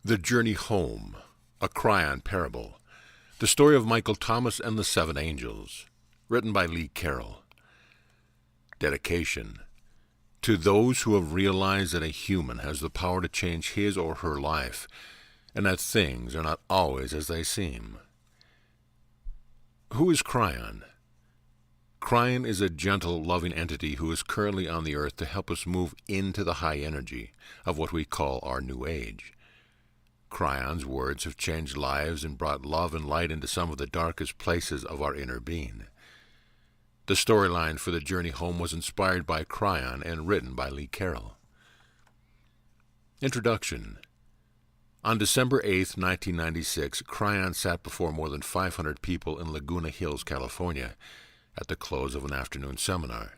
The Journey Home, a KRYON Parable. The story of Michael Thomas and the Seven Angels. Written by Lee Caroll. Dedication. To those who have realized that a human has the power to change his or her life, and that things are not always as they seem. Who is KRYON? KRYON is a gentle, loving entity who is currently on the earth to help us move into the high energy of what we call our new age. KRYON's words have changed lives and brought love and light into some of the darkest places of our inner being. The storyline for The Journey Home was inspired by KRYON and written by Lee Caroll. Introduction. On December 8, 1996, KRYON sat before more than 500 people in Laguna Hills, California, at the close of an afternoon seminar.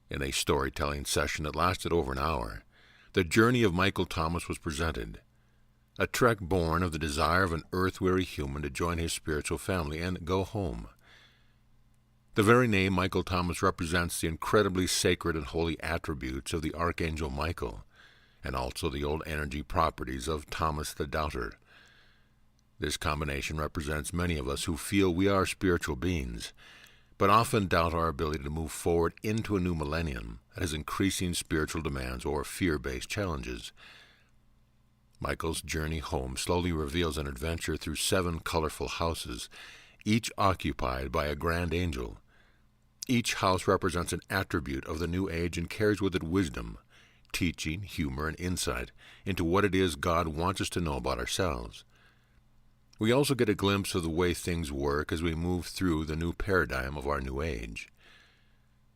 In a storytelling session that lasted over an hour, the journey of Michael Thomas was presented. A trek born of the desire of an earth-weary human to join his spiritual family and go home. The very name Michael Thomas represents the incredibly sacred and holy attributes of the Archangel Michael, and also the old energy properties of Thomas the Doubter. This combination represents many of us who feel we are spiritual beings, but often doubt our ability to move forward into a new millennium that has increasing spiritual demands or fear-based challenges. Michael's journey home slowly reveals an adventure through 7 colorful houses, each occupied by a grand angel. Each house represents an attribute of the new age and carries with it wisdom, teaching, humor, and insight into what it is God wants us to know about ourselves. We also get a glimpse of the way things work as we move through the new paradigm of our new age.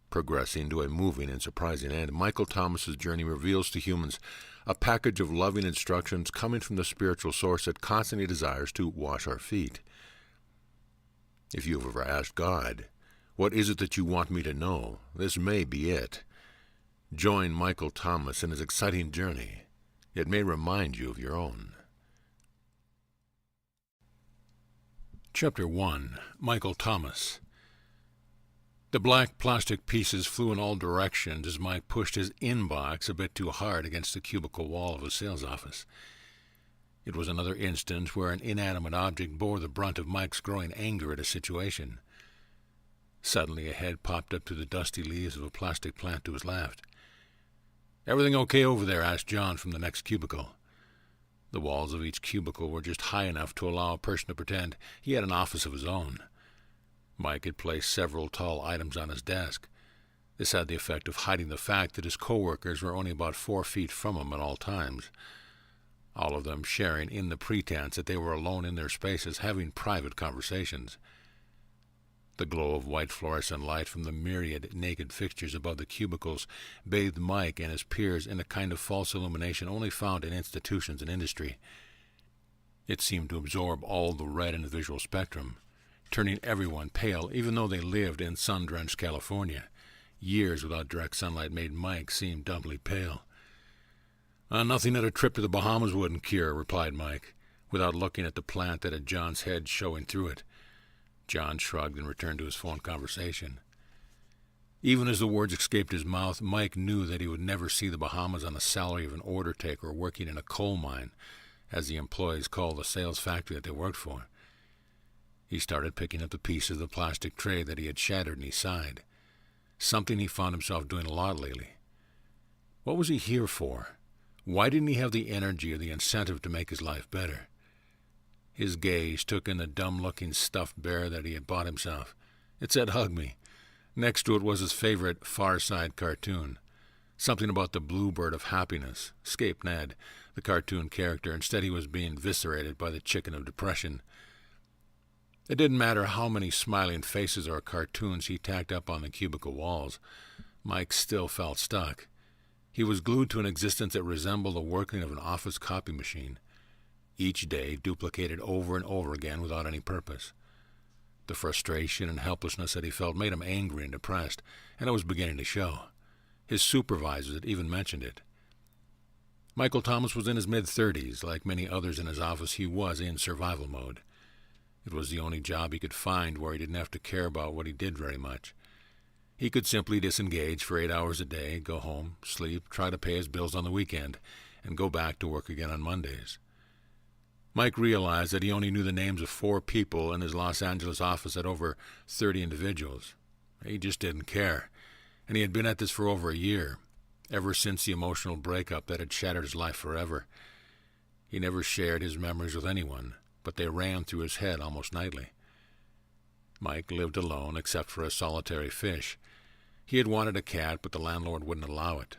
Progressing to a moving and surprising end, Michael Thomas's journey reveals to humans a package of loving instructions coming from the spiritual source that constantly desires to wash our feet. If you've ever asked God, "What is it that you want me to know?" this may be it. Join Michael Thomas in his exciting journey. It may remind you of your own. Chapter 1. Michael Thomas. The black plastic pieces flew in all directions as Mike pushed his inbox a bit too hard against the cubicle wall of a sales office. It was another instance where an inanimate object bore the brunt of Mike's growing anger at a situation. Suddenly a head popped up through the dusty leaves of a plastic plant to his left. "Everything okay over there?" asked John from the next cubicle. The walls of each cubicle were just high enough to allow a person to pretend he had an office of his own. Mike had placed several tall items on his desk. This had the effect of hiding the fact that his co-workers were only about 4 feet from him at all times, all of them sharing in the pretense that they were alone in their spaces having private conversations. The glow of white fluorescent light from the myriad naked fixtures above the cubicles bathed Mike and his peers in a kind of false illumination only found in institutions and industry. It seemed to absorb all the red in the visual spectrum, turning everyone pale even though they lived in sun-drenched California. Years without direct sunlight made Mike seem doubly pale. "Nothing that a trip to the Bahamas wouldn't cure," replied Mike, without looking at the plant that had John's head showing through it. John shrugged and returned to his phone conversation. Even as the words escaped his mouth, Mike knew that he would never see the Bahamas on the salary of an order taker working in a coal mine, as the employees called the sales factory that they worked for. He started picking up the pieces of the plastic tray that he had shattered, and he sighed. Something he found himself doing a lot lately. What was he here for? Why didn't he have the energy or the incentive to make his life better? His gaze took in the dumb-looking stuffed bear that he had bought himself. It said, "Hug me." Next to it was his favorite Far Side cartoon. Something about the bluebird of happiness escaped Ned, the cartoon character. Instead, he was being eviscerated by the chicken of depression. It didn't matter how many smiling faces or cartoons he tacked up on the cubicle walls. Mike still felt stuck. He was glued to an existence that resembled the working of an office copy machine. Each day duplicated over and over again without any purpose. The frustration and helplessness that he felt made him angry and depressed, and it was beginning to show. His supervisors had even mentioned it. Michael Thomas was in his mid-30s. Like many others in his office, he was in survival mode. It was the only job he could find where he didn't have to care about what he did very much. He could simply disengage for 8 hours a day, go home, sleep, try to pay his bills on the weekend, and go back to work again on Mondays. Mike realized that he only knew the names of 4 people in his Los Angeles office at over 30 individuals. He just didn't care, and he had been at this for over a year, ever since the emotional breakup that had shattered his life forever. He never shared his memories with anyone, but they ran through his head almost nightly. Mike lived alone except for a solitary fish. He had wanted a cat, but the landlord wouldn't allow it.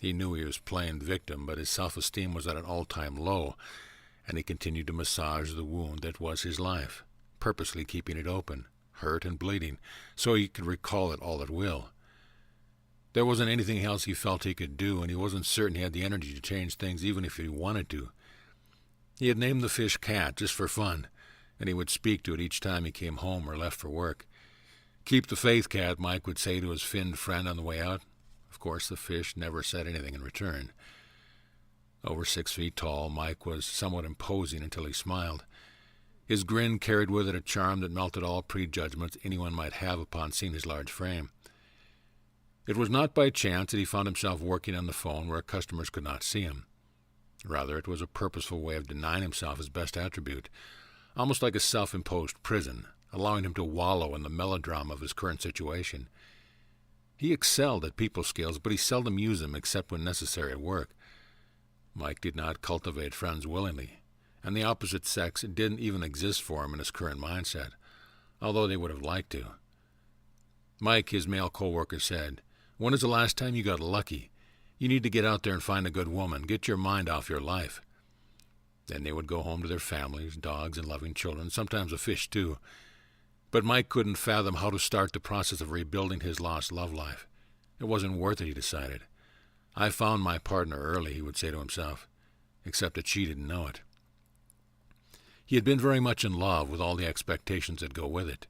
He knew he was playing victim, but his self-esteem was at an all-time low, and he continued to massage the wound that was his life, purposely keeping it open, hurt and bleeding, so he could recall it all at will. There wasn't anything else he felt he could do, and he wasn't certain he had the energy to change things even if he wanted to. He had named the fish Cat just for fun, and he would speak to it each time he came home or left for work. "Keep the faith, Cat," Mike would say to his finned friend on the way out. Of course, the fish never said anything in return. Over 6 feet tall, Mike was somewhat imposing until he smiled. His grin carried with it a charm that melted all prejudgments anyone might have upon seeing his large frame. It was not by chance that he found himself working on the phone where customers could not see him. Rather, it was a purposeful way of denying himself his best attribute, almost like a self-imposed prison, allowing him to wallow in the melodrama of his current situation. He excelled at people skills, but he seldom used them except when necessary at work. Mike did not cultivate friends willingly, and the opposite sex didn't even exist for him in his current mindset, although they would have liked to. Mike, his male co-worker, said, "When is the last time you got lucky? You need to get out there and find a good woman. Get your mind off your life." Then they would go home to their families, dogs and loving children, sometimes a fish too. But Mike couldn't fathom how to start the process of rebuilding his lost love life. It wasn't worth it, he decided. "I found my partner early," he would say to himself, except that she didn't know it. He had been very much in love with all the expectations that go with it.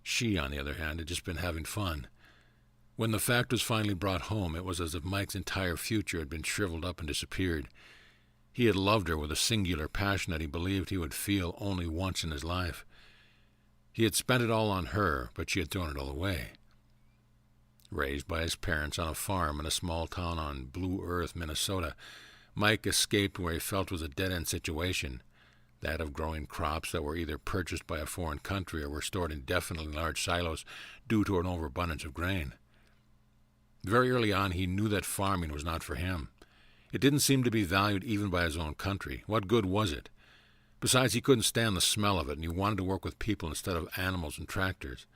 She, on the other hand, had just been having fun. When the fact was finally brought home, it was as if Mike's entire future had been shriveled up and disappeared. He had loved her with a singular passion that he believed he would feel only once in his life. He had spent it all on her, but she had thrown it all away. Raised by his parents on a farm in a small town on Blue Earth, Minnesota, Mike escaped where he felt was a dead-end situation, that of growing crops that were either purchased by a foreign country or were stored indefinitely in large silos due to an overabundance of grain. Very early on, he knew that farming was not for him. It didn't seem to be valued even by his own country. What good was it? Besides, he couldn't stand the smell of it, and he wanted to work with people instead of animals and tractors.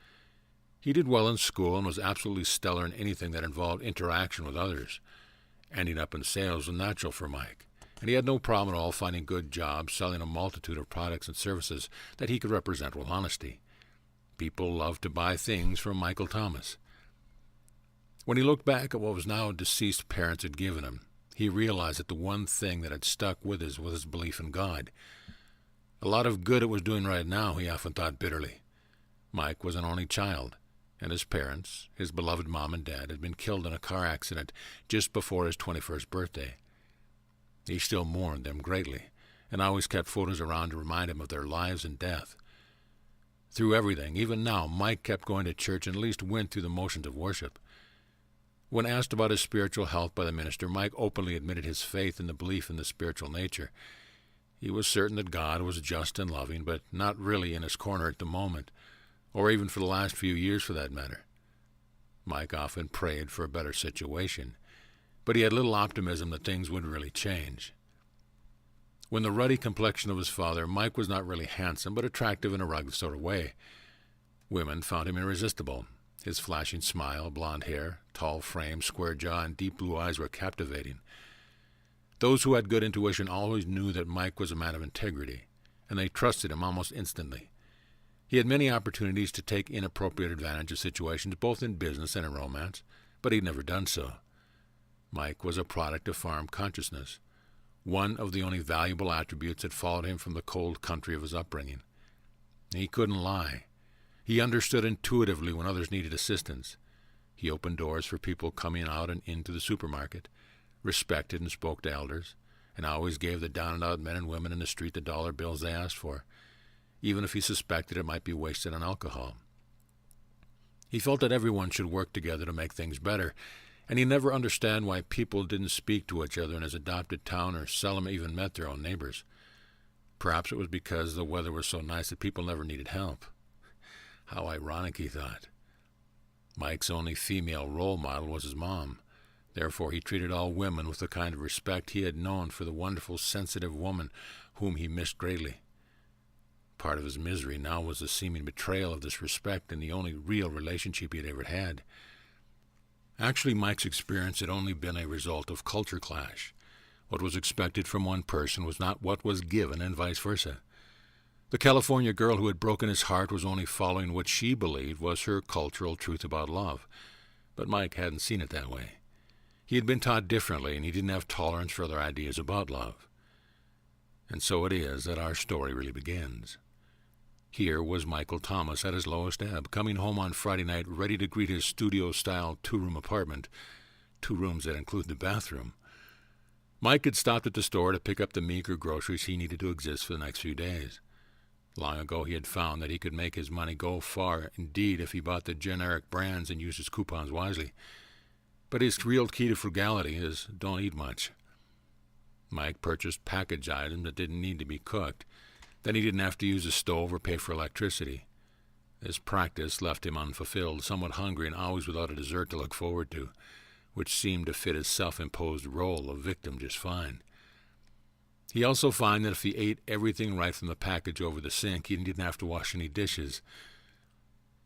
He did well in school and was absolutely stellar in anything that involved interaction with others. Ending up in sales was natural for Mike, and he had no problem at all finding good jobs selling a multitude of products and services that he could represent with honesty. People loved to buy things from Michael Thomas. When he looked back at what was now deceased parents had given him, he realized that the one thing that had stuck with us was his belief in God. A lot of good it was doing right now, he often thought bitterly. Mike was an only child, and his parents, his beloved mom and dad, had been killed in a car accident just before his 21st birthday. He still mourned them greatly, and always kept photos around to remind him of their lives and death. Through everything, even now, Mike kept going to church and at least went through the motions of worship. When asked about his spiritual health by the minister, Mike openly admitted his faith in the belief in the spiritual nature. He was certain that God was just and loving, but not really in his corner at the moment, or even for the last few years for that matter. Mike often prayed for a better situation, but he had little optimism that things would really change. When the ruddy complexion of his father, Mike was not really handsome, but attractive in a rugged sort of way. Women found him irresistible. His flashing smile, blond hair, tall frame, square jaw, and deep blue eyes were captivating. Those who had good intuition always knew that Mike was a man of integrity, and they trusted him almost instantly. He had many opportunities to take inappropriate advantage of situations, both in business and in romance, but he'd never done so. Mike was a product of farm consciousness, one of the only valuable attributes that followed him from the cold country of his upbringing. He couldn't lie. He understood intuitively when others needed assistance. He opened doors for people coming out and into the supermarket, respected and spoke to elders, and always gave the down-and-out men and women in the street the dollar bills they asked for, even if he suspected it might be wasted on alcohol. He felt that everyone should work together to make things better, and he never understood why people didn't speak to each other in his adopted town or seldom even met their own neighbors. Perhaps it was because the weather was so nice that people never needed help. How ironic, he thought. Mike's only female role model was his mom. Therefore, he treated all women with the kind of respect he had known for the wonderful, sensitive woman whom he missed greatly. Part of his misery now was the seeming betrayal of this respect in the only real relationship he had ever had. Actually, Mike's experience had only been a result of culture clash. What was expected from one person was not what was given, and vice versa. The California girl who had broken his heart was only following what she believed was her cultural truth about love. But Mike hadn't seen it that way. He had been taught differently, and he didn't have tolerance for other ideas about love. And so it is that our story really begins. Here was Michael Thomas at his lowest ebb, coming home on Friday night ready to greet his studio-style 2-room apartment, 2 rooms that include the bathroom. Mike had stopped at the store to pick up the meager groceries he needed to exist for the next few days. Long ago he had found that he could make his money go far, indeed, if he bought the generic brands and used his coupons wisely. But his real key to frugality is don't eat much. Mike purchased package items that didn't need to be cooked. Then he didn't have to use a stove or pay for electricity. This practice left him unfulfilled, somewhat hungry, and always without a dessert to look forward to, which seemed to fit his self-imposed role of victim just fine. He also found that if he ate everything right from the package over the sink, he didn't have to wash any dishes.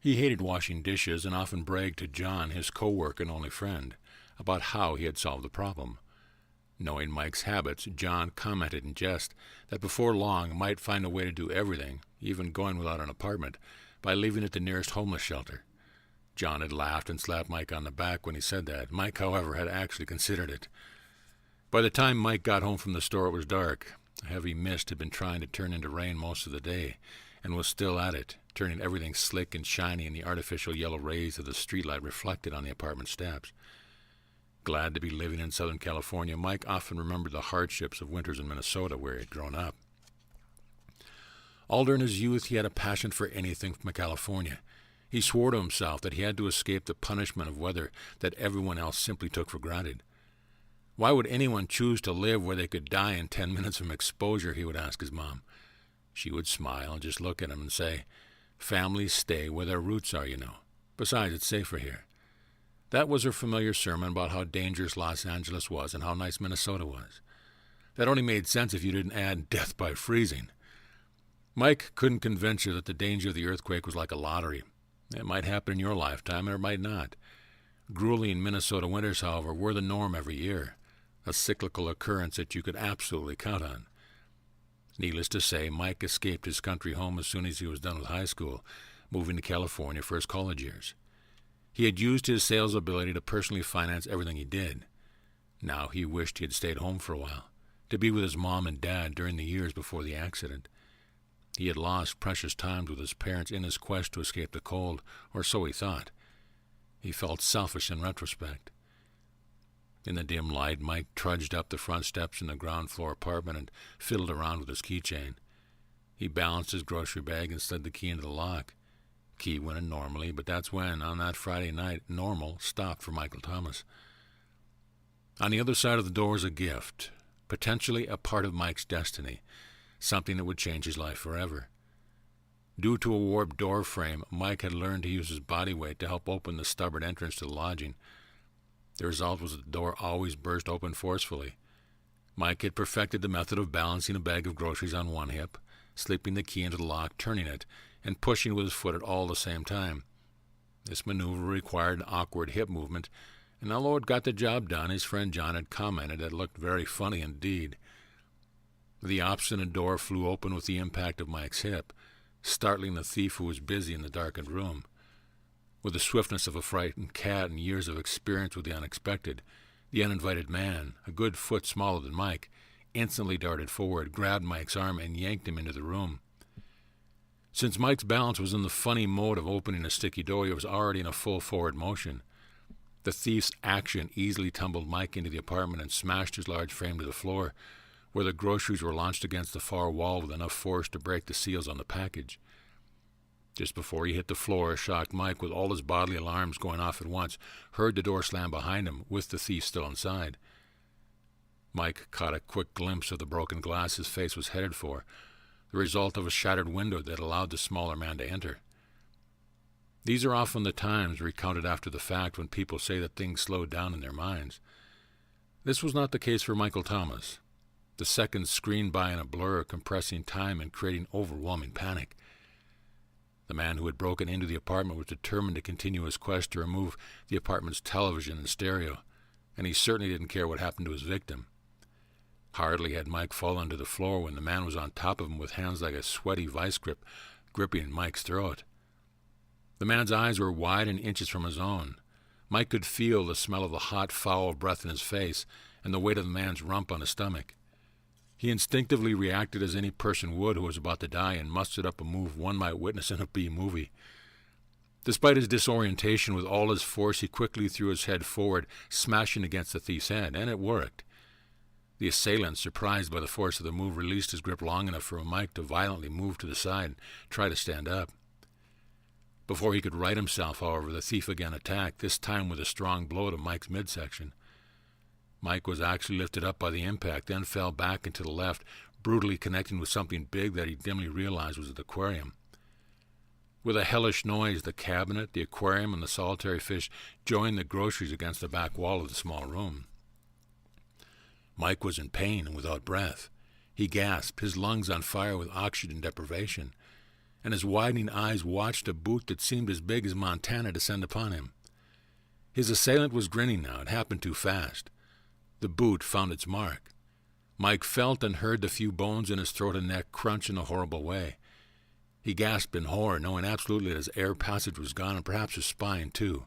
He hated washing dishes and often bragged to John, his co-worker and only friend, about how he had solved the problem. Knowing Mike's habits, John commented in jest that before long might find a way to do everything, even going without an apartment, by leaving at the nearest homeless shelter. John had laughed and slapped Mike on the back when he said that. Mike, however, had actually considered it. By the time Mike got home from the store, it was dark. A heavy mist had been trying to turn into rain most of the day, and was still at it, turning everything slick and shiny in the artificial yellow rays of the streetlight reflected on the apartment steps. Glad to be living in Southern California, Mike often remembered the hardships of winters in Minnesota where he had grown up. All during his youth he had a passion for anything from California. He swore to himself that he had to escape the punishment of weather that everyone else simply took for granted. Why would anyone choose to live where they could die in 10 minutes from exposure, he would ask his mom. She would smile and just look at him and say, "Families stay where their roots are, you know. Besides, it's safer here." That was her familiar sermon about how dangerous Los Angeles was and how nice Minnesota was. That only made sense if you didn't add death by freezing. Mike couldn't convince her that the danger of the earthquake was like a lottery. It might happen in your lifetime, or it might not. Grueling Minnesota winters, however, were the norm every year, a cyclical occurrence that you could absolutely count on. Needless to say, Mike escaped his country home as soon as he was done with high school, moving to California for his college years. He had used his sales ability to personally finance everything he did. Now he wished he had stayed home for a while, to be with his mom and dad during the years before the accident. He had lost precious times with his parents in his quest to escape the cold, or so he thought. He felt selfish in retrospect. In the dim light, Mike trudged up the front steps in the ground-floor apartment and fiddled around with his keychain. He balanced his grocery bag and slid the key into the lock. Key went in normally, but that's when, on that Friday night, normal stopped for Michael Thomas. On the other side of the door was a gift, potentially a part of Mike's destiny, something that would change his life forever. Due to a warped door frame, Mike had learned to use his body weight to help open the stubborn entrance to the lodging. The result was that the door always burst open forcefully. Mike had perfected the method of balancing a bag of groceries on one hip, slipping the key into the lock, turning it, and pushing with his foot at all the same time. This maneuver required an awkward hip movement, and although it got the job done, his friend John had commented that it looked very funny indeed. The obstinate door flew open with the impact of Mike's hip, startling the thief who was busy in the darkened room. With the swiftness of a frightened cat and years of experience with the unexpected, the uninvited man, a good foot smaller than Mike, instantly darted forward, grabbed Mike's arm, and yanked him into the room. Since Mike's balance was in the funny mode of opening a sticky door, he was already in a full forward motion. The thief's action easily tumbled Mike into the apartment and smashed his large frame to the floor, where the groceries were launched against the far wall with enough force to break the seals on the package. Just before he hit the floor, shocked Mike, with all his bodily alarms going off at once, heard the door slam behind him, with the thief still inside. Mike caught a quick glimpse of the broken glass his face was headed for, the result of a shattered window that allowed the smaller man to enter. These are often the times recounted after the fact when people say that things slowed down in their minds. This was not the case for Michael Thomas. The seconds screened by in a blur, compressing time and creating overwhelming panic. The man who had broken into the apartment was determined to continue his quest to remove the apartment's television and stereo, and he certainly didn't care what happened to his victim. Hardly had Mike fallen to the floor when the man was on top of him with hands like a sweaty vice grip, gripping Mike's throat. The man's eyes were wide and inches from his own. Mike could feel the smell of the hot, foul breath in his face and the weight of the man's rump on his stomach. He instinctively reacted as any person would who was about to die and mustered up a move one might witness in a B-movie. Despite his disorientation, with all his force, he quickly threw his head forward, smashing against the thief's head, and it worked. The assailant, surprised by the force of the move, released his grip long enough for Mike to violently move to the side and try to stand up. Before he could right himself, however, the thief again attacked, this time with a strong blow to Mike's midsection. Mike was actually lifted up by the impact, then fell back and to the left, brutally connecting with something big that he dimly realized was the aquarium. With a hellish noise, the cabinet, the aquarium, and the solitary fish joined the groceries against the back wall of the small room. Mike was in pain and without breath. He gasped, his lungs on fire with oxygen deprivation, and his widening eyes watched a boot that seemed as big as Montana descend upon him. His assailant was grinning now. It happened too fast. The boot found its mark. Mike felt and heard the few bones in his throat and neck crunch in a horrible way. He gasped in horror, knowing absolutely that his air passage was gone and perhaps his spine too.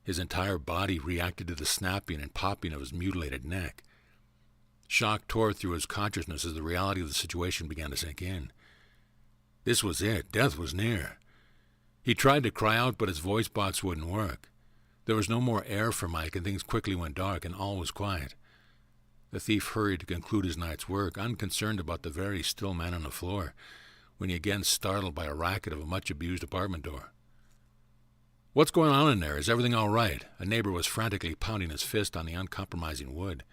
His entire body reacted to the snapping and popping of his mutilated neck. Shock tore through his consciousness as the reality of the situation began to sink in. This was it. Death was near. He tried to cry out, but his voice box wouldn't work. There was no more air for Mike, and things quickly went dark, and all was quiet. The thief hurried to conclude his night's work, unconcerned about the very still man on the floor, when he again startled by a racket of a much-abused apartment door. "What's going on in there? Is everything all right?" A neighbor was frantically pounding his fist on the uncompromising wood.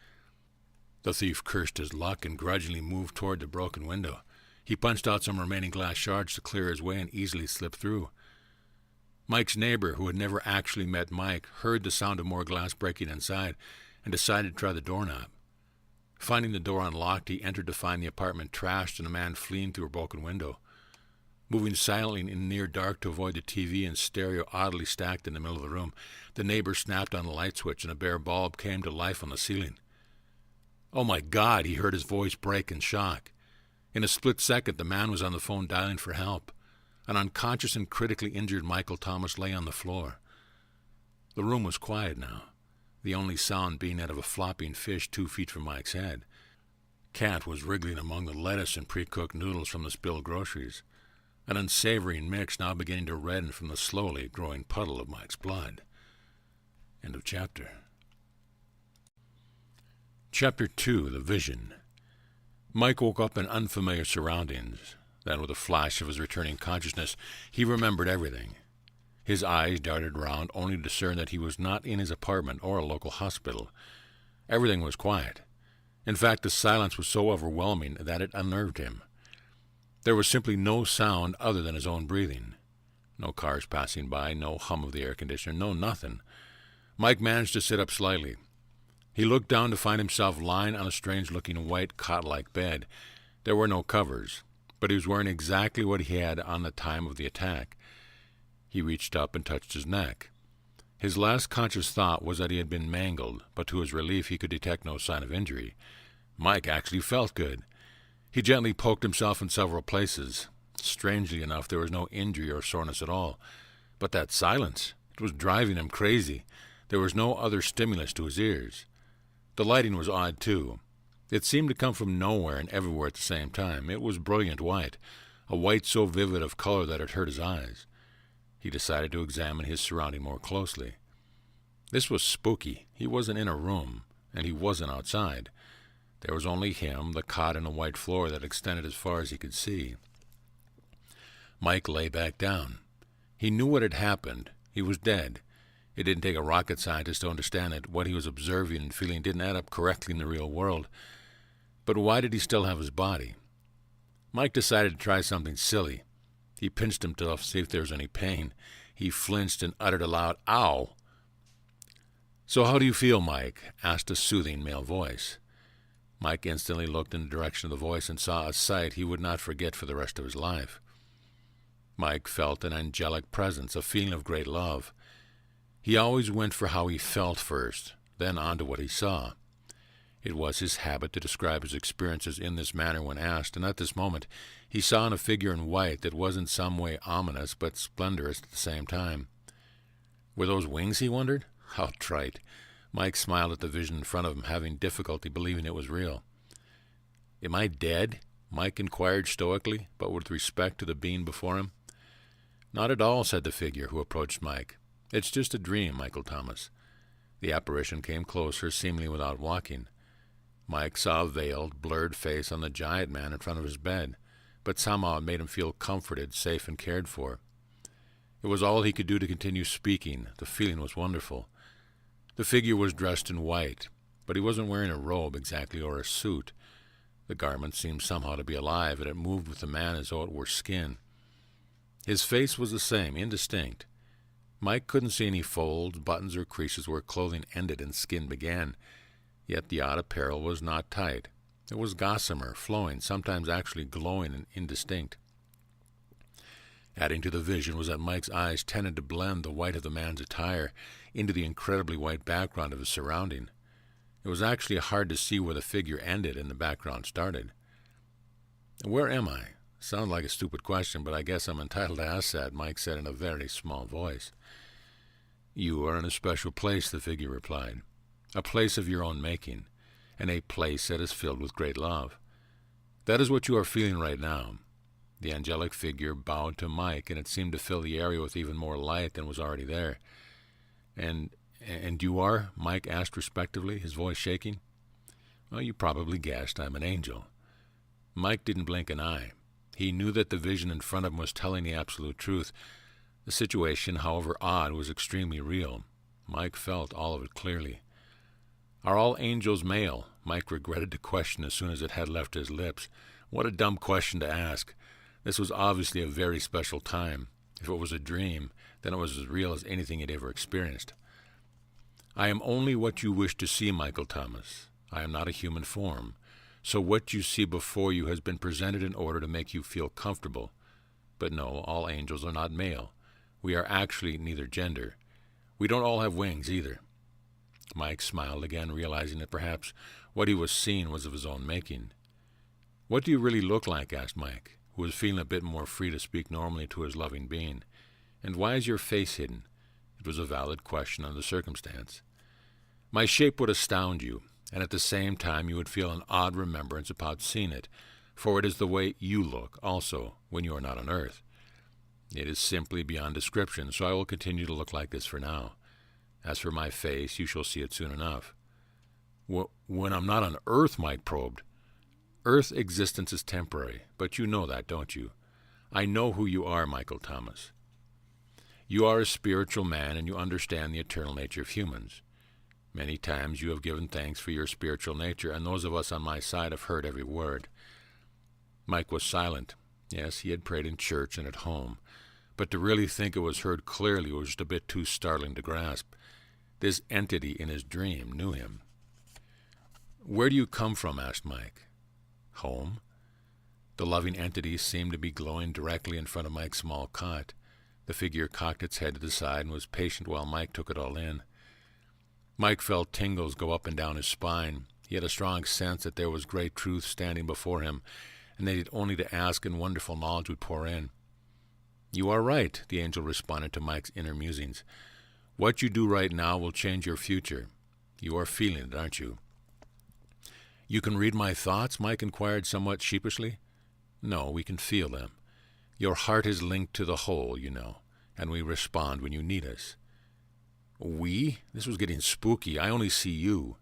The thief cursed his luck and grudgingly moved toward the broken window. He punched out some remaining glass shards to clear his way and easily slipped through. Mike's neighbor, who had never actually met Mike, heard the sound of more glass breaking inside and decided to try the doorknob. Finding the door unlocked, he entered to find the apartment trashed and a man fleeing through a broken window. Moving silently in near dark to avoid the TV and stereo oddly stacked in the middle of the room, the neighbor snapped on the light switch and a bare bulb came to life on the ceiling. "Oh my God," he heard his voice break in shock. In a split second, the man was on the phone dialing for help. An unconscious and critically injured Michael Thomas lay on the floor. The room was quiet now, the only sound being that of a flopping fish 2 feet from Mike's head. Cat was wriggling among the lettuce and pre-cooked noodles from the spilled groceries, an unsavory mix now beginning to redden from the slowly growing puddle of Mike's blood. End of chapter. Chapter 2, The Vision. Mike woke up in unfamiliar surroundings. Then, with a flash of his returning consciousness, he remembered everything. His eyes darted round, only to discern that he was not in his apartment or a local hospital. Everything was quiet. In fact, the silence was so overwhelming that it unnerved him. There was simply no sound other than his own breathing. No cars passing by, no hum of the air conditioner, no nothing. Mike managed to sit up slightly. He looked down to find himself lying on a strange-looking white cot-like bed. There were no covers, but he was wearing exactly what he had on the time of the attack. He reached up and touched his neck. His last conscious thought was that he had been mangled, but to his relief he could detect no sign of injury. Mike actually felt good. He gently poked himself in several places. Strangely enough, there was no injury or soreness at all. But that silence, it was driving him crazy. There was no other stimulus to his ears. The lighting was odd, too. It seemed to come from nowhere and everywhere at the same time. It was brilliant white, a white so vivid of color that it hurt his eyes. He decided to examine his surrounding more closely. This was spooky. He wasn't in a room, and he wasn't outside. There was only him, the cot, and a white floor that extended as far as he could see. Mike lay back down. He knew what had happened. He was dead. It didn't take a rocket scientist to understand that what he was observing and feeling didn't add up correctly in the real world. But why did he still have his body? Mike decided to try something silly. He pinched himself to see if there was any pain. He flinched and uttered a loud, "Ow!" "So how do you feel, Mike?" asked a soothing male voice. Mike instantly looked in the direction of the voice and saw a sight he would not forget for the rest of his life. Mike felt an angelic presence, a feeling of great love. He always went for how he felt first, then on to what he saw. It was his habit to describe his experiences in this manner when asked, and at this moment he saw a figure in white that was in some way ominous but splendorous at the same time. Were those wings, he wondered? How trite. Mike smiled at the vision in front of him, having difficulty believing it was real. "Am I dead?" Mike inquired stoically, but with respect to the being before him. "Not at all," said the figure who approached Mike. "It's just a dream, Michael Thomas." The apparition came closer, seemingly without walking. Mike saw a veiled, blurred face on the giant man in front of his bed, but somehow it made him feel comforted, safe, and cared for. It was all he could do to continue speaking. The feeling was wonderful. The figure was dressed in white, but he wasn't wearing a robe exactly or a suit. The garment seemed somehow to be alive, and it moved with the man as though it were skin. His face was the same, indistinct. Mike couldn't see any folds, buttons, or creases where clothing ended and skin began, yet the odd apparel was not tight. It was gossamer, flowing, sometimes actually glowing and indistinct. Adding to the vision was that Mike's eyes tended to blend the white of the man's attire into the incredibly white background of his surrounding. It was actually hard to see where the figure ended and the background started. "Where am I?" Sounds like a stupid question, but I guess I'm entitled to ask that, Mike said in a very small voice. "You are in a special place," the figure replied. "A place of your own making, and a place that is filled with great love. That is what you are feeling right now." The angelic figure bowed to Mike, and it seemed to fill the area with even more light than was already there. And you are?" Mike asked respectively, his voice shaking. "Well, you probably guessed. I'm an angel." Mike didn't blink an eye. He knew that the vision in front of him was telling the absolute truth. The situation, however odd, was extremely real. Mike felt all of it clearly. "Are all angels male?" Mike regretted the question as soon as it had left his lips. What a dumb question to ask. This was obviously a very special time. If it was a dream, then it was as real as anything he'd ever experienced. "I am only what you wish to see, Michael Thomas. I am not a human form. So what you see before you has been presented in order to make you feel comfortable. But no, all angels are not male. We are actually neither gender. We don't all have wings either." Mike smiled again, realizing that perhaps what he was seeing was of his own making. "What do you really look like?" asked Mike, who was feeling a bit more free to speak normally to his loving being. "And why is your face hidden?" It was a valid question under the circumstance. "My shape would astound you, and at the same time you would feel an odd remembrance about seeing it, for it is the way you look, also, when you are not on earth. It is simply beyond description, so I will continue to look like this for now. As for my face, you shall see it soon enough." "When I'm not on earth," Mike probed. "Earth existence is temporary, but you know that, don't you? I know who you are, Michael Thomas. You are a spiritual man, and you understand the eternal nature of humans. Many times you have given thanks for your spiritual nature, and those of us on my side have heard every word." Mike was silent. Yes, he had prayed in church and at home, but to really think it was heard clearly was just a bit too startling to grasp. This entity in his dream knew him. "Where do you come from?" asked Mike. "Home." The loving entity seemed to be glowing directly in front of Mike's small cot. The figure cocked its head to the side and was patient while Mike took it all in. Mike felt tingles go up and down his spine. He had a strong sense that there was great truth standing before him, and that he had only to ask and wonderful knowledge would pour in. "You are right," the angel responded to Mike's inner musings. "What you do right now will change your future. You are feeling it, aren't you?" "You can read my thoughts?" Mike inquired somewhat sheepishly. "No, we can feel them. Your heart is linked to the whole, you know, and we respond when you need us." "We?" This was getting spooky. "I only see you."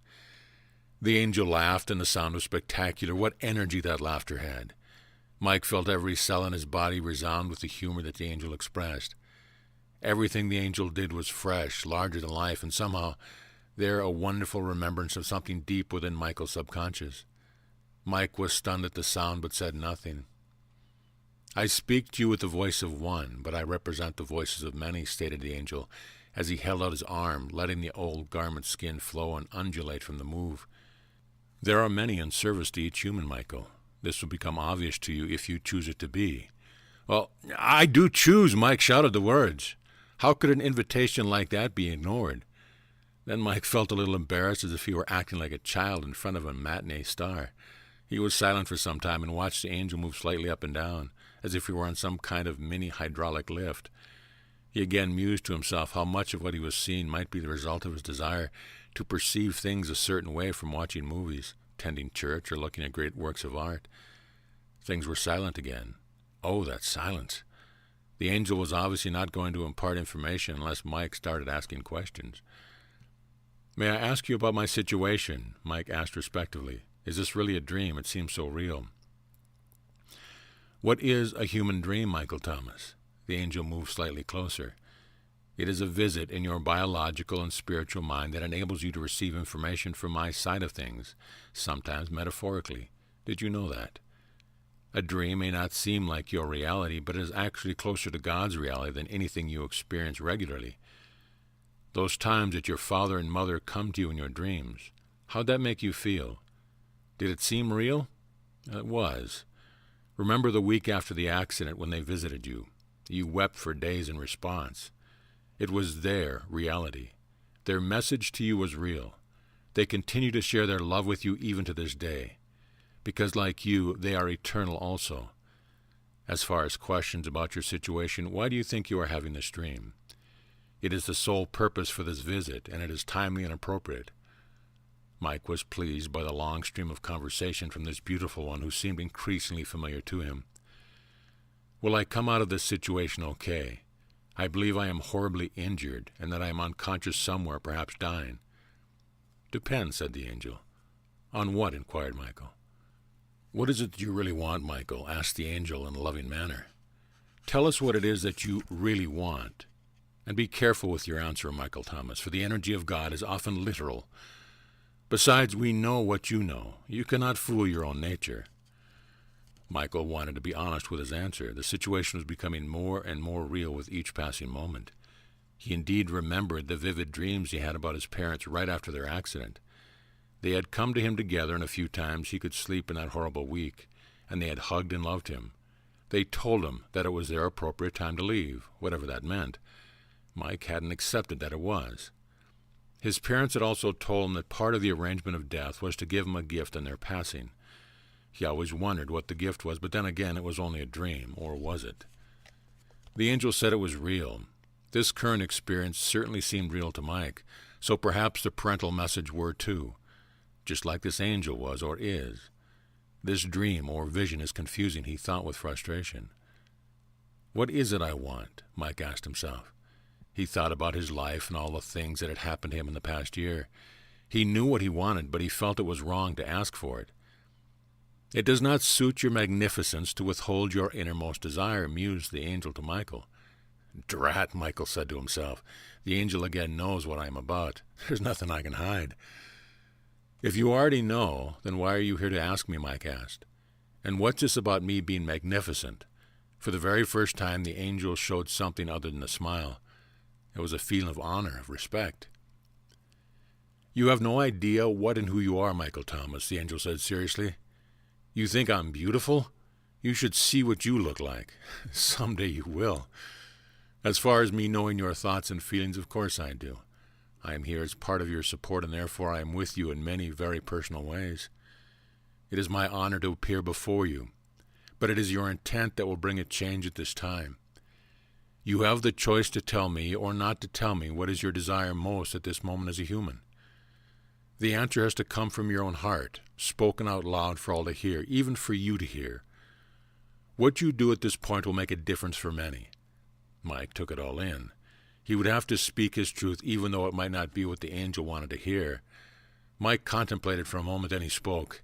The angel laughed, and the sound was spectacular. What energy that laughter had! Mike felt every cell in his body resound with the humor that the angel expressed. Everything the angel did was fresh, larger than life, and somehow there a wonderful remembrance of something deep within Michael's subconscious. Mike was stunned at the sound, but said nothing. I speak to you with the voice of one, but I represent the voices of many, stated the angel, as he held out his arm, letting the old garment skin flow and undulate from the move. There are many in service to each human, Michael. This will become obvious to you if you choose it to be. Well, I do choose, Mike shouted the words. How could an invitation like that be ignored? Then Mike felt a little embarrassed, as if he were acting like a child in front of a matinee star. He was silent for some time and watched the angel move slightly up and down, as if he were on some kind of mini hydraulic lift. He again mused to himself how much of what he was seeing might be the result of his desire to perceive things a certain way from watching movies, tending church, or looking at great works of art. Things were silent again. Oh, that silence! The angel was obviously not going to impart information unless Mike started asking questions. "May I ask you about my situation?" Mike asked respectfully. "Is this really a dream? It seems so real." "What is a human dream, Michael Thomas?" The angel moved slightly closer. "It is a visit in your biological and spiritual mind that enables you to receive information from my side of things, sometimes metaphorically. Did you know that? A dream may not seem like your reality, but it is actually closer to God's reality than anything you experience regularly. Those times that your father and mother come to you in your dreams, how'd that make you feel? Did it seem real? It was. Remember the week after the accident when they visited you. You wept for days in response. It was their reality. Their message to you was real. They continue to share their love with you even to this day, because like you, they are eternal also. As far as questions about your situation, why do you think you are having this dream? It is the sole purpose for this visit, and it is timely and appropriate." Mike was pleased by the long stream of conversation from this beautiful one who seemed increasingly familiar to him. "Will I come out of this situation okay? I believe I am horribly injured, and that I am unconscious somewhere, perhaps dying." "Depends," said the angel. "On what?" inquired Michael. "What is it you really want, Michael?" asked the angel in a loving manner. "Tell us what it is that you really want. And be careful with your answer, Michael Thomas, for the energy of God is often literal. Besides, we know what you know. You cannot fool your own nature." Michael wanted to be honest with his answer. The situation was becoming more and more real with each passing moment. He indeed remembered the vivid dreams he had about his parents right after their accident. They had come to him together, and a few times he could sleep in that horrible week, and they had hugged and loved him. They told him that it was their appropriate time to leave, whatever that meant. Mike hadn't accepted that it was. His parents had also told him that part of the arrangement of death was to give him a gift in their passing. He always wondered what the gift was, but then again it was only a dream, or was it? The angel said it was real. This current experience certainly seemed real to Mike, so perhaps the parental message were too, just like this angel was or is. This dream or vision is confusing, he thought with frustration. What is it I want? Mike asked himself. He thought about his life and all the things that had happened to him in the past year. He knew what he wanted, but he felt it was wrong to ask for it. "It does not suit your magnificence to withhold your innermost desire," mused the angel to Michael. "Drat," Michael said to himself. "The angel again knows what I am about. There's nothing I can hide." "If you already know, then why are you here to ask me?" Mike asked. "And what's this about me being magnificent?" For the very first time, the angel showed something other than a smile. It was a feeling of honor, of respect. "You have no idea what and who you are, Michael Thomas," the angel said seriously. "You think I'm beautiful? You should see what you look like. Someday you will. As far as me knowing your thoughts and feelings, of course I do. I am here as part of your support, and therefore I am with you in many very personal ways. It is my honor to appear before you, but it is your intent that will bring a change at this time. You have the choice to tell me or not to tell me what is your desire most at this moment as a human. The answer has to come from your own heart, spoken out loud for all to hear, even for you to hear. What you do at this point will make a difference for many." Mike took it all in. He would have to speak his truth, even though it might not be what the angel wanted to hear. Mike contemplated for a moment, then he spoke.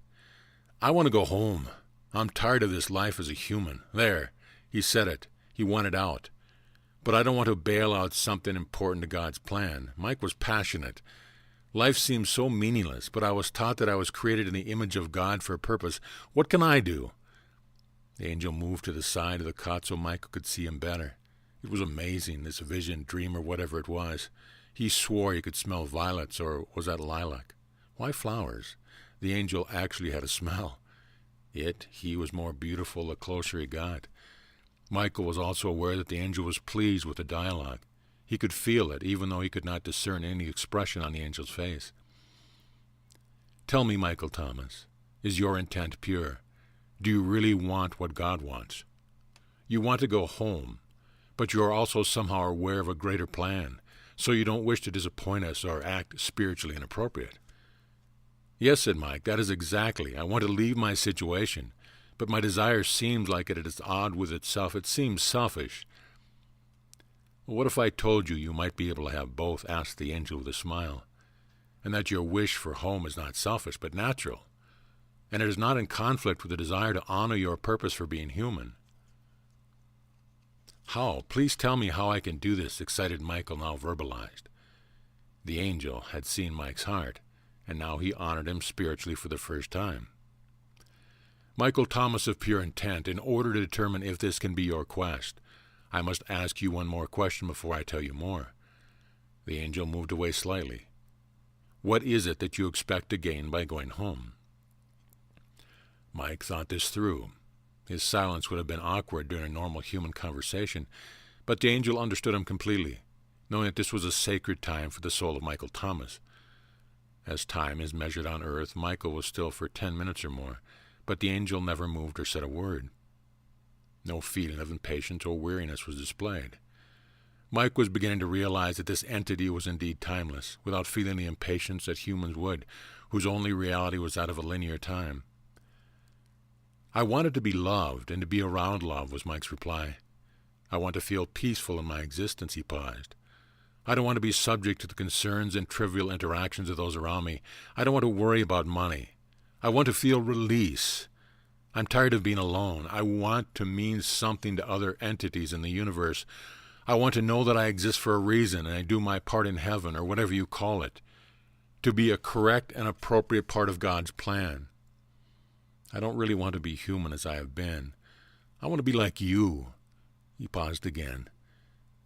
"I want to go home. I'm tired of this life as a human. There, he said it. He wanted out. But I don't want to bail out something important to God's plan." Mike was passionate. "Life seems so meaningless, but I was taught that I was created in the image of God for a purpose. What can I do?" The angel moved to the side of the cot so Michael could see him better. It was amazing, this vision, dream, or whatever it was. He swore he could smell violets, or was that lilac? Why flowers? The angel actually had a smell. He was more beautiful the closer he got. Michael was also aware that the angel was pleased with the dialogue. He could feel it, even though he could not discern any expression on the angel's face. Tell me, Michael Thomas, is your intent pure? Do you really want what God wants? You want to go home, but you are also somehow aware of a greater plan, so you don't wish to disappoint us or act spiritually inappropriate. Yes, said Mike, that is exactly. I want to leave my situation, but my desire seems like it is odd with itself. It seems selfish. Well, what if I told you you might be able to have both, asked the angel with a smile, and that your wish for home is not selfish but natural, and it is not in conflict with the desire to honor your purpose for being human? How? Please tell me how I can do this, excited Michael now verbalized. The angel had seen Mike's heart, and now he honored him spiritually for the first time. Michael Thomas of pure intent, in order to determine if this can be your quest, I must ask you one more question before I tell you more. The angel moved away slightly. What is it that you expect to gain by going home? Mike thought this through. His silence would have been awkward during a normal human conversation, but the angel understood him completely, knowing that this was a sacred time for the soul of Michael Thomas. As time is measured on earth, Michael was still for 10 minutes or more, but the angel never moved or said a word. No feeling of impatience or weariness was displayed. Mike was beginning to realize that this entity was indeed timeless, without feeling the impatience that humans would, whose only reality was that of a linear time. I wanted to be loved, and to be around love, was Mike's reply. I want to feel peaceful in my existence, he paused. I don't want to be subject to the concerns and trivial interactions of those around me. I don't want to worry about money. I want to feel release. I'm tired of being alone. I want to mean something to other entities in the universe. I want to know that I exist for a reason, and I do my part in heaven, or whatever you call it, to be a correct and appropriate part of God's plan. I don't really want to be human as I have been. I want to be like you. He paused again.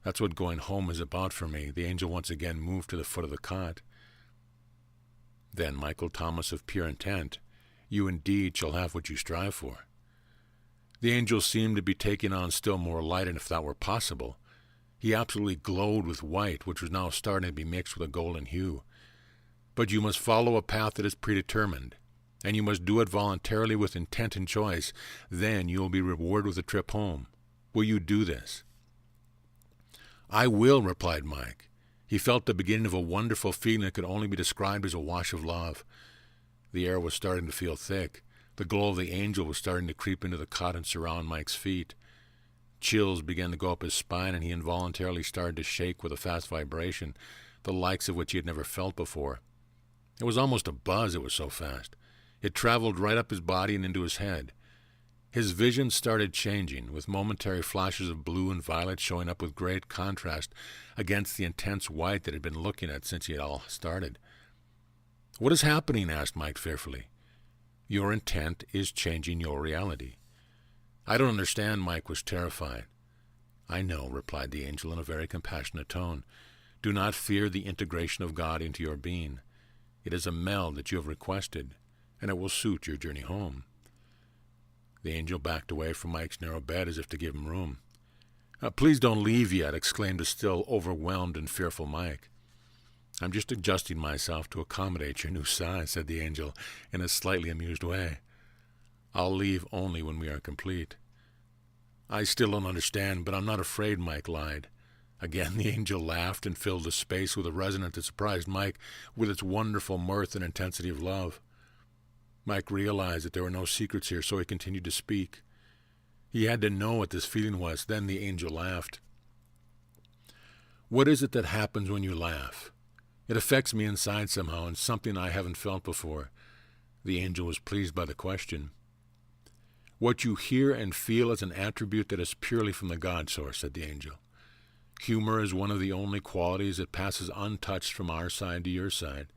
That's what going home is about for me. The angel once again moved to the foot of the cot. Then, Michael Thomas of pure intent, you indeed shall have what you strive for. The angel seemed to be taking on still more light, and if that were possible, he absolutely glowed with white, which was now starting to be mixed with a golden hue. But you must follow a path that is predetermined, and you must do it voluntarily with intent and choice. Then you will be rewarded with a trip home. Will you do this? I will, replied Mike. He felt the beginning of a wonderful feeling that could only be described as a wash of love. The air was starting to feel thick. The glow of the angel was starting to creep into the cot and surround Mike's feet. Chills began to go up his spine, and he involuntarily started to shake with a fast vibration, the likes of which he had never felt before. It was almost a buzz, it was so fast. It traveled right up his body and into his head. His vision started changing, with momentary flashes of blue and violet showing up with great contrast against the intense white that he had been looking at since he had all started. What is happening? Asked Mike fearfully. Your intent is changing your reality. I don't understand. Mike was terrified. I know, replied the angel in a very compassionate tone. Do not fear the integration of God into your being. It is a meld that you have requested, and it will suit your journey home. The angel backed away from Mike's narrow bed as if to give him room. Please don't leave yet, exclaimed the still overwhelmed and fearful Mike. I'm just adjusting myself to accommodate your new size, said the angel in a slightly amused way. I'll leave only when we are complete. I still don't understand, but I'm not afraid, Mike lied. Again the angel laughed and filled the space with a resonance that surprised Mike with its wonderful mirth and intensity of love. Mike realized that there were no secrets here, so he continued to speak. He had to know what this feeling was. Then the angel laughed. What is it that happens when you laugh? It affects me inside somehow, and something I haven't felt before. The angel was pleased by the question. What you hear and feel is an attribute that is purely from the God source, said the angel. Humor is one of the only qualities that passes untouched from our side to your side.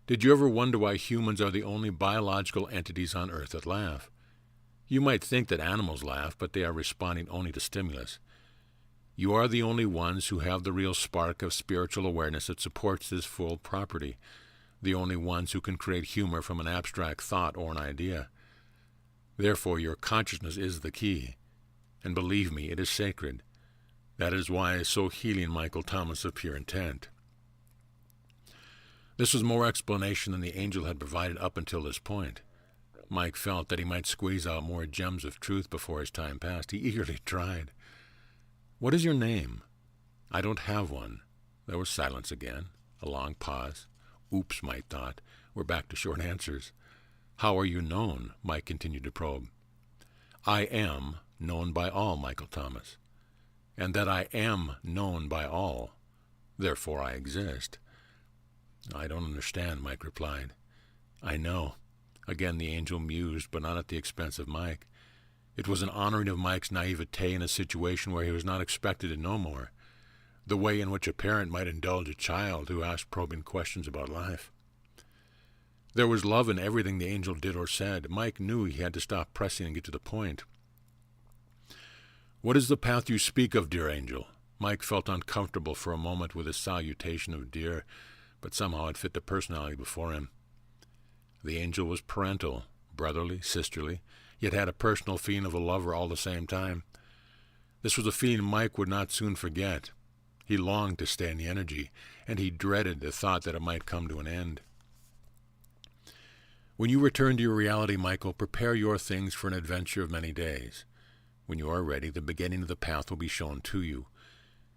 Did you ever wonder why humans are the only biological entities on earth that laugh? You might think that animals laugh, but they are responding only to stimulus. You are the only ones who have the real spark of spiritual awareness that supports this full property, the only ones who can create humor from an abstract thought or an idea. Therefore, your consciousness is the key, and believe me, it is sacred. That is why it is so healing, Michael Thomas of Pure Intent. This was more explanation than the angel had provided up until this point. Mike felt that he might squeeze out more gems of truth before his time passed. He eagerly tried. "What is your name?" "I don't have one." There was silence again, a long pause. Oops, Mike thought. We're back to short answers. "How are you known?" Mike continued to probe. "I am known by all, Michael Thomas. And that I am known by all. Therefore I exist." "I don't understand," Mike replied. "I know." Again the angel mused, but not at the expense of Mike. It was an honoring of Mike's naivete in a situation where he was not expected to know more, the way in which a parent might indulge a child who asked probing questions about life. There was love in everything the angel did or said. Mike knew he had to stop pressing and get to the point. "What is the path you speak of, dear angel?" Mike felt uncomfortable for a moment with his salutation of dear, but somehow it fit the personality before him. The angel was parental, brotherly, sisterly, yet had a personal feeling of a lover all the same time. This was a feeling Mike would not soon forget. He longed to stay in the energy, and he dreaded the thought that it might come to an end. "When you return to your reality, Michael, prepare your things for an adventure of many days. When you are ready, the beginning of the path will be shown to you.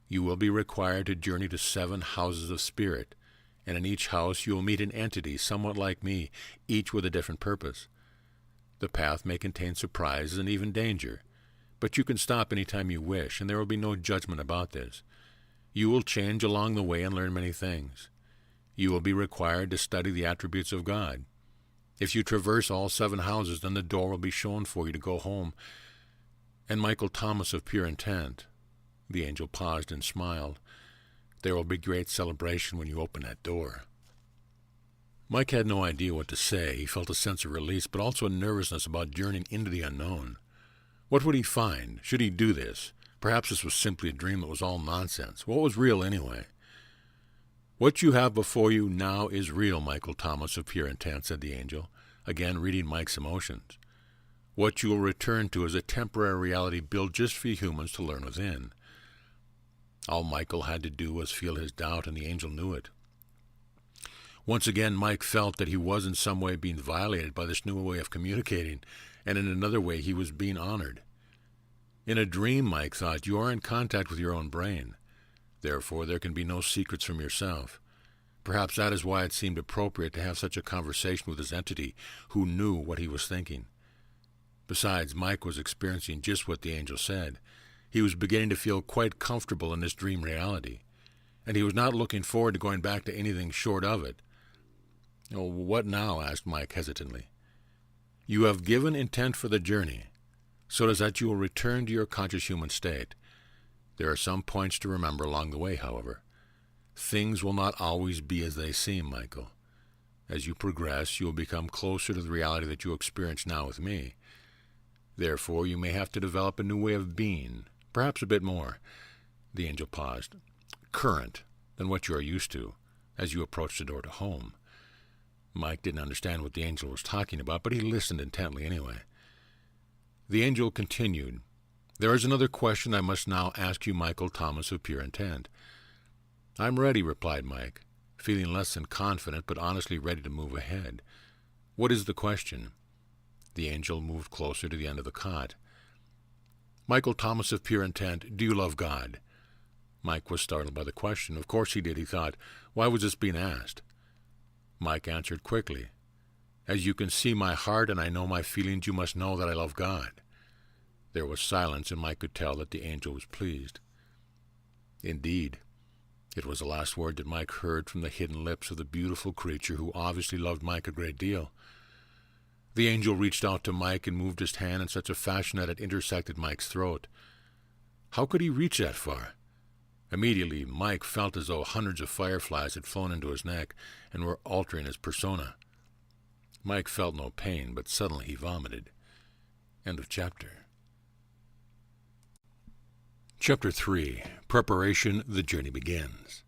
You will be required to journey to 7 houses of spirit, and in each house you will meet an entity somewhat like me, each with a different purpose. The path may contain surprises and even danger, but you can stop any time you wish, and there will be no judgment about this. You will change along the way and learn many things. You will be required to study the attributes of God. If you traverse all 7 houses, then the door will be shown for you to go home. And Michael Thomas of Pure Intent," the angel paused and smiled, "there will be great celebration when you open that door." Mike had no idea what to say. He felt a sense of release, but also a nervousness about journeying into the unknown. What would he find? Should he do this? Perhaps this was simply a dream that was all nonsense. What was real anyway? "What you have before you now is real, Michael Thomas of Pure Intent," said the angel, again reading Mike's emotions. "What you will return to is a temporary reality built just for you humans to learn within." All Michael had to do was feel his doubt, and the angel knew it. Once again, Mike felt that he was in some way being violated by this new way of communicating, and in another way he was being honored. In a dream, Mike thought, you are in contact with your own brain. Therefore, there can be no secrets from yourself. Perhaps that is why it seemed appropriate to have such a conversation with this entity who knew what he was thinking. Besides, Mike was experiencing just what the angel said. He was beginning to feel quite comfortable in this dream reality, and he was not looking forward to going back to anything short of it. "Oh, what now?" asked Mike hesitantly. "You have given intent for the journey, so does that you will return to your conscious human state. There are some points to remember along the way, however. Things will not always be as they seem, Michael. As you progress, you will become closer to the reality that you experience now with me. Therefore, you may have to develop a new way of being, perhaps a bit more," the angel paused, "current than what you are used to, as you approach the door to home." Mike didn't understand what the angel was talking about, but he listened intently anyway. The angel continued, "There is another question I must now ask you, Michael Thomas of Pure Intent." "I'm ready," replied Mike, feeling less than confident, but honestly ready to move ahead. "What is the question?" The angel moved closer to the end of the cot. "Michael Thomas of Pure Intent, do you love God?" Mike was startled by the question. Of course he did, he thought. Why was this being asked? Mike answered quickly, "As you can see my heart and I know my feelings, you must know that I love God." There was silence, and Mike could tell that the angel was pleased. Indeed, it was the last word that Mike heard from the hidden lips of the beautiful creature who obviously loved Mike a great deal. The angel reached out to Mike and moved his hand in such a fashion that it intersected Mike's throat. How could he reach that far? Immediately, Mike felt as though hundreds of fireflies had flown into his neck and were altering his persona. Mike felt no pain, but suddenly he vomited. End of chapter. Chapter 3. Preparation, the journey begins.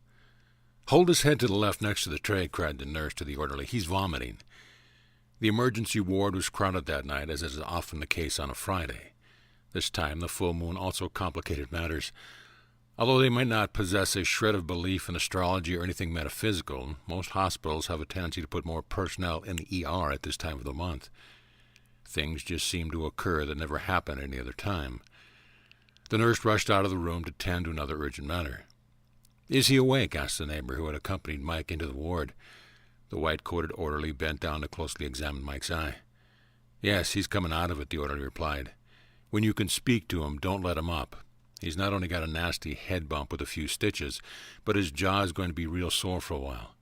"Hold his head to the left next to the tray," cried the nurse to the orderly. "He's vomiting." The emergency ward was crowded that night, as is often the case on a Friday. This time the full moon also complicated matters. Although they might not possess a shred of belief in astrology or anything metaphysical, most hospitals have a tendency to put more personnel in the ER at this time of the month. Things just seem to occur that never happen at any other time. The nurse rushed out of the room to tend to another urgent matter. "Is he awake?" asked the neighbor who had accompanied Mike into the ward. The white-coated orderly bent down to closely examine Mike's eye. "Yes, he's coming out of it," the orderly replied. "When you can speak to him, don't let him up. He's not only got a nasty head bump with a few stitches, but his jaw is going to be real sore for a while.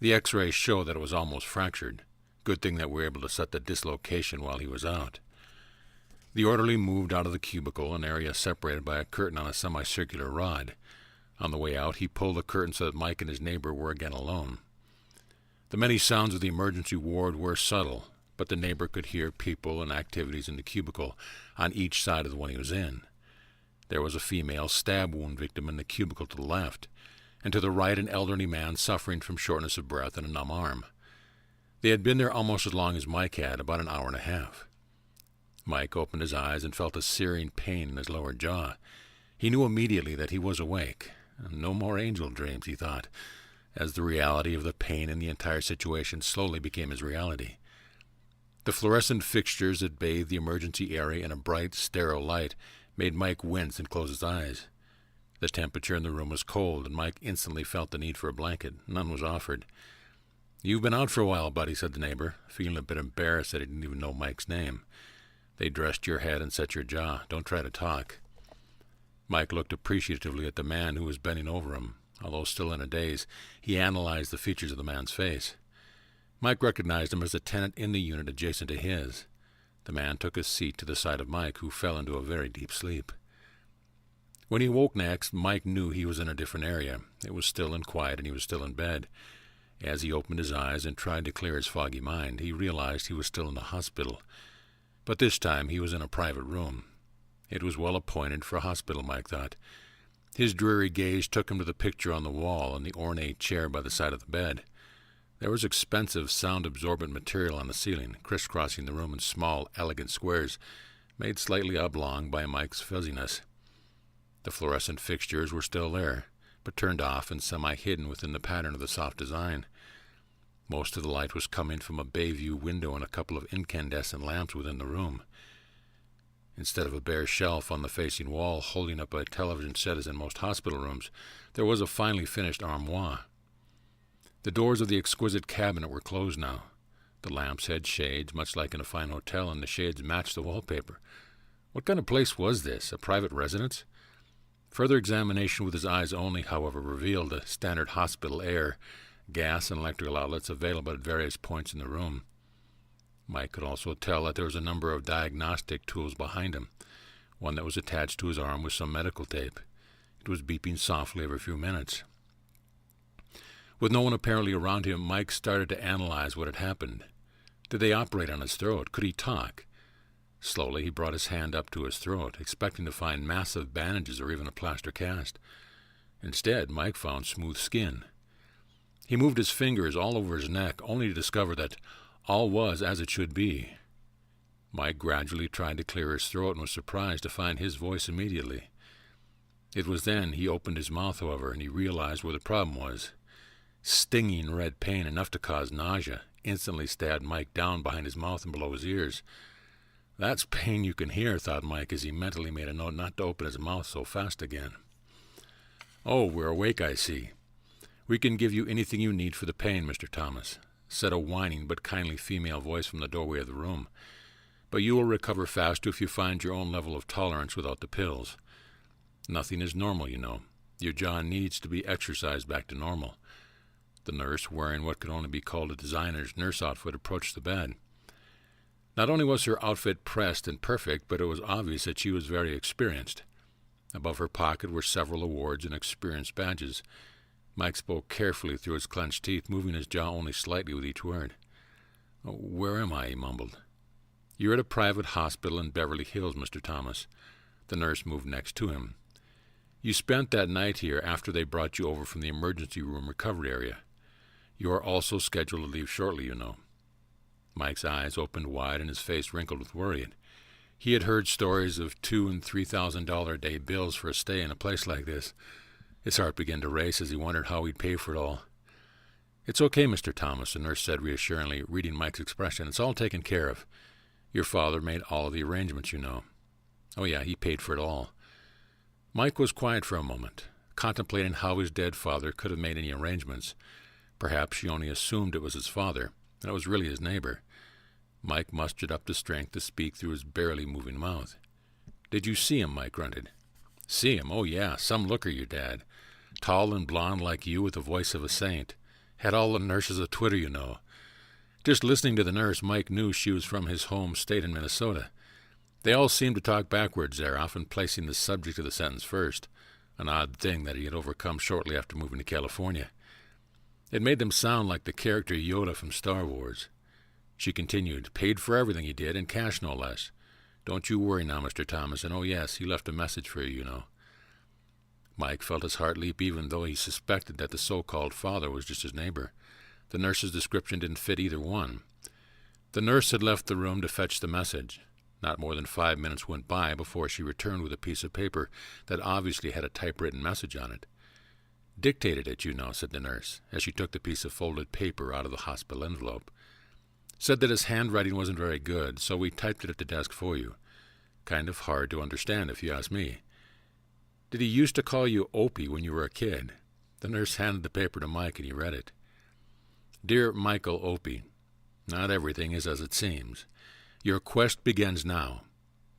The x-rays show that it was almost fractured. Good thing that we were able to set the dislocation while he was out." The orderly moved out of the cubicle, an area separated by a curtain on a semicircular rod. On the way out, he pulled the curtain so that Mike and his neighbor were again alone. The many sounds of the emergency ward were subtle, but the neighbor could hear people and activities in the cubicle on each side of the one he was in. There was a female stab wound victim in the cubicle to the left, and to the right an elderly man suffering from shortness of breath and a numb arm. They had been there almost as long as Mike had, about an hour and a half. Mike opened his eyes and felt a searing pain in his lower jaw. He knew immediately that he was awake. No more angel dreams, he thought, as the reality of the pain in the entire situation slowly became his reality. The fluorescent fixtures that bathed the emergency area in a bright, sterile light made Mike wince and close his eyes. The temperature in the room was cold, and Mike instantly felt the need for a blanket. None was offered. "You've been out for a while, buddy," said the neighbor, feeling a bit embarrassed that he didn't even know Mike's name. "They dressed your head and set your jaw. Don't try to talk." Mike looked appreciatively at the man who was bending over him. Although still in a daze, he analyzed the features of the man's face. Mike recognized him as a tenant in the unit adjacent to his. The man took a seat to the side of Mike, who fell into a very deep sleep. When he woke next, Mike knew he was in a different area. It was still and quiet, and he was still in bed. As he opened his eyes and tried to clear his foggy mind, he realized he was still in the hospital. But this time he was in a private room. It was well appointed for a hospital, Mike thought. His dreary gaze took him to the picture on the wall and the ornate chair by the side of the bed. There was expensive, sound-absorbent material on the ceiling, crisscrossing the room in small, elegant squares, made slightly oblong by Mike's fuzziness. The fluorescent fixtures were still there, but turned off and semi-hidden within the pattern of the soft design. Most of the light was coming from a bay-view window and a couple of incandescent lamps within the room. Instead of a bare shelf on the facing wall holding up a television set as in most hospital rooms, there was a finely finished armoire. The doors of the exquisite cabinet were closed now. The lamps had shades, much like in a fine hotel, and the shades matched the wallpaper. What kind of place was this? A private residence? Further examination with his eyes only, however, revealed the standard hospital air, gas, and electrical outlets available at various points in the room. Mike could also tell that there was a number of diagnostic tools behind him, one that was attached to his arm with some medical tape. It was beeping softly every few minutes. With no one apparently around him, Mike started to analyze what had happened. Did they operate on his throat? Could he talk? Slowly he brought his hand up to his throat, expecting to find massive bandages or even a plaster cast. Instead, Mike found smooth skin. He moved his fingers all over his neck, only to discover that all was as it should be. Mike gradually tried to clear his throat and was surprised to find his voice immediately. It was then he opened his mouth, however, and he realized where the problem was. Stinging red pain, enough to cause nausea, instantly stabbed Mike down behind his mouth and below his ears. "That's pain you can hear," thought Mike as he mentally made a note not to open his mouth so fast again. "Oh, we're awake, I see. We can give you anything you need for the pain, Mr. Thomas," said a whining but kindly female voice from the doorway of the room. "But you will recover faster if you find your own level of tolerance without the pills. Nothing is normal, you know. Your jaw needs to be exercised back to normal." The nurse, wearing what could only be called a designer's nurse outfit, approached the bed. Not only was her outfit pressed and perfect, but it was obvious that she was very experienced. Above her pocket were several awards and experience badges. Mike spoke carefully through his clenched teeth, moving his jaw only slightly with each word. "Where am I?" he mumbled. You're at a private hospital in Beverly Hills, Mr. Thomas. The nurse moved next to him. You spent that night here after they brought you over from the emergency room recovery area. You are also scheduled to leave shortly, you know. Mike's eyes opened wide and his face wrinkled with worry. He had heard stories of $2,000 and $3,000 a day bills for a stay in a place like this. His heart began to race as he wondered how he'd pay for it all. It's okay, Mr. Thomas, the nurse said reassuringly, reading Mike's expression. It's all taken care of. Your father made all of the arrangements, you know. Oh, yeah, he paid for it all. Mike was quiet for a moment, contemplating how his dead father could have made any arrangements. Perhaps she only assumed it was his father, and it was really his neighbor. Mike mustered up the strength to speak through his barely moving mouth. Did you see him? Mike grunted. See him? Oh, yeah, some looker, your dad. Tall and blond like you with the voice of a saint. Had all the nurses a twitter, you know. Just listening to the nurse, Mike knew she was from his home state in Minnesota. They all seemed to talk backwards there, often placing the subject of the sentence first, an odd thing that he had overcome shortly after moving to California. It made them sound like the character Yoda from Star Wars. She continued, paid for everything he did, in cash no less. Don't you worry now, Mr. Thomas, and oh yes, he left a message for you, you know. Mike felt his heart leap even though he suspected that the so-called father was just his neighbor. The nurse's description didn't fit either one. The nurse had left the room to fetch the message. Not more than 5 minutes went by before she returned with a piece of paper that obviously had a typewritten message on it. Dictated it, you know, said the nurse, as she took the piece of folded paper out of the hospital envelope. Said that his handwriting wasn't very good, so we typed it at the desk for you. Kind of hard to understand, if you ask me. Did he used to call you Opie when you were a kid? The nurse handed the paper to Mike, and he read it. Dear Michael Opie, not everything is as it seems. Your quest begins now.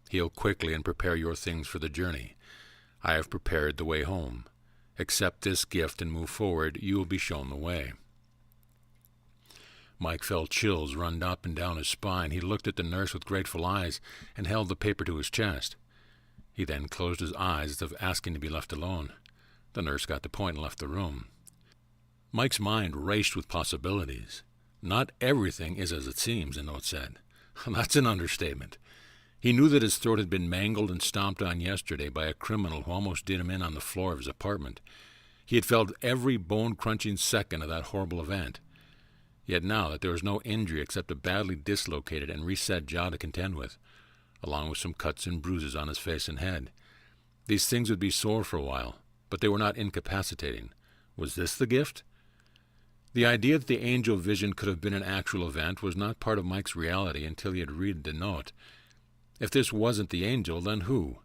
Heal quickly and prepare your things for the journey. I have prepared the way home. Accept this gift and move forward. You will be shown the way. Mike felt chills run up and down his spine. He looked at the nurse with grateful eyes and held the paper to his chest. He then closed his eyes as if asking to be left alone. The nurse got the point and left the room. Mike's mind raced with possibilities. Not everything is as it seems, the note said. That's an understatement. He knew that his throat had been mangled and stomped on yesterday by a criminal who almost did him in on the floor of his apartment. He had felt every bone-crunching second of that horrible event. Yet now that there was no injury except a badly dislocated and reset jaw to contend with, along with some cuts and bruises on his face and head. These things would be sore for a while, but they were not incapacitating. Was this the gift? The idea that the angel vision could have been an actual event was not part of Mike's reality until he had read the note. If this wasn't the angel, then who?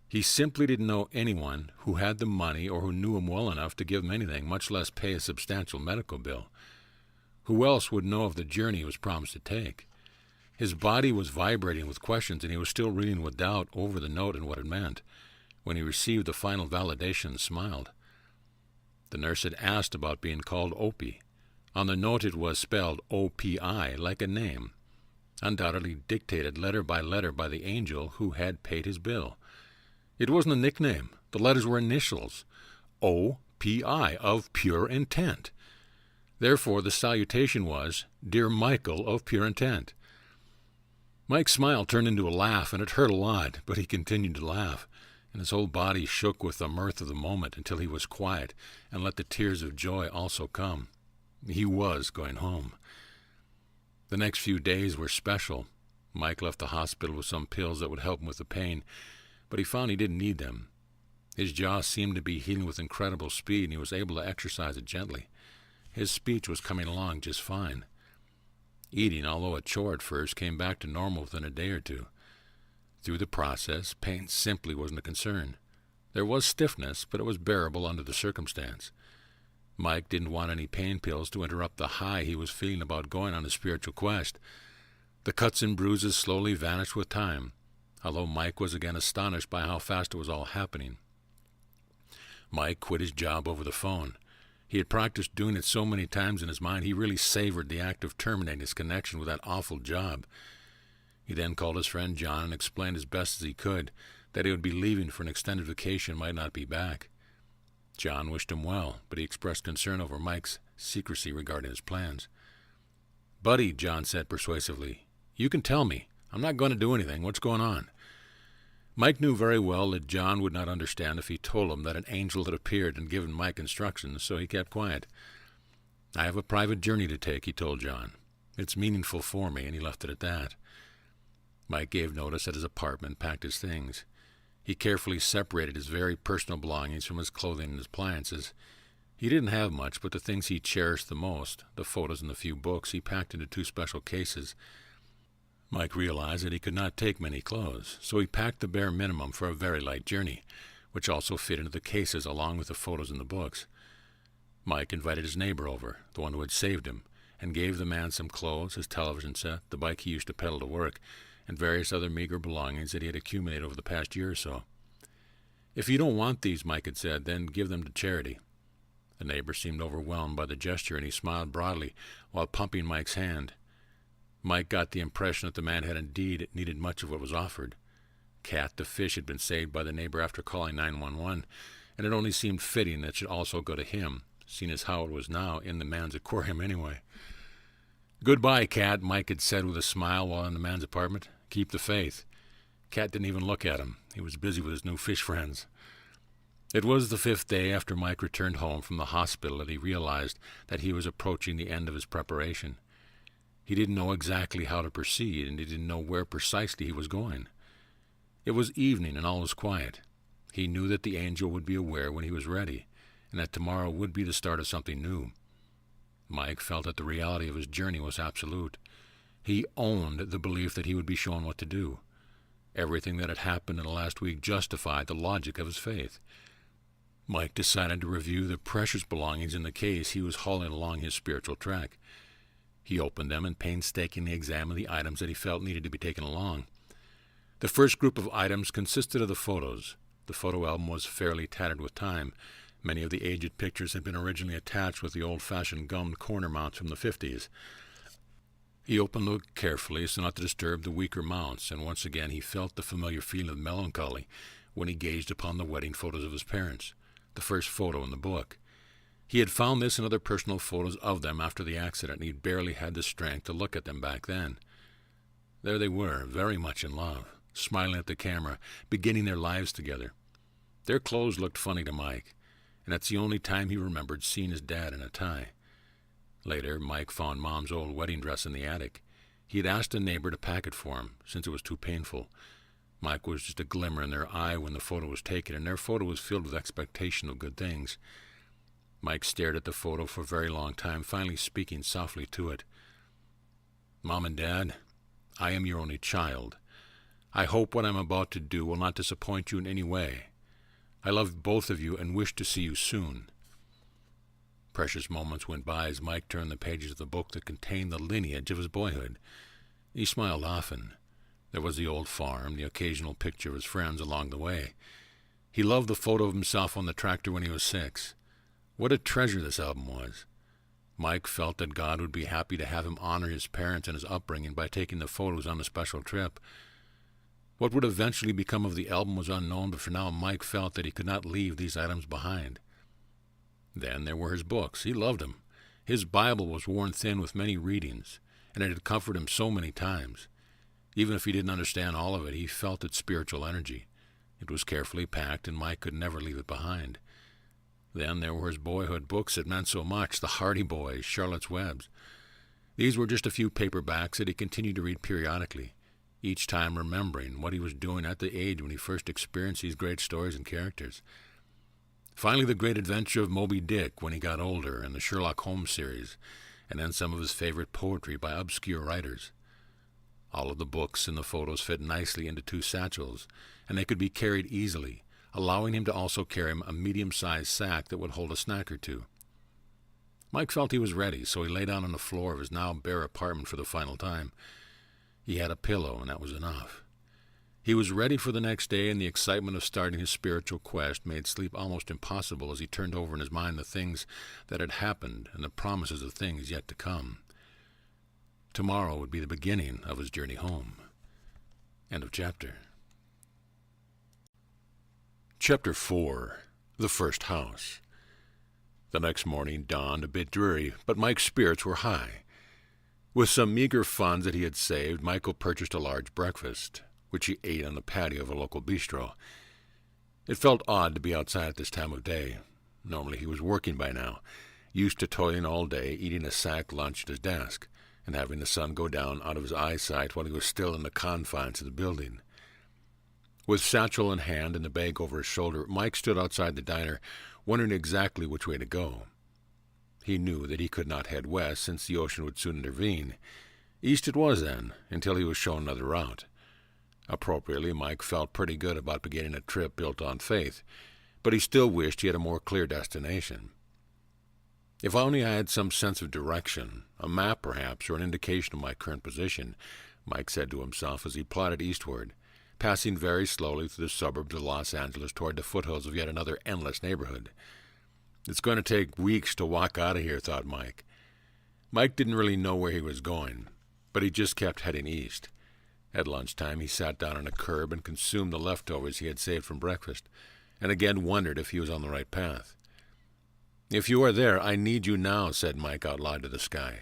He simply didn't know anyone who had the money or who knew him well enough to give him anything, much less pay a substantial medical bill. Who else would know of the journey he was promised to take? His body was vibrating with questions, and he was still reeling with doubt over the note and what it meant. When he received the final validation, smiled. The nurse had asked about being called Opie. On the note it was spelled O-P-I, like a name, undoubtedly dictated letter by the angel who had paid his bill. It wasn't a nickname. The letters were initials. O-P-I, of pure intent. Therefore, the salutation was, Dear Michael of Pure Intent. Mike's smile turned into a laugh, and it hurt a lot, but he continued to laugh, and his whole body shook with the mirth of the moment until he was quiet and let the tears of joy also come. He was going home. The next few days were special. Mike left the hospital with some pills that would help him with the pain, but he found he didn't need them. His jaw seemed to be healing with incredible speed, and he was able to exercise it gently. His speech was coming along just fine. Eating, although a chore at first, came back to normal within a day or two. Through the process, pain simply wasn't a concern. There was stiffness, but it was bearable under the circumstance. Mike didn't want any pain pills to interrupt the high he was feeling about going on his spiritual quest. The cuts and bruises slowly vanished with time, although Mike was again astonished by how fast it was all happening. Mike quit his job over the phone. He had practiced doing it so many times in his mind, he really savored the act of terminating his connection with that awful job. He then called his friend John and explained as best as he could that he would be leaving for an extended vacation and might not be back. John wished him well, but he expressed concern over Mike's secrecy regarding his plans. Buddy, John said persuasively, you can tell me. I'm not going to do anything. What's going on?" Mike knew very well that John would not understand if he told him that an angel had appeared and given Mike instructions, so he kept quiet. "I have a private journey to take," he told John. "It's meaningful for me," and he left it at that. Mike gave notice at his apartment, packed his things. He carefully separated his very personal belongings from his clothing and his appliances. He didn't have much, but the things he cherished the most, the photos and the few books, he packed into 2 special cases. Mike realized that he could not take many clothes, so he packed the bare minimum for a very light journey, which also fit into the cases along with the photos and the books. Mike invited his neighbor over, the one who had saved him, and gave the man some clothes, his television set, the bike he used to pedal to work, and various other meager belongings that he had accumulated over the past year or so. "If you don't want these," Mike had said, "then give them to charity." The neighbor seemed overwhelmed by the gesture, and he smiled broadly while pumping Mike's hand. Mike got the impression that the man had indeed needed much of what was offered. Cat the fish had been saved by the neighbor after calling 911, and it only seemed fitting that it should also go to him, seeing as how it was now in the man's aquarium anyway. "Goodbye, Cat," Mike had said with a smile while in the man's apartment. "Keep the faith." Cat didn't even look at him. He was busy with his new fish friends. It was the 5th day after Mike returned home from the hospital that he realized that he was approaching the end of his preparation. He didn't know exactly how to proceed, and he didn't know where precisely he was going. It was evening, and all was quiet. He knew that the angel would be aware when he was ready, and that tomorrow would be the start of something new. Mike felt that the reality of his journey was absolute. He owned the belief that he would be shown what to do. Everything that had happened in the last week justified the logic of his faith. Mike decided to review the precious belongings in the case he was hauling along his spiritual track. He opened them and painstakingly examined the items that he felt needed to be taken along. The first group of items consisted of the photos. The photo album was fairly tattered with time. Many of the aged pictures had been originally attached with the old-fashioned gummed corner mounts from the 50s. He opened them carefully so not to disturb the weaker mounts, and once again he felt the familiar feeling of melancholy when he gazed upon the wedding photos of his parents, the first photo in the book. He had found this and other personal photos of them after the accident, and he'd barely had the strength to look at them back then. There they were, very much in love, smiling at the camera, beginning their lives together. Their clothes looked funny to Mike, and that's the only time he remembered seeing his dad in a tie. Later, Mike found Mom's old wedding dress in the attic. He had asked a neighbor to pack it for him, since it was too painful. Mike was just a glimmer in their eye when the photo was taken, and their photo was filled with expectation of good things. Mike stared at the photo for a very long time, finally speaking softly to it. "Mom and Dad, I am your only child. I hope what I'm about to do will not disappoint you in any way. I love both of you and wish to see you soon." Precious moments went by as Mike turned the pages of the book that contained the lineage of his boyhood. He smiled often. There was the old farm, the occasional picture of his friends along the way. He loved the photo of himself on the tractor when he was 6. What a treasure this album was. Mike felt that God would be happy to have him honor his parents and his upbringing by taking the photos on a special trip. What would eventually become of the album was unknown, but for now Mike felt that he could not leave these items behind. Then there were his books. He loved them. His Bible was worn thin with many readings, and it had comforted him so many times. Even if he didn't understand all of it, he felt its spiritual energy. It was carefully packed, and Mike could never leave it behind. Then there were his boyhood books that meant so much, The Hardy Boys, Charlotte's Webs. These were just a few paperbacks that he continued to read periodically, each time remembering what he was doing at the age when he first experienced these great stories and characters. Finally, The Great Adventure of Moby Dick when he got older, and the Sherlock Holmes series, and then some of his favorite poetry by obscure writers. All of the books and the photos fit nicely into 2 satchels, and they could be carried easily, allowing him to also carry a medium-sized sack that would hold a snack or 2. Mike felt he was ready, so he lay down on the floor of his now bare apartment for the final time. He had a pillow, and that was enough. He was ready for the next day, and the excitement of starting his spiritual quest made sleep almost impossible as he turned over in his mind the things that had happened and the promises of things yet to come. Tomorrow would be the beginning of his journey home. End of chapter. Chapter 4. The First House. The next morning dawned a bit dreary, but Mike's spirits were high. With some meager funds that he had saved, Michael purchased a large breakfast, which he ate on the patio of a local bistro. It felt odd to be outside at this time of day. Normally he was working by now, used to toiling all day, eating a sack lunch at his desk, and having the sun go down out of his eyesight while he was still in the confines of the building. With satchel in hand and the bag over his shoulder, Mike stood outside the diner, wondering exactly which way to go. He knew that he could not head west, since the ocean would soon intervene. East it was, then, until he was shown another route. Appropriately, Mike felt pretty good about beginning a trip built on faith, but he still wished he had a more clear destination. If only I had some sense of direction, a map perhaps, or an indication of my current position, Mike said to himself as he plodded eastward, passing very slowly through the suburbs of Los Angeles toward the foothills of yet another endless neighborhood. It's going to take weeks to walk out of here, thought Mike. Mike didn't really know where he was going, but he just kept heading east. At lunchtime, he sat down on a curb and consumed the leftovers he had saved from breakfast, and again wondered if he was on the right path. "If you are there, I need you now," said Mike out loud to the sky.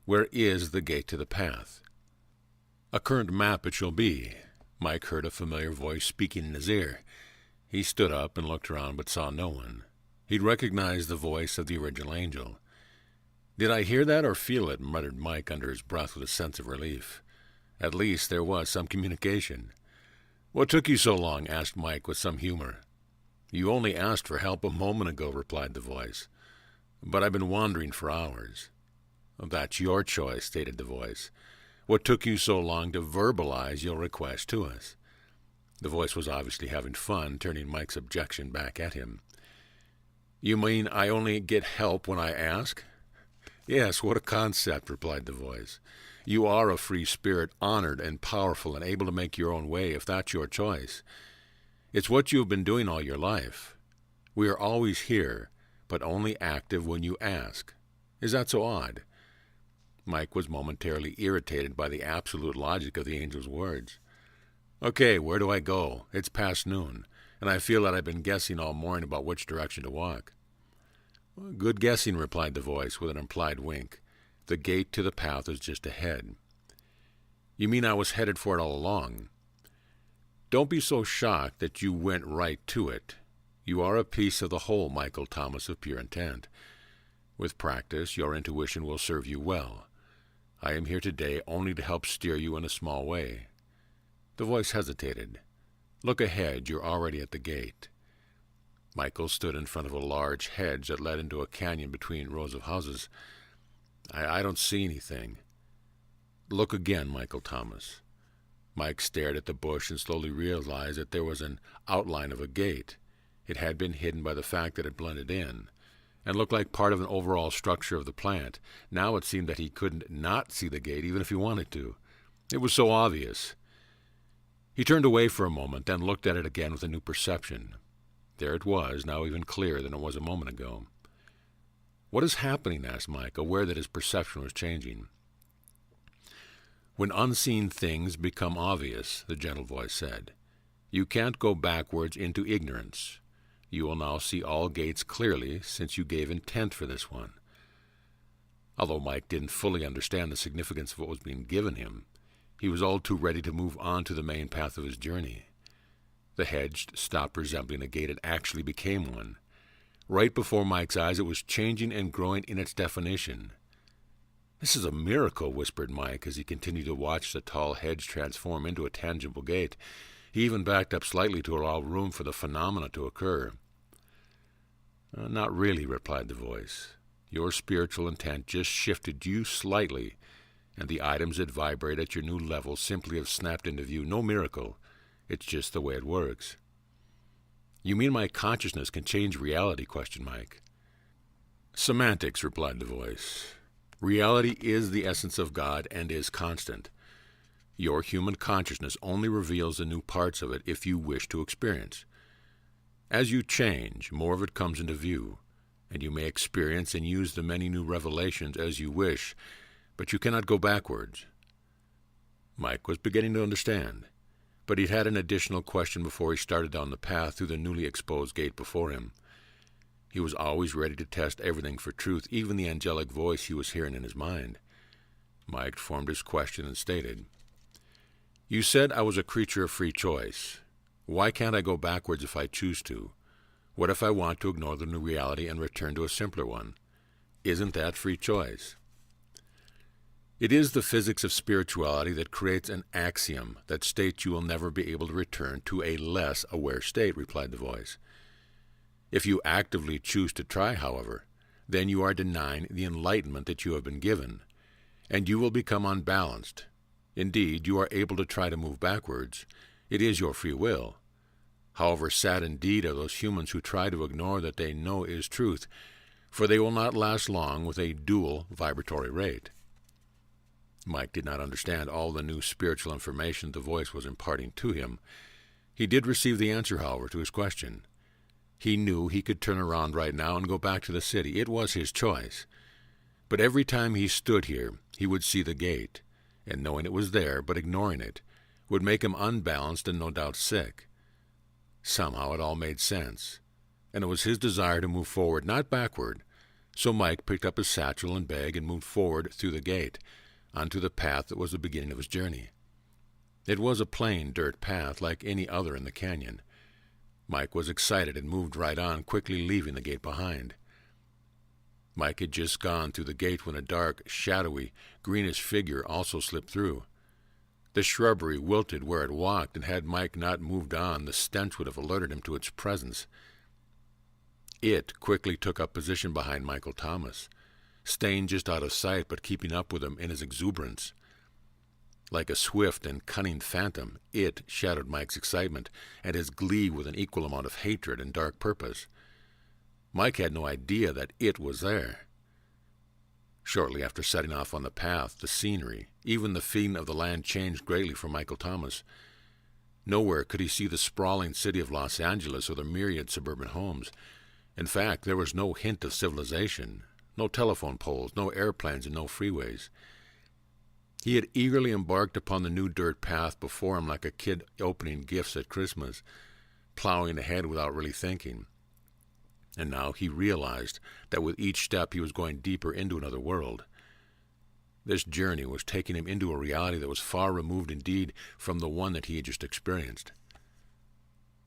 "Where is the gate to the path?" "A current map it shall be." Mike heard a familiar voice speaking in his ear. He stood up and looked around, but saw no one. He'd recognized the voice of the original angel. "Did I hear that or feel it?" muttered Mike under his breath with a sense of relief. At least there was some communication. "What took you so long?" asked Mike with some humor. "You only asked for help a moment ago," replied the voice. "But I've been wandering for hours." "That's your choice," stated the voice. "What took you so long to verbalize your request to us?" The voice was obviously having fun, turning Mike's objection back at him. "You mean I only get help when I ask?" "Yes, what a concept," replied the voice. "You are a free spirit, honored and powerful and able to make your own way if that's your choice. It's what you have been doing all your life. We are always here, but only active when you ask. Is that so odd?" Mike was momentarily irritated by the absolute logic of the angel's words. "Okay, where do I go? It's past noon, and I feel that I've been guessing all morning about which direction to walk." "Good guessing," replied the voice with an implied wink. "The gate to the path is just ahead." "You mean I was headed for it all along?" "Don't be so shocked that you went right to it. You are a piece of the whole, Michael Thomas of pure intent. With practice, your intuition will serve you well. I am here today only to help steer you in a small way." The voice hesitated. "Look ahead, you're already at the gate." Michael stood in front of a large hedge that led into a canyon between rows of houses. I don't see anything." "Look again, Michael Thomas." Mike stared at the bush and slowly realized that there was an outline of a gate. It had been hidden by the fact that it blended in, and looked like part of an overall structure of the plant. Now it seemed that he couldn't not see the gate even if he wanted to. It was so obvious. He turned away for a moment, then looked at it again with a new perception. There it was, now even clearer than it was a moment ago. "What is happening?" asked Mike, aware that his perception was changing. "When unseen things become obvious," the gentle voice said, "you can't go backwards into ignorance. You will now see all gates clearly, since you gave intent for this one." Although Mike didn't fully understand the significance of what was being given him, he was all too ready to move on to the main path of his journey. The hedge stopped resembling a gate and actually became one. Right before Mike's eyes, it was changing and growing in its definition. "This is a miracle," whispered Mike as he continued to watch the tall hedge transform into a tangible gate. He even backed up slightly to allow room for the phenomena to occur. "Not really," replied the voice. "Your spiritual intent just shifted you slightly, and the items that vibrate at your new level simply have snapped into view. No miracle. It's just the way it works." "You mean my consciousness can change reality?" questioned Mike. "Semantics," replied the voice. "Reality is the essence of God and is constant. Your human consciousness only reveals the new parts of it if you wish to experience. As you change, more of it comes into view, and you may experience and use the many new revelations as you wish, but you cannot go backwards." Mike was beginning to understand, but he'd had an additional question before he started down the path through the newly exposed gate before him. He was always ready to test everything for truth, even the angelic voice he was hearing in his mind. Mike formed his question and stated, "You said I was a creature of free choice. Why can't I go backwards if I choose to? What if I want to ignore the new reality and return to a simpler one? Isn't that free choice?" "It is the physics of spirituality that creates an axiom that states you will never be able to return to a less aware state," replied the voice. "If you actively choose to try, however, then you are denying the enlightenment that you have been given, and you will become unbalanced. Indeed, you are able to try to move backwards. It is your free will. However, sad indeed are those humans who try to ignore that they know is truth, for they will not last long with a dual vibratory rate." Mike did not understand all the new spiritual information the voice was imparting to him. He did receive the answer, however, to his question. He knew he could turn around right now and go back to the city. It was his choice. But every time he stood here, he would see the gate, and knowing it was there, but ignoring it, would make him unbalanced and no doubt sick. Somehow it all made sense, and it was his desire to move forward, not backward. So Mike picked up his satchel and bag and moved forward through the gate, onto the path that was the beginning of his journey. It was a plain dirt path like any other in the canyon. Mike was excited and moved right on, quickly leaving the gate behind. Mike had just gone through the gate when a dark, shadowy, greenish figure also slipped through. The shrubbery wilted where it walked, and had Mike not moved on, the stench would have alerted him to its presence. It quickly took up position behind Michael Thomas, staying just out of sight but keeping up with him in his exuberance. Like a swift and cunning phantom, it shadowed Mike's excitement and his glee with an equal amount of hatred and dark purpose. Mike had no idea that it was there. Shortly after setting off on the path, the scenery, even the feeling of the land changed greatly for Michael Thomas. Nowhere could he see the sprawling city of Los Angeles or the myriad suburban homes. In fact, there was no hint of civilization, no telephone poles, no airplanes, and no freeways. He had eagerly embarked upon the new dirt path before him like a kid opening gifts at Christmas, plowing ahead without really thinking. And now he realized that with each step he was going deeper into another world. This journey was taking him into a reality that was far removed indeed from the one that he had just experienced.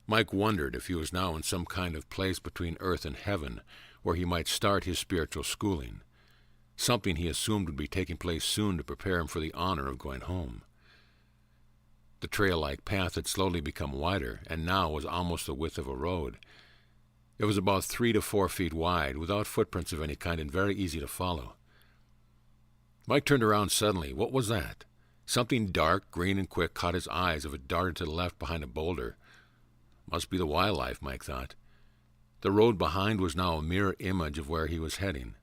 Mike wondered if he was now in some kind of place between earth and heaven, where he might start his spiritual schooling, something he assumed would be taking place soon to prepare him for the honor of going home. The trail-like path had slowly become wider, and now was almost the width of a road. It was about 3 to 4 feet wide, without footprints of any kind, and very easy to follow. Mike turned around suddenly. What was that? Something dark, green, and quick caught his eyes as it darted to the left behind a boulder. Must be the wildlife, Mike thought. The road behind was now a mirror image of where he was heading.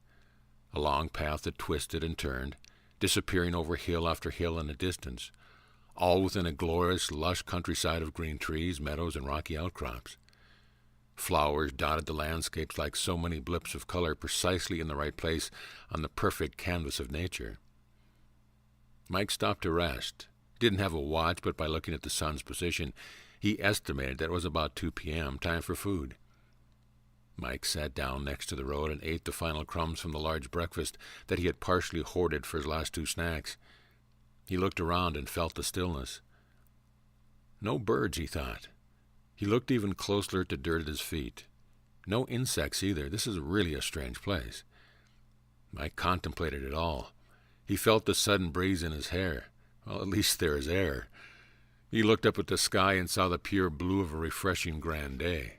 A long path that twisted and turned, disappearing over hill after hill in the distance, all within a glorious, lush countryside of green trees, meadows, and rocky outcrops. Flowers dotted the landscapes like so many blips of color, precisely in the right place on the perfect canvas of nature. Mike stopped to rest. He didn't have a watch, but by looking at the sun's position, he estimated that it was about 2 p.m., time for food. Mike sat down next to the road and ate the final crumbs from the large breakfast that he had partially hoarded for his last 2 snacks. He looked around and felt the stillness. No birds, he thought. He looked even closer at the dirt at his feet. No insects either. This is really a strange place. Mike contemplated it all. He felt the sudden breeze in his hair. Well, at least there is air. He looked up at the sky and saw the pure blue of a refreshing grand day.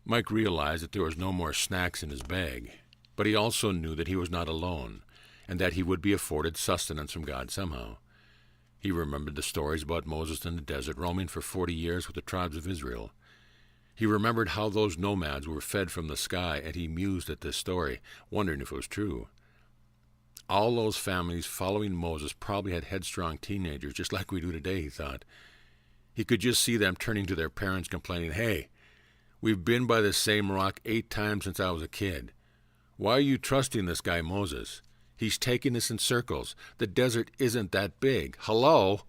Mike realized that there was no more snacks in his bag, but he also knew that he was not alone, and that he would be afforded sustenance from God somehow. He remembered the stories about Moses in the desert, roaming for 40 years with the tribes of Israel. He remembered how those nomads were fed from the sky, and he mused at this story, wondering if it was true. All those families following Moses probably had headstrong teenagers, just like we do today, he thought. He could just see them turning to their parents complaining, "Hey, we've been by this same rock 8 times since I was a kid. Why are you trusting this guy Moses? He's taking us in circles. The desert isn't that big. Hello?"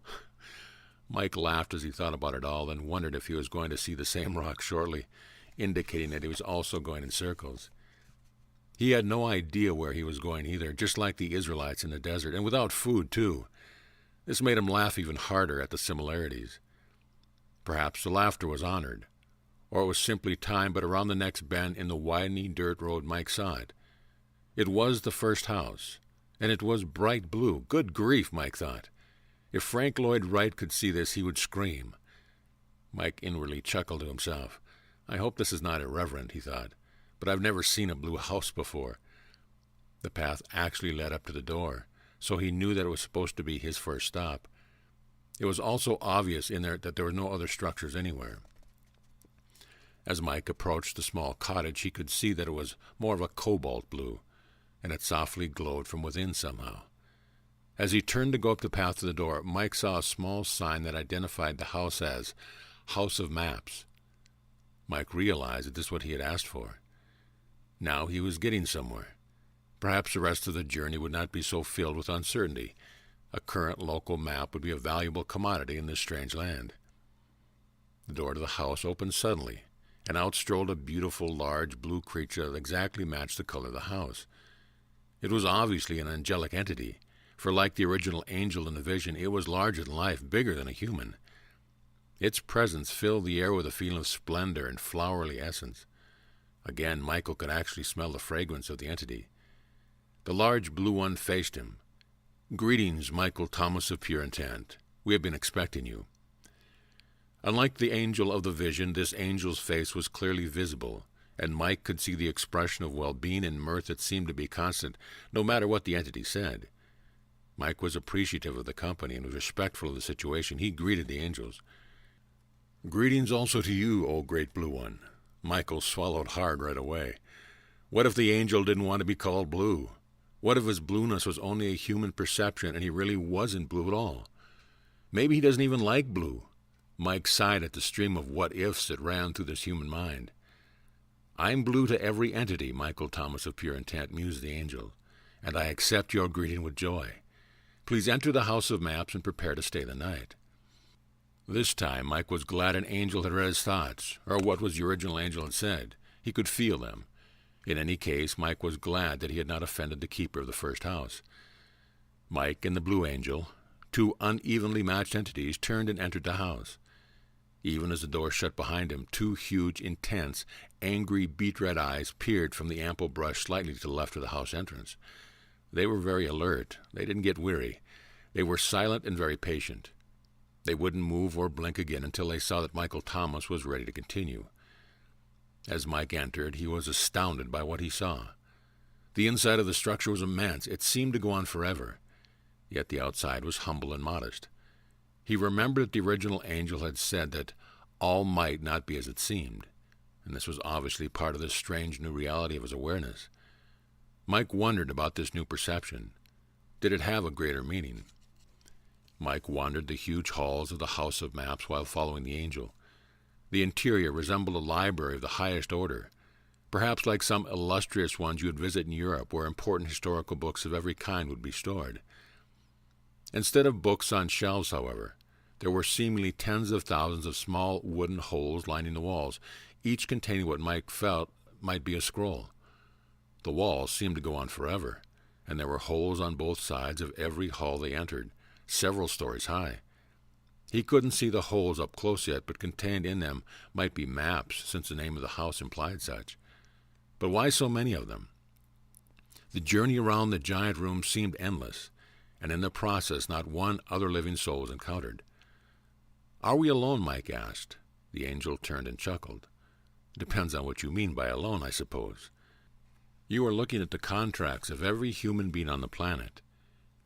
Mike laughed as he thought about it all, and wondered if he was going to see the same rock shortly, indicating that he was also going in circles. He had no idea where he was going either, just like the Israelites in the desert, and without food, too. This made him laugh even harder at the similarities. Perhaps the laughter was honored, or it was simply time, but around the next bend in the widening dirt road Mike saw it. It was the first house, and it was bright blue. Good grief, Mike thought. If Frank Lloyd Wright could see this, he would scream. Mike inwardly chuckled to himself. I hope this is not irreverent, he thought, but I've never seen a blue house before. The path actually led up to the door, so he knew that it was supposed to be his first stop. It was also obvious in there that there were no other structures anywhere. As Mike approached the small cottage, he could see that it was more of a cobalt blue, and it softly glowed from within somehow. As he turned to go up the path to the door, Mike saw a small sign that identified the house as House of Maps. Mike realized that this is what he had asked for. Now he was getting somewhere. Perhaps the rest of the journey would not be so filled with uncertainty. A current local map would be a valuable commodity in this strange land. The door to the house opened suddenly, and out strolled a beautiful, large, blue creature that exactly matched the color of the house. It was obviously an angelic entity, for like the original angel in the vision, it was larger than life, bigger than a human. Its presence filled the air with a feeling of splendor and flowery essence. Again, Michael could actually smell the fragrance of the entity. The large blue one faced him. Greetings, Michael Thomas of pure intent. We have been expecting you. Unlike the angel of the vision, this angel's face was clearly visible, and Mike could see the expression of well-being and mirth that seemed to be constant, no matter what the entity said. Mike was appreciative of the company and was respectful of the situation. He greeted the angels. Greetings also to you, O great blue one. Michael swallowed hard right away. What if the angel didn't want to be called blue? What if his blueness was only a human perception and he really wasn't blue at all? Maybe he doesn't even like blue. Mike sighed at the stream of what-ifs that ran through this human mind. I'm blue to every entity, Michael Thomas of pure intent, mused the angel, and I accept your greeting with joy. Please enter the House of Maps and prepare to stay the night. This time Mike was glad an angel had read his thoughts, or what was the original angel had said. He could feel them. In any case, Mike was glad that he had not offended the keeper of the first house. Mike and the blue angel, two unevenly matched entities, turned and entered the house. Even as the door shut behind him, two huge, intense, angry, beet-red eyes peered from the ample brush slightly to the left of the house entrance. They were very alert. They didn't get weary. They were silent and very patient. They wouldn't move or blink again until they saw that Michael Thomas was ready to continue. As Mike entered, he was astounded by what he saw. The inside of the structure was immense. It seemed to go on forever. Yet the outside was humble and modest. He remembered that the original angel had said that all might not be as it seemed, and this was obviously part of this strange new reality of his awareness. Mike wondered about this new perception. Did it have a greater meaning? Mike wandered the huge halls of the House of Maps while following the angel. The interior resembled a library of the highest order, perhaps like some illustrious ones you would visit in Europe, where important historical books of every kind would be stored. Instead of books on shelves, however, there were seemingly tens of thousands of small wooden holes lining the walls, each containing what Mike felt might be a scroll. The walls seemed to go on forever, and there were holes on both sides of every hall they entered, several stories high. He couldn't see the holes up close yet, but contained in them might be maps, since the name of the house implied such. But why so many of them? The journey around the giant room seemed endless, and in the process not one other living soul was encountered. Are we alone, Mike asked. The angel turned and chuckled. Depends on what you mean by alone, I suppose. You are looking at the contracts of every human being on the planet.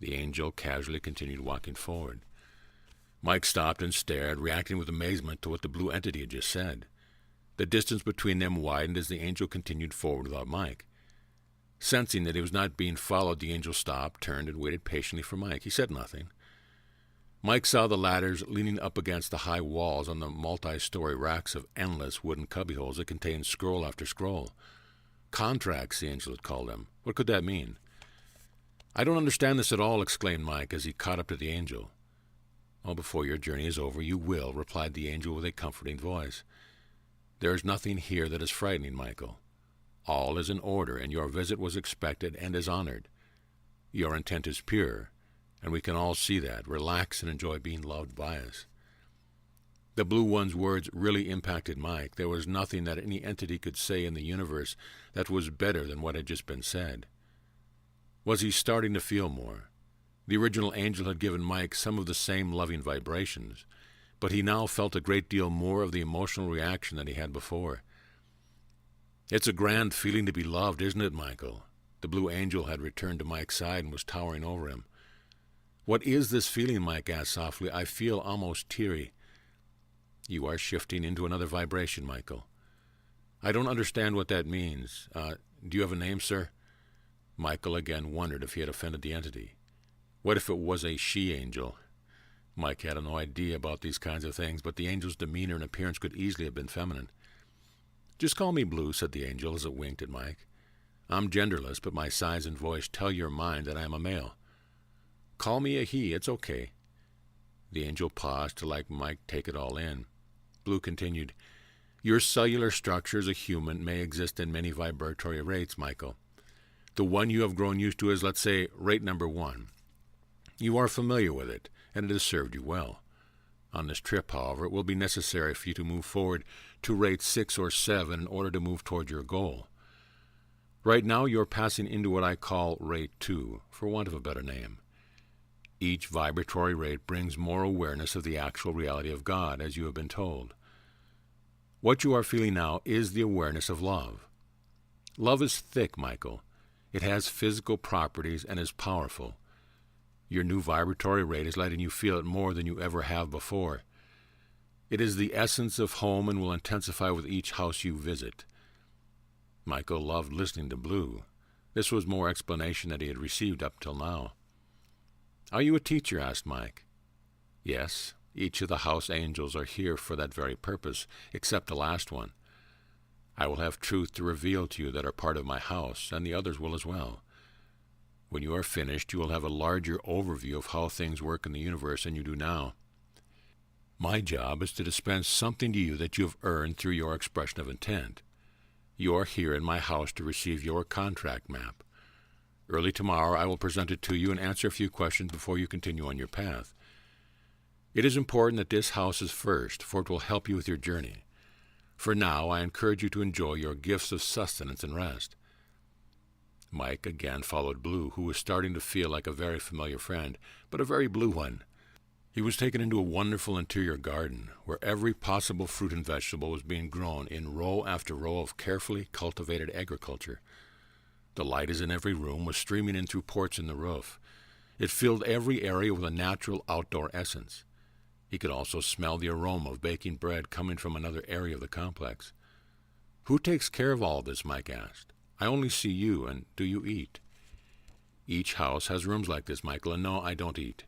The angel casually continued walking forward. Mike stopped and stared, reacting with amazement to what the blue entity had just said. The distance between them widened as the angel continued forward without Mike. Sensing that he was not being followed, the angel stopped, turned, and waited patiently for Mike. He said nothing. Mike saw the ladders leaning up against the high walls on the multi-story racks of endless wooden cubbyholes that contained scroll after scroll. Contracts, the angel had called them. What could that mean? I don't understand this at all, exclaimed Mike as he caught up to the angel. Oh, before your journey is over, you will, replied the angel with a comforting voice. There is nothing here that is frightening, Michael. All is in order, and your visit was expected and is honored. Your intent is pure, and we can all see that. Relax and enjoy being loved by us." The Blue One's words really impacted Mike. There was nothing that any entity could say in the universe that was better than what had just been said. Was he starting to feel more? The original angel had given Mike some of the same loving vibrations, but he now felt a great deal more of the emotional reaction than he had before. "It's a grand feeling to be loved, isn't it, Michael?" The Blue Angel had returned to Mike's side and was towering over him. "What is this feeling?" Mike asked softly. "I feel almost teary." "You are shifting into another vibration, Michael." "I don't understand what that means. Do you have a name, sir?" Michael again wondered if he had offended the entity. What if it was a she-angel? Mike had no idea about these kinds of things, but the angel's demeanor and appearance could easily have been feminine. "Just call me Blue," said the angel as it winked at Mike. "I'm genderless, but my size and voice tell your mind that I am a male." "Call me a he, it's okay." The angel paused to let Mike take it all in. Blue continued, "Your cellular structure as a human may exist in many vibratory rates, Michael. The one you have grown used to is, let's say, rate number 1. You are familiar with it, and it has served you well. On this trip, however, it will be necessary for you to move forward to rate 6 or 7 in order to move toward your goal. Right now you are passing into what I call rate 2, for want of a better name. Each vibratory rate brings more awareness of the actual reality of God, as you have been told. What you are feeling now is the awareness of love. Love is thick, Michael. It has physical properties and is powerful. Your new vibratory rate is letting you feel it more than you ever have before. It is the essence of home and will intensify with each house you visit." Michael loved listening to Blue. This was more explanation than he had received up till now. "Are you a teacher?" asked Mike. "Yes. Each of the house angels are here for that very purpose, except the last one. I will have truth to reveal to you that are part of my house, and the others will as well. When you are finished, you will have a larger overview of how things work in the universe than you do now. My job is to dispense something to you that you have earned through your expression of intent. You are here in my house to receive your contract map. Early tomorrow I will present it to you and answer a few questions before you continue on your path. It is important that this house is first, for it will help you with your journey. For now, I encourage you to enjoy your gifts of sustenance and rest." Mike again followed Blue, who was starting to feel like a very familiar friend, but a very blue one. He was taken into a wonderful interior garden, where every possible fruit and vegetable was being grown in row after row of carefully cultivated agriculture. The light as in every room was streaming in through ports in the roof. It filled every area with a natural outdoor essence. He could also smell the aroma of baking bread coming from another area of the complex. "Who takes care of all this?" Mike asked. "I only see you, and do you eat?" "Each house has rooms like this, Michael, and no, I don't eat.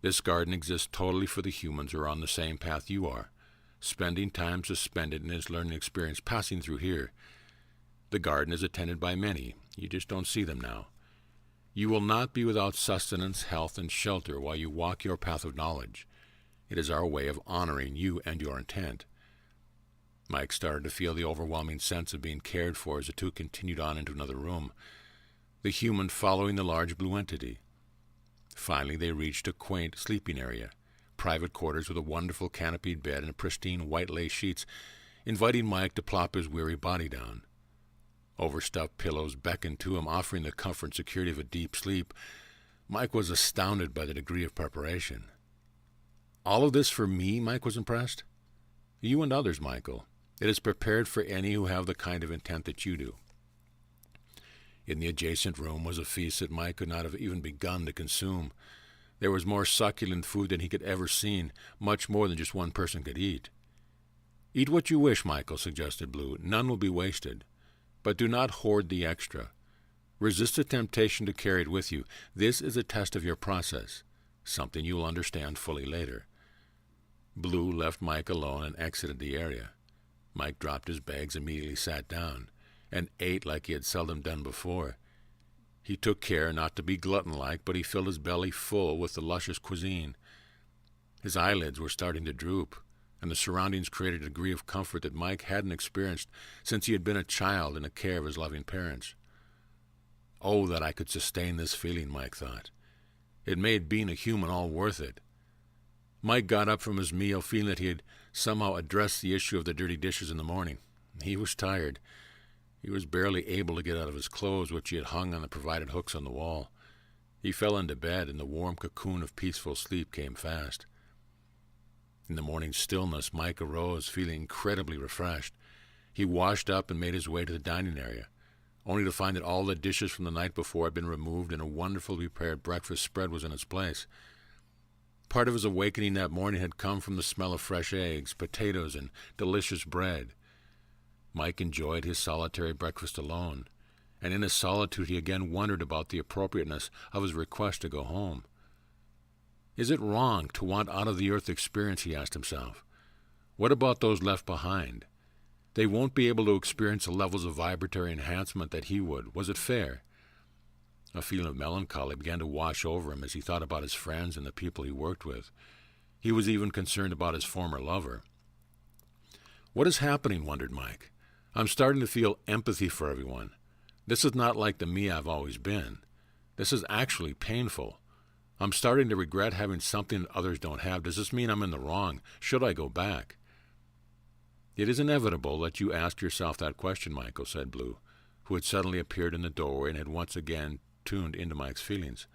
This garden exists totally for the humans who are on the same path you are, spending time suspended in this learning experience passing through here. The garden is attended by many. You just don't see them now. You will not be without sustenance, health, and shelter while you walk your path of knowledge. It is our way of honoring you and your intent." Mike started to feel the overwhelming sense of being cared for as the two continued on into another room, the human following the large blue entity. Finally, they reached a quaint sleeping area, private quarters with a wonderful canopied bed and pristine white lace sheets, inviting Mike to plop his weary body down. Overstuffed pillows beckoned to him, offering the comfort and security of a deep sleep. Mike was astounded by the degree of preparation. "All of this for me?" Mike was impressed. "You and others, Michael. It is prepared for any who have the kind of intent that you do." In the adjacent room was a feast that Mike could not have even begun to consume. There was more succulent food than he could ever seen, much more than just one person could eat. "Eat what you wish," Michael suggested Blue. "None will be wasted. But do not hoard the extra. Resist the temptation to carry it with you. This is a test of your process, something you will understand fully later." Blue left Mike alone and exited the area. Mike dropped his bags, immediately sat down, and ate like he had seldom done before. He took care not to be glutton-like, but he filled his belly full with the luscious cuisine. His eyelids were starting to droop. and the surroundings created a degree of comfort that Mike hadn't experienced since he had been a child in the care of his loving parents. Oh, that I could sustain this feeling, Mike thought. It made being a human all worth it. Mike got up from his meal feeling that he had somehow addressed the issue of the dirty dishes in the morning. He was tired. He was barely able to get out of his clothes, which he had hung on the provided hooks on the wall. He fell into bed, and the warm cocoon of peaceful sleep came fast. In the morning stillness, Mike arose, feeling incredibly refreshed. He washed up and made his way to the dining area, only to find that all the dishes from the night before had been removed and a wonderfully prepared breakfast spread was in its place. Part of his awakening that morning had come from the smell of fresh eggs, potatoes, and delicious bread. Mike enjoyed his solitary breakfast alone, and in his solitude he again wondered about the appropriateness of his request to go home. Is it wrong to want out-of-the-earth experience, he asked himself. What about those left behind? They won't be able to experience the levels of vibratory enhancement that he would. Was it fair? A feeling of melancholy began to wash over him as he thought about his friends and the people he worked with. He was even concerned about his former lover. What is happening, wondered Mike. I'm starting to feel empathy for everyone. This is not like the me I've always been. This is actually painful. I'm starting to regret having something that others don't have. Does this mean I'm in the wrong? Should I go back? It is inevitable that you ask yourself that question, Michael, said Blue, who had suddenly appeared in the doorway and had once again tuned into Mike's feelings.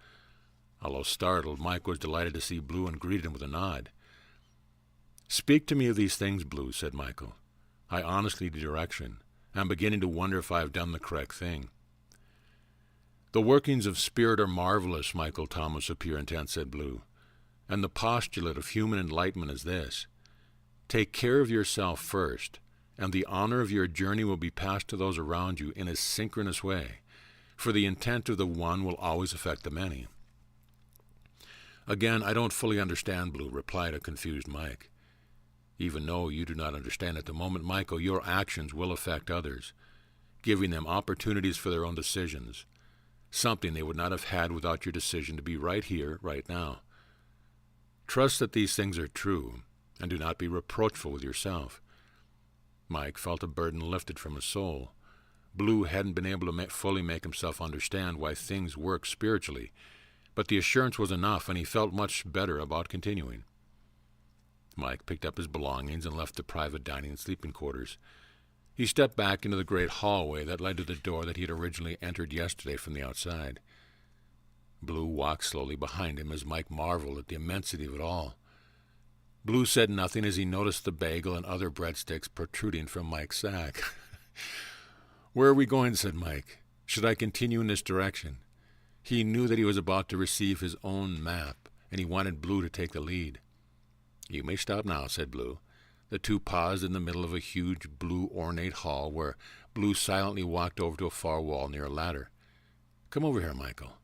Although startled, Mike was delighted to see Blue and greeted him with a nod. Speak to me of these things, Blue, said Michael. I honestly need direction. I'm beginning to wonder if I have done the correct thing. The workings of spirit are marvelous, Michael Thomas of Pure Intent, said Blue. And the postulate of human enlightenment is this. Take care of yourself first, and the honor of your journey will be passed to those around you in a synchronous way, for the intent of the one will always affect the many. Again, I don't fully understand, Blue, replied a confused Mike. Even though you do not understand at the moment, Michael, your actions will affect others, giving them opportunities for their own decisions, something they would not have had without your decision to be right here, right now. Trust that these things are true, and do not be reproachful with yourself. Mike felt a burden lifted from his soul. Blue hadn't been able to fully make himself understand why things work spiritually, but the assurance was enough, and he felt much better about continuing. Mike picked up his belongings and left the private dining and sleeping quarters. He stepped back into the great hallway that led to the door that he had originally entered yesterday from the outside. Blue walked slowly behind him as Mike marveled at the immensity of it all. Blue said nothing as he noticed the bagel and other breadsticks protruding from Mike's sack. Where are we going? Said Mike. Should I continue in this direction? He knew that he was about to receive his own map, and he wanted Blue to take the lead. You may stop now, said Blue. The two paused in the middle of a huge blue ornate hall where Blue silently walked over to a far wall near a ladder. Come over here, Michael.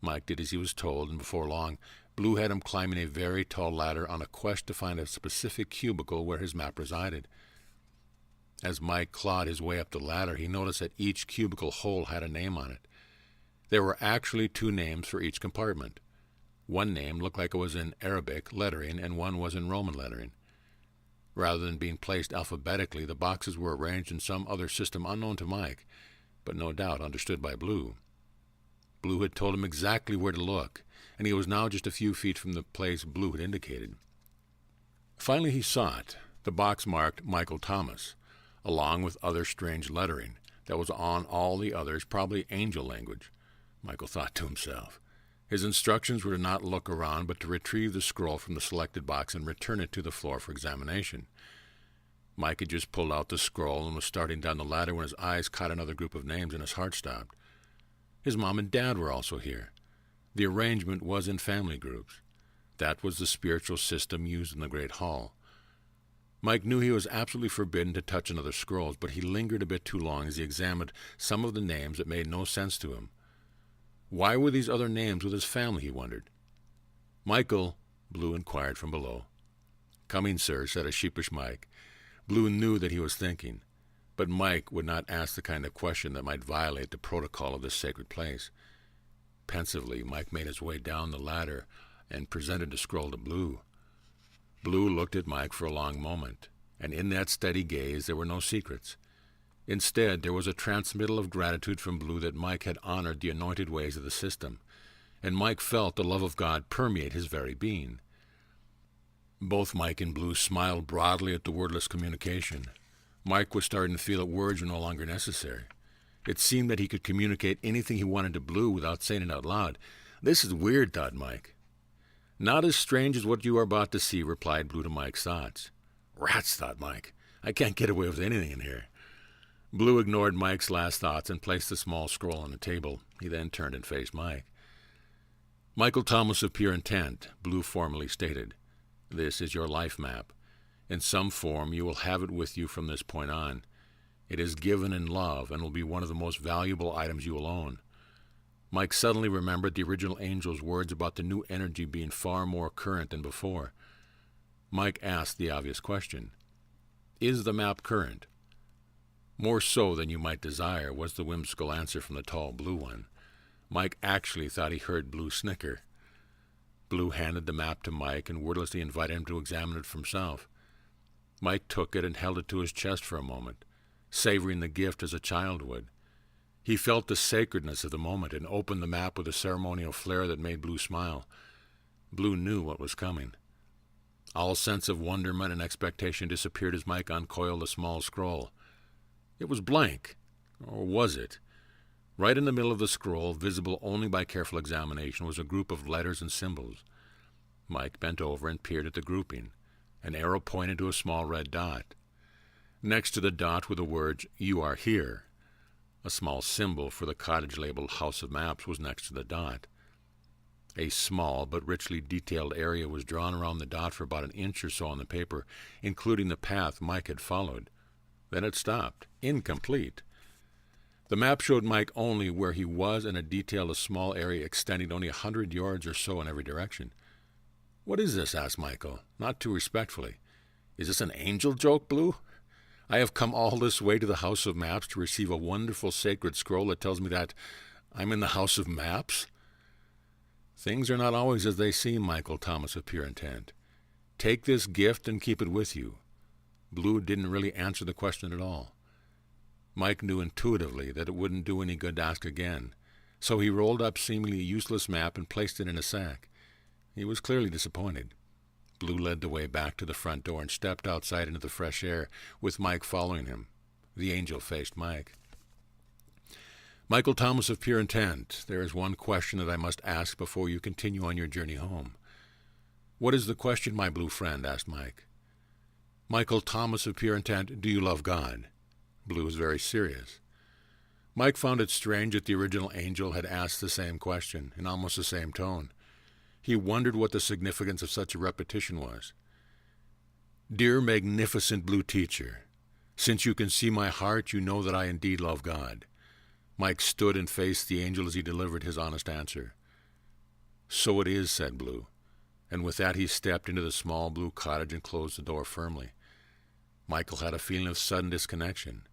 Mike did as he was told, and before long, Blue had him climbing a very tall ladder on a quest to find a specific cubicle where his map resided. As Mike clawed his way up the ladder, he noticed that each cubicle hole had a name on it. There were actually 2 names for each compartment. One name looked like it was in Arabic lettering, and one was in Roman lettering. Rather than being placed alphabetically, the boxes were arranged in some other system unknown to Mike, but no doubt understood by Blue. Blue had told him exactly where to look, and he was now just a few feet from the place Blue had indicated. Finally he saw it, the box marked Michael Thomas, along with other strange lettering that was on all the others, probably angel language, Michael thought to himself. His instructions were to not look around, but to retrieve the scroll from the selected box and return it to the floor for examination. Mike had just pulled out the scroll and was starting down the ladder when his eyes caught another group of names and his heart stopped. His mom and dad were also here. The arrangement was in family groups. That was the spiritual system used in the great hall. Mike knew he was absolutely forbidden to touch another scrolls, but he lingered a bit too long as he examined some of the names that made no sense to him. Why were these other names with his family, he wondered. Michael, Blue inquired from below. Coming, sir, said a sheepish Mike. Blue knew that he was thinking, but Mike would not ask the kind of question that might violate the protocol of this sacred place. Pensively, Mike made his way down the ladder and presented the scroll to Blue. Blue looked at Mike for a long moment, and in that steady gaze there were no secrets. Instead, there was a transmittal of gratitude from Blue that Mike had honored the anointed ways of the system, and Mike felt the love of God permeate his very being. Both Mike and Blue smiled broadly at the wordless communication. Mike was starting to feel that words were no longer necessary. It seemed that he could communicate anything he wanted to Blue without saying it out loud. "This is weird," thought Mike. "Not as strange as what you are about to see," replied Blue to Mike's thoughts. "Rats," thought Mike. "I can't get away with anything in here." Blue ignored Mike's last thoughts and placed the small scroll on the table. He then turned and faced Mike. "Michael Thomas of Pure Intent," Blue formally stated. "This is your life map. In some form you will have it with you from this point on. It is given in love and will be one of the most valuable items you will own." Mike suddenly remembered the original angel's words about the new energy being far more current than before. Mike asked the obvious question. "Is the map current?" "More so than you might desire," was the whimsical answer from the tall Blue one. Mike actually thought he heard Blue snicker. Blue handed the map to Mike and wordlessly invited him to examine it for himself. Mike took it and held it to his chest for a moment, savoring the gift as a child would. He felt the sacredness of the moment and opened the map with a ceremonial flair that made Blue smile. Blue knew what was coming. All sense of wonderment and expectation disappeared as Mike uncoiled the small scroll. It was blank. Or was it? Right in the middle of the scroll, visible only by careful examination, was a group of letters and symbols. Mike bent over and peered at the grouping. An arrow pointed to a small red dot. Next to the dot were the words, "You are here." A small symbol for the cottage labeled House of Maps was next to the dot. A small but richly detailed area was drawn around the dot for about an inch or so on the paper, including the path Mike had followed. Then it stopped, incomplete. The map showed Mike only where he was, and it detailed a small area extending only 100 yards or so in every direction. "What is this?" asked Michael, not too respectfully. "Is this an angel joke, Blue? I have come all this way to the House of Maps to receive a wonderful sacred scroll that tells me that I'm in the House of Maps?" "Things are not always as they seem, Michael Thomas of Pure Intent. Take this gift and keep it with you." Blue didn't really answer the question at all. Mike knew intuitively that it wouldn't do any good to ask again, so he rolled up seemingly useless map and placed it in a sack. He was clearly disappointed. Blue led the way back to the front door and stepped outside into the fresh air, with Mike following him. The angel faced Mike. "Michael Thomas of Pure Intent, there is one question that I must ask before you continue on your journey home." "What is the question, my Blue friend?" asked Mike. "Michael Thomas of Pure Intent, do you love God?" Blue was very serious. Mike found it strange that the original angel had asked the same question, in almost the same tone. He wondered what the significance of such a repetition was. "Dear magnificent Blue teacher, since you can see my heart, you know that I indeed love God." Mike stood and faced the angel as he delivered his honest answer. "So it is," said Blue, and with that he stepped into the small blue cottage and closed the door firmly. Michael had a feeling of sudden disconnection.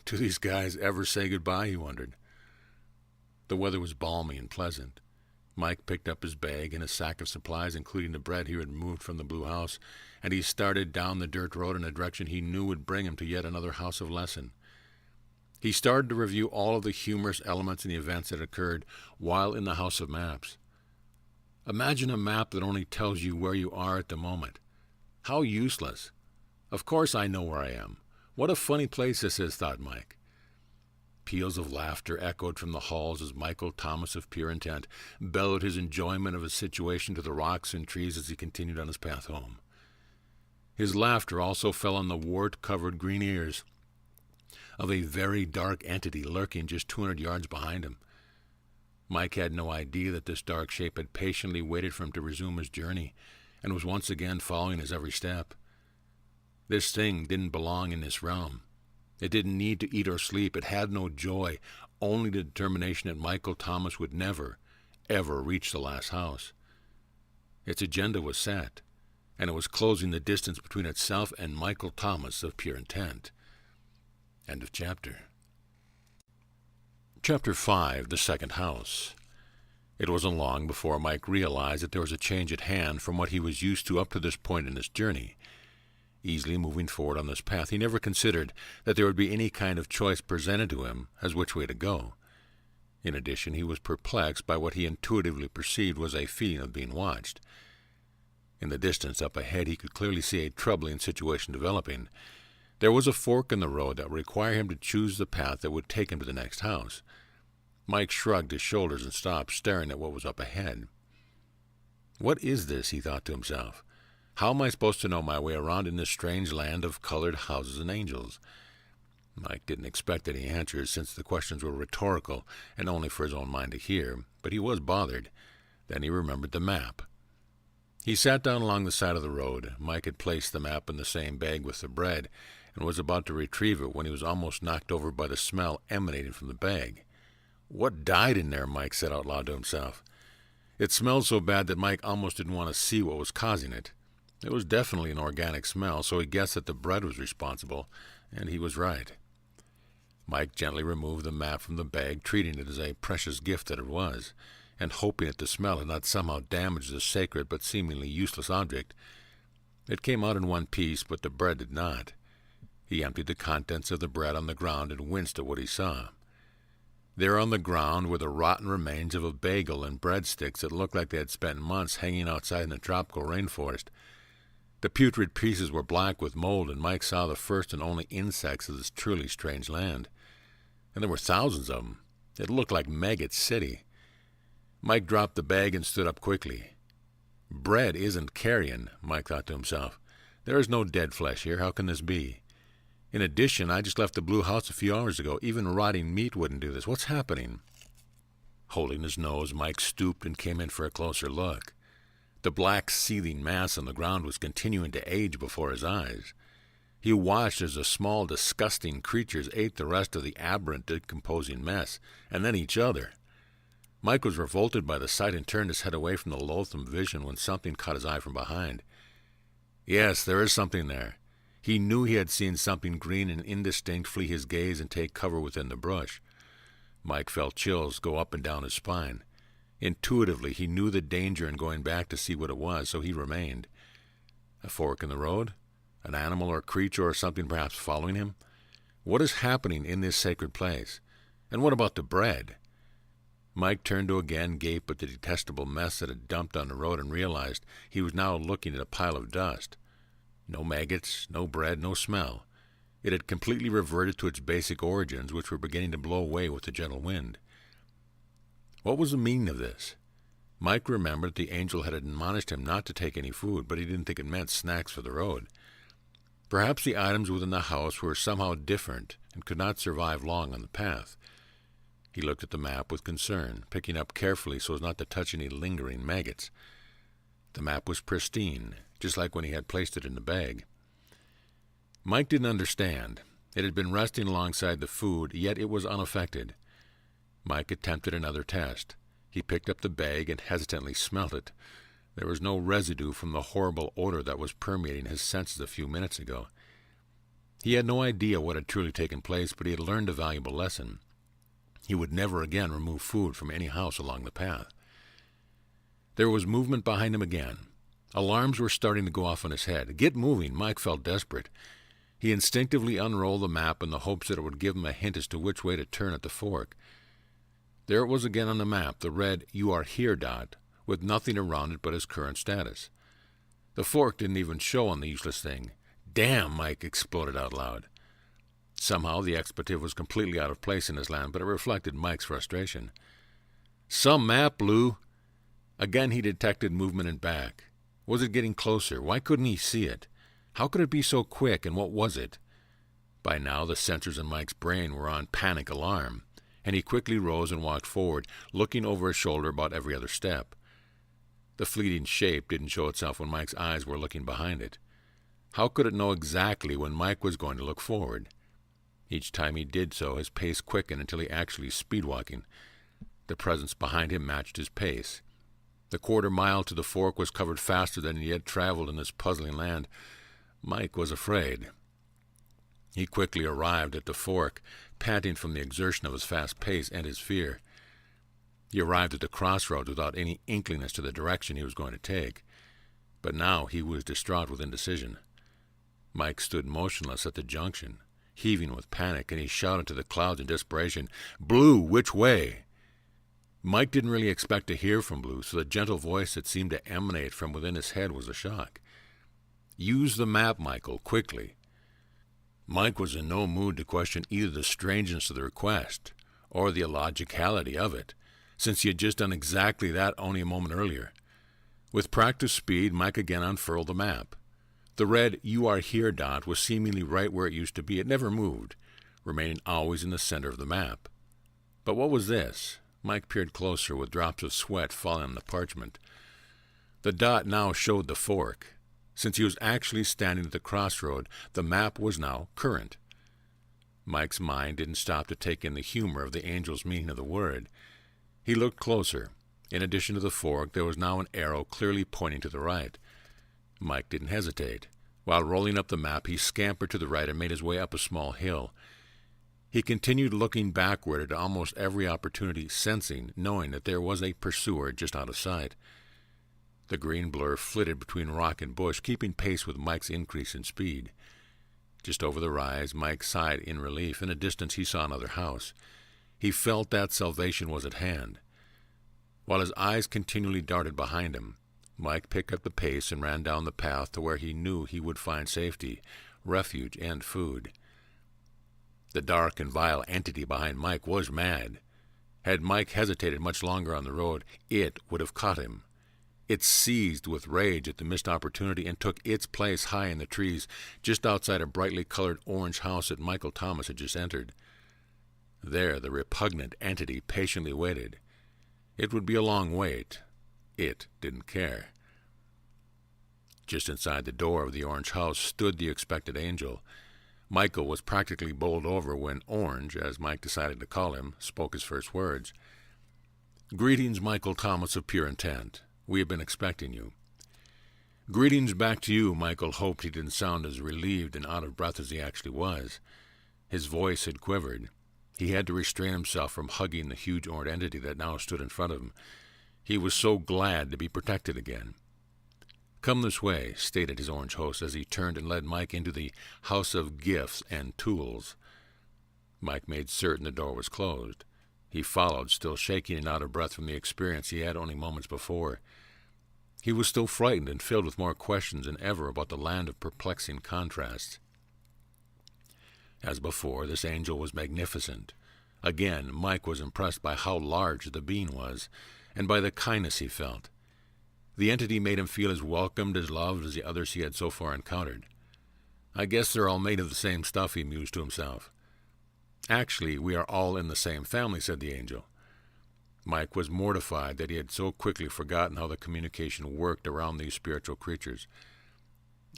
Do these guys ever say goodbye, he wondered. The weather was balmy and pleasant. Mike picked up his bag and a sack of supplies, including the bread he had removed from the blue house, and he started down the dirt road in a direction he knew would bring him to yet another house of lesson. He started to review all of the humorous elements and the events that had occurred while in the House of Maps. Imagine a map that only tells you where you are at the moment. How useless. Of course I know where I am. What a funny place this is, thought Mike. Peals of laughter echoed from the halls as Michael Thomas of Pure Intent bellowed his enjoyment of his situation to the rocks and trees as he continued on his path home. His laughter also fell on the wart-covered green ears of a very dark entity lurking just 200 yards behind him. Mike had no idea that this dark shape had patiently waited for him to resume his journey and was once again following his every step. This thing didn't belong in this realm. It didn't need to eat or sleep. It had no joy, only the determination that Michael Thomas would never, ever reach the last house. Its agenda was set, and it was closing the distance between itself and Michael Thomas of Pure Intent. End of chapter. Chapter 5, The Second House. It wasn't long before Mike realized that there was a change at hand from what he was used to up to this point in his journey. Easily moving forward on this path, he never considered that there would be any kind of choice presented to him as which way to go. In addition, he was perplexed by what he intuitively perceived was a feeling of being watched. In the distance up ahead, he could clearly see a troubling situation developing. There was a fork in the road that would require him to choose the path that would take him to the next house. Mike shrugged his shoulders and stopped, staring at what was up ahead. "What is this?" he thought to himself. "How am I supposed to know my way around in this strange land of colored houses and angels?" Mike didn't expect any answers, since the questions were rhetorical and only for his own mind to hear, but he was bothered. Then he remembered the map. He sat down along the side of the road. Mike had placed the map in the same bag with the bread and was about to retrieve it when he was almost knocked over by the smell emanating from the bag. "What died in there?" Mike said out loud to himself. It smelled so bad that Mike almost didn't want to see what was causing it. It was definitely an organic smell, so he guessed that the bread was responsible, and he was right. Mike gently removed the map from the bag, treating it as a precious gift that it was, and hoping that the smell had not somehow damaged the sacred but seemingly useless object. It came out in one piece, but the bread did not. He emptied the contents of the bread on the ground and winced at what he saw. There on the ground were the rotten remains of a bagel and breadsticks that looked like they had spent months hanging outside in the tropical rainforest. The putrid pieces were black with mold, and Mike saw the first and only insects of this truly strange land. And there were thousands of them. It looked like Maggot City. Mike dropped the bag and stood up quickly. "Bread isn't carrion," Mike thought to himself. "There is no dead flesh here. How can this be? In addition, I just left the blue house a few hours ago. Even rotting meat wouldn't do this. What's happening?" Holding his nose, Mike stooped and came in for a closer look. The black, seething mass on the ground was continuing to age before his eyes. He watched as the small, disgusting creatures ate the rest of the aberrant, decomposing mess, and then each other. Mike was revolted by the sight and turned his head away from the loathsome vision when something caught his eye from behind. Yes, there is something there. He knew he had seen something green and indistinct flee his gaze and take cover within the brush. Mike felt chills go up and down his spine. Intuitively, he knew the danger in going back to see what it was, so he remained. A fork in the road? An animal or creature or something perhaps following him? What is happening in this sacred place? And what about the bread? Mike turned to again gape at the detestable mess that had dumped on the road and realized he was now looking at a pile of dust. No maggots, no bread, no smell. It had completely reverted to its basic origins, which were beginning to blow away with the gentle wind. What was the meaning of this? Mike remembered that the angel had admonished him not to take any food, but he didn't think it meant snacks for the road. Perhaps the items within the house were somehow different and could not survive long on the path. He looked at the map with concern, picking up carefully so as not to touch any lingering maggots. The map was pristine, just like when he had placed it in the bag. Mike didn't understand. It had been resting alongside the food, yet it was unaffected. Mike attempted another test. He picked up the bag and hesitantly smelt it. There was no residue from the horrible odor that was permeating his senses a few minutes ago. He had no idea what had truly taken place, but he had learned a valuable lesson. He would never again remove food from any house along the path. There was movement behind him again. Alarms were starting to go off in his head. Get moving! Mike felt desperate. He instinctively unrolled the map in the hopes that it would give him a hint as to which way to turn at the fork. There it was again on the map, the red "You are here" dot, with nothing around it but his current status. The fork didn't even show on the useless thing. "Damn!" Mike exploded out loud. Somehow the expletive was completely out of place in his land, but it reflected Mike's frustration. "Some map, Lou!" Again he detected movement and back. Was it getting closer? Why couldn't he see it? How could it be so quick, and what was it? By now the sensors in Mike's brain were on panic alarm, and he quickly rose and walked forward, looking over his shoulder about every other step. The fleeting shape didn't show itself when Mike's eyes were looking behind it. How could it know exactly when Mike was going to look forward? Each time he did so, his pace quickened until he actually speed-walking. The presence behind him matched his pace. The quarter-mile to the fork was covered faster than he had traveled in this puzzling land. Mike was afraid. He quickly arrived at the fork, panting from the exertion of his fast pace and his fear. He arrived at the crossroads without any inkling as to the direction he was going to take, but now he was distraught with indecision. Mike stood motionless at the junction, heaving with panic, and he shouted to the clouds in desperation, "Blue, which way?" Mike didn't really expect to hear from Blue, so the gentle voice that seemed to emanate from within his head was a shock. "Use the map, Michael, quickly." Mike was in no mood to question either the strangeness of the request or the illogicality of it, since he had just done exactly that only a moment earlier. With practiced speed, Mike again unfurled the map. The red "You are here" dot was seemingly right where it used to be. It never moved, remaining always in the center of the map. But what was this? Mike peered closer, with drops of sweat falling on the parchment. The dot now showed the fork. Since he was actually standing at the crossroad, the map was now current. Mike's mind didn't stop to take in the humor of the angel's meaning of the word. He looked closer. In addition to the fork, there was now an arrow clearly pointing to the right. Mike didn't hesitate. While rolling up the map, he scampered to the right and made his way up a small hill. He continued looking backward at almost every opportunity, sensing, knowing that there was a pursuer just out of sight. The green blur flitted between rock and bush, keeping pace with Mike's increase in speed. Just over the rise, Mike sighed in relief. In the distance, he saw another house. He felt that salvation was at hand. While his eyes continually darted behind him, Mike picked up the pace and ran down the path to where he knew he would find safety, refuge, and food. The dark and vile entity behind Mike was mad. Had Mike hesitated much longer on the road, it would have caught him. It seized with rage at the missed opportunity and took its place high in the trees, just outside a brightly colored orange house that Michael Thomas had just entered. There the repugnant entity patiently waited. It would be a long wait. It didn't care. Just inside the door of the orange house stood the expected angel. Michael was practically bowled over when Orange, as Mike decided to call him, spoke his first words. "Greetings, Michael Thomas of Pure Intent. We have been expecting you." "Greetings back to you." Michael hoped he didn't sound as relieved and out of breath as he actually was. His voice had quivered. He had to restrain himself from hugging the huge orange entity that now stood in front of him. He was so glad to be protected again. "Come this way," stated his orange host as he turned and led Mike into the house of gifts and tools. Mike made certain the door was closed. He followed, still shaking and out of breath from the experience he had only moments before. He was still frightened and filled with more questions than ever about the land of perplexing contrasts. As before, this angel was magnificent. Again, Mike was impressed by how large the being was, and by the kindness he felt. The entity made him feel as welcomed, as loved as the others he had so far encountered. "I guess they're all made of the same stuff," he mused to himself. "Actually, we are all in the same family," said the angel. Mike was mortified that he had so quickly forgotten how the communication worked around these spiritual creatures.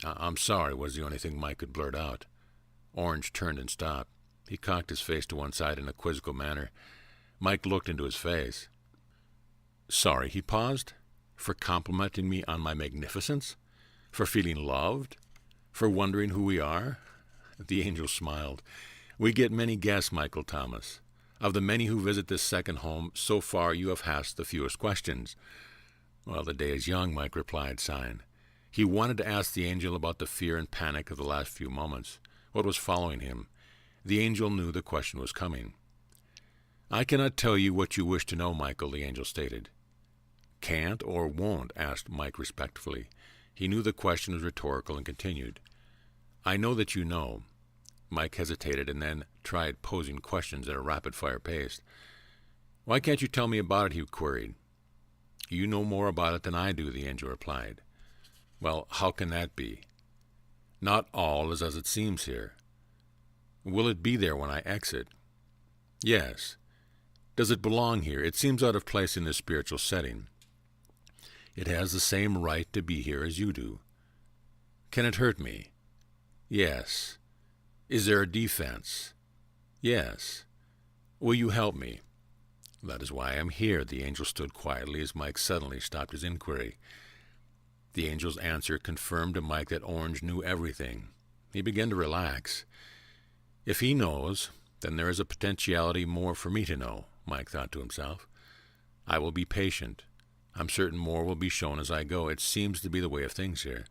"I'm sorry," was the only thing Mike could blurt out. Orange turned and stopped. He cocked his face to one side in a quizzical manner. Mike looked into his face. "Sorry," he paused. "For complimenting me on my magnificence? For feeling loved? For wondering who we are?" The angel smiled. "We get many guests, Michael Thomas. Of the many who visit this second home, so far you have asked the fewest questions." "Well, the day is young," Mike replied, sighing. He wanted to ask the angel about the fear and panic of the last few moments, what was following him. The angel knew the question was coming. "I cannot tell you what you wish to know, Michael," the angel stated. "Can't or won't?" asked Mike respectfully. He knew the question was rhetorical and continued. "I know that you know." Mike hesitated and then tried posing questions at a rapid-fire pace. "Why can't you tell me about it?" he queried. "You know more about it than I do," the angel replied. "Well, how can that be?" "Not all is as it seems here." "Will it be there when I exit?" "Yes." "Does it belong here? It seems out of place in this spiritual setting." "It has the same right to be here as you do." "Can it hurt me?" "Yes." "Is there a defense?" "Yes." "Will you help me?" "That is why I am here." The angel stood quietly as Mike suddenly stopped his inquiry. The angel's answer confirmed to Mike that Orange knew everything. He began to relax. If he knows, then there is a potentiality more for me to know, Mike thought to himself. I will be patient. I'm certain more will be shown as I go. It seems to be the way of things here.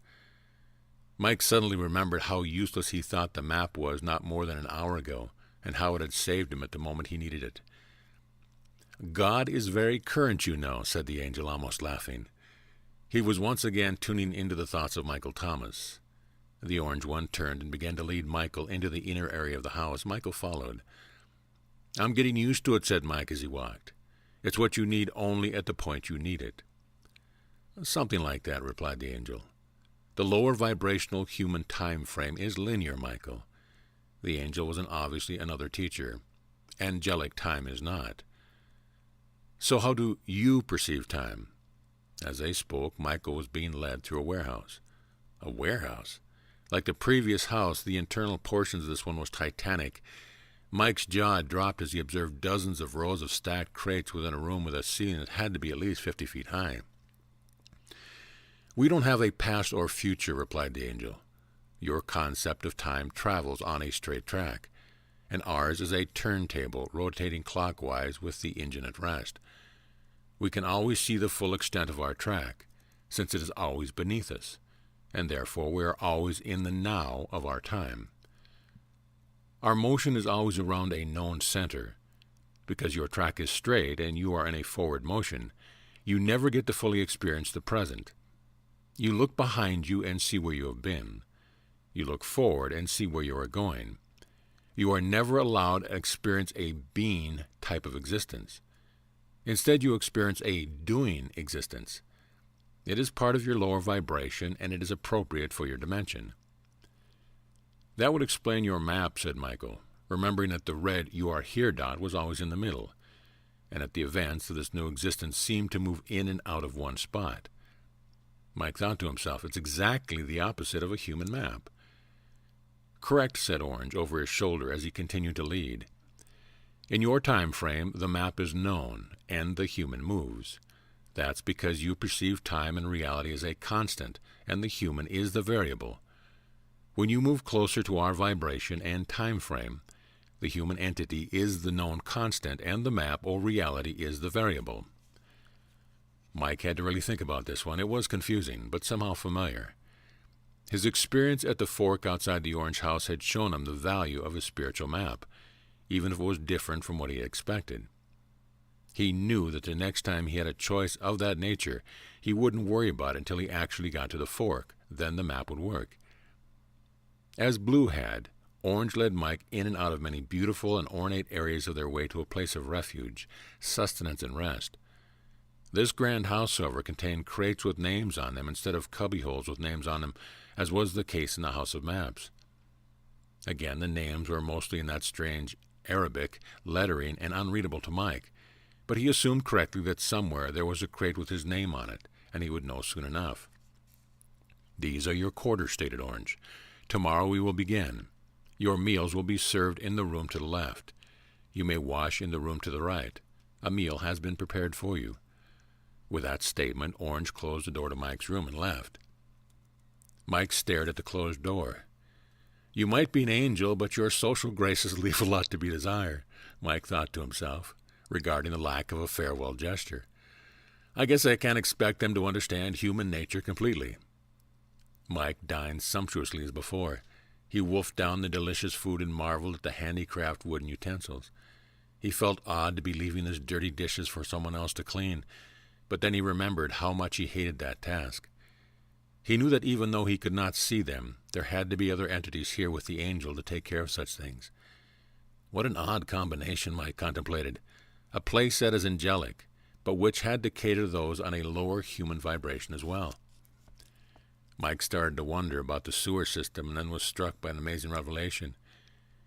Mike suddenly remembered how useless he thought the map was not more than an hour ago, and how it had saved him at the moment he needed it. God is very current, you know, said the angel, almost laughing. He was once again tuning into the thoughts of Michael Thomas. The orange one turned and began to lead Michael into the inner area of the house. Michael followed. I'm getting used to it, said Mike as he walked. It's what you need only at the point you need it. Something like that, replied the angel. The lower vibrational human time frame is linear, Michael. The angel was obviously another teacher. Angelic time is not. So how do you perceive time? As they spoke, Michael was being led through a warehouse. A warehouse? Like the previous house, the internal portions of this one was titanic. Mike's jaw dropped as he observed dozens of rows of stacked crates within a room with a ceiling that had to be at least 50 feet high. We don't have a past or future, replied the angel. Your concept of time travels on a straight track, and ours is a turntable rotating clockwise with the engine at rest. We can always see the full extent of our track, since it is always beneath us, and therefore we are always in the now of our time. Our motion is always around a known center. Because your track is straight and you are in a forward motion, you never get to fully experience the present. You look behind you and see where you have been. You look forward and see where you are going. You are never allowed to experience a being type of existence. Instead, you experience a doing existence. It is part of your lower vibration, and it is appropriate for your dimension. That would explain your map, said Michael, remembering that the red "you are here" dot was always in the middle, and that the events of this new existence seemed to move in and out of one spot. Mike thought to himself, it's exactly the opposite of a human map. Correct, said Orange over his shoulder as he continued to lead. In your time frame, the map is known, and the human moves. That's because you perceive time and reality as a constant, and the human is the variable. When you move closer to our vibration and time frame, the human entity is the known constant, and the map or reality is the variable. Mike had to really think about this one. It was confusing, but somehow familiar. His experience at the fork outside the orange house had shown him the value of his spiritual map, even if it was different from what he had expected. He knew that the next time he had a choice of that nature, he wouldn't worry about it until he actually got to the fork. Then the map would work. As Blue had, Orange led Mike in and out of many beautiful and ornate areas of their way to a place of refuge, sustenance, and rest. This grand house, however, contained crates with names on them instead of cubbyholes with names on them, as was the case in the House of Maps. Again, the names were mostly in that strange Arabic lettering and unreadable to Mike, but he assumed correctly that somewhere there was a crate with his name on it, and he would know soon enough. These are your quarters, stated Orange. Tomorrow we will begin. Your meals will be served in the room to the left. You may wash in the room to the right. A meal has been prepared for you. With that statement, Orange closed the door to Mike's room and left. Mike stared at the closed door. You might be an angel, but your social graces leave a lot to be desired, Mike thought to himself, regarding the lack of a farewell gesture. I guess I can't expect them to understand human nature completely. Mike dined sumptuously as before. He wolfed down the delicious food and marveled at the handicraft wooden utensils. He felt odd to be leaving his dirty dishes for someone else to clean, but then he remembered how much he hated that task. He knew that even though he could not see them, there had to be other entities here with the angel to take care of such things. What an odd combination, Mike contemplated. A place that is angelic, but which had to cater to those on a lower human vibration as well. Mike started to wonder about the sewer system and then was struck by an amazing revelation.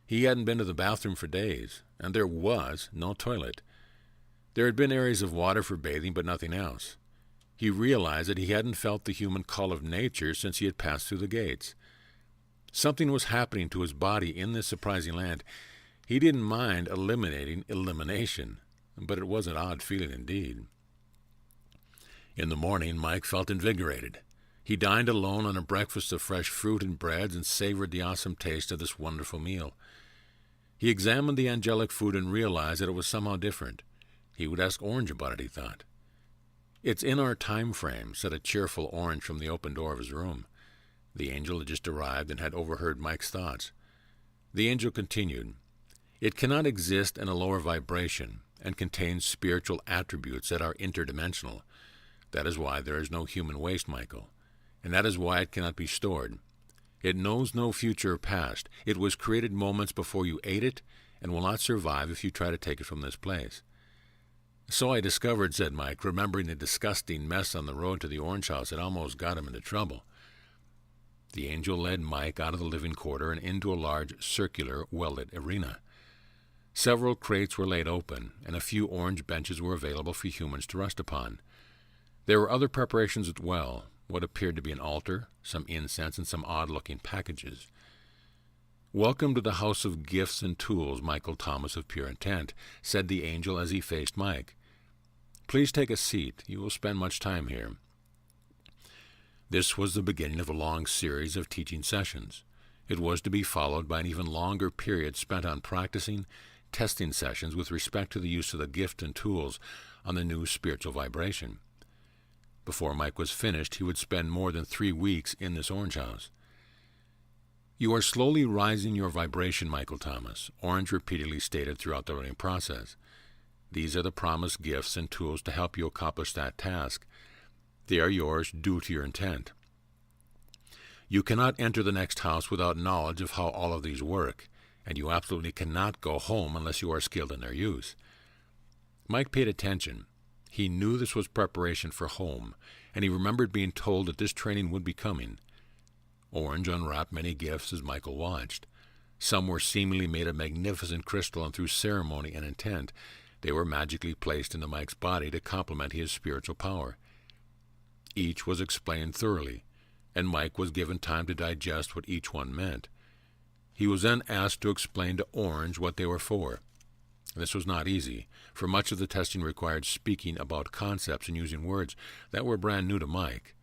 He hadn't been to the bathroom for days, and there was no toilet. There had been areas of water for bathing, but nothing else. He realized that he hadn't felt the human call of nature since he had passed through the gates. Something was happening to his body in this surprising land. He didn't mind eliminating elimination, but it was an odd feeling indeed. In the morning, Mike felt invigorated. He dined alone on a breakfast of fresh fruit and breads and savored the awesome taste of this wonderful meal. He examined the angelic food and realized that it was somehow different. He would ask Orange about it, he thought. "It's in our time frame," said a cheerful Orange from the open door of his room. The angel had just arrived and had overheard Mike's thoughts. The angel continued, "It cannot exist in a lower vibration and contains spiritual attributes that are interdimensional. That is why there is no human waste, Michael, and that is why it cannot be stored. It knows no future or past. It was created moments before you ate it and will not survive if you try to take it from this place." "So I discovered," said Mike, remembering the disgusting mess on the road to the orange house that almost got him into trouble. The angel led Mike out of the living quarter and into a large, circular, well-lit arena. Several crates were laid open, and a few orange benches were available for humans to rest upon. There were other preparations as well, what appeared to be an altar, some incense, and some odd-looking packages. "Welcome to the house of gifts and tools, Michael Thomas of pure intent," said the angel as he faced Mike. "Please take a seat. You will spend much time here." This was the beginning of a long series of teaching sessions. It was to be followed by an even longer period spent on practicing, testing sessions with respect to the use of the gift and tools on the new spiritual vibration. Before Mike was finished, he would spend more than 3 weeks in this orange house. "You are slowly rising your vibration, Michael Thomas," Orange repeatedly stated throughout the learning process. "These are the promised gifts and tools to help you accomplish that task. They are yours due to your intent. You cannot enter the next house without knowledge of how all of these work, and you absolutely cannot go home unless you are skilled in their use." Mike paid attention. He knew this was preparation for home, and he remembered being told that this training would be coming. Orange unwrapped many gifts as Michael watched. Some were seemingly made of magnificent crystal, and through ceremony and intent, they were magically placed into Mike's body to complement his spiritual power. Each was explained thoroughly, and Mike was given time to digest what each one meant. He was then asked to explain to Orange what they were for. This was not easy, for much of the testing required speaking about concepts and using words that were brand new to Mike.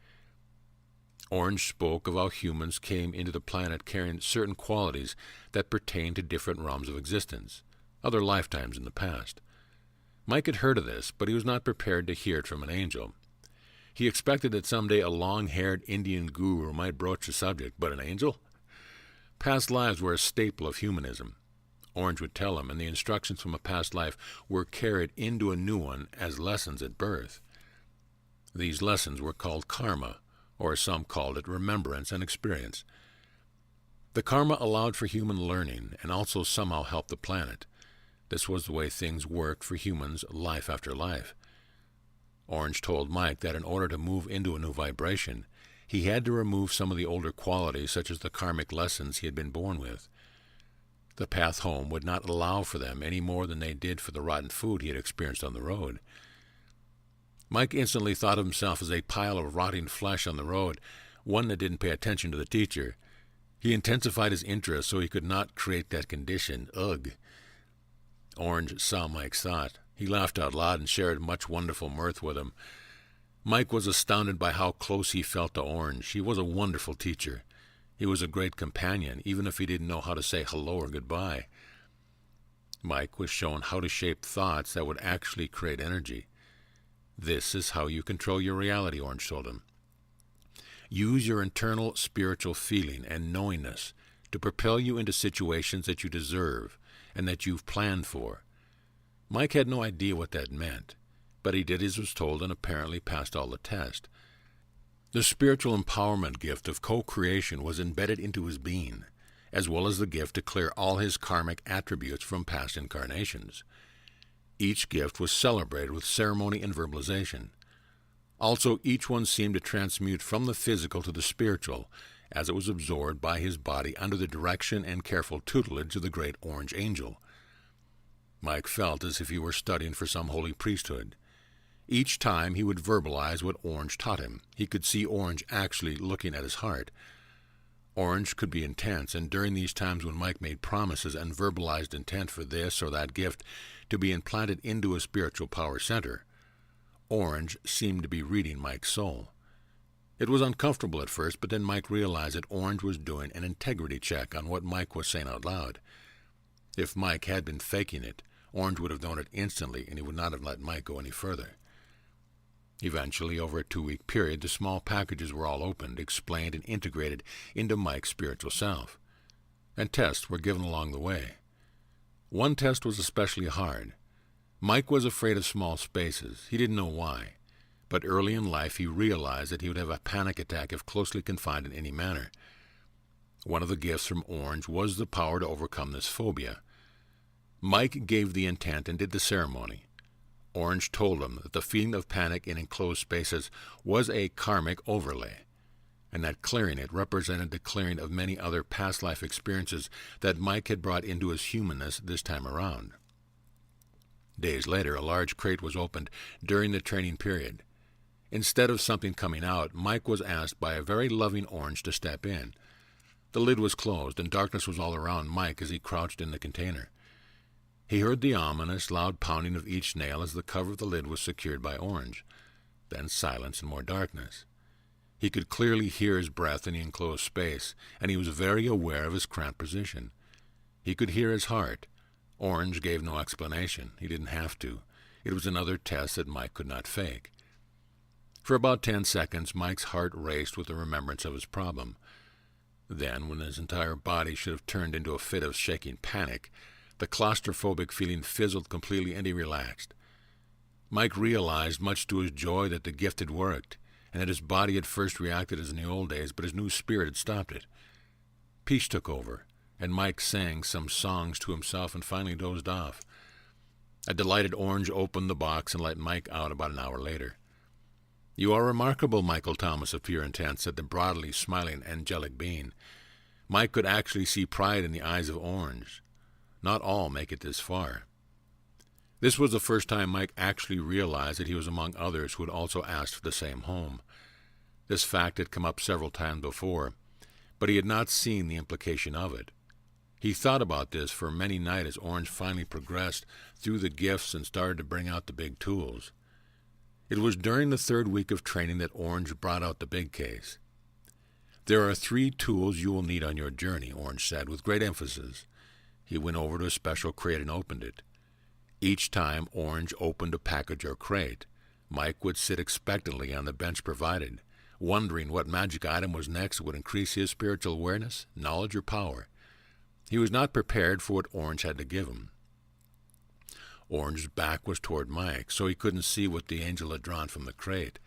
Orange spoke of how humans came into the planet carrying certain qualities that pertained to different realms of existence, other lifetimes in the past. Mike had heard of this, but he was not prepared to hear it from an angel. He expected that someday a long-haired Indian guru might broach the subject, but an angel? Past lives were a staple of humanism. Orange would tell him, and the instructions from a past life were carried into a new one as lessons at birth. These lessons were called karma, or some called it remembrance and experience. The karma allowed for human learning and also somehow helped the planet. This was the way things worked for humans life after life. Orange told Mike that in order to move into a new vibration, he had to remove some of the older qualities, such as the karmic lessons he had been born with. The path home would not allow for them any more than they did for the rotten food he had experienced on the road. Mike instantly thought of himself as a pile of rotting flesh on the road, one that didn't pay attention to the teacher. He intensified his interest so he could not create that condition. Ugh. Orange saw Mike's thought. He laughed out loud and shared much wonderful mirth with him. Mike was astounded by how close he felt to Orange. He was a wonderful teacher. He was a great companion, even if he didn't know how to say hello or goodbye. Mike was shown how to shape thoughts that would actually create energy. "This is how you control your reality," Orange told him. "Use your internal spiritual feeling and knowingness to propel you into situations that you deserve and that you've planned for." Mike had no idea what that meant, but he did as was told and apparently passed all the tests. The spiritual empowerment gift of co-creation was embedded into his being, as well as the gift to clear all his karmic attributes from past incarnations. Each gift was celebrated with ceremony and verbalization. Also, each one seemed to transmute from the physical to the spiritual, as it was absorbed by his body under the direction and careful tutelage of the great Orange Angel. Mike felt as if he were studying for some holy priesthood. Each time he would verbalize what Orange taught him. He could see Orange actually looking at his heart. Orange could be intense, and during these times when Mike made promises and verbalized intent for this or that gift to be implanted into a spiritual power center, Orange seemed to be reading Mike's soul. It was uncomfortable at first, but then Mike realized that Orange was doing an integrity check on what Mike was saying out loud. If Mike had been faking it, Orange would have known it instantly, and he would not have let Mike go any further. Eventually, over a 2-week period, the small packages were all opened, explained, and integrated into Mike's spiritual self. And tests were given along the way. One test was especially hard. Mike was afraid of small spaces. He didn't know why. But early in life he realized that he would have a panic attack if closely confined in any manner. One of the gifts from Orange was the power to overcome this phobia. Mike gave the intent and did the ceremony. Orange told him that the feeling of panic in enclosed spaces was a karmic overlay, and that clearing it represented the clearing of many other past life experiences that Mike had brought into his humanness this time around. Days later, a large crate was opened during the training period. Instead of something coming out, Mike was asked by a very loving Orange to step in. The lid was closed, and darkness was all around Mike as he crouched in the container. He heard the ominous, loud pounding of each nail as the cover of the lid was secured by Orange. Then silence and more darkness. He could clearly hear his breath in the enclosed space, and he was very aware of his cramped position. He could hear his heart. Orange gave no explanation. He didn't have to. It was another test that Mike could not fake. For about 10 seconds, Mike's heart raced with the remembrance of his problem. Then, when his entire body should have turned into a fit of shaking panic, the claustrophobic feeling fizzled completely and he relaxed. Mike realized, much to his joy, that the gift had worked, and that his body had first reacted as in the old days, but his new spirit had stopped it. Peace took over, and Mike sang some songs to himself and finally dozed off. A delighted Orange opened the box and let Mike out about an hour later. "You are remarkable, Michael Thomas of Pure Intent," said the broadly smiling angelic being. Mike could actually see pride in the eyes of Orange. Not all make it this far. This was the first time Mike actually realized that he was among others who had also asked for the same home. This fact had come up several times before, but he had not seen the implication of it. He thought about this for many nights as Orange finally progressed through the gifts and started to bring out the big tools. It was during the 3rd week of training that Orange brought out the big case. "There are 3 tools you will need on your journey," Orange said with great emphasis. He went over to a special crate and opened it. Each time Orange opened a package or crate, Mike would sit expectantly on the bench provided, wondering what magic item was next that would increase his spiritual awareness, knowledge, or power. He was not prepared for what Orange had to give him. Orange's back was toward Mike, so he couldn't see what the angel had drawn from the crate.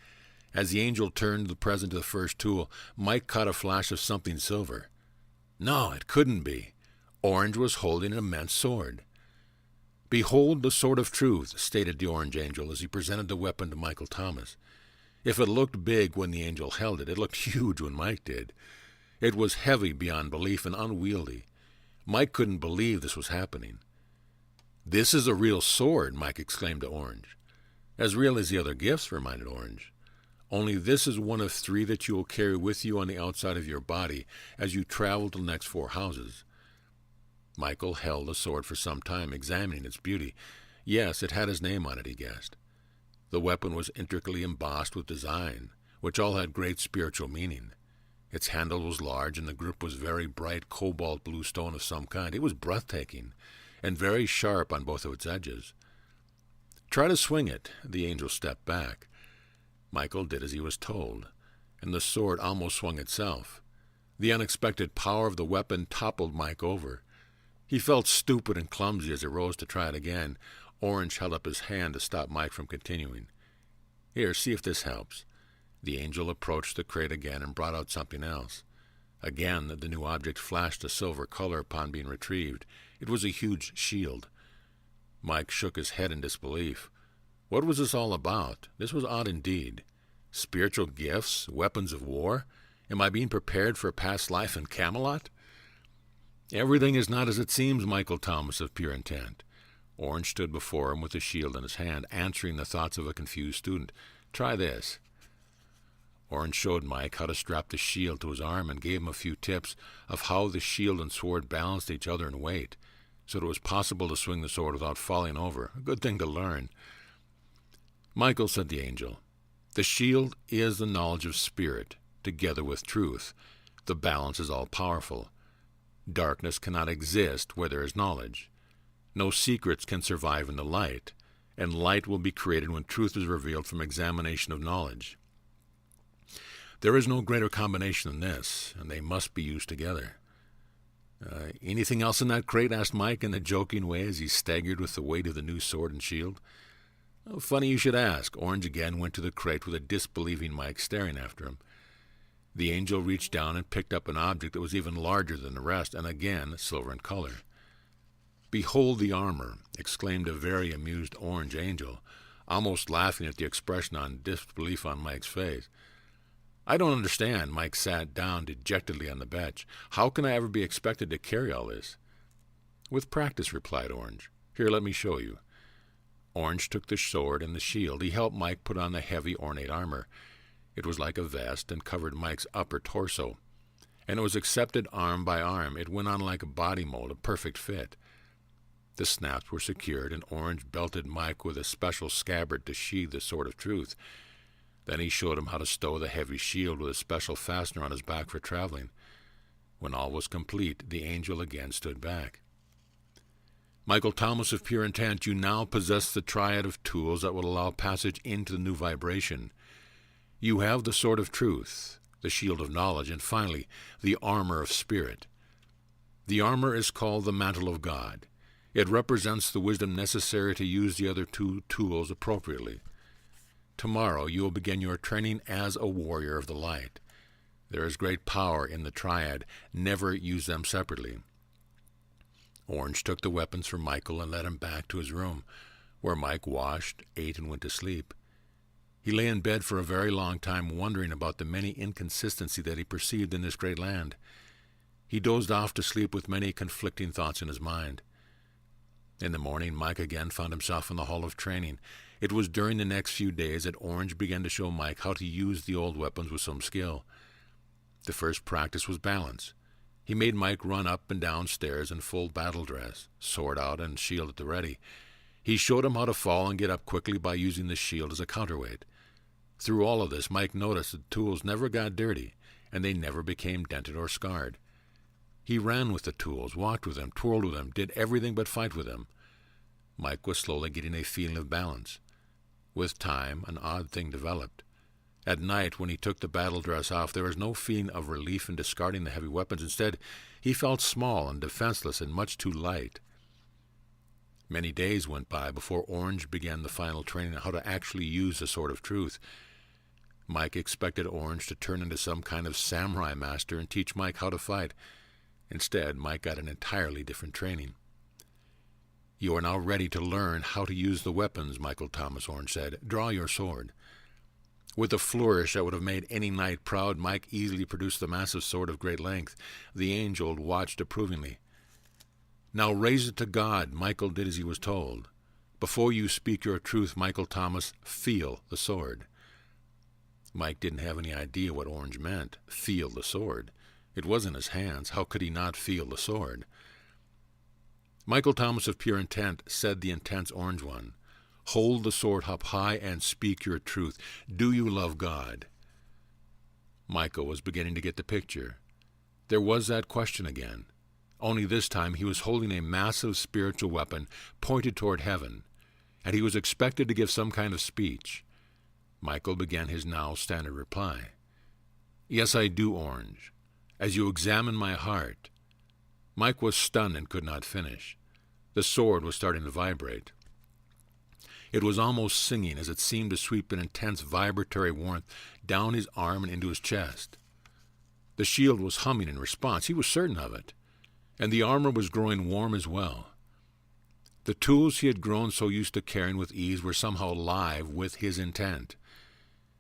As the angel turned the present to the first tool, Mike caught a flash of something silver. No, it couldn't be. Orange was holding an immense sword. "Behold the sword of truth," stated the Orange Angel as he presented the weapon to Michael Thomas. If it looked big when the angel held it, it looked huge when Mike did. It was heavy beyond belief and unwieldy. Mike couldn't believe this was happening. "This is a real sword," Mike exclaimed to Orange. "As real as the other gifts," reminded Orange. "Only this is one of 3 that you will carry with you on the outside of your body as you travel to the next 4 houses. Michael held the sword for some time, examining its beauty. Yes, it had his name on it, he guessed. The weapon was intricately embossed with design, which all had great spiritual meaning. Its handle was large, and the grip was very bright cobalt blue stone of some kind. It was breathtaking, and very sharp on both of its edges. "Try to swing it." The angel stepped back. Michael did as he was told, and the sword almost swung itself. The unexpected power of the weapon toppled Mike over. He felt stupid and clumsy as he rose to try it again. Orange held up his hand to stop Mike from continuing. "Here, see if this helps." The angel approached the crate again and brought out something else. Again, the new object flashed a silver color upon being retrieved. It was a huge shield. Mike shook his head in disbelief. What was this all about? This was odd indeed. Spiritual gifts? Weapons of war? Am I being prepared for a past life in Camelot? "Everything is not as it seems, Michael Thomas of Pure Intent." Orange stood before him with the shield in his hand, answering the thoughts of a confused student. "Try this." Orange showed Mike how to strap the shield to his arm and gave him a few tips of how the shield and sword balanced each other in weight, so that it was possible to swing the sword without falling over. A good thing to learn. "Michael," said the angel, "the shield is the knowledge of spirit, together with truth. The balance is all-powerful. Darkness cannot exist where there is knowledge. No secrets can survive in the light, and light will be created when truth is revealed from examination of knowledge. There is no greater combination than this, and they must be used together. Anything else in that crate? Asked Mike in a joking way as he staggered with the weight of the new sword and shield. Oh, funny you should ask. Orange again went to the crate with a disbelieving Mike staring after him. The angel reached down and picked up an object that was even larger than the rest, and again silver in color. "Behold the armor," exclaimed a very amused orange angel, almost laughing at the expression of disbelief on Mike's face. "I don't understand." Mike sat down dejectedly on the bench. "How can I ever be expected to carry all this?" "With practice," replied Orange. "Here, let me show you." Orange took the sword and the shield. He helped Mike put on the heavy, ornate armor. It was like a vest and covered Mike's upper torso, and it was accepted arm by arm. It went on like a body mold, a perfect fit. The snaps were secured, and Orange belted Mike with a special scabbard to sheathe the sword of truth. Then he showed him how to stow the heavy shield with a special fastener on his back for traveling. When all was complete, the angel again stood back. "Michael Thomas of pure intent, you now possess the triad of tools that will allow passage into the new vibration. You have the sword of truth, the shield of knowledge, and finally, the armor of spirit. The armor is called the mantle of God. It represents the wisdom necessary to use the other two tools appropriately. Tomorrow you will begin your training as a warrior of the light. There is great power in the triad. Never use them separately." Orange took the weapons from Michael and led him back to his room, where Mike washed, ate, and went to sleep. He lay in bed for a very long time, wondering about the many inconsistencies that he perceived in this great land. He dozed off to sleep with many conflicting thoughts in his mind. In the morning, Mike again found himself in the hall of training. It was during the next few days that Orange began to show Mike how to use the old weapons with some skill. The first practice was balance. He made Mike run up and down stairs in full battle dress, sword out and shield at the ready. He showed him how to fall and get up quickly by using the shield as a counterweight. Through all of this, Mike noticed that the tools never got dirty, and they never became dented or scarred. He ran with the tools, walked with them, twirled with them, did everything but fight with them. Mike was slowly getting a feeling of balance. With time, an odd thing developed. At night, when he took the battle dress off, there was no feeling of relief in discarding the heavy weapons. Instead, he felt small and defenseless and much too light. Many days went by before Orange began the final training on how to actually use the sword of truth. Mike expected Orange to turn into some kind of samurai master and teach Mike how to fight. Instead, Mike got an entirely different training. "You are now ready to learn how to use the weapons," Michael Thomas Orange said. "Draw your sword." With a flourish that would have made any knight proud, Mike easily produced the massive sword of great length. The angel watched approvingly. "Now raise it to God." Michael did as he was told. "Before you speak your truth, Michael Thomas, feel the sword." Mike didn't have any idea what Orange meant. Feel the sword. It was in his hands. How could he not feel the sword? Michael Thomas of pure intent, said the intense Orange One, "Hold the sword up high and speak your truth. Do you love God?" Michael was beginning to get the picture. There was that question again. Only this time he was holding a massive spiritual weapon pointed toward heaven, and he was expected to give some kind of speech. Michael began his now standard reply. "Yes, I do, Orange. As you examine my heart." Mike was stunned and could not finish. The sword was starting to vibrate. It was almost singing as it seemed to sweep an intense vibratory warmth down his arm and into his chest. The shield was humming in response. He was certain of it. And the armor was growing warm as well. The tools he had grown so used to carrying with ease were somehow alive with his intent.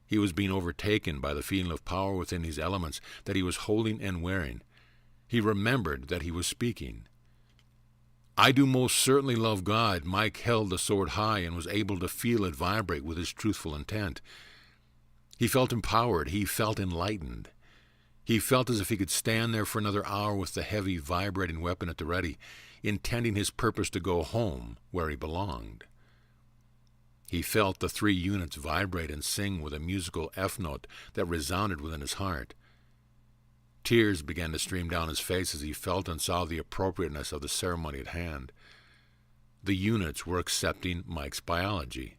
He was being overtaken by the feeling of power within these elements that he was holding and wearing. He remembered that he was speaking. "I do most certainly love God." Mike held the sword high and was able to feel it vibrate with his truthful intent. He felt empowered. He felt enlightened. He felt as if he could stand there for another hour with the heavy, vibrating weapon at the ready, intending his purpose to go home where he belonged. He felt the 3 units vibrate and sing with a musical F note that resounded within his heart. Tears began to stream down his face as he felt and saw the appropriateness of the ceremony at hand. The units were accepting Mike's biology.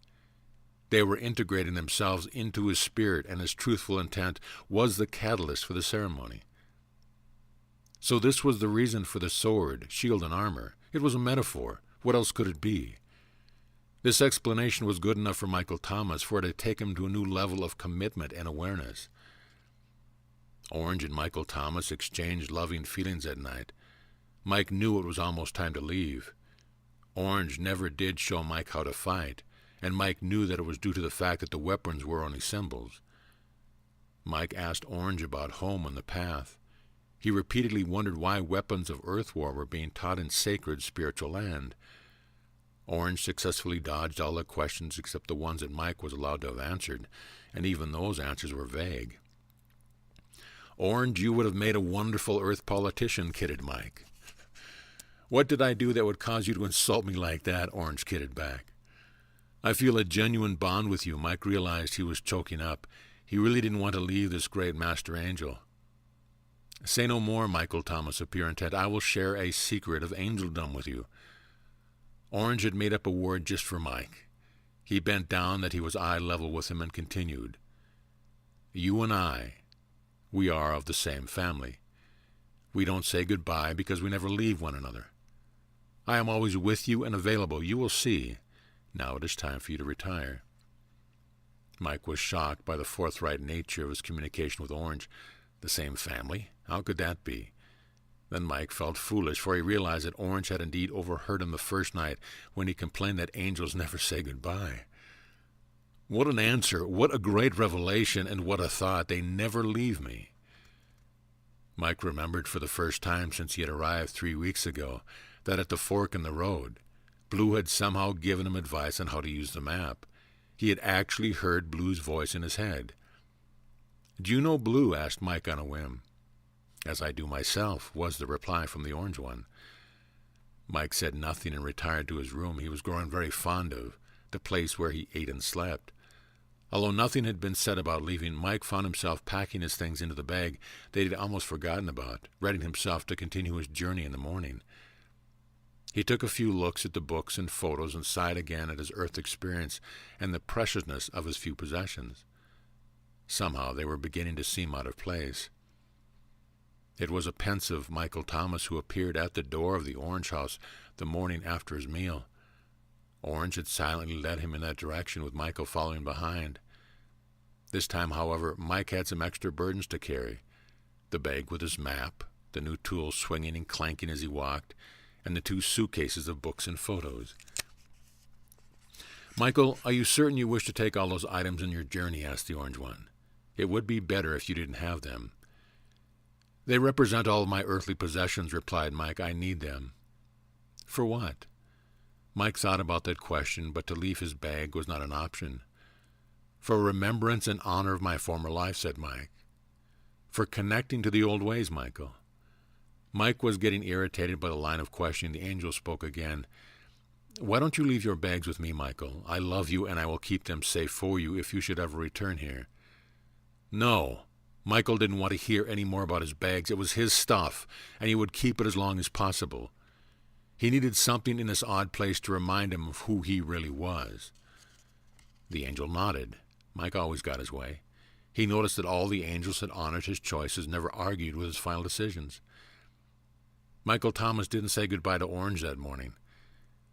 They were integrating themselves into his spirit, and his truthful intent was the catalyst for the ceremony. So this was the reason for the sword, shield, and armor. It was a metaphor. What else could it be? This explanation was good enough for Michael Thomas, for it had taken him to a new level of commitment and awareness. Orange and Michael Thomas exchanged loving feelings at night. Mike knew it was almost time to leave. Orange never did show Mike how to fight, and Mike knew that it was due to the fact that the weapons were only symbols. Mike asked Orange about home and the path. He repeatedly wondered why weapons of earth war were being taught in sacred spiritual land. Orange successfully dodged all the questions except the ones that Mike was allowed to have answered, and even those answers were vague. "Orange, you would have made a wonderful earth politician," kidded Mike. "What did I do that would cause you to insult me like that?" Orange kidded back. "I feel a genuine bond with you." Mike realized he was choking up. He really didn't want to leave this great master angel. "Say no more," Michael Thomas of pure intent. "I will share a secret of angeldom with you." Orange had made up a word just for Mike. He bent down that he was eye level with him and continued. "You and I, we are of the same family. We don't say goodbye because we never leave one another. I am always with you and available. You will see. Now it is time for you to retire." Mike was shocked by the forthright nature of his communication with Orange. The same family? How could that be? Then Mike felt foolish, for he realized that Orange had indeed overheard him the first night when he complained that angels never say goodbye. What an answer, what a great revelation, and what a thought. They never leave me. Mike remembered for the first time since he had arrived 3 weeks ago that at the fork in the road, Blue had somehow given him advice on how to use the map. He had actually heard Blue's voice in his head. "Do you know Blue?" asked Mike on a whim. "As I do myself," was the reply from the orange one. Mike said nothing and retired to his room. He was growing very fond of the place where he ate and slept. Although nothing had been said about leaving, Mike found himself packing his things into the bag that he had almost forgotten about, readying himself to continue his journey in the morning. He took a few looks at the books and photos and sighed again at his earth experience and the preciousness of his few possessions. Somehow they were beginning to seem out of place. It was a pensive Michael Thomas who appeared at the door of the Orange house the morning after his meal. Orange had silently led him in that direction, with Michael following behind. This time, however, Mike had some extra burdens to carry. The bag with his map, the new tools swinging and clanking as he walked, and the 2 suitcases of books and photos. "Michael, are you certain you wish to take all those items in your journey?" asked the orange one. "It would be better if you didn't have them." "They represent all of my earthly possessions," replied Mike. "I need them." "For what?" Mike thought about that question, but to leave his bag was not an option. "For remembrance and honor of my former life," said Mike. "For connecting to the old ways, Michael." Mike was getting irritated by the line of questioning. The angel spoke again. "Why don't you leave your bags with me, Michael? I love you, and I will keep them safe for you if you should ever return here." No. Michael didn't want to hear any more about his bags. It was his stuff, and he would keep it as long as possible. He needed something in this odd place to remind him of who he really was. The angel nodded. Mike always got his way. He noticed that all the angels had honored his choices, never argued with his final decisions. Michael Thomas didn't say goodbye to Orange that morning.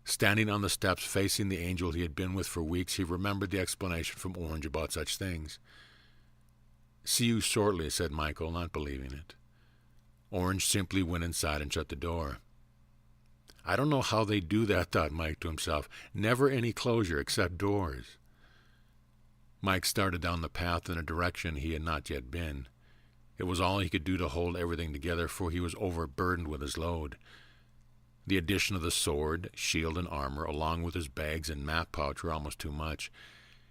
Standing on the steps facing the angel he had been with for weeks, he remembered the explanation from Orange about such things. "See you shortly," said Michael, not believing it. Orange simply went inside and shut the door. "I don't know how they do that," thought Mike to himself. "Never any closure except doors." Mike started down the path in a direction he had not yet been. It was all he could do to hold everything together, for he was overburdened with his load. The addition of the sword, shield, and armor, along with his bags and map pouch, were almost too much.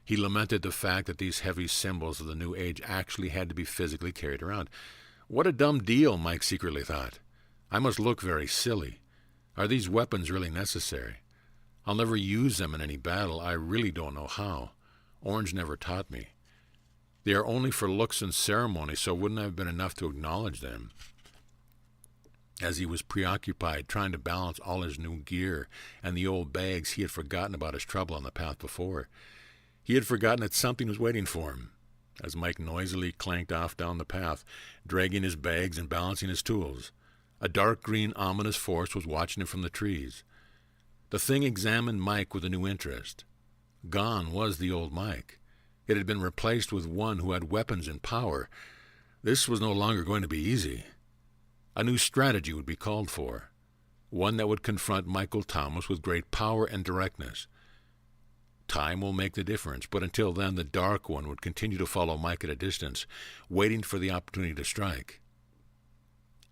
He lamented the fact that these heavy symbols of the new age actually had to be physically carried around. What a dumb deal, Mike secretly thought. I must look very silly. Are these weapons really necessary? I'll never use them in any battle. I really don't know how. Orange never taught me. They are only for looks and ceremony, so wouldn't it have been enough to acknowledge them? as he was preoccupied trying to balance all his new gear and the old bags. He had forgotten about his trouble on the path before. He had forgotten that something was waiting for him, as Mike noisily clanked off down the path, dragging his bags and balancing his tools. A dark green, ominous force was watching him from the trees. The thing examined Mike with a new interest. Gone was the old Mike. It had been replaced with one who had weapons and power. This was no longer going to be easy. A new strategy would be called for, one that would confront Michael Thomas with great power and directness. Time will make the difference, but until then the Dark One would continue to follow Mike at a distance, waiting for the opportunity to strike.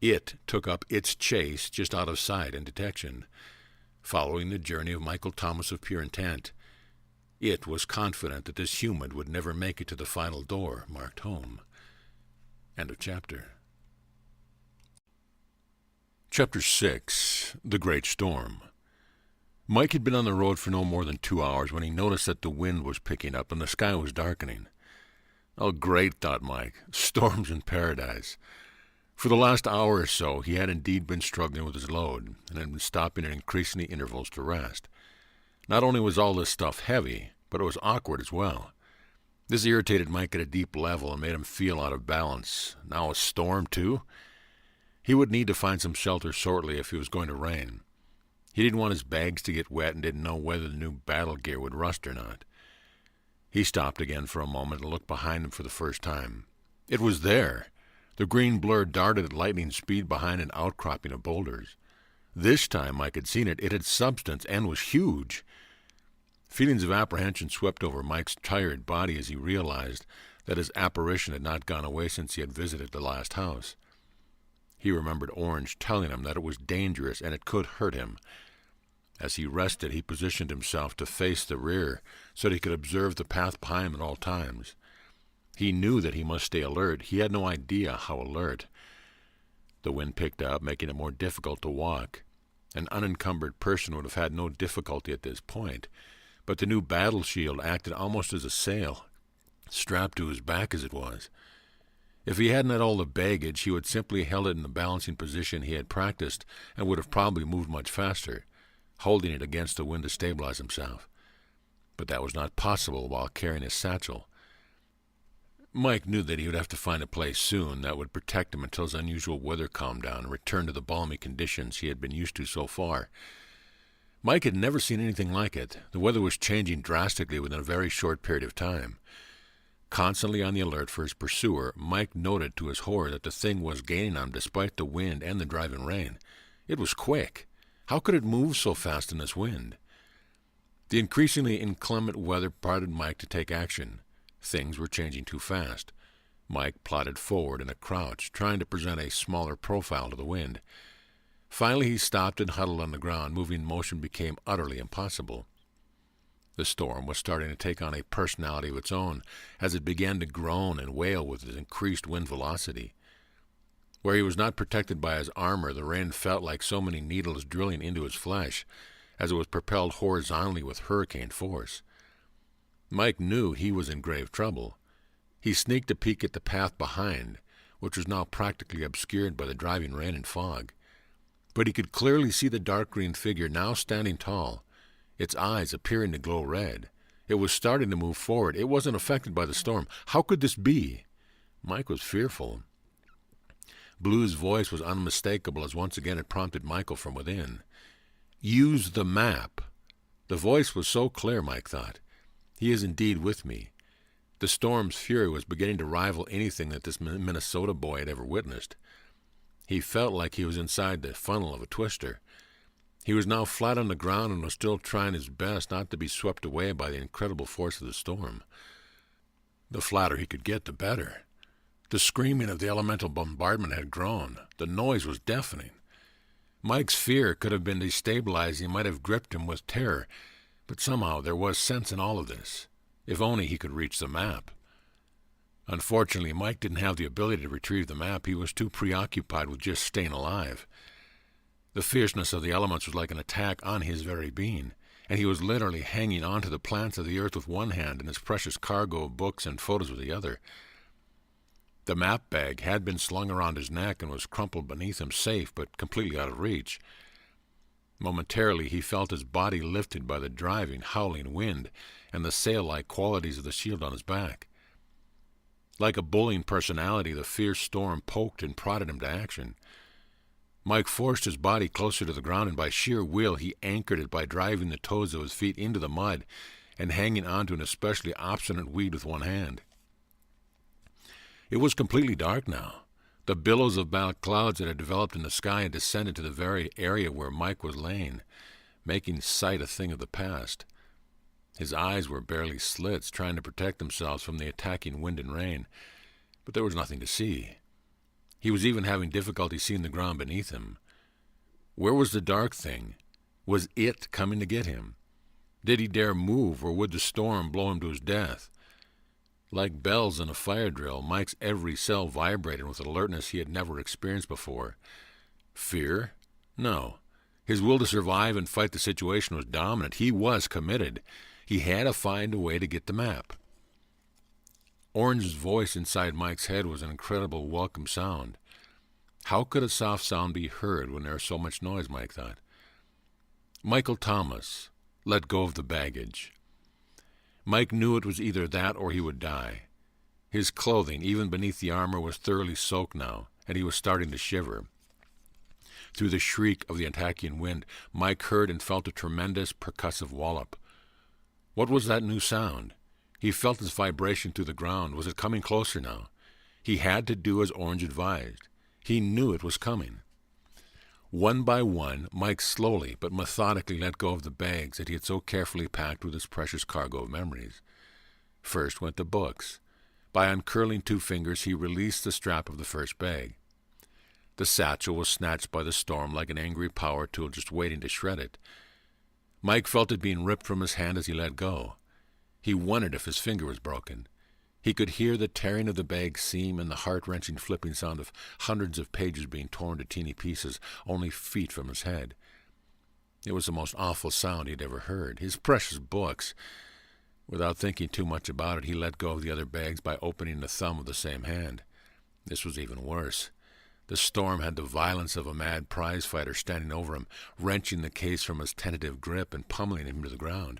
It took up its chase just out of sight and detection, following the journey of Michael Thomas of pure intent. It was confident that this human would never make it to the final door marked home. End of chapter. Chapter 6. The Great Storm. Mike had been on the road for no more than 2 hours when he noticed that the wind was picking up and the sky was darkening. Oh, great, thought Mike. Storms in paradise. For the last hour or so, he had indeed been struggling with his load and had been stopping at increasing intervals to rest. Not only was all this stuff heavy, but it was awkward as well. This irritated Mike at a deep level and made him feel out of balance. Now a storm, too? He would need to find some shelter shortly if it was going to rain. He didn't want his bags to get wet and didn't know whether the new battle gear would rust or not. He stopped again for a moment and looked behind him for the first time. It was there. The green blur darted at lightning speed behind an outcropping of boulders. This time Mike had seen it. It had substance and was huge. Feelings of apprehension swept over Mike's tired body as he realized that his apparition had not gone away since he had visited the last house. He remembered Orange telling him that it was dangerous and it could hurt him. As he rested, he positioned himself to face the rear so that he could observe the path behind him at all times. He knew that he must stay alert. He had no idea how alert. The wind picked up, making it more difficult to walk. An unencumbered person would have had no difficulty at this point, but the new battle shield acted almost as a sail, strapped to his back as it was. If he hadn't had all the baggage, he would simply held it in the balancing position he had practiced and would have probably moved much faster, holding it against the wind to stabilize himself. But that was not possible while carrying his satchel. Mike knew that he would have to find a place soon that would protect him until his unusual weather calmed down and returned to the balmy conditions he had been used to so far. Mike had never seen anything like it. The weather was changing drastically within a very short period of time. Constantly on the alert for his pursuer, Mike noted to his horror that the thing was gaining on him despite the wind and the driving rain. It was quick. How could it move so fast in this wind? The increasingly inclement weather prompted Mike to take action. Things were changing too fast. Mike plodded forward in a crouch, trying to present a smaller profile to the wind. Finally he stopped and huddled on the ground. Moving motion became utterly impossible. The storm was starting to take on a personality of its own as it began to groan and wail with its increased wind velocity. Where he was not protected by his armor, the rain felt like so many needles drilling into his flesh as it was propelled horizontally with hurricane force. Mike knew he was in grave trouble. He sneaked a peek at the path behind, which was now practically obscured by the driving rain and fog. But he could clearly see the dark green figure now standing tall, its eyes appearing to glow red. It was starting to move forward. It wasn't affected by the storm. How could this be? Mike was fearful. Blue's voice was unmistakable as once again it prompted Michael from within. Use the map. The voice was so clear, Mike thought. He is indeed with me. The storm's fury was beginning to rival anything that this Minnesota boy had ever witnessed. He felt like he was inside the funnel of a twister. He was now flat on the ground and was still trying his best not to be swept away by the incredible force of the storm. The flatter he could get, the better. The screaming of the elemental bombardment had grown. The noise was deafening. Mike's fear could have been destabilizing. It might have gripped him with terror, but somehow there was sense in all of this. If only he could reach the map. Unfortunately, Mike didn't have the ability to retrieve the map. He was too preoccupied with just staying alive. The fierceness of the elements was like an attack on his very being, and he was literally hanging on to the plants of the earth with one hand and his precious cargo of books and photos with the other. The map bag had been slung around his neck and was crumpled beneath him, safe but completely out of reach. Momentarily he felt his body lifted by the driving, howling wind and the sail-like qualities of the shield on his back. Like a bullying personality, the fierce storm poked and prodded him to action. Mike forced his body closer to the ground, and by sheer will he anchored it by driving the toes of his feet into the mud and hanging onto an especially obstinate weed with one hand. It was completely dark now. The billows of black clouds that had developed in the sky had descended to the very area where Mike was laying, making sight a thing of the past. His eyes were barely slits, trying to protect themselves from the attacking wind and rain, but there was nothing to see. He was even having difficulty seeing the ground beneath him. Where was the dark thing? Was it coming to get him? Did he dare move, or would the storm blow him to his death? Like bells in a fire drill, Mike's every cell vibrated with alertness he had never experienced before. Fear? No. His will to survive and fight the situation was dominant. He was committed. He had to find a way to get the map. Orange's voice inside Mike's head was an incredible welcome sound. How could a soft sound be heard when there was so much noise, Mike thought. Michael Thomas, let go of the baggage. Mike knew it was either that or he would die. His clothing, even beneath the armor, was thoroughly soaked now, and he was starting to shiver. Through the shriek of the attacking wind, Mike heard and felt a tremendous percussive wallop. What was that new sound? He felt its vibration through the ground. Was it coming closer now? He had to do as Orange advised. He knew it was coming. One by one, Mike slowly but methodically let go of the bags that he had so carefully packed with his precious cargo of memories. First went the books. By uncurling 2 fingers, he released the strap of the first bag. The satchel was snatched by the storm like an angry power tool just waiting to shred it. Mike felt it being ripped from his hand as he let go. He wondered if his finger was broken. He could hear the tearing of the bag's seam and the heart-wrenching flipping sound of hundreds of pages being torn to teeny pieces only feet from his head. It was the most awful sound he had ever heard. His precious books. Without thinking too much about it, he let go of the other bags by opening the thumb of the same hand. This was even worse. The storm had the violence of a mad prize-fighter standing over him, wrenching the case from his tentative grip and pummeling him to the ground.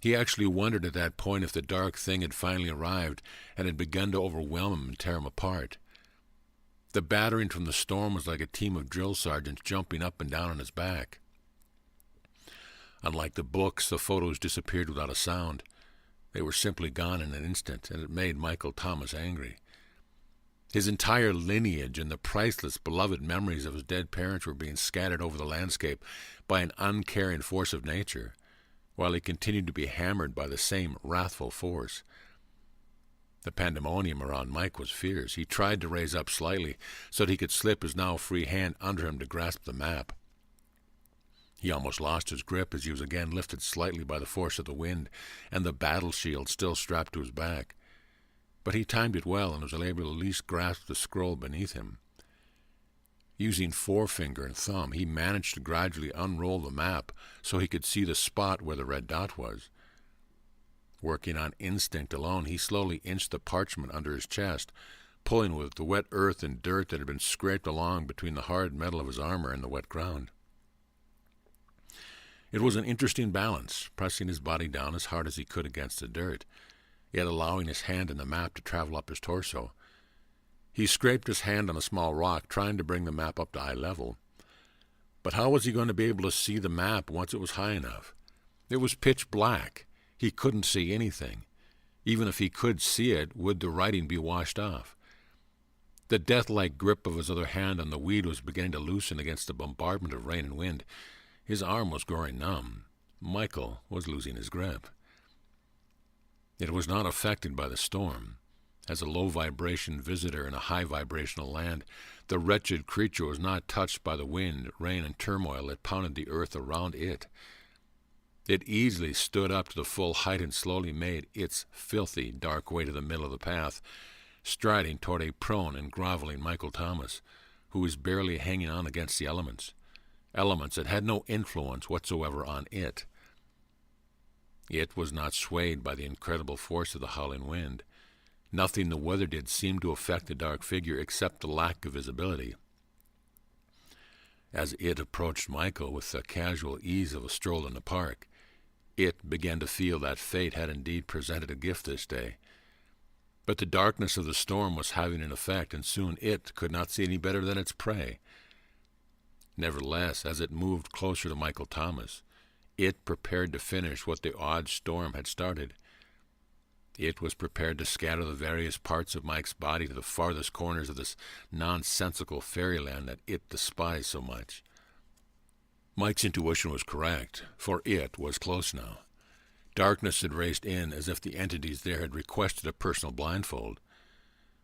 He actually wondered at that point if the dark thing had finally arrived and had begun to overwhelm him and tear him apart. The battering from the storm was like a team of drill sergeants jumping up and down on his back. Unlike the books, the photos disappeared without a sound. They were simply gone in an instant, and it made Michael Thomas angry. His entire lineage and the priceless, beloved memories of his dead parents were being scattered over the landscape by an uncaring force of nature, while he continued to be hammered by the same wrathful force. The pandemonium around Mike was fierce. He tried to raise up slightly so that he could slip his now free hand under him to grasp the map. He almost lost his grip as he was again lifted slightly by the force of the wind and the battle shield still strapped to his back. But he timed it well and was able to at least grasp the scroll beneath him. Using forefinger and thumb, he managed to gradually unroll the map so he could see the spot where the red dot was. Working on instinct alone, he slowly inched the parchment under his chest, pulling with the wet earth and dirt that had been scraped along between the hard metal of his armor and the wet ground. It was an interesting balance, pressing his body down as hard as he could against the dirt, yet allowing his hand and the map to travel up his torso. He scraped his hand on a small rock, trying to bring the map up to eye level. But how was he going to be able to see the map once it was high enough? It was pitch black. He couldn't see anything. Even if he could see it, would the writing be washed off? The death-like grip of his other hand on the weed was beginning to loosen against the bombardment of rain and wind. His arm was growing numb. Michael was losing his grip. It was not affected by the storm. As a low-vibration visitor in a high-vibrational land, the wretched creature was not touched by the wind, rain, and turmoil that pounded the earth around it. It easily stood up to the full height and slowly made its filthy, dark way to the middle of the path, striding toward a prone and groveling Michael Thomas, who was barely hanging on against the elements that had no influence whatsoever on it. It was not swayed by the incredible force of the howling wind. Nothing the weather did seemed to affect the dark figure except the lack of visibility. As it approached Michael with the casual ease of a stroll in the park, it began to feel that fate had indeed presented a gift this day. But the darkness of the storm was having an effect, and soon it could not see any better than its prey. Nevertheless, as it moved closer to Michael Thomas, it prepared to finish what the odd storm had started. It was prepared to scatter the various parts of Mike's body to the farthest corners of this nonsensical fairyland that it despised so much. Mike's intuition was correct, for it was close now. Darkness had raced in as if the entities there had requested a personal blindfold.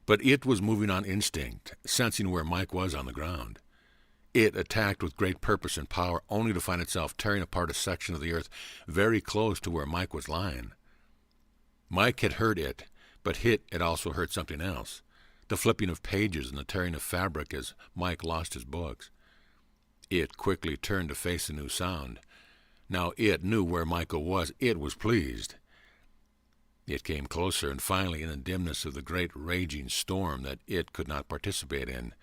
But it was moving on instinct, sensing where Mike was on the ground. It attacked with great purpose and power, only to find itself tearing apart a section of the earth very close to where Mike was lying. Mike had heard it, but it had also heard something else, the flipping of pages and the tearing of fabric as Mike lost his books. It quickly turned to face the new sound. Now it knew where Michael was. It was pleased. It came closer, and finally, in the dimness of the great raging storm that it could not participate in,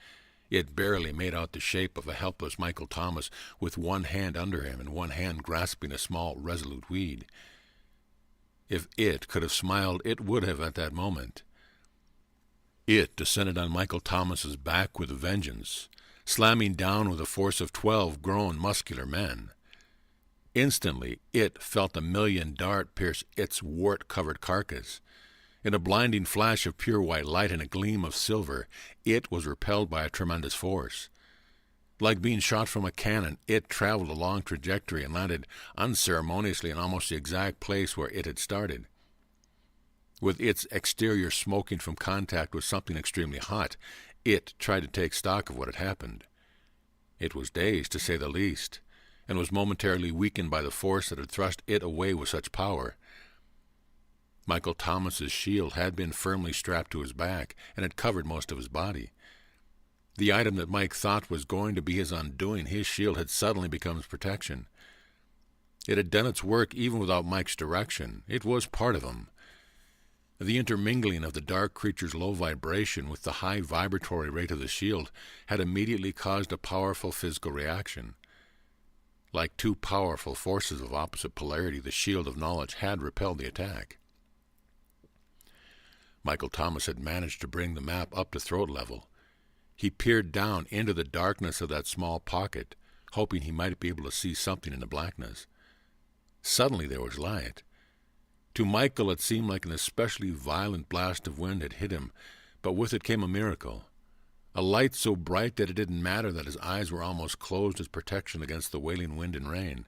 it barely made out the shape of a helpless Michael Thomas with one hand under him and one hand grasping a small, resolute weed. If it could have smiled, it would have at that moment. It descended on Michael Thomas's back with a vengeance, slamming down with the force of 12 grown, muscular men. Instantly, it felt a million dart pierce its wart-covered carcass. In a blinding flash of pure white light and a gleam of silver, it was repelled by a tremendous force. Like being shot from a cannon, it traveled a long trajectory and landed unceremoniously in almost the exact place where it had started. With its exterior smoking from contact with something extremely hot, it tried to take stock of what had happened. It was dazed, to say the least, and was momentarily weakened by the force that had thrust it away with such power. Michael Thomas's shield had been firmly strapped to his back and had covered most of his body. The item that Mike thought was going to be his undoing, his shield, had suddenly become his protection. It had done its work even without Mike's direction. It was part of him. The intermingling of the dark creature's low vibration with the high vibratory rate of the shield had immediately caused a powerful physical reaction. Like two powerful forces of opposite polarity, the shield of knowledge had repelled the attack. Michael Thomas had managed to bring the map up to throat level. He peered down into the darkness of that small pocket, hoping he might be able to see something in the blackness. Suddenly there was light. To Michael it seemed like an especially violent blast of wind had hit him, but with it came a miracle. A light so bright that it didn't matter that his eyes were almost closed as protection against the wailing wind and rain.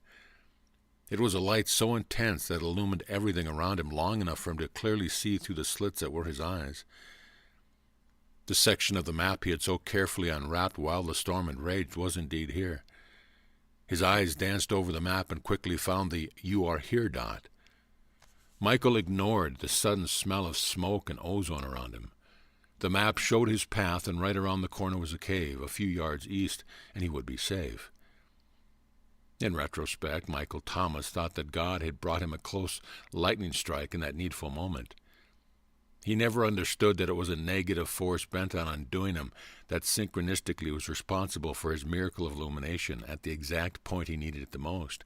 It was a light so intense that it illumined everything around him long enough for him to clearly see through the slits that were his eyes. The section of the map he had so carefully unwrapped while the storm had raged was indeed here. His eyes danced over the map and quickly found the "You are here" dot. Michael ignored the sudden smell of smoke and ozone around him. The map showed his path, and right around the corner was a cave, a few yards east, and he would be safe. In retrospect, Michael Thomas thought that God had brought him a close lightning strike in that needful moment. He never understood that it was a negative force bent on undoing him that synchronistically was responsible for his miracle of illumination at the exact point he needed it the most.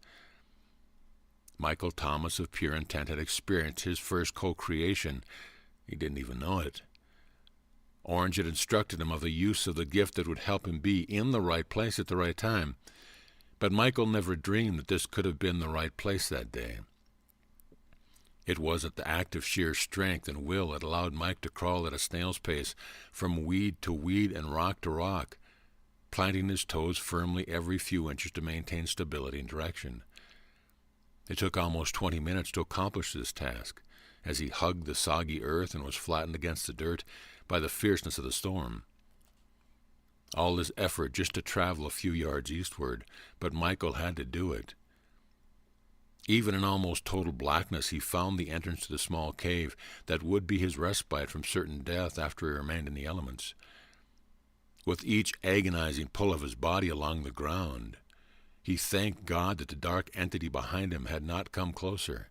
Michael Thomas of pure intent had experienced his first co-creation. He didn't even know it. Orange had instructed him of the use of the gift that would help him be in the right place at the right time. But Michael never dreamed that this could have been the right place that day. It was at the act of sheer strength and will that allowed Mike to crawl at a snail's pace from weed to weed and rock to rock, planting his toes firmly every few inches to maintain stability and direction. It took almost 20 minutes to accomplish this task, as he hugged the soggy earth and was flattened against the dirt by the fierceness of the storm. All this effort just to travel a few yards eastward, but Michael had to do it. Even in almost total blackness, he found the entrance to the small cave that would be his respite from certain death after he remained in the elements. With each agonizing pull of his body along the ground, he thanked God that the dark entity behind him had not come closer.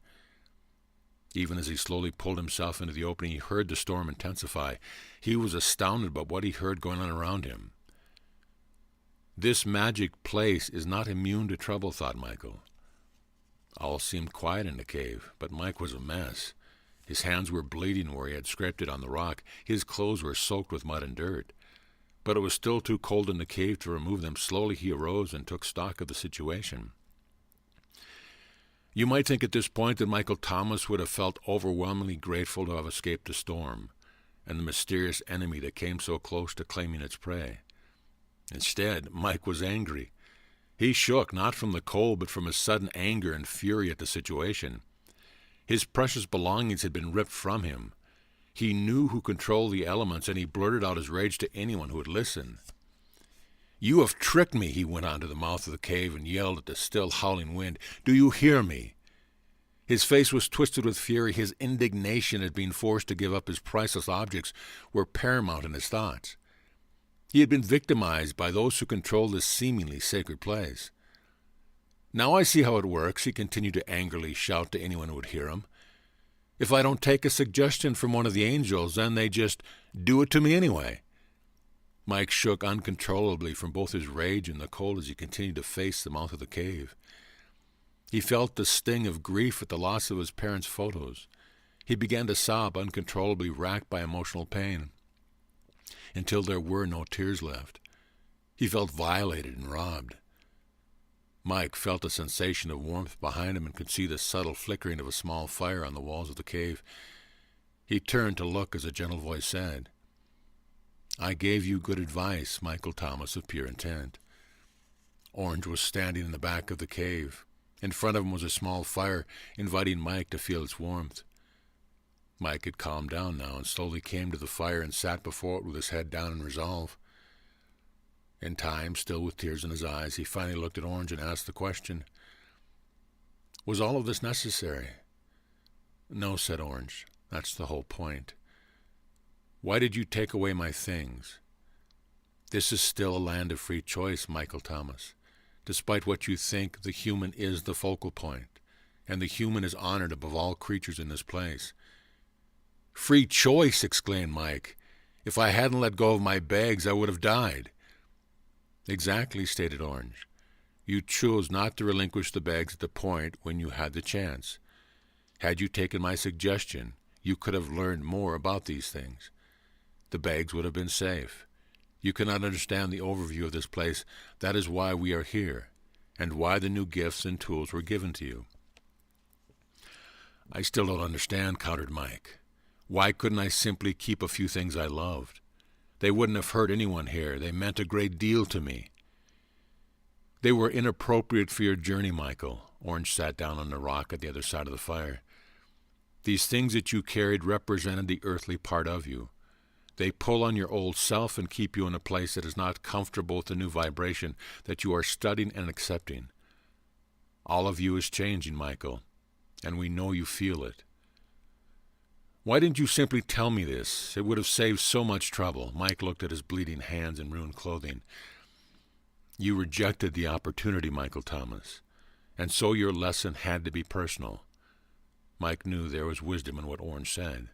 Even as he slowly pulled himself into the opening, he heard the storm intensify. He was astounded by what he heard going on around him. This magic place is not immune to trouble, thought Michael. All seemed quiet in the cave, but Mike was a mess. His hands were bleeding where he had scraped it on the rock. His clothes were soaked with mud and dirt. But it was still too cold in the cave to remove them. Slowly he arose and took stock of the situation. You might think at this point that Michael Thomas would have felt overwhelmingly grateful to have escaped the storm and the mysterious enemy that came so close to claiming its prey. Instead, Mike was angry. He shook, not from the cold, but from his sudden anger and fury at the situation. His precious belongings had been ripped from him. He knew who controlled the elements, and he blurted out his rage to anyone who would listen. "You have tricked me," he went on to the mouth of the cave and yelled at the still howling wind. "Do you hear me?" His face was twisted with fury. His indignation at being forced to give up his priceless objects were paramount in his thoughts. He had been victimized by those who controlled this seemingly sacred place. "Now I see how it works," he continued to angrily shout to anyone who would hear him. "If I don't take a suggestion from one of the angels, then they just do it to me anyway." Mike shook uncontrollably from both his rage and the cold as he continued to face the mouth of the cave. He felt the sting of grief at the loss of his parents' photos. He began to sob, uncontrollably racked by emotional pain, until there were no tears left. He felt violated and robbed. Mike felt a sensation of warmth behind him and could see the subtle flickering of a small fire on the walls of the cave. He turned to look as a gentle voice said, "I gave you good advice, Michael Thomas of pure intent." Orange was standing in the back of the cave. In front of him was a small fire, inviting Mike to feel its warmth. Mike had calmed down now and slowly came to the fire and sat before it with his head down in resolve. In time, still with tears in his eyes, he finally looked at Orange and asked the question, "Was all of this necessary?" "No," said Orange. "That's the whole point. Why did you take away my things? This is still a land of free choice, Michael Thomas. Despite what you think, the human is the focal point, and the human is honored above all creatures in this place." "Free choice!" exclaimed Mike. "If I hadn't let go of my bags, I would have died." "Exactly," stated Orange. "You chose not to relinquish the bags at the point when you had the chance. Had you taken my suggestion, you could have learned more about these things. The bags would have been safe. You cannot understand the overview of this place. That is why we are here, and why the new gifts and tools were given to you." "I still don't understand," countered Mike. "Why couldn't I simply keep a few things I loved? They wouldn't have hurt anyone here. They meant a great deal to me." "They were inappropriate for your journey, Michael." Orange sat down on the rock at the other side of the fire. "These things that you carried represented the earthly part of you. They pull on your old self and keep you in a place that is not comfortable with the new vibration that you are studying and accepting. All of you is changing, Michael, and we know you feel it. Why didn't you simply tell me this? It would have saved so much trouble." Mike looked at his bleeding hands and ruined clothing. "You rejected the opportunity, Michael Thomas, and so your lesson had to be personal." Mike knew there was wisdom in what Orange said.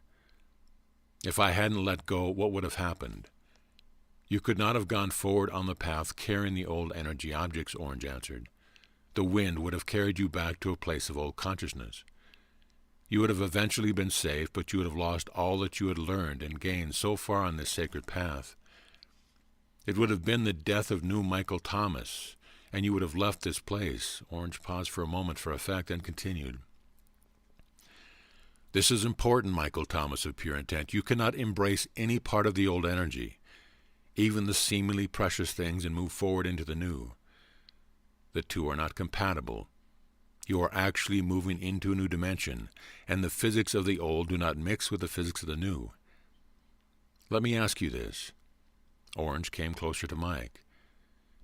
"If I hadn't let go, what would have happened?" "You could not have gone forward on the path carrying the old energy objects," Orange answered. "The wind would have carried you back to a place of old consciousness. You would have eventually been safe, but you would have lost all that you had learned and gained so far on this sacred path. It would have been the death of new Michael Thomas, and you would have left this place." Orange paused for a moment for effect and continued. "This is important, Michael Thomas of pure intent. You cannot embrace any part of the old energy, even the seemingly precious things, and move forward into the new. The two are not compatible. You are actually moving into a new dimension, and the physics of the old do not mix with the physics of the new. Let me ask you this." Orange came closer to Mike.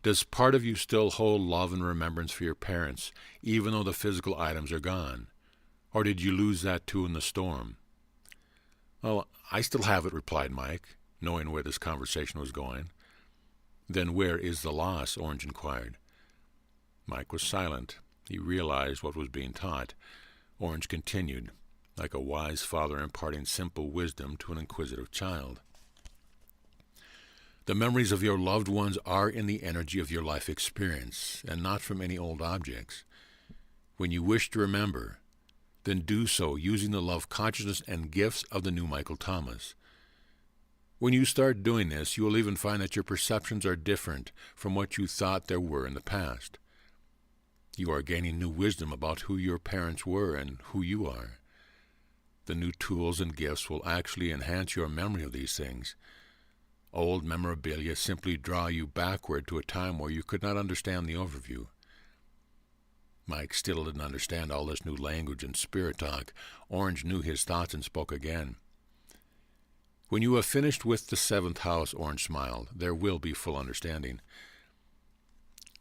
"Does part of you still hold love and remembrance for your parents, even though the physical items are gone? Or did you lose that too in the storm?" "Well, I still have it," replied Mike, knowing where this conversation was going. "Then where is the loss?" Orange inquired. Mike was silent. He realized what was being taught. Orange continued, like a wise father imparting simple wisdom to an inquisitive child. The memories of your loved ones are in the energy of your life experience, and not from any old objects. When you wish to remember, then do so using the love consciousness and gifts of the new Michael Thomas. When you start doing this, you will even find that your perceptions are different from what you thought there were in the past. You are gaining new wisdom about who your parents were and who you are. The new tools and gifts will actually enhance your memory of these things. Old memorabilia simply draw you backward to a time where you could not understand the overview. Mike still didn't understand all this new language and spirit talk. Orange knew his thoughts and spoke again. When you have finished with the 7th house, Orange smiled, there will be full understanding.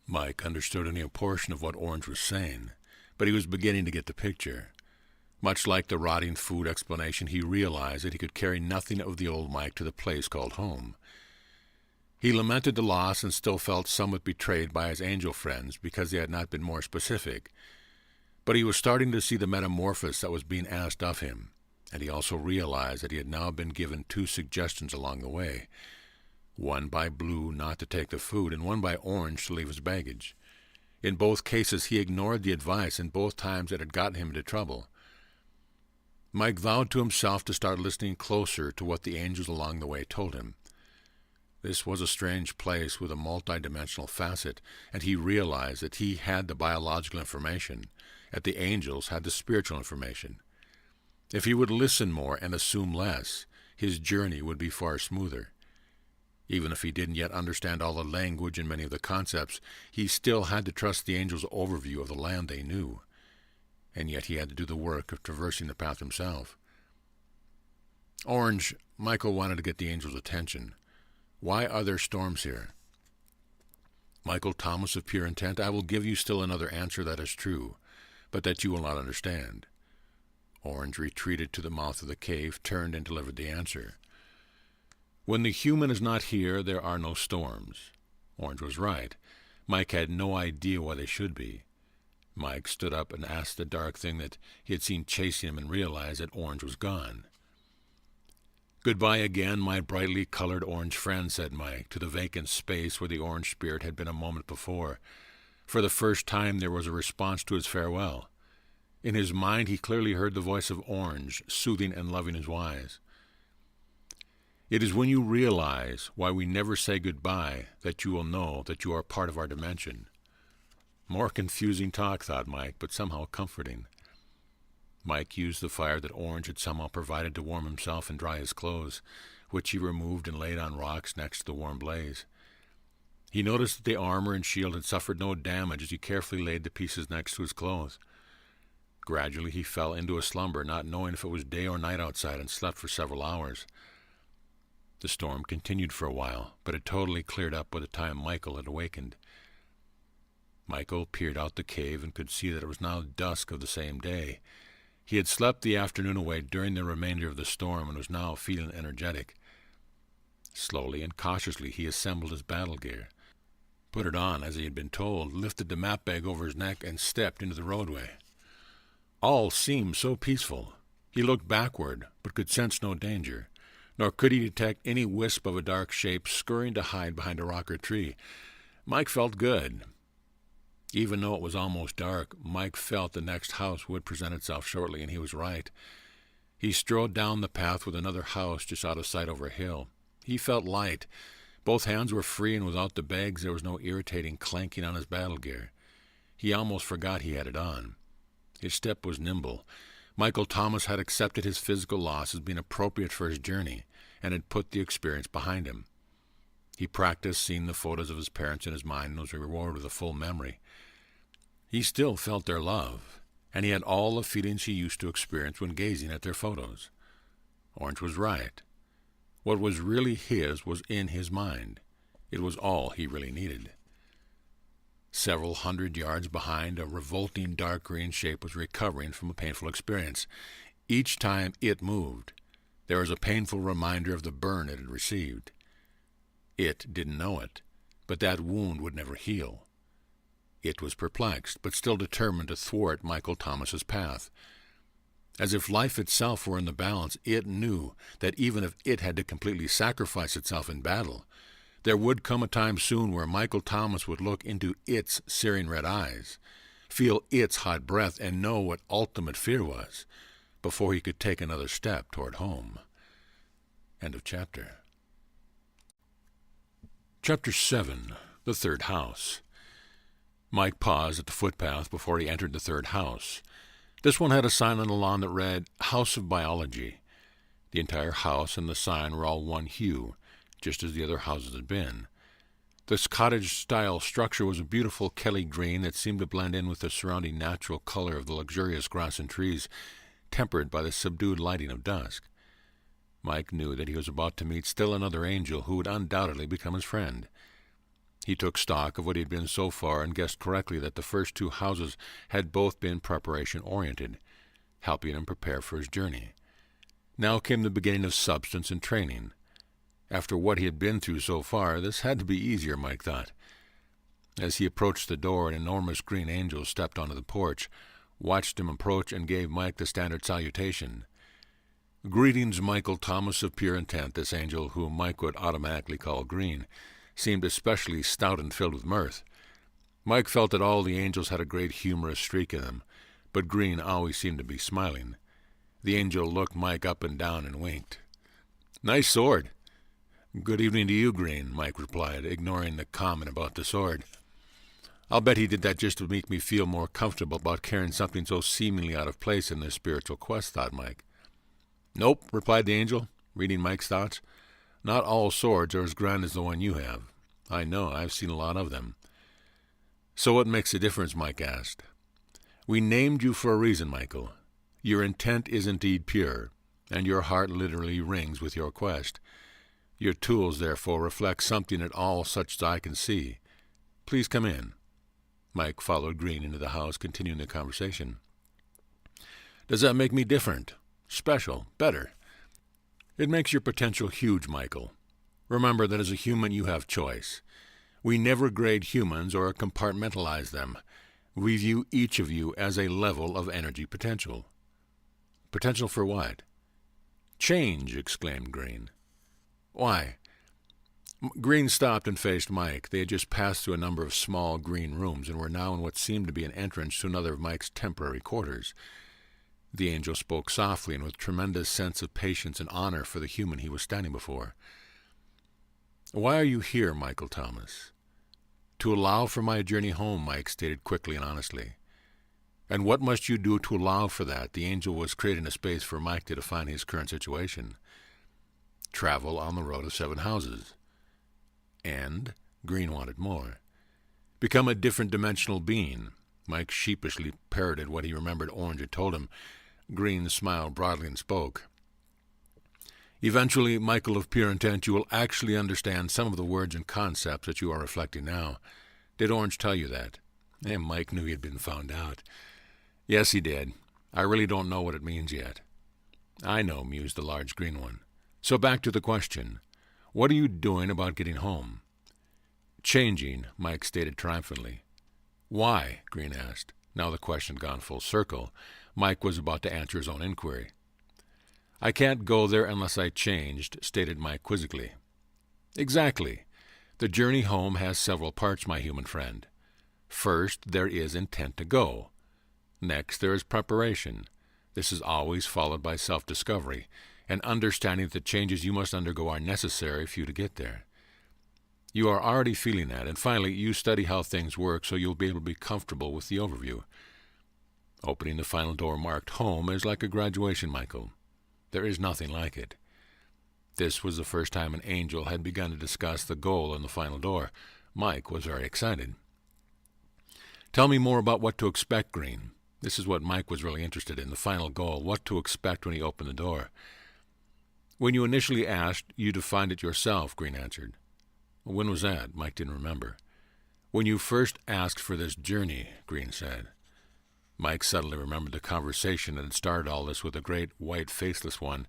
Mike understood only a portion of what Orange was saying, but he was beginning to get the picture. Much like the rotting food explanation, he realized that he could carry nothing of the old Mike to the place called home. He lamented the loss and still felt somewhat betrayed by his angel friends because they had not been more specific. But he was starting to see the metamorphosis that was being asked of him, and he also realized that he had now been given 2 suggestions along the way, one by Blue not to take the food and one by Orange to leave his baggage. In both cases he ignored the advice, and both times it had gotten him into trouble. Mike vowed to himself to start listening closer to what the angels along the way told him. This was a strange place with a multidimensional facet, and he realized that he had the biological information, that the angels had the spiritual information. If he would listen more and assume less, his journey would be far smoother. Even if he didn't yet understand all the language and many of the concepts, he still had to trust the angels' overview of the land they knew. And yet he had to do the work of traversing the path himself. Orange, Michael wanted to get the angels' attention. Why are there storms here? Michael Thomas of pure intent, I will give you still another answer that is true, but that you will not understand. Orange retreated to the mouth of the cave, turned and delivered the answer. When the human is not here, there are no storms. Orange was right. Mike had no idea why they should be. Mike stood up and asked the dark thing that he had seen chasing him and realized that Orange was gone. Goodbye again, my brightly colored orange friend, said Mike, to the vacant space where the orange spirit had been a moment before. For the first time there was a response to his farewell. In his mind he clearly heard the voice of Orange, soothing and loving as wise. It is when you realize why we never say goodbye that you will know that you are part of our dimension. More confusing talk, thought Mike, but somehow comforting. Mike used the fire that Orange had somehow provided to warm himself and dry his clothes, which he removed and laid on rocks next to the warm blaze. He noticed that the armor and shield had suffered no damage as he carefully laid the pieces next to his clothes. Gradually he fell into a slumber, not knowing if it was day or night outside, and slept for several hours. The storm continued for a while, but it totally cleared up by the time Michael had awakened. Michael peered out the cave and could see that it was now dusk of the same day. He had slept the afternoon away during the remainder of the storm and was now feeling energetic. Slowly and cautiously he assembled his battle gear, put it on as he had been told, lifted the map bag over his neck, and stepped into the roadway. All seemed so peaceful. He looked backward, but could sense no danger, nor could he detect any wisp of a dark shape scurrying to hide behind a rock or tree. Mike felt good. Even though it was almost dark, Mike felt the next house would present itself shortly, and he was right. He strode down the path with another house just out of sight over a hill. He felt light. Both hands were free, and without the bags there was no irritating clanking on his battle gear. He almost forgot he had it on. His step was nimble. Michael Thomas had accepted his physical loss as being appropriate for his journey, and had put the experience behind him. He practiced seeing the photos of his parents in his mind and was rewarded with a full memory. He still felt their love, and he had all the feelings he used to experience when gazing at their photos. Orange was right. What was really his was in his mind. It was all he really needed. Several hundred yards behind, a revolting dark green shape was recovering from a painful experience. Each time it moved, there was a painful reminder of the burn it had received. It didn't know it, but that wound would never heal. It was perplexed, but still determined to thwart Michael Thomas's path. As if life itself were in the balance, it knew that even if it had to completely sacrifice itself in battle, there would come a time soon where Michael Thomas would look into its searing red eyes, feel its hot breath, and know what ultimate fear was before he could take another step toward home. End of chapter. Chapter 7. The Third House. Mike paused at the footpath before he entered the third house. This one had a sign on the lawn that read, House of Biology. The entire house and the sign were all one hue, just as the other houses had been. This cottage-style structure was a beautiful Kelly green that seemed to blend in with the surrounding natural color of the luxurious grass and trees, tempered by the subdued lighting of dusk. Mike knew that he was about to meet still another angel who would undoubtedly become his friend. He took stock of what he had been so far and guessed correctly that the first two houses had both been preparation-oriented, helping him prepare for his journey. Now came the beginning of substance and training. After what he had been through so far, this had to be easier, Mike thought. As he approached the door, an enormous green angel stepped onto the porch, watched him approach, and gave Mike the standard salutation. Greetings, Michael Thomas of pure intent. This angel, whom Mike would automatically call Green, seemed especially stout and filled with mirth. Mike felt that all the angels had a great humorous streak in them, but Green always seemed to be smiling. The angel looked Mike up and down and winked. Nice sword. Good evening to you, Green, Mike replied, ignoring the comment about the sword. I'll bet he did that just to make me feel more comfortable about carrying something so seemingly out of place in this spiritual quest, thought Mike. Nope, replied the angel, reading Mike's thoughts. Not all swords are as grand as the one you have. I know, I've seen a lot of them. So what makes a difference, Mike asked. We named you for a reason, Michael. Your intent is indeed pure, and your heart literally rings with your quest. Your tools, therefore, reflect something that all such as I can see. Please come in. Mike followed Green into the house, continuing the conversation. Does that make me different? Special? Better? It makes your potential huge, Michael. Remember that as a human you have choice. We never grade humans or compartmentalize them. We view each of you as a level of energy potential. Potential for what? Change, exclaimed Green. Why? Green stopped and faced Mike. They had just passed through a number of small green rooms and were now in what seemed to be an entrance to another of Mike's temporary quarters. The angel spoke softly and with tremendous sense of patience and honor for the human he was standing before. Why are you here, Michael Thomas? To allow for my journey home, Mike stated quickly and honestly. And what must you do to allow for that? The angel was creating a space for Mike to define his current situation. Travel on the road of 7 houses. And Green wanted more. Become a different dimensional being. Mike sheepishly parroted what he remembered Orange had told him. Green smiled broadly and spoke. Eventually, Michael of pure intent, you will actually understand some of the words and concepts that you are reflecting now. Did Orange tell you that? And Mike knew he had been found out. Yes, he did. I really don't know what it means yet. I know, mused the large green one. So back to the question. What are you doing about getting home? Changing, Mike stated triumphantly. Why? Green asked. Now the question had gone full circle. Mike was about to answer his own inquiry. I can't go there unless I changed, stated Mike quizzically. Exactly. The journey home has several parts, my human friend. First, there is intent to go. Next, there is preparation. This is always followed by self-discovery, and understanding that the changes you must undergo are necessary for you to get there. You are already feeling that, and finally, you study how things work so you'll be able to be comfortable with the overview. Opening the final door marked home is like a graduation, Michael. There is nothing like it. This was the first time an angel had begun to discuss the goal on the final door. Mike was very excited. Tell me more about what to expect, Green. This is what Mike was really interested in, the final goal, what to expect when he opened the door. When you initially asked, you defined it yourself, Green answered. When was that? Mike didn't remember. When you first asked for this journey, Green said. Mike suddenly remembered the conversation that had started all this with a great white faceless one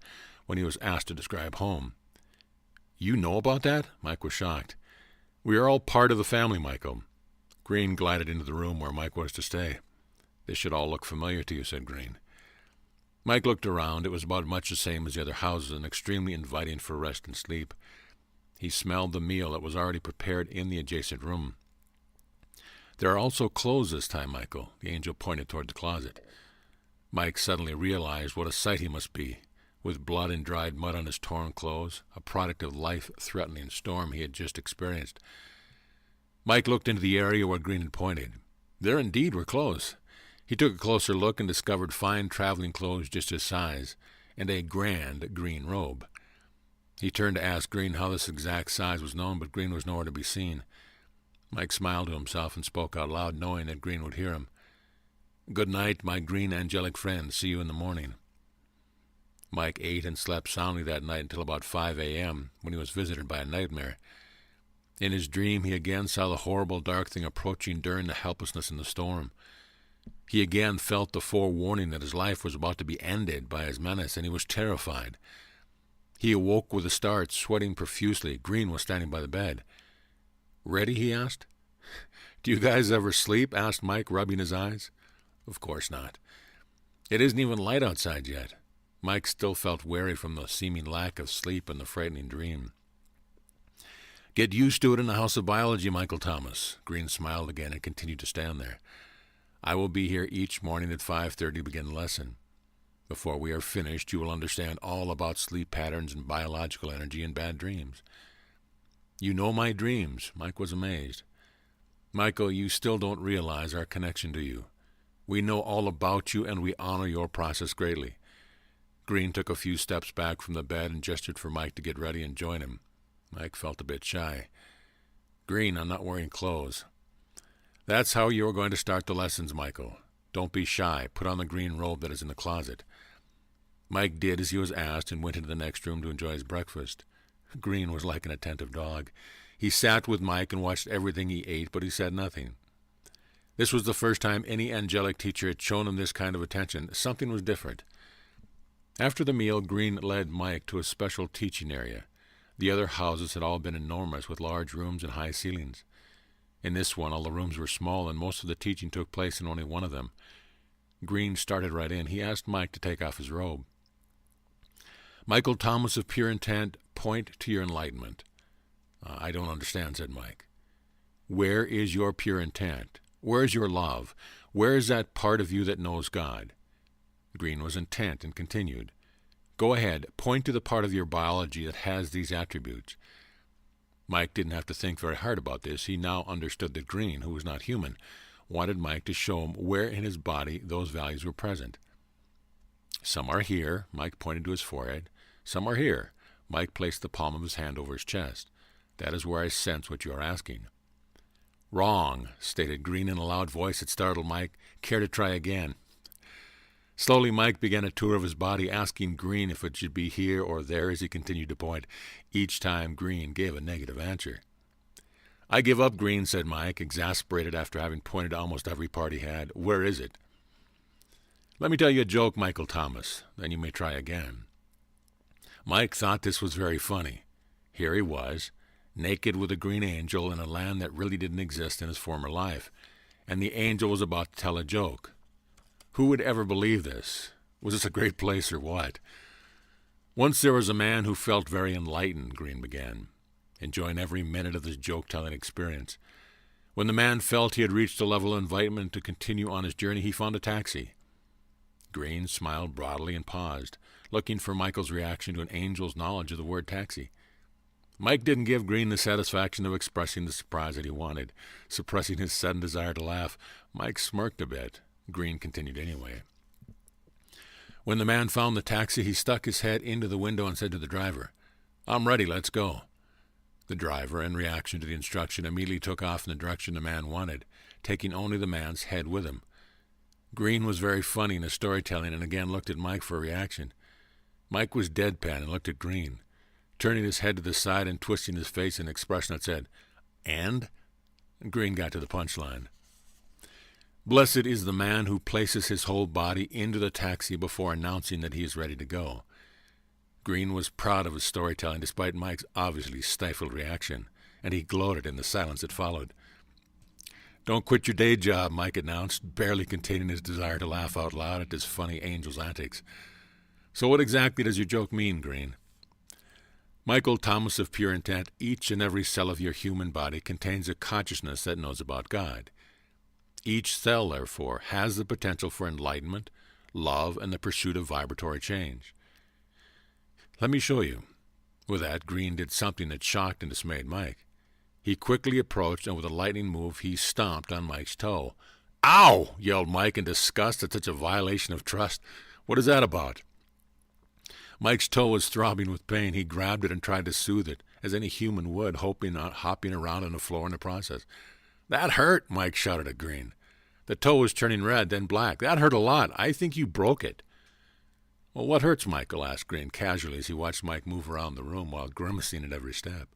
when he was asked to describe home. You know about that? Mike was shocked. We are all part of the family, Michael. Green glided into the room where Mike was to stay. This should all look familiar to you, said Green. Mike looked around. It was about much the same as the other houses and extremely inviting for rest and sleep. He smelled the meal that was already prepared in the adjacent room. "There are also clothes this time, Michael." The angel pointed toward the closet. Mike suddenly realized what a sight he must be, with blood and dried mud on his torn clothes, a product of life-threatening storm he had just experienced. Mike looked into the area where Green had pointed. There indeed were clothes. He took a closer look and discovered fine traveling clothes just his size, and a grand green robe. He turned to ask Green how this exact size was known, but Green was nowhere to be seen. Mike smiled to himself and spoke out loud, knowing that Green would hear him. "Good night, my green angelic friend. See you in the morning." Mike ate and slept soundly that night until about 5 a.m., when he was visited by a nightmare. In his dream, he again saw the horrible dark thing approaching during the helplessness in the storm. He again felt the forewarning that his life was about to be ended by his menace, and he was terrified. He awoke with a start, sweating profusely. Green was standing by the bed. "Ready?" he asked. "Do you guys ever sleep?" asked Mike, rubbing his eyes. "Of course not. It isn't even light outside yet." Mike still felt wary from the seeming lack of sleep and the frightening dream. "Get used to it in the House of Biology, Michael Thomas." Green smiled again and continued to stand there. "I will be here each morning at 5:30 to begin the lesson. Before we are finished, you will understand all about sleep patterns and biological energy and bad dreams." "You know my dreams." Mike was amazed. "Michael, you still don't realize our connection to you. We know all about you, and we honor your process greatly." Green took a few steps back from the bed and gestured for Mike to get ready and join him. Mike felt a bit shy. "Green, I'm not wearing clothes." "That's how you are going to start the lessons, Michael. Don't be shy. Put on the green robe that is in the closet." Mike did as he was asked and went into the next room to enjoy his breakfast. Green was like an attentive dog. He sat with Mike and watched everything he ate, but he said nothing. This was the first time any angelic teacher had shown him this kind of attention. Something was different. After the meal, Green led Mike to a special teaching area. The other houses had all been enormous, with large rooms and high ceilings. In this one, all the rooms were small, and most of the teaching took place in only one of them. Green started right in. He asked Mike to take off his robe. "Michael Thomas of pure intent, point to your enlightenment." "I don't understand," said Mike. "Where is your pure intent? Where is your love? Where is that part of you that knows God?" Green was intent and continued. "Go ahead, point to the part of your biology that has these attributes." Mike didn't have to think very hard about this. He now understood that Green, who was not human, wanted Mike to show him where in his body those values were present. "Some are here." Mike pointed to his forehead. "Some are here." Mike placed the palm of his hand over his chest. "That is where I sense what you are asking." "Wrong," stated Green in a loud voice that startled Mike. "Care to try again?" Slowly, Mike began a tour of his body, asking Green if it should be here or there as he continued to point. Each time, Green gave a negative answer. "I give up, Green," said Mike, exasperated after having pointed to almost every part he had. "Where is it?" "Let me tell you a joke, Michael Thomas. Then you may try again." Mike thought this was very funny. Here he was, naked with a green angel in a land that really didn't exist in his former life, and the angel was about to tell a joke. Who would ever believe this? Was this a great place or what? "Once there was a man who felt very enlightened," Green began, enjoying every minute of this joke-telling experience. "When the man felt he had reached a level of enlightenment to continue on his journey, he found a taxi." Green smiled broadly and paused, looking for Michael's reaction to an angel's knowledge of the word taxi. Mike didn't give Green the satisfaction of expressing the surprise that he wanted. Suppressing his sudden desire to laugh, Mike smirked a bit. Green continued anyway. "When the man found the taxi, he stuck his head into the window and said to the driver, 'I'm ready, let's go.' The driver, in reaction to the instruction, immediately took off in the direction the man wanted, taking only the man's head with him. Green was very funny in his storytelling and again looked at Mike for a reaction. Mike was deadpan and looked at Green, turning his head to the side and twisting his face in an expression that said, 'And?' Green got to the punchline. 'Blessed is the man who places his whole body into the taxi before announcing that he is ready to go.' Green was proud of his storytelling despite Mike's obviously stifled reaction, and he gloated in the silence that followed. Don't quit your day job, Mike announced, barely containing his desire to laugh out loud at this funny angel's antics. So what exactly does your joke mean, Green? Michael Thomas of pure intent, each and every cell of your human body contains a consciousness that knows about God. Each cell, therefore, has the potential for enlightenment, love, and the pursuit of vibratory change. Let me show you. With that, Green did something that shocked and dismayed Mike. He quickly approached, and with a lightning move, he stomped on Mike's toe. "Ow!" yelled Mike in disgust at such a violation of trust. "What is that about?" Mike's toe was throbbing with pain. He grabbed it and tried to soothe it, as any human would, hoping not hopping around on the floor in the process. "That hurt!" Mike shouted at Green. The toe was turning red, then black. "That hurt a lot. I think you broke it." "Well, what hurts, Michael?" asked Green casually as he watched Mike move around the room while grimacing at every step.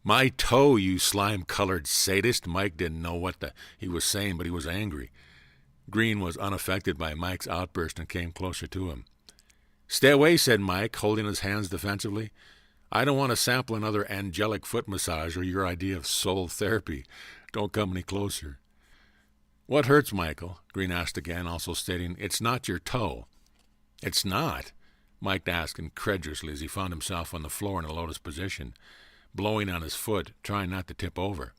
"My toe, you slime-colored sadist." Mike didn't know what he was saying, but he was angry. Green was unaffected by Mike's outburst and came closer to him. "Stay away," said Mike, holding his hands defensively. "I don't want to sample another angelic foot massage or your idea of soul therapy. Don't come any closer." "What hurts, Michael?" Green asked again, also stating, "It's not your toe." "It's not?" Mike asked incredulously as he found himself on the floor in a lotus position, blowing on his foot, trying not to tip over.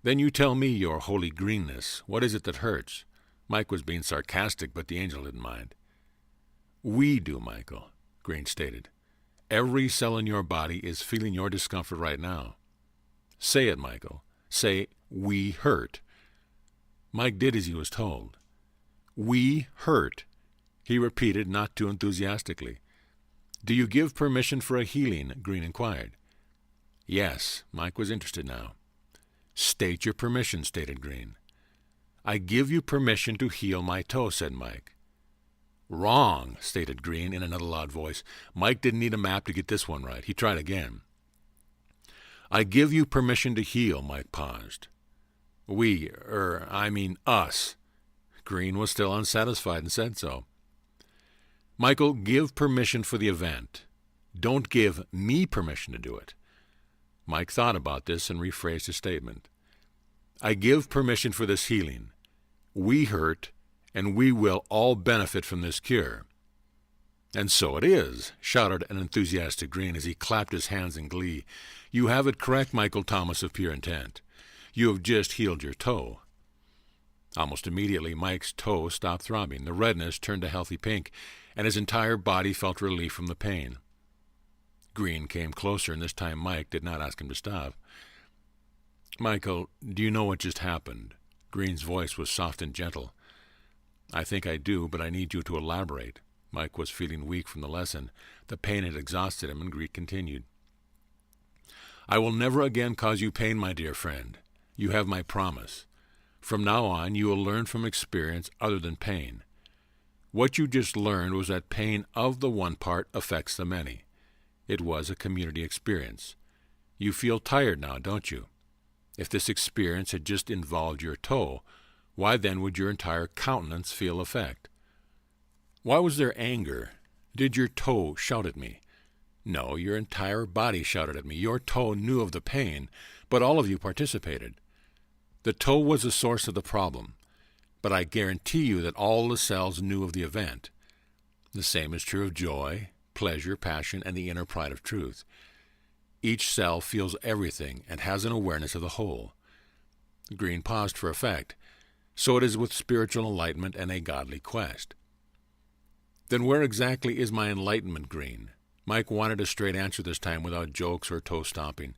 "Then you tell me, your holy greenness, what is it that hurts?" Mike was being sarcastic, but the angel didn't mind. "We do, Michael," Green stated. "Every cell in your body is feeling your discomfort right now. Say it, Michael. Say, 'We hurt.'" Mike did as he was told. "We hurt," he repeated, not too enthusiastically. "Do you give permission for a healing?" Green inquired. "Yes." Mike was interested now. "State your permission," stated Green. "I give you permission to heal my toe," said Mike. "Wrong," stated Green in another loud voice. Mike didn't need a map to get this one right. He tried again. "I give you permission to heal," Mike paused. I mean us." Green was still unsatisfied and said so. "Michael, give permission for the event. Don't give me permission to do it." Mike thought about this and rephrased his statement. "I give permission for this healing. We hurt, and we will all benefit from this cure." "And so it is," shouted an enthusiastic Green as he clapped his hands in glee. "You have it correct, Michael Thomas of pure intent. You have just healed your toe." Almost immediately, Mike's toe stopped throbbing. The redness turned a healthy pink, and his entire body felt relief from the pain. Green came closer, and this time Mike did not ask him to stop. "Michael, do you know what just happened?" Green's voice was soft and gentle. "I think I do, but I need you to elaborate." Mike was feeling weak from the lesson. The pain had exhausted him, and Green continued. "I will never again cause you pain, my dear friend. You have my promise. From now on, you will learn from experience other than pain. What you just learned was that pain of the one part affects the many. It was a community experience. You feel tired now, don't you? If this experience had just involved your toe, why then would your entire countenance feel effect? Why was there anger? Did your toe shout at me? No, your entire body shouted at me. Your toe knew of the pain, but all of you participated. The toe was the source of the problem, but I guarantee you that all the cells knew of the event. The same is true of joy, pleasure, passion, and the inner pride of truth. Each cell feels everything and has an awareness of the whole." Green paused for effect. "So it is with spiritual enlightenment and a godly quest." "Then where exactly is my enlightenment, Green?" Mike wanted a straight answer this time without jokes or toe stomping.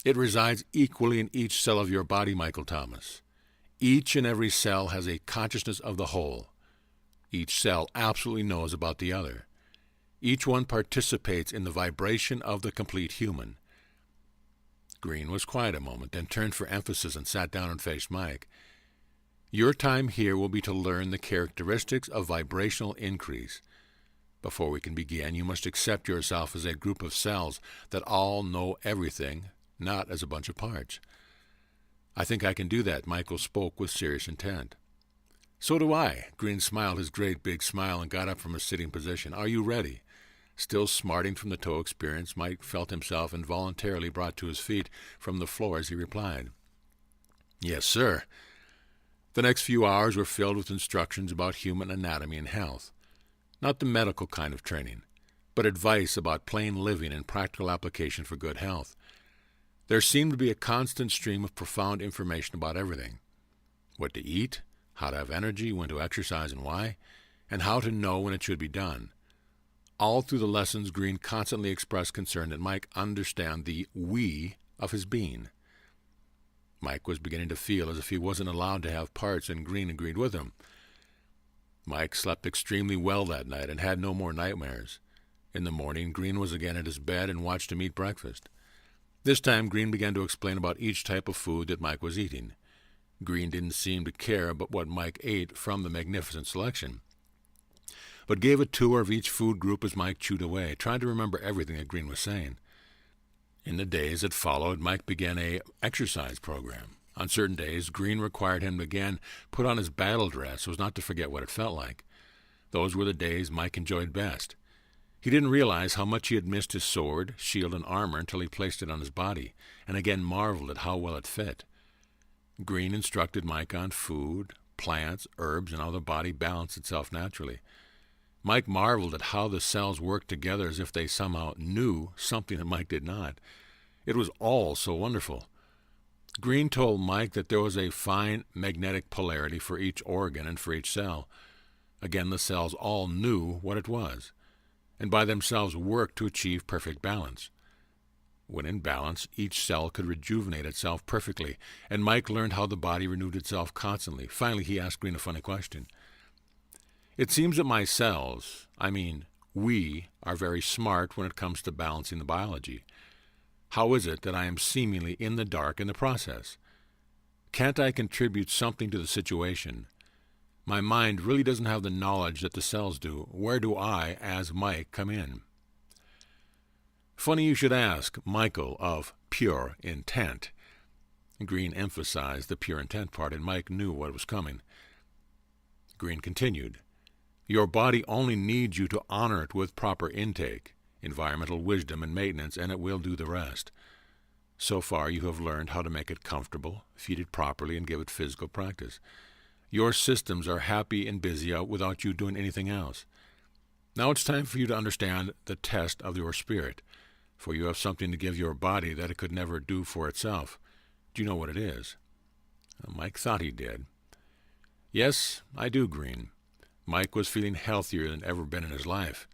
"It resides equally in each cell of your body, Michael Thomas. Each and every cell has a consciousness of the whole. Each cell absolutely knows about the other. Each one participates in the vibration of the complete human." Green was quiet a moment, then turned for emphasis and sat down and faced Mike. "Your time here will be to learn the characteristics of vibrational increase. Before we can begin, you must accept yourself as a group of cells that all know everything, not as a bunch of parts." "I think I can do that." Michael spoke with serious intent. "So do I." Green smiled his great big smile and got up from his sitting position. "Are you ready?" Still smarting from the toe experience, Mike felt himself involuntarily brought to his feet from the floor as he replied. Yes, sir. The next few hours were filled with instructions about human anatomy and health. Not the medical kind of training, but advice about plain living and practical application for good health. There seemed to be a constant stream of profound information about everything. What to eat, how to have energy, when to exercise and why, and how to know when it should be done. All through the lessons, Green constantly expressed concern that Mike understand the we of his being. Mike was beginning to feel as if he wasn't allowed to have parts, and Green agreed with him. Mike slept extremely well that night and had no more nightmares. In the morning, Green was again at his bed and watched him eat breakfast. This time, Green began to explain about each type of food that Mike was eating. Green didn't seem to care about what Mike ate from the magnificent selection, but gave a tour of each food group as Mike chewed away, trying to remember everything that Green was saying. In the days that followed, Mike began an exercise program. On certain days, Green required him to again put on his battle dress so as not to forget what it felt like. Those were the days Mike enjoyed best. He didn't realize how much he had missed his sword, shield, and armor until he placed it on his body, and again marveled at how well it fit. Green instructed Mike on food, plants, herbs, and how the body balanced itself naturally. Mike marveled at how the cells worked together as if they somehow knew something that Mike did not. It was all so wonderful. Green told Mike that there was a fine magnetic polarity for each organ and for each cell. Again, the cells all knew what it was, and by themselves worked to achieve perfect balance. When in balance, each cell could rejuvenate itself perfectly, and Mike learned how the body renewed itself constantly. Finally, he asked Green a funny question. It seems that my cells, we, are very smart when it comes to balancing the biology. How is it that I am seemingly in the dark in the process? Can't I contribute something to the situation? My mind really doesn't have the knowledge that the cells do. Where do I, as Mike, come in? Funny you should ask, Michael of pure intent. Green emphasized the pure intent part, and Mike knew what was coming. Green continued. Your body only needs you to honor it with proper intake, environmental wisdom and maintenance, and it will do the rest. So far you have learned how to make it comfortable, feed it properly, and give it physical practice. Your systems are happy and busy without you doing anything else. Now it's time for you to understand the test of your spirit, for you have something to give your body that it could never do for itself. Do you know what it is? Mike thought he did. Yes, I do, Green. Mike was feeling healthier than ever been in his life.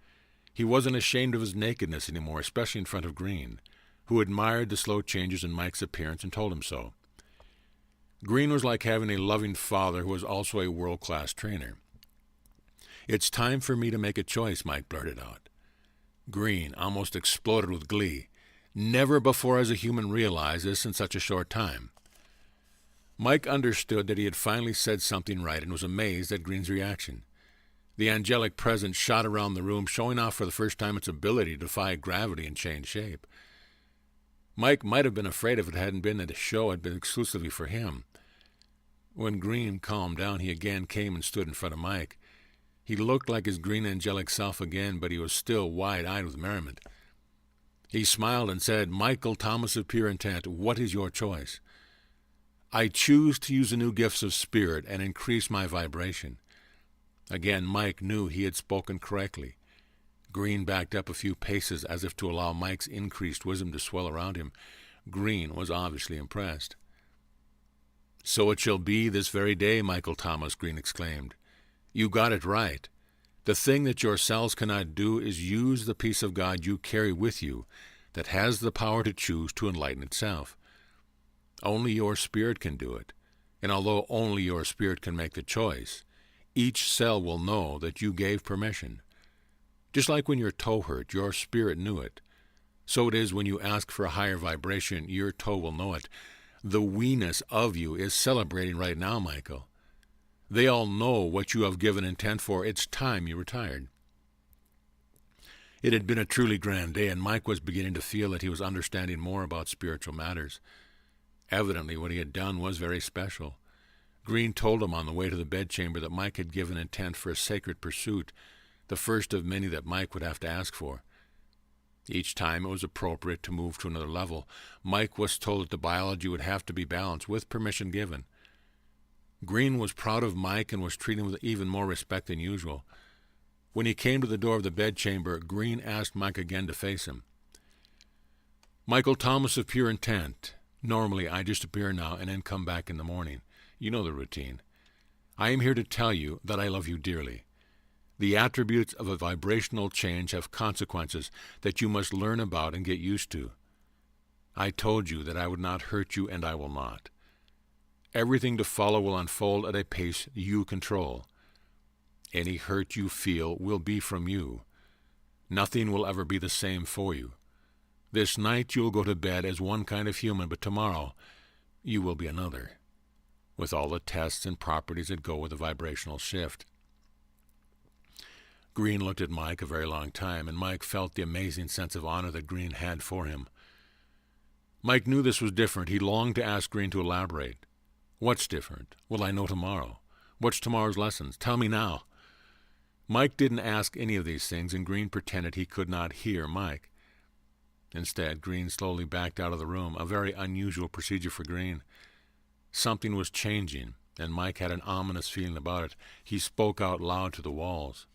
He wasn't ashamed of his nakedness anymore, especially in front of Green, who admired the slow changes in Mike's appearance and told him so. Green was like having a loving father who was also a world-class trainer. It's time for me to make a choice, Mike blurted out. Green almost exploded with glee. Never before has a human realized this in such a short time. Mike understood that he had finally said something right and was amazed at Green's reaction. The angelic presence shot around the room, showing off for the first time its ability to defy gravity and change shape. Mike might have been afraid if it hadn't been that the show had been exclusively for him. When Green calmed down, he again came and stood in front of Mike. He looked like his green angelic self again, but he was still wide-eyed with merriment. He smiled and said, Michael Thomas of pure intent, what is your choice? I choose to use the new gifts of spirit and increase my vibration. Again, Mike knew he had spoken correctly. Green backed up a few paces as if to allow Mike's increased wisdom to swell around him. Green was obviously impressed. So it shall be this very day, Michael Thomas, Green exclaimed. You got it right. The thing that your cells cannot do is use the peace of God you carry with you that has the power to choose to enlighten itself. Only your spirit can do it, and although only your spirit can make the choice, each cell will know that you gave permission. Just like when your toe hurt, your spirit knew it. So it is when you ask for a higher vibration, your toe will know it. The we-ness of you is celebrating right now, Michael. They all know what you have given intent for. It's time you retired. It had been a truly grand day, and Mike was beginning to feel that he was understanding more about spiritual matters. Evidently, what he had done was very special. Green told him on the way to the bedchamber that Mike had given intent for a sacred pursuit, the first of many that Mike would have to ask for. Each time it was appropriate to move to another level, Mike was told that the biology would have to be balanced, with permission given. Green was proud of Mike and was treating him with even more respect than usual. When he came to the door of the bedchamber, Green asked Mike again to face him. "Michael Thomas of pure intent. Normally I just appear now and then come back in the morning. You know the routine. I am here to tell you that I love you dearly. The attributes of a vibrational change have consequences that you must learn about and get used to. I told you that I would not hurt you, and I will not. Everything to follow will unfold at a pace you control. Any hurt you feel will be from you. Nothing will ever be the same for you. This night you will go to bed as one kind of human, but tomorrow you will be another, with all the tests and properties that go with a vibrational shift." Green looked at Mike a very long time, and Mike felt the amazing sense of honor that Green had for him. Mike knew this was different. He longed to ask Green to elaborate. "What's different? Will I know tomorrow? What's tomorrow's lessons? Tell me now." Mike didn't ask any of these things, and Green pretended he could not hear Mike. Instead, Green slowly backed out of the room, a very unusual procedure for Green. Something was changing, and Mike had an ominous feeling about it. He spoke out loud to the walls.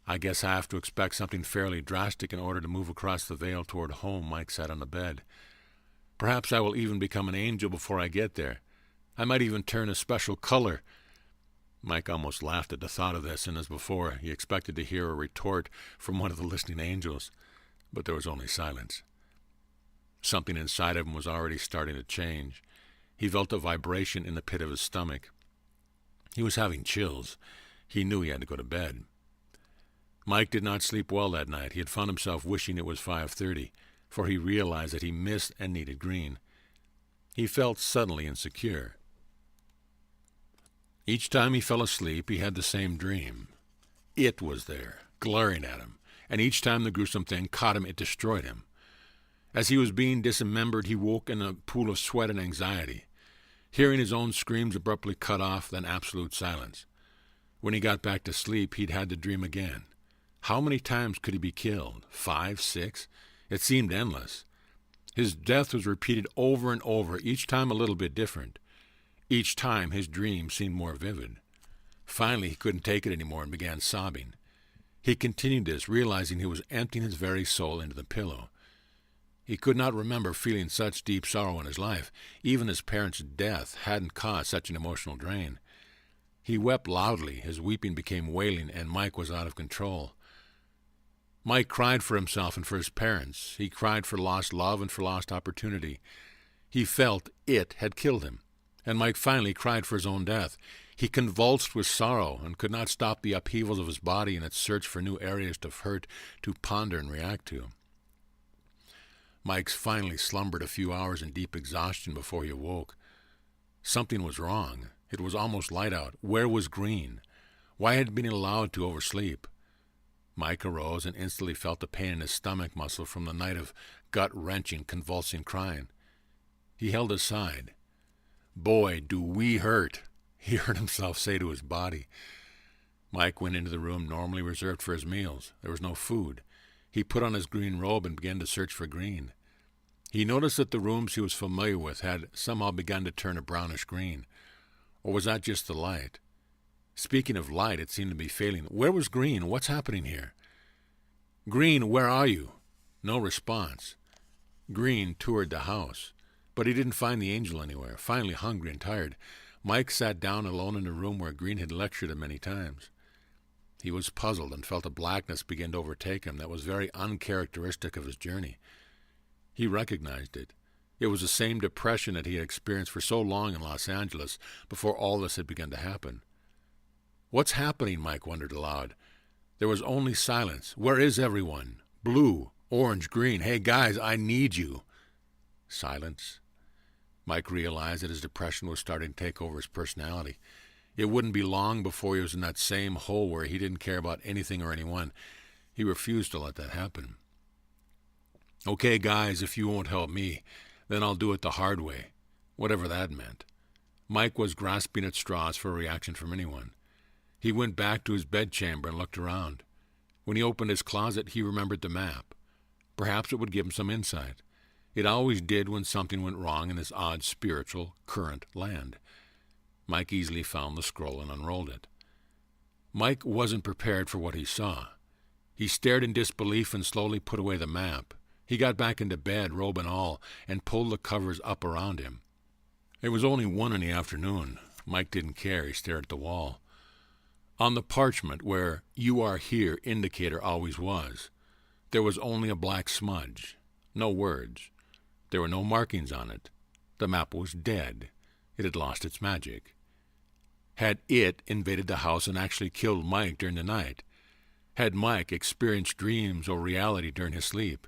"I guess I have to expect something fairly drastic in order to move across the veil toward home," Mike sat on the bed. "Perhaps I will even become an angel before I get there. I might even turn a special color." Mike almost laughed at the thought of this, and as before, he expected to hear a retort from one of the listening angels, but there was only silence. Something inside of him was already starting to change. He felt a vibration in the pit of his stomach. He was having chills. He knew he had to go to bed. Mike did not sleep well that night. He had found himself wishing it was 5:30, for he realized that he missed and needed Green. He felt suddenly insecure. Each time he fell asleep, he had the same dream. It was there, glaring at him, and each time the gruesome thing caught him, it destroyed him. As he was being dismembered, he woke in a pool of sweat and anxiety. Hearing his own screams abruptly cut off, then absolute silence. When he got back to sleep, he'd had the dream again. How many times could he be killed? 5, 6? It seemed endless. His death was repeated over and over, each time a little bit different. Each time his dream seemed more vivid. Finally, he couldn't take it anymore and began sobbing. He continued this, realizing he was emptying his very soul into the pillow. He could not remember feeling such deep sorrow in his life. Even his parents' death hadn't caused such an emotional drain. He wept loudly. His weeping became wailing, and Mike was out of control. Mike cried for himself and for his parents. He cried for lost love and for lost opportunity. He felt it had killed him, and Mike finally cried for his own death. He convulsed with sorrow and could not stop the upheavals of his body in its search for new areas of hurt to ponder and react to. Mike finally slumbered a few hours in deep exhaustion before he awoke. Something was wrong. It was almost light out. Where was Green? Why had he been allowed to oversleep? Mike arose and instantly felt a pain in his stomach muscle from the night of gut-wrenching, convulsing crying. He held his side. "Boy, do we hurt," he heard himself say to his body. Mike went into the room normally reserved for his meals. There was no food. He put on his green robe and began to search for Green. He noticed that the rooms he was familiar with had somehow begun to turn a brownish green. Or was that just the light? Speaking of light, it seemed to be failing. Where was Green? What's happening here? "Green, where are you?" No response. Green toured the house, but he didn't find the angel anywhere. Finally, hungry and tired, Mike sat down alone in a room where Green had lectured him many times. He was puzzled and felt a blackness begin to overtake him that was very uncharacteristic of his journey. He recognized it. It was the same depression that he had experienced for so long in Los Angeles before all this had begun to happen. "What's happening?" Mike wondered aloud. There was only silence. Where is everyone? Blue, orange, green. Hey, guys, I need you. Silence. Mike realized that his depression was starting to take over his personality. It wouldn't be long before he was in that same hole where he didn't care about anything or anyone. He refused to let that happen. "Okay, guys, if you won't help me, then I'll do it the hard way," whatever that meant. Mike was grasping at straws for a reaction from anyone. He went back to his bedchamber and looked around. When he opened his closet, he remembered the map. Perhaps it would give him some insight. It always did when something went wrong in this odd spiritual current land. Mike easily found the scroll and unrolled it. Mike wasn't prepared for what he saw. He stared in disbelief and slowly put away the map. He got back into bed, robe and all, and pulled the covers up around him. It was only 1 in the afternoon. Mike didn't care. He stared at the wall. On the parchment where "You are here" indicator always was, there was only a black smudge. No words. There were no markings on it. The map was dead. It had lost its magic. Had it invaded the house and actually killed Mike during the night? Had Mike experienced dreams or reality during his sleep?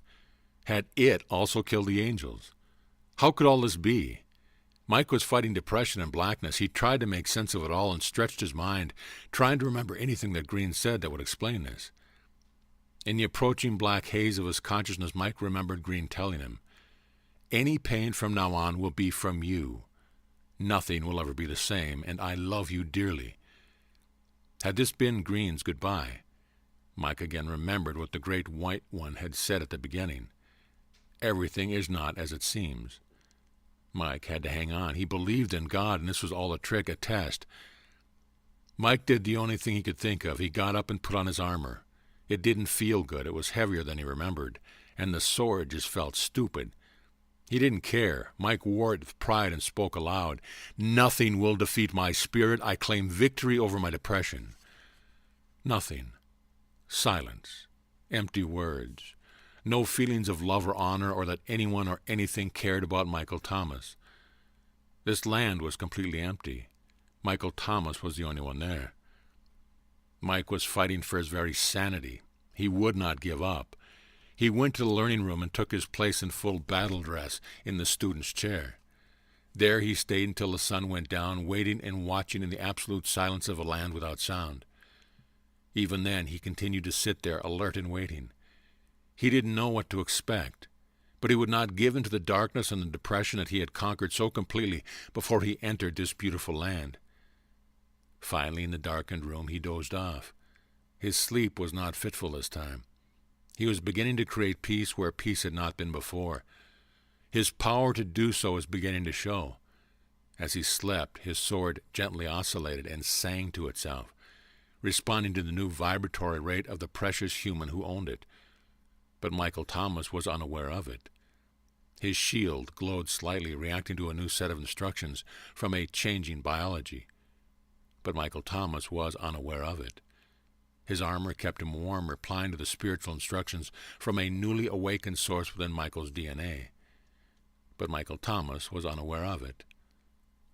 Had it also killed the angels? How could all this be? Mike was fighting depression and blackness. He tried to make sense of it all and stretched his mind, trying to remember anything that Green said that would explain this. In the approaching black haze of his consciousness, Mike remembered Green telling him, "Any pain from now on will be from you. Nothing will ever be the same, and I love you dearly." Had this been Green's goodbye? Mike again remembered what the Great White One had said at the beginning. Everything is not as it seems. Mike had to hang on. He believed in God, and this was all a trick, a test. Mike did the only thing he could think of. He got up and put on his armor. It didn't feel good. It was heavier than he remembered, and the sword just felt stupid. He didn't care. Mike wore it with pride and spoke aloud. "Nothing will defeat my spirit. I claim victory over my depression." Nothing. Silence. Empty words. No feelings of love or honor or that anyone or anything cared about Michael Thomas. This land was completely empty. Michael Thomas was the only one there. Mike was fighting for his very sanity. He would not give up. He went to the learning room and took his place in full battle dress in the student's chair. There he stayed until the sun went down, waiting and watching in the absolute silence of a land without sound. Even then, he continued to sit there, alert and waiting. He didn't know what to expect, but he would not give in to the darkness and the depression that he had conquered so completely before he entered this beautiful land. Finally, in the darkened room, he dozed off. His sleep was not fitful this time. He was beginning to create peace where peace had not been before. His power to do so was beginning to show. As he slept, his sword gently oscillated and sang to itself, responding to the new vibratory rate of the precious human who owned it. But Michael Thomas was unaware of it. His shield glowed slightly, reacting to a new set of instructions from a changing biology. But Michael Thomas was unaware of it. His armor kept him warm, replying to the spiritual instructions from a newly awakened source within Michael's DNA. But Michael Thomas was unaware of it.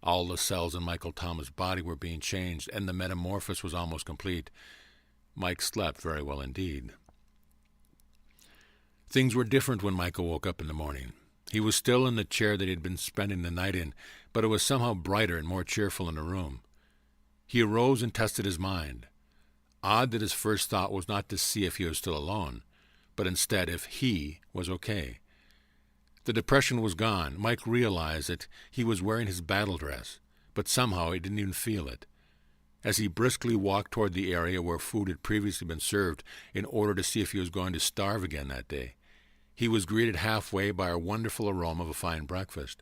All the cells in Michael Thomas' body were being changed, and the metamorphosis was almost complete. Mike slept very well indeed. Things were different when Michael woke up in the morning. He was still in the chair that he had been spending the night in, but it was somehow brighter and more cheerful in the room. He arose and tested his mind. Odd that his first thought was not to see if he was still alone, but instead if he was okay. The depression was gone. Mike realized that he was wearing his battle dress, but somehow he didn't even feel it. As he briskly walked toward the area where food had previously been served in order to see if he was going to starve again that day, he was greeted halfway by a wonderful aroma of a fine breakfast.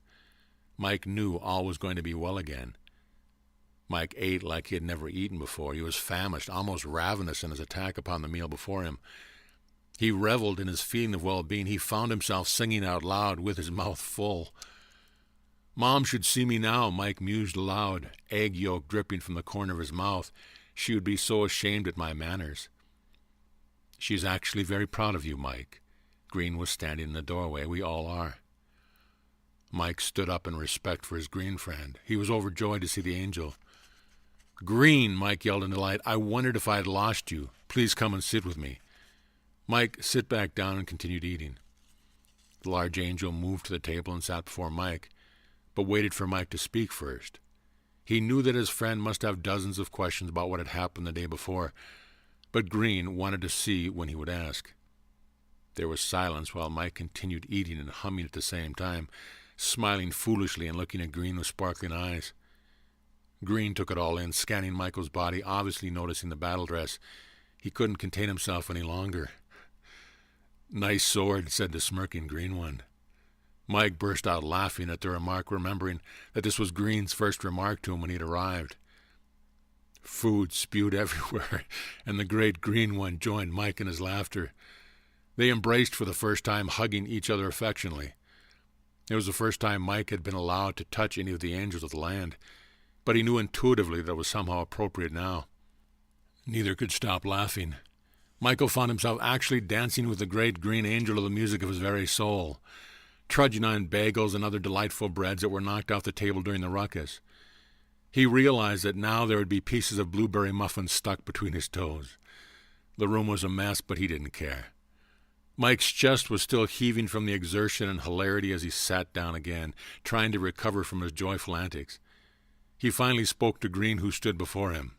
Mike knew all was going to be well again. Mike ate like he had never eaten before. He was famished, almost ravenous in his attack upon the meal before him. He reveled in his feeling of well-being. He found himself singing out loud with his mouth full. "Mom should see me now," Mike mused aloud, egg yolk dripping from the corner of his mouth. "She would be so ashamed at my manners." "She's actually very proud of you, Mike." Green was standing in the doorway. "We all are." Mike stood up in respect for his Green friend. He was overjoyed to see the angel. "Green," Mike yelled in delight, "I wondered if I had lost you. Please come and sit with me." Mike sit back down and continued eating. The large angel moved to the table and sat before Mike, but waited for Mike to speak first. He knew that his friend must have dozens of questions about what had happened the day before, but Green wanted to see when he would ask. There was silence while Mike continued eating and humming at the same time, smiling foolishly and looking at Green with sparkling eyes. Green took it all in, scanning Michael's body, obviously noticing the battle dress. He couldn't contain himself any longer. "Nice sword," said the smirking green one. Mike burst out laughing at the remark, remembering that this was Green's first remark to him when he'd arrived. Food spewed everywhere, and the great green one joined Mike in his laughter. They embraced for the first time, hugging each other affectionately. It was the first time Mike had been allowed to touch any of the angels of the land, but he knew intuitively that it was somehow appropriate now. Neither could stop laughing. Michael found himself actually dancing with the great green angel of the music of his very soul, trudging on bagels and other delightful breads that were knocked off the table during the ruckus. He realized that now there would be pieces of blueberry muffins stuck between his toes. The room was a mess, but he didn't care. Mike's chest was still heaving from the exertion and hilarity as he sat down again, trying to recover from his joyful antics. He finally spoke to Green, who stood before him.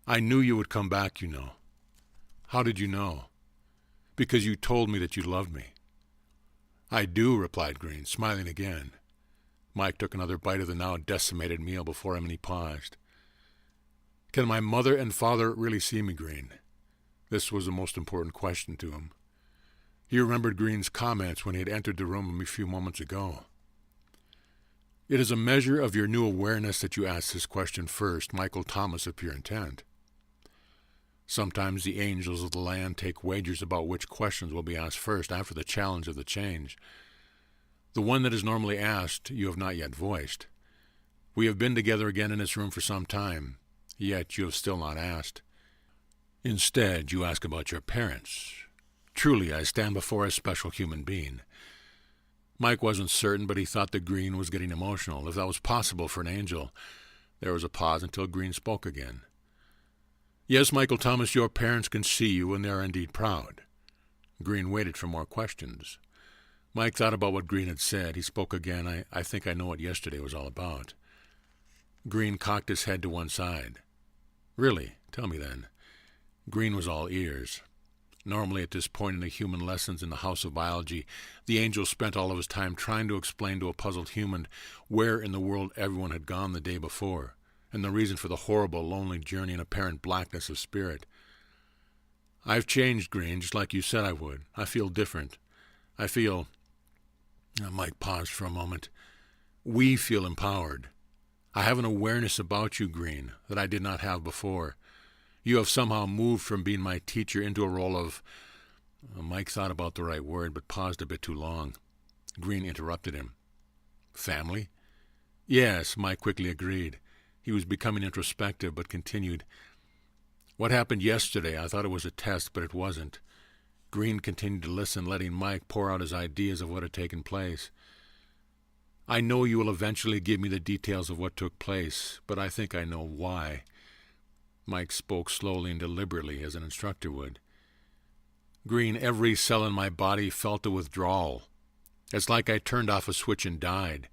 "I knew you would come back, you know." "How did you know?" "Because you told me that you loved me." "I do," replied Green, smiling again. Mike took another bite of the now decimated meal before him, and he paused. "Can my mother and father really see me, Green?" This was the most important question to him. He remembered Green's comments when he had entered the room a few moments ago. "It is a measure of your new awareness that you ask this question first, Michael Thomas of Pure Intent. Sometimes the angels of the land take wagers about which questions will be asked first after the challenge of the change. The one that is normally asked you have not yet voiced. We have been together again in this room for some time, yet you have still not asked. Instead, you ask about your parents. Truly, I stand before a special human being." Mike wasn't certain, but he thought that Green was getting emotional, if that was possible for an angel. There was a pause until Green spoke again. "Yes, Michael Thomas, your parents can see you, and they are indeed proud." Green waited for more questions. Mike thought about what Green had said. He spoke again. I think I know what yesterday was all about." Green cocked his head to one side. "Really? Tell me then." Green was all ears. Normally at this point in the human lessons in the House of Biology, the angel spent all of his time trying to explain to a puzzled human where in the world everyone had gone the day before, and the reason for the horrible, lonely journey and apparent blackness of spirit. "I've changed, Green, just like you said I would. I feel different. I feel—" Mike paused for a moment. "We feel empowered. I have an awareness about you, Green, that I did not have before. You have somehow moved from being my teacher into a role of—" Mike thought about the right word, but paused a bit too long. Green interrupted him. "Family?" "Yes," Mike quickly agreed. He was becoming introspective, but continued. "What happened yesterday, I thought it was a test, but it wasn't." Green continued to listen, letting Mike pour out his ideas of what had taken place. "I know you will eventually give me the details of what took place, but I think I know why." Mike spoke slowly and deliberately, as an instructor would. "Green, every cell in my body felt a withdrawal. It's like I turned off a switch and died.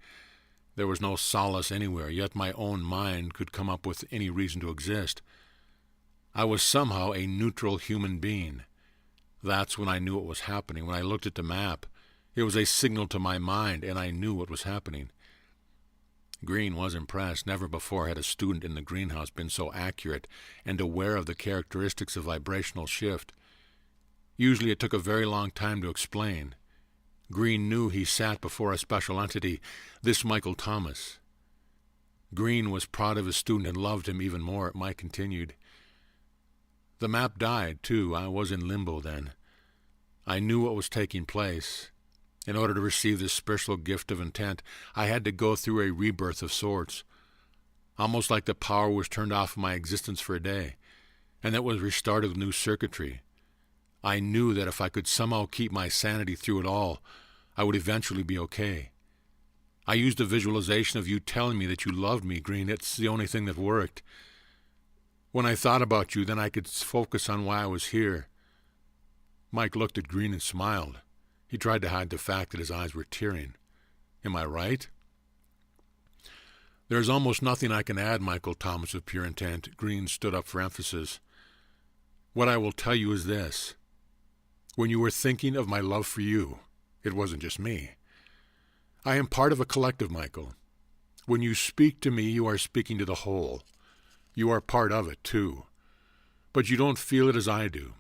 There was no solace anywhere, yet my own mind could come up with any reason to exist. I was somehow a neutral human being. That's when I knew what was happening. When I looked at the map, it was a signal to my mind, and I knew what was happening." Green was impressed. Never before had a student in the greenhouse been so accurate and aware of the characteristics of vibrational shift. Usually it took a very long time to explain. Green knew he sat before a special entity, this Michael Thomas. Green was proud of his student and loved him even more. Mike continued. "The map died, too. I was in limbo then. I knew what was taking place. In order to receive this spiritual gift of intent, I had to go through a rebirth of sorts. Almost like the power was turned off of my existence for a day, and it was restarted with new circuitry. I knew that if I could somehow keep my sanity through it all, I would eventually be okay. I used a visualization of you telling me that you loved me, Green. It's the only thing that worked. When I thought about you, then I could focus on why I was here." Mike looked at Green and smiled. He tried to hide the fact that his eyes were tearing. "Am I right?" "There is almost nothing I can add, Michael Thomas of Pure Intent." Green stood up for emphasis. "What I will tell you is this. When you were thinking of my love for you, it wasn't just me. I am part of a collective, Michael. When you speak to me, you are speaking to the whole. You are part of it, too. But you don't feel it as I do.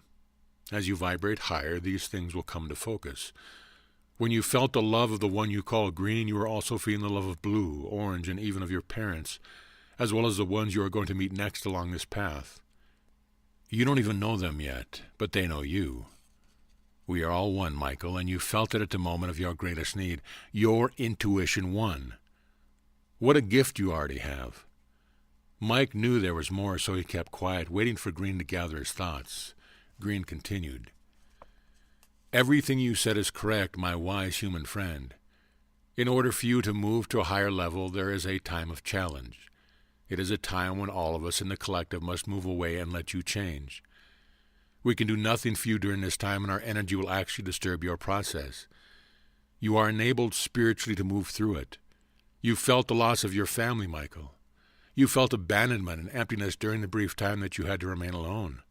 As you vibrate higher, these things will come to focus. When you felt the love of the one you call green, you are also feeling the love of blue, orange, and even of your parents, as well as the ones you are going to meet next along this path. You don't even know them yet, but they know you. We are all one, Michael, and you felt it at the moment of your greatest need. Your intuition won. What a gift you already have. Mike knew there was more, so he kept quiet, waiting for Green to gather his thoughts. Green continued. Everything you said is correct, my wise human friend. In order for you to move to a higher level, there is a time of challenge. It is a time when all of us in the collective must move away and let you change. We can do nothing for you during this time, and our energy will actually disturb your process. You are enabled spiritually to move through it. You felt the loss of your family, Michael. You felt abandonment and emptiness during the brief time that you had to remain alone.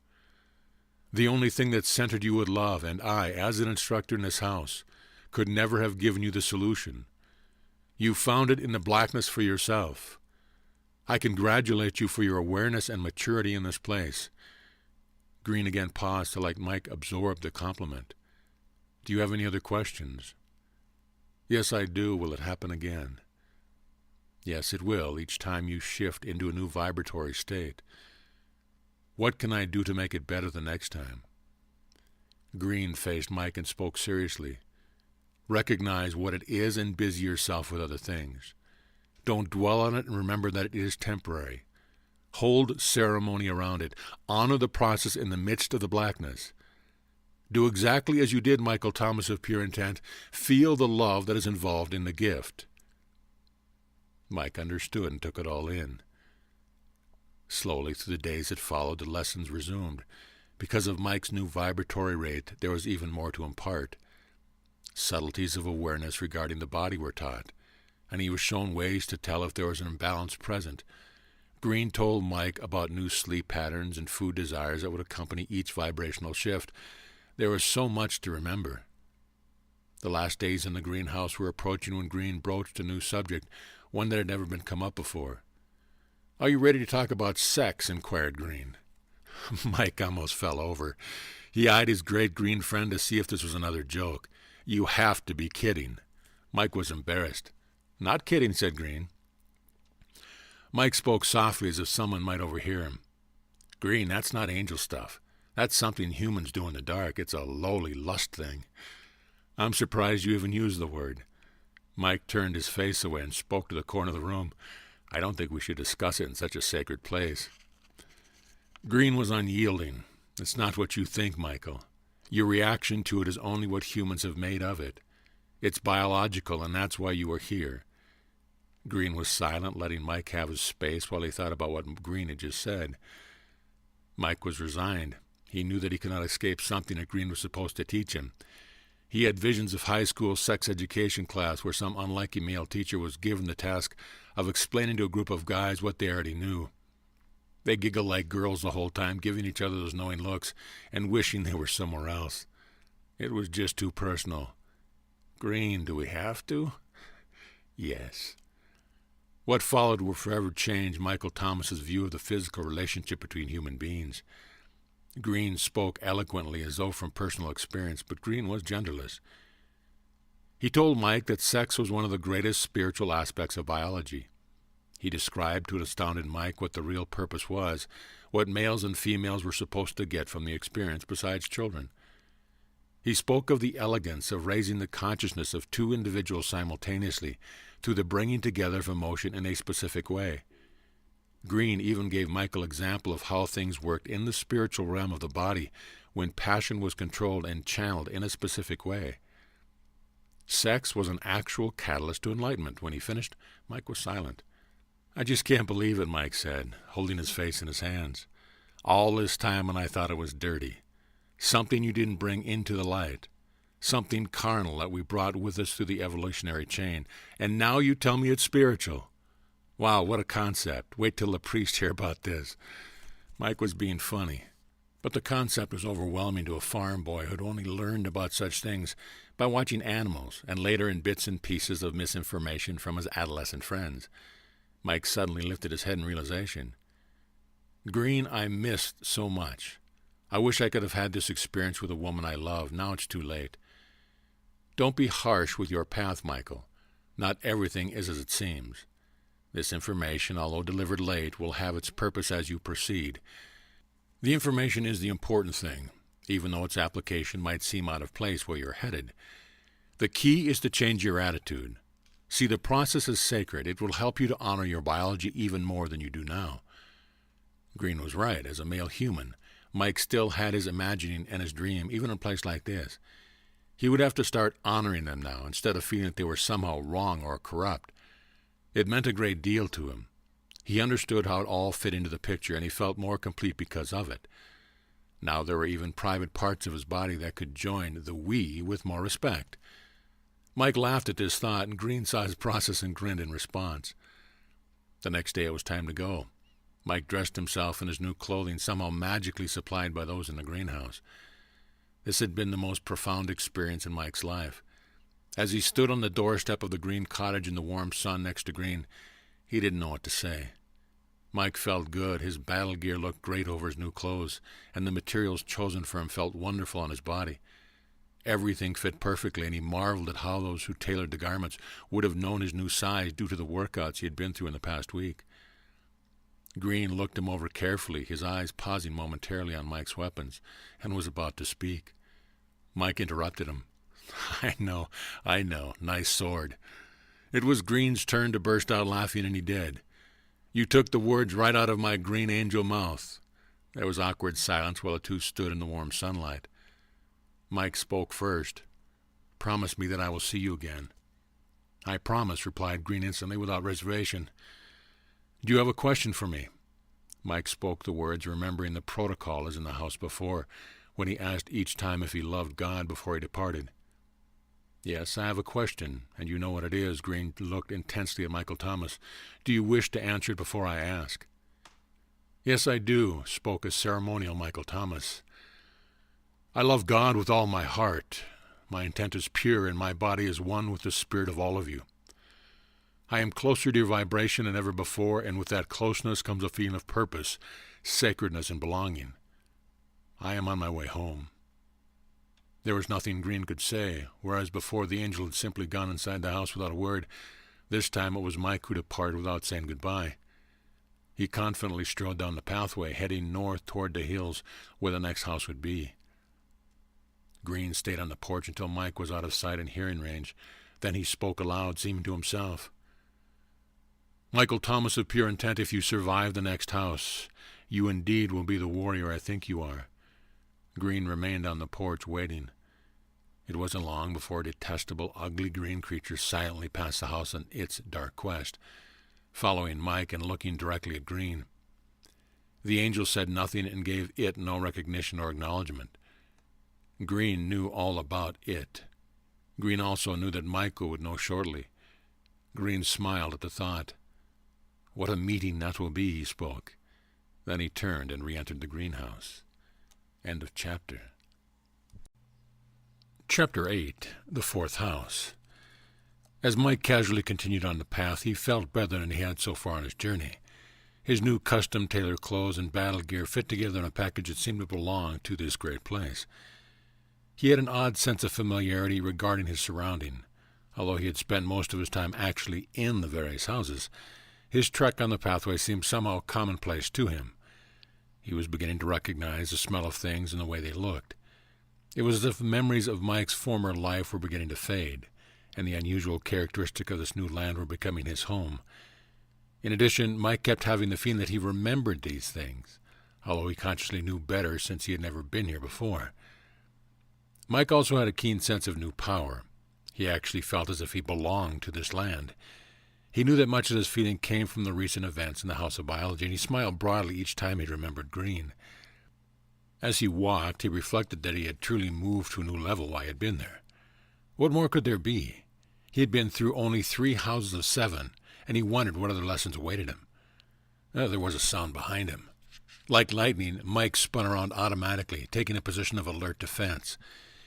The only thing that centered you with love, and I, as an instructor in this house, could never have given you the solution. You found it in the blackness for yourself. I congratulate you for your awareness and maturity in this place. Green again paused to let Mike absorb the compliment. Do you have any other questions? Yes, I do. Will it happen again? Yes, it will, each time you shift into a new vibratory state. What can I do to make it better the next time? Green faced Mike and spoke seriously. Recognize what it is and busy yourself with other things. Don't dwell on it and remember that it is temporary. Hold ceremony around it. Honor the process in the midst of the blackness. Do exactly as you did, Michael Thomas of Pure Intent. Feel the love that is involved in the gift. Mike understood and took it all in. Slowly through the days that followed, the lessons resumed. Because of Mike's new vibratory rate, there was even more to impart. Subtleties of awareness regarding the body were taught, and he was shown ways to tell if there was an imbalance present. Green told Mike about new sleep patterns and food desires that would accompany each vibrational shift. There was so much to remember. The last days in the greenhouse were approaching when Green broached a new subject, one that had never been come up before. Are you ready to talk about sex? Inquired Green. Mike almost fell over. He eyed his great green friend to see if this was another joke. You have to be kidding. Mike was embarrassed. Not kidding, said Green. Mike spoke softly as if someone might overhear him. Green, that's not angel stuff. That's something humans do in the dark. It's a lowly lust thing. I'm surprised you even used the word. Mike turned his face away and spoke to the corner of the room. I don't think we should discuss it in such a sacred place. Green was unyielding. It's not what you think, Michael. Your reaction to it is only what humans have made of it. It's biological, and that's why you are here. Green was silent, letting Mike have his space while he thought about what Green had just said. Mike was resigned. He knew that he could not escape something that Green was supposed to teach him. He had visions of high school sex education class where some unlucky male teacher was given the task of explaining to a group of guys what they already knew. They giggled like girls the whole time, giving each other those knowing looks and wishing they were somewhere else. It was just too personal. Green, do we have to? Yes. What followed will forever change Michael Thomas's view of the physical relationship between human beings. Green spoke eloquently as though from personal experience, but Green was genderless. He told Mike that sex was one of the greatest spiritual aspects of biology. He described to an astounded Mike what the real purpose was, what males and females were supposed to get from the experience besides children. He spoke of the elegance of raising the consciousness of two individuals simultaneously through the bringing together of emotion in a specific way. Green even gave Michael an example of how things worked in the spiritual realm of the body when passion was controlled and channeled in a specific way. Sex was an actual catalyst to enlightenment. When he finished, Mike was silent. I just can't believe it, Mike said, holding his face in his hands. All this time and I thought it was dirty. Something you didn't bring into the light. Something carnal that we brought with us through the evolutionary chain. And now you tell me it's spiritual. Wow, what a concept. Wait till the priest hear about this. Mike was being funny. But the concept was overwhelming to a farm boy who had only learned about such things by watching animals and later in bits and pieces of misinformation from his adolescent friends. Mike suddenly lifted his head in realization. Green, I missed so much. I wish I could have had this experience with a woman I love. Now it's too late. Don't be harsh with your path, Michael. Not everything is as it seems. This information, although delivered late, will have its purpose as you proceed. The information is the important thing, even though its application might seem out of place where you're headed. The key is to change your attitude. See, the process is sacred. It will help you to honor your biology even more than you do now. Green was right. As a male human, Mike still had his imagining and his dream, even in a place like this. He would have to start honoring them now, instead of feeling that they were somehow wrong or corrupt. It meant a great deal to him. He understood how it all fit into the picture, and he felt more complete because of it. Now there were even private parts of his body that could join the we with more respect. Mike laughed at this thought, and Green saw his process and grinned in response. The next day it was time to go. Mike dressed himself in his new clothing, somehow magically supplied by those in the greenhouse. This had been the most profound experience in Mike's life. As he stood on the doorstep of the Green cottage in the warm sun next to Green, he didn't know what to say. Mike felt good. His battle gear looked great over his new clothes, and the materials chosen for him felt wonderful on his body. Everything fit perfectly, and he marveled at how those who tailored the garments would have known his new size due to the workouts he had been through in the past week. Green looked him over carefully, his eyes pausing momentarily on Mike's weapons, and was about to speak. Mike interrupted him. I know. Nice sword." It was Green's turn to burst out laughing, and he did. "You took the words right out of my green angel mouth." There was awkward silence while the two stood in the warm sunlight. Mike spoke first. "Promise me that I will see you again." "I promise," replied Green instantly, without reservation. "Do you have a question for me?" Mike spoke the words, remembering the protocol as in the house before, when he asked each time if he loved God before he departed. "Yes, I have a question, and you know what it is." Green looked intensely at Michael Thomas. "Do you wish to answer it before I ask?" "Yes, I do," spoke a ceremonial Michael Thomas. "I love God with all my heart. My intent is pure, and my body is one with the spirit of all of you. I am closer to your vibration than ever before, and with that closeness comes a feeling of purpose, sacredness, and belonging. I am on my way home." There was nothing Green could say, whereas before the angel had simply gone inside the house without a word. This time it was Mike who departed without saying goodbye. He confidently strode down the pathway, heading north toward the hills where the next house would be. Green stayed on the porch until Mike was out of sight and hearing range. Then he spoke aloud, seeming to himself. "Michael Thomas of pure intent, if you survive the next house, you indeed will be the warrior I think you are." Green remained on the porch, waiting. It wasn't long before a detestable, ugly green creature silently passed the house on its dark quest, following Mike and looking directly at Green. The angel said nothing and gave it no recognition or acknowledgement. Green knew all about it. Green also knew that Michael would know shortly. Green smiled at the thought. "What a meeting that will be," he spoke. Then he turned and re-entered the greenhouse. End of chapter. Chapter 8. The Fourth House. As Mike casually continued on the path, he felt better than he had so far on his journey. His new custom-tailored clothes and battle gear fit together in a package that seemed to belong to this great place. He had an odd sense of familiarity regarding his surrounding. Although he had spent most of his time actually in the various houses, his trek on the pathway seemed somehow commonplace to him. He was beginning to recognize the smell of things and the way they looked. It was as if memories of Mike's former life were beginning to fade, and the unusual characteristic of this new land were becoming his home. In addition, Mike kept having the feeling that he remembered these things, although he consciously knew better since he had never been here before. Mike also had a keen sense of new power. He actually felt as if he belonged to this land. He knew that much of this feeling came from the recent events in the House of Biology, and he smiled broadly each time he remembered Green. As he walked, he reflected that he had truly moved to a new level while he had been there. What more could there be? He had been through only 3 houses of 7, and he wondered what other lessons awaited him. There was a sound behind him. Like lightning, Mike spun around automatically, taking a position of alert defense.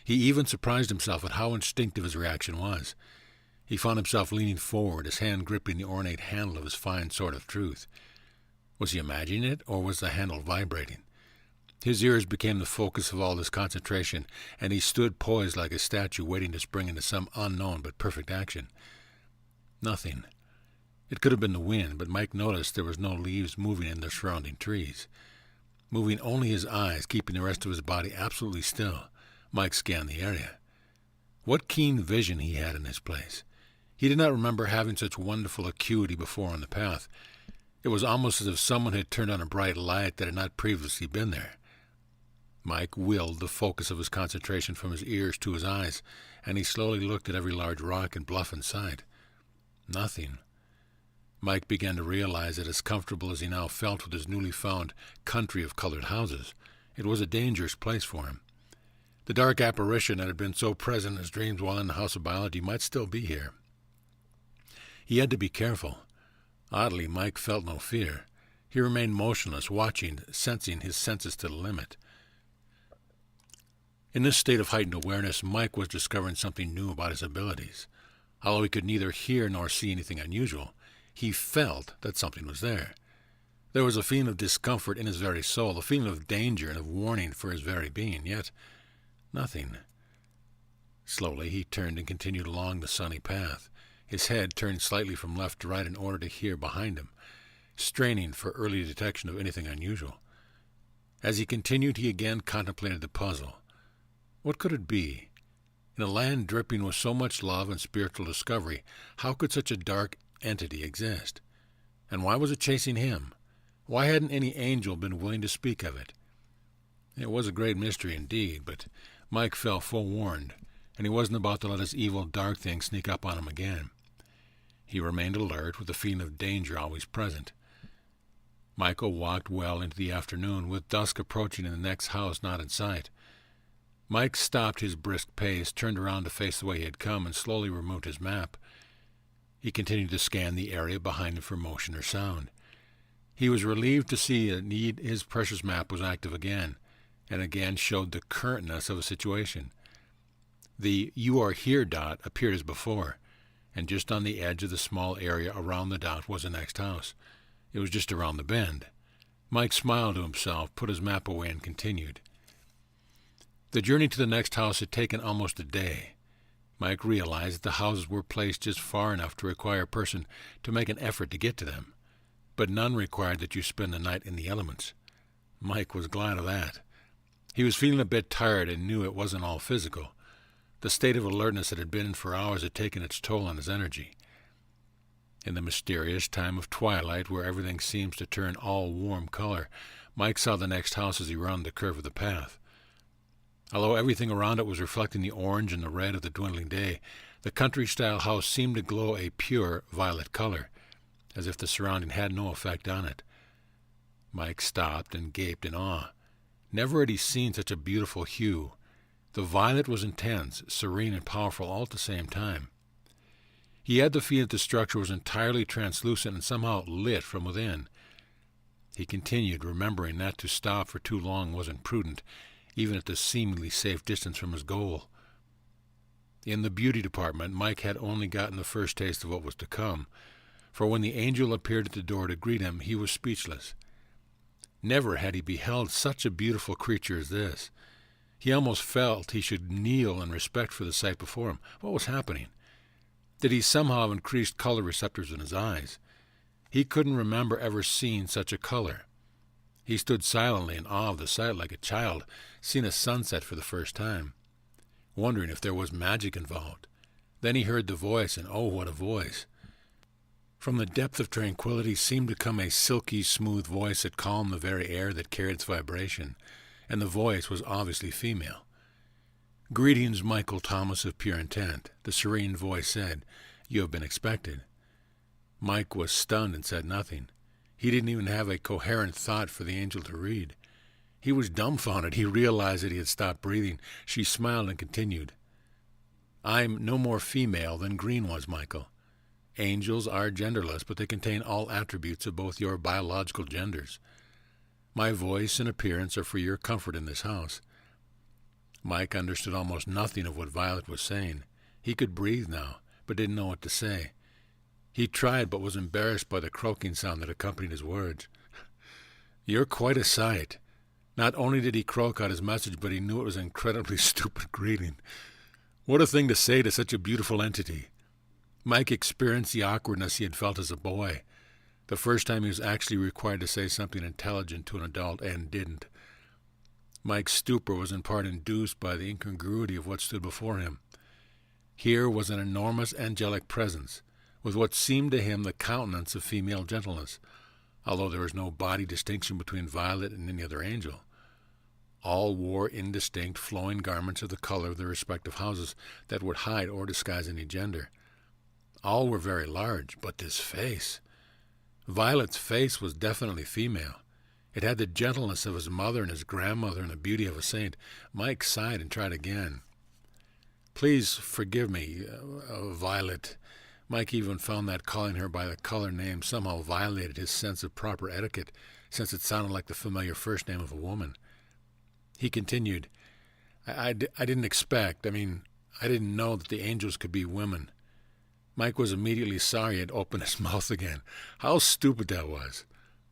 He even surprised himself at how instinctive his reaction was. He found himself leaning forward, his hand gripping the ornate handle of his fine sword of truth. Was he imagining it, or was the handle vibrating? His ears became the focus of all this concentration, and he stood poised like a statue waiting to spring into some unknown but perfect action. Nothing. It could have been the wind, but Mike noticed there was no leaves moving in the surrounding trees. Moving only his eyes, keeping the rest of his body absolutely still, Mike scanned the area. What keen vision he had in this place. He did not remember having such wonderful acuity before on the path. It was almost as if someone had turned on a bright light that had not previously been there. Mike willed the focus of his concentration from his ears to his eyes, and he slowly looked at every large rock and bluff in sight. Nothing. Mike began to realize that as comfortable as he now felt with his newly found country of colored houses, it was a dangerous place for him. The dark apparition that had been so present in his dreams while in the House of Biology might still be here. He had to be careful. Oddly, Mike felt no fear. He remained motionless, watching, sensing his senses to the limit. In this state of heightened awareness, Mike was discovering something new about his abilities. Although he could neither hear nor see anything unusual, he felt that something was there. There was a feeling of discomfort in his very soul, a feeling of danger and of warning for his very being, yet nothing. Slowly he turned and continued along the sunny path, his head turned slightly from left to right in order to hear behind him, straining for early detection of anything unusual. As he continued, he again contemplated the puzzle. What could it be? In a land dripping with so much love and spiritual discovery, how could such a dark entity exist? And why was it chasing him? Why hadn't any angel been willing to speak of it? It was a great mystery indeed, but Mike felt forewarned, and he wasn't about to let this evil dark thing sneak up on him again. He remained alert, with the feeling of danger always present. Michael walked well into the afternoon, with dusk approaching and the next house not in sight. Mike stopped his brisk pace, turned around to face the way he had come, and slowly removed his map. He continued to scan the area behind him for motion or sound. He was relieved to see that his precious map was active again, and again showed the currentness of a situation. The "You Are Here" dot appeared as before, and just on the edge of the small area around the dot was the next house. It was just around the bend. Mike smiled to himself, put his map away, and continued. The journey to the next house had taken almost a day. Mike realized that the houses were placed just far enough to require a person to make an effort to get to them, but none required that you spend the night in the elements. Mike was glad of that. He was feeling a bit tired and knew it wasn't all physical. The state of alertness that had been in for hours had taken its toll on his energy. In the mysterious time of twilight, where everything seems to turn all warm color, Mike saw the next house as he rounded the curve of the path. Although everything around it was reflecting the orange and the red of the dwindling day, the country-style house seemed to glow a pure violet color, as if the surrounding had no effect on it. Mike stopped and gaped in awe. Never had he seen such a beautiful hue. The violet was intense, serene, and powerful all at the same time. He had the feeling that the structure was entirely translucent and somehow lit from within. He continued, remembering that to stop for too long wasn't prudent, even at the seemingly safe distance from his goal. In the beauty department, Mike had only gotten the first taste of what was to come, for when the angel appeared at the door to greet him, he was speechless. Never had he beheld such a beautiful creature as this. He almost felt he should kneel in respect for the sight before him. What was happening? Did he somehow have increased color receptors in his eyes? He couldn't remember ever seeing such a color. He stood silently in awe of the sight, like a child seeing a sunset for the first time, wondering if there was magic involved. Then he heard the voice, and oh, what a voice! From the depth of tranquility seemed to come a silky, smooth voice that calmed the very air that carried its vibration, and the voice was obviously female. "Greetings, Michael Thomas of pure intent," the serene voice said. "You have been expected." Mike was stunned and said nothing. He didn't even have a coherent thought for the angel to read. He was dumbfounded. He realized that he had stopped breathing. She smiled and continued. "I'm no more female than Green was, Michael. Angels are genderless, but they contain all attributes of both your biological genders. My voice and appearance are for your comfort in this house." Mike understood almost nothing of what Violet was saying. He could breathe now, but didn't know what to say. He tried, but was embarrassed by the croaking sound that accompanied his words. "You're quite a sight. Not only did he croak out his message, but he knew it was an incredibly stupid greeting. What a thing to say to such a beautiful entity. Mike experienced the awkwardness he had felt as a boy, the first time he was actually required to say something intelligent to an adult and didn't. Mike's stupor was in part induced by the incongruity of what stood before him. Here was an enormous angelic presence, with what seemed to him the countenance of female gentleness, although there was no body distinction between Violet and any other angel. All wore indistinct, flowing garments of the color of their respective houses that would hide or disguise any gender. All were very large, but this face... Violet's face was definitely female. It had the gentleness of his mother and his grandmother and the beauty of a saint. Mike sighed and tried again. "Please forgive me, Violet." Mike even found that calling her by the color name somehow violated his sense of proper etiquette, since it sounded like the familiar first name of a woman. He continued, I didn't expect, I didn't know that the angels could be women. Mike was immediately sorry he had opened his mouth again. How stupid that was.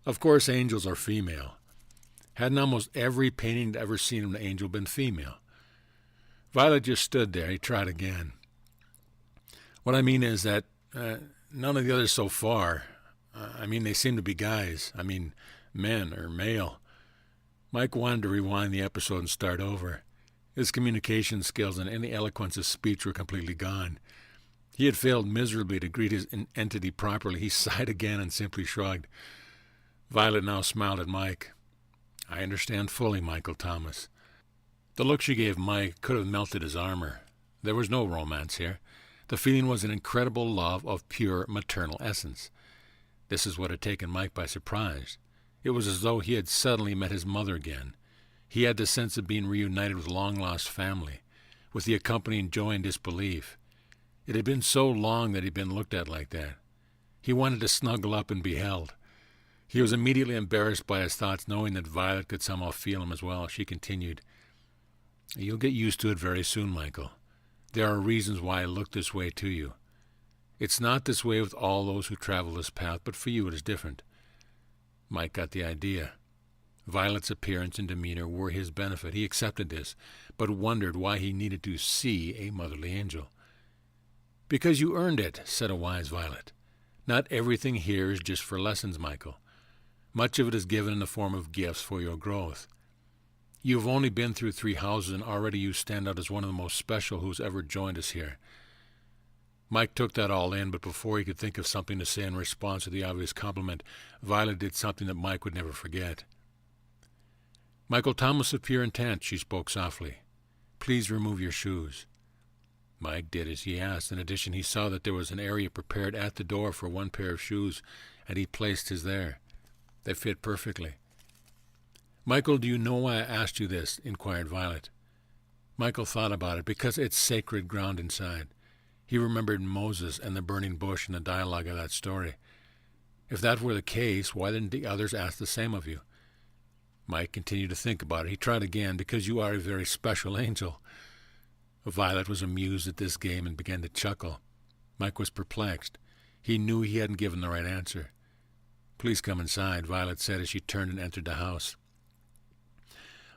Of course angels are female. Hadn't almost every painting he'd ever seen of an angel been female? Violet just stood there. He tried again. What I mean is that none of the others so far, they seem to be guys. Men or male. Mike wanted to rewind the episode and start over. His communication skills and any eloquence of speech were completely gone. He had failed miserably to greet his entity properly. He sighed again and simply shrugged. Violet now smiled at Mike. "I understand fully, Michael Thomas." The look she gave Mike could have melted his armor. There was no romance here. The feeling was an incredible love of pure maternal essence. This is what had taken Mike by surprise. It was as though he had suddenly met his mother again. He had the sense of being reunited with long-lost family, with the accompanying joy and disbelief. It had been so long that he'd been looked at like that. He wanted to snuggle up and be held. He was immediately embarrassed by his thoughts, knowing that Violet could somehow feel him as well. She continued, "You'll get used to it very soon, Michael. There are reasons why I look this way to you. It's not this way with all those who travel this path, but for you it is different." Mike got the idea. Violet's appearance and demeanor were his benefit. He accepted this, but wondered why he needed to see a motherly angel. "Because you earned it," said a wise Violet. "Not everything here is just for lessons, Michael. Much of it is given in the form of gifts for your growth. You have only been through 3 houses, and already you stand out as one of the most special who's ever joined us here." Mike took that all in, but before he could think of something to say in response to the obvious compliment, Violet did something that Mike would never forget. "Michael Thomas of pure intent," she spoke softly. "Please remove your shoes." Mike did as he asked. In addition, he saw that there was an area prepared at the door for 1 pair of shoes, and he placed his there. They fit perfectly. "Michael, do you know why I asked you this?" inquired Violet. Michael thought about it. Because it's sacred ground inside. He remembered Moses and the burning bush and the dialogue of that story. If that were the case, why didn't the others ask the same of you? Mike continued to think about it. He tried again. "Because you are a very special angel." Violet was amused at this game and began to chuckle. Mike was perplexed. He knew he hadn't given the right answer. "Please come inside," Violet said as she turned and entered the house.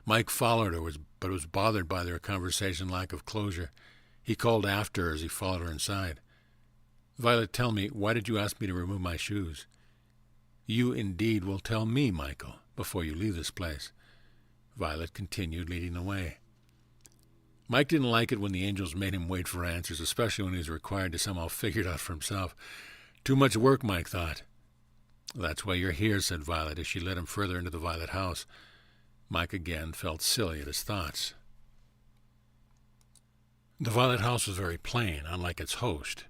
Mike followed her, but was bothered by their conversation lack of closure. He called after her as he followed her inside. "Violet, tell me, why did you ask me to remove my shoes?" "You indeed will tell me, Michael, before you leave this place." Violet continued, leading the way. Mike didn't like it when the angels made him wait for answers, especially when he was required to somehow figure it out for himself. Too much work, Mike thought. "That's why you're here," said Violet as she led him further into the Violet house. Mike again felt silly at his thoughts. The Violet house was very plain, unlike its host.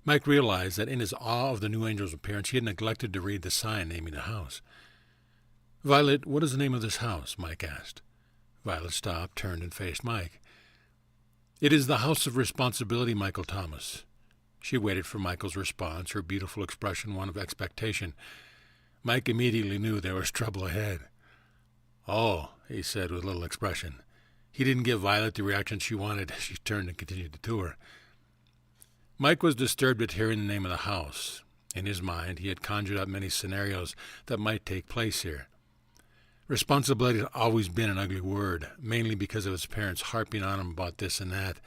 Mike realized that in his awe of the new angel's appearance, he had neglected to read the sign naming the house. "Violet, what is the name of this house?" Mike asked. Violet stopped, turned, and faced Mike. "It is the House of Responsibility, Michael Thomas." She waited for Michael's response, her beautiful expression one of expectation. Mike immediately knew there was trouble ahead. "Oh," he said with little expression. He didn't give Violet the reaction she wanted as she turned and continued the tour. Mike was disturbed at hearing the name of the house. In his mind, he had conjured up many scenarios that might take place here. Responsibility had always been an ugly word, mainly because of his parents harping on him about this and that.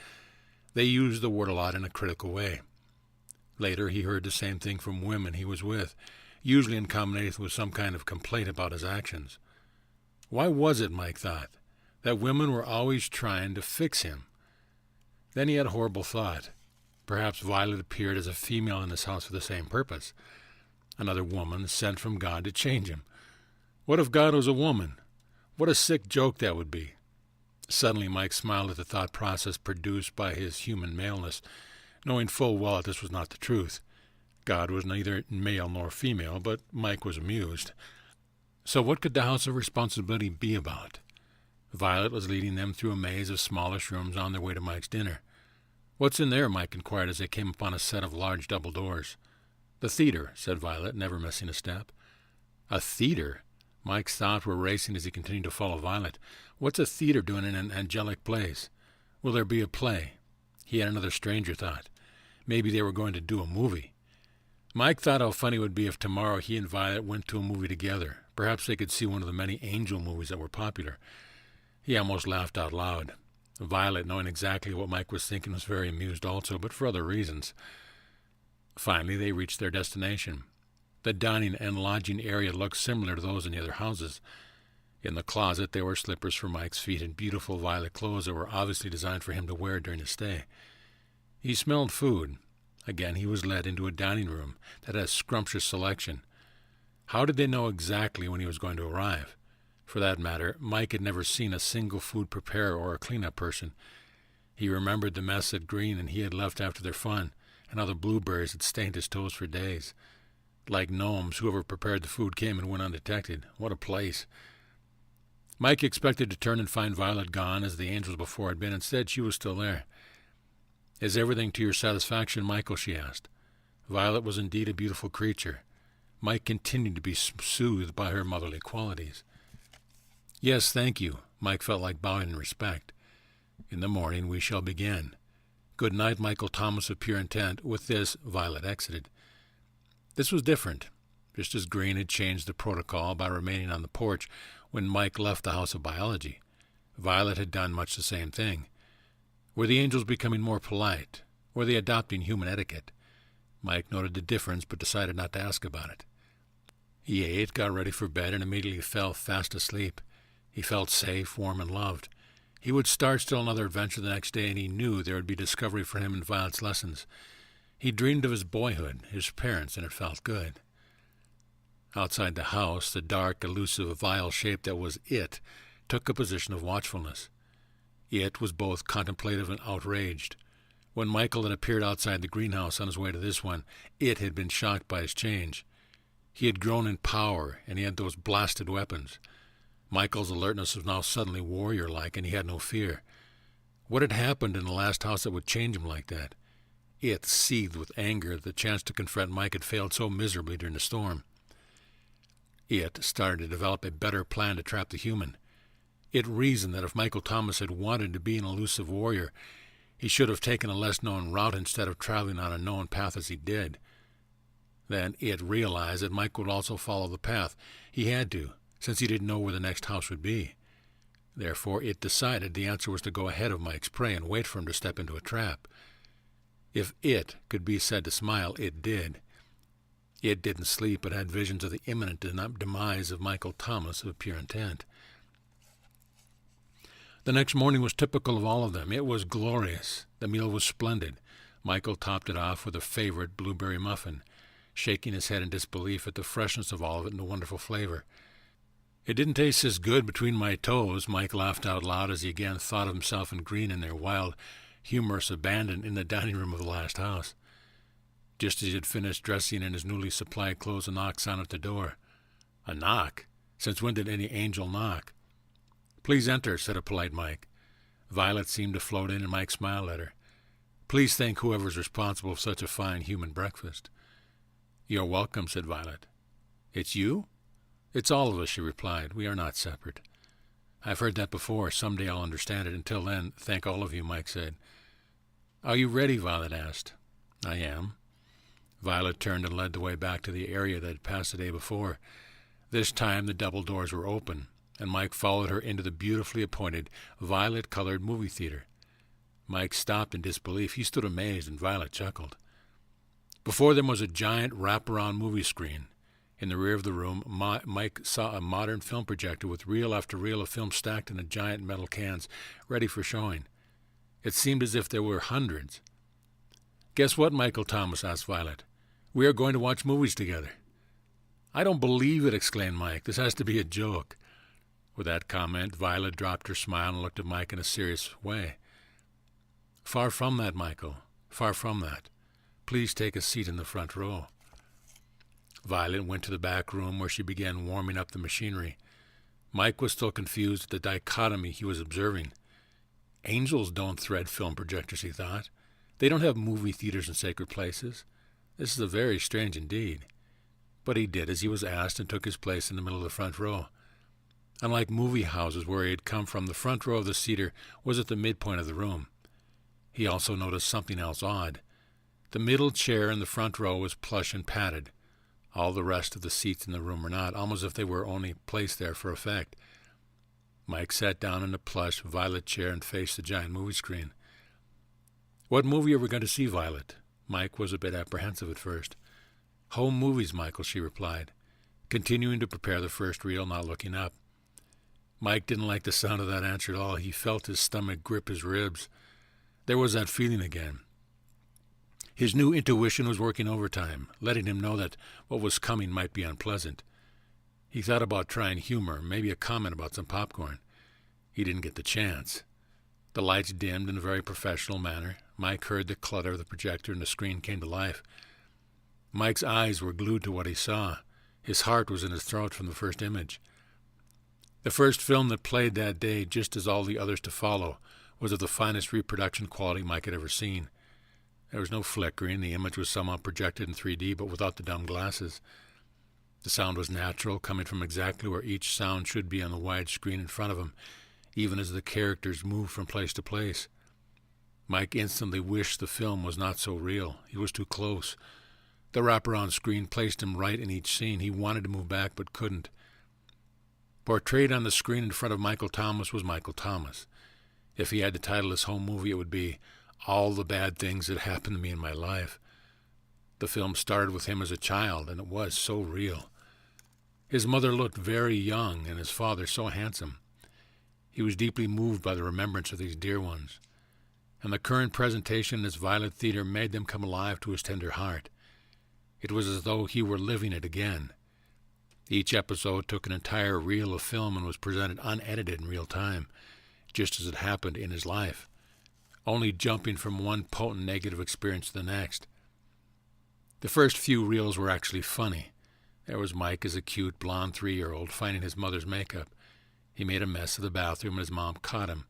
They used the word a lot in a critical way. Later, he heard the same thing from women he was with, usually in combination with some kind of complaint about his actions. Why was it, Mike thought, that women were always trying to fix him? Then he had a horrible thought. Perhaps Violet appeared as a female in this house for the same purpose. Another woman sent from God to change him. What if God was a woman? What a sick joke that would be. Suddenly Mike smiled at the thought process produced by his human maleness, knowing full well that this was not the truth. God was neither male nor female, but Mike was amused. So what could the House of Responsibility be about? Violet was leading them through a maze of smallish rooms on their way to Mike's dinner. "What's in there?" Mike inquired as they came upon a set of large double doors. "The theater," said Violet, never missing a step. A theater? Mike's thoughts were racing as he continued to follow Violet. What's a theater doing in an angelic place? Will there be a play? He had another stranger thought. Maybe they were going to do a movie. Mike thought how funny it would be if tomorrow he and Violet went to a movie together. Perhaps they could see one of the many angel movies that were popular. He almost laughed out loud. Violet, knowing exactly what Mike was thinking, was very amused also, but for other reasons. Finally, they reached their destination. The dining and lodging area looked similar to those in the other houses. In the closet there were slippers for Mike's feet and beautiful violet clothes that were obviously designed for him to wear during his stay. He smelled food. Again he was led into a dining room that had a scrumptious selection. How did they know exactly when he was going to arrive? For that matter, Mike had never seen a single food preparer or a clean-up person. He remembered the mess that Green and he had left after their fun, and how the blueberries had stained his toes for days. Like gnomes, whoever prepared the food came and went undetected. What a place. Mike expected to turn and find Violet gone, as the angels before had been. Instead, she was still there. "Is everything to your satisfaction, Michael?" she asked. Violet was indeed a beautiful creature. Mike continued to be soothed by her motherly qualities. "Yes, thank you." Mike felt like bowing in respect. "In the morning we shall begin. Good night, Michael Thomas of pure intent." With this, Violet exited. This was different, just as Green had changed the protocol by remaining on the porch when Mike left the House of Biology. Violet had done much the same thing. Were the angels becoming more polite? Were they adopting human etiquette? Mike noted the difference, but decided not to ask about it. He ate, got ready for bed, and immediately fell fast asleep. He felt safe, warm, and loved. He would start still another adventure the next day, and he knew there would be discovery for him in Violet's lessons. He dreamed of his boyhood, his parents, and it felt good. Outside the house, the dark, elusive, vile shape that was it took a position of watchfulness. It was both contemplative and outraged. When Michael had appeared outside the greenhouse on his way to this one, it had been shocked by his change. He had grown in power, and he had those blasted weapons. Michael's alertness was now suddenly warrior-like, and he had no fear. What had happened in the last house that would change him like that? It seethed with anger that the chance to confront Mike had failed so miserably during the storm. It started to develop a better plan to trap the human. It reasoned that if Michael Thomas had wanted to be an elusive warrior, he should have taken a less-known route instead of traveling on a known path as he did. Then it realized that Mike would also follow the path. He had to, since he didn't know where the next house would be. Therefore, it decided the answer was to go ahead of Mike's prey and wait for him to step into a trap. If it could be said to smile, it did. It didn't sleep, but had visions of the imminent demise of Michael Thomas of pure intent. The next morning was typical of all of them. It was glorious. The meal was splendid. Michael topped it off with a favorite blueberry muffin, shaking his head in disbelief at the freshness of all of it and the wonderful flavor. "It didn't taste as good between my toes," Mike laughed out loud as he again thought of himself and Green in their wild, humorous abandon in the dining room of the last house. Just as he had finished dressing in his newly supplied clothes, a knock sounded at the door. A knock? Since when did any angel knock? "Please enter," said a polite Mike. Violet seemed to float in, and Mike smiled at her. "Please thank whoever's responsible for such a fine human breakfast." "You're welcome," said Violet. "It's you?" "It's all of us," she replied. "We are not separate." "I've heard that before. Someday I'll understand it. Until then, thank all of you," Mike said. "Are you ready?" Violet asked. "I am." Violet turned and led the way back to the area that had passed the day before. This time the double doors were open. and Mike followed her into the beautifully appointed, violet-colored movie theater. Mike stopped in disbelief. He stood amazed, and Violet chuckled. Before them was a giant wraparound movie screen. In the rear of the room, Mike saw a modern film projector with reel after reel of film stacked in giant metal cans, ready for showing. It seemed as if there were hundreds. "Guess what, Michael Thomas?" asked Violet. "We are going to watch movies together." "I don't believe it," exclaimed Mike. "This has to be a joke." With that comment, Violet dropped her smile and looked at Mike in a serious way. "Far from that, Michael. Far from that. Please take a seat in the front row." Violet went to the back room where she began warming up the machinery. Mike was still confused at the dichotomy he was observing. Angels don't thread film projectors, he thought. They don't have movie theaters in sacred places. This is very strange indeed. But he did as he was asked and took his place in the middle of the front row. Unlike movie houses where he had come from, the front row of the theater was at the midpoint of the room. He also noticed something else odd. The middle chair in the front row was plush and padded. All the rest of the seats in the room were not, almost as if they were only placed there for effect. Mike sat down in a plush, violet chair and faced the giant movie screen. "What movie are we going to see, Violet?" Mike was a bit apprehensive at first. "Home movies, Michael," she replied, continuing to prepare the first reel, not looking up. Mike didn't like the sound of that answer at all. He felt his stomach grip his ribs. There was that feeling again. His new intuition was working overtime, letting him know that what was coming might be unpleasant. He thought about trying humor, maybe a comment about some popcorn. He didn't get the chance. The lights dimmed in a very professional manner. Mike heard the clutter of the projector and the screen came to life. Mike's eyes were glued to what he saw. His heart was in his throat from the first image. The first film that played that day, just as all the others to follow, was of the finest reproduction quality Mike had ever seen. There was no flickering. The image was somehow projected in 3D, but without the dumb glasses. The sound was natural, coming from exactly where each sound should be on the wide screen in front of him, even as the characters moved from place to place. Mike instantly wished the film was not so real. He was too close. The wraparound screen placed him right in each scene. He wanted to move back, but couldn't. Portrayed on the screen in front of Michael Thomas was Michael Thomas. If he had to title his home movie, it would be All the Bad Things That Happened to Me in My Life. The film started with him as a child, and it was so real. His mother looked very young, and his father so handsome. He was deeply moved by the remembrance of these dear ones, and the current presentation in this violet theater made them come alive to his tender heart. It was as though he were living it again. Each episode took an entire reel of film and was presented unedited in real time, just as it happened in his life, only jumping from one potent negative experience to the next. The first few reels were actually funny. There was Mike as a cute, blonde 3-year-old finding his mother's makeup. He made a mess of the bathroom and his mom caught him.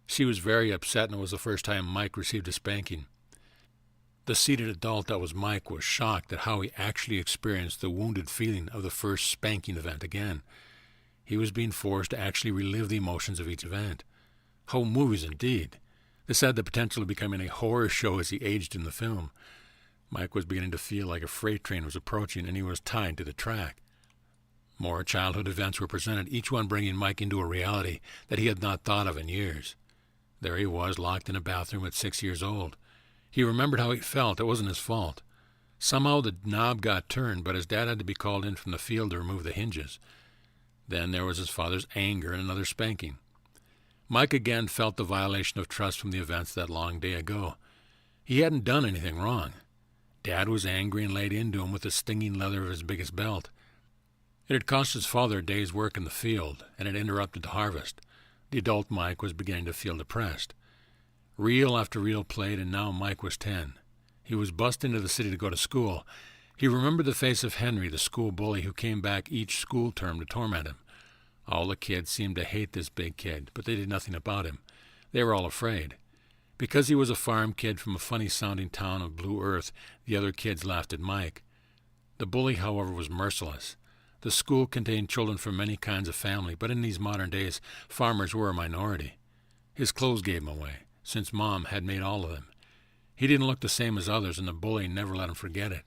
She was very upset, and it was the first time Mike received a spanking. The seated adult that was Mike was shocked at how he actually experienced the wounded feeling of the first spanking event again. He was being forced to actually relive the emotions of each event. Home movies, indeed. This had the potential of becoming a horror show as he aged in the film. Mike was beginning to feel like a freight train was approaching, and he was tied to the track. More childhood events were presented, each one bringing Mike into a reality that he had not thought of in years. There he was, locked in a bathroom at 6 years old. He remembered how he felt. It wasn't his fault. Somehow the knob got turned, but his dad had to be called in from the field to remove the hinges. Then there was his father's anger and another spanking. Mike again felt the violation of trust from the events that long day ago. He hadn't done anything wrong. Dad was angry and laid into him with the stinging leather of his biggest belt. It had cost his father a day's work in the field, and had interrupted the harvest. The adult Mike was beginning to feel depressed. Reel after reel played, and now Mike was 10. He was bussed into the city to go to school. He remembered the face of Henry, the school bully, who came back each school term to torment him. All the kids seemed to hate this big kid, but they did nothing about him. They were all afraid. Because he was a farm kid from a funny-sounding town of Blue Earth, the other kids laughed at Mike. The bully, however, was merciless. The school contained children from many kinds of family, but in these modern days, farmers were a minority. His clothes gave him away, since Mom had made all of them. He didn't look the same as others, and the bully never let him forget it.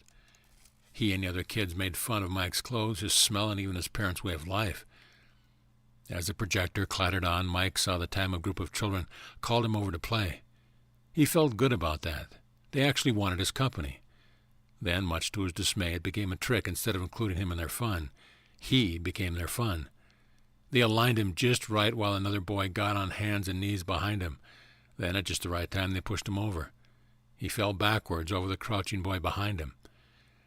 He and the other kids made fun of Mike's clothes, his smell, and even his parents' way of life. As the projector clattered on, Mike saw the time a group of children called him over to play. He felt good about that. They actually wanted his company. Then, much to his dismay, it became a trick. Instead of including him in their fun, he became their fun. They aligned him just right while another boy got on hands and knees behind him. Then, at just the right time, they pushed him over. He fell backwards over the crouching boy behind him.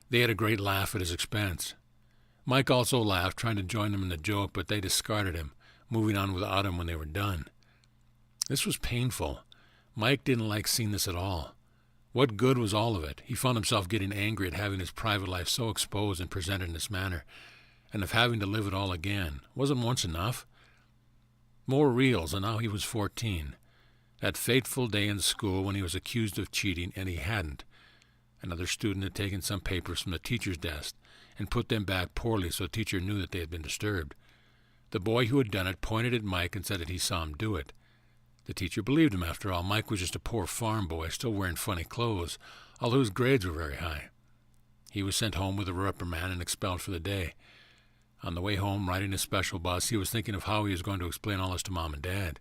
They had a great laugh at his expense. Mike also laughed, trying to join them in the joke, but they discarded him, moving on without him when they were done. This was painful. Mike didn't like seeing this at all. What good was all of it? He found himself getting angry at having his private life so exposed and presented in this manner, and of having to live it all again. Wasn't once enough? More reels, and now he was 14. That fateful day in school when he was accused of cheating, and he hadn't. Another student had taken some papers from the teacher's desk and put them back poorly so the teacher knew that they had been disturbed. The boy who had done it pointed at Mike and said that he saw him do it. The teacher believed him. After all, Mike was just a poor farm boy, still wearing funny clothes, although his grades were very high. He was sent home with a reprimand and expelled for the day. On the way home, riding his special bus, he was thinking of how he was going to explain all this to Mom and Dad.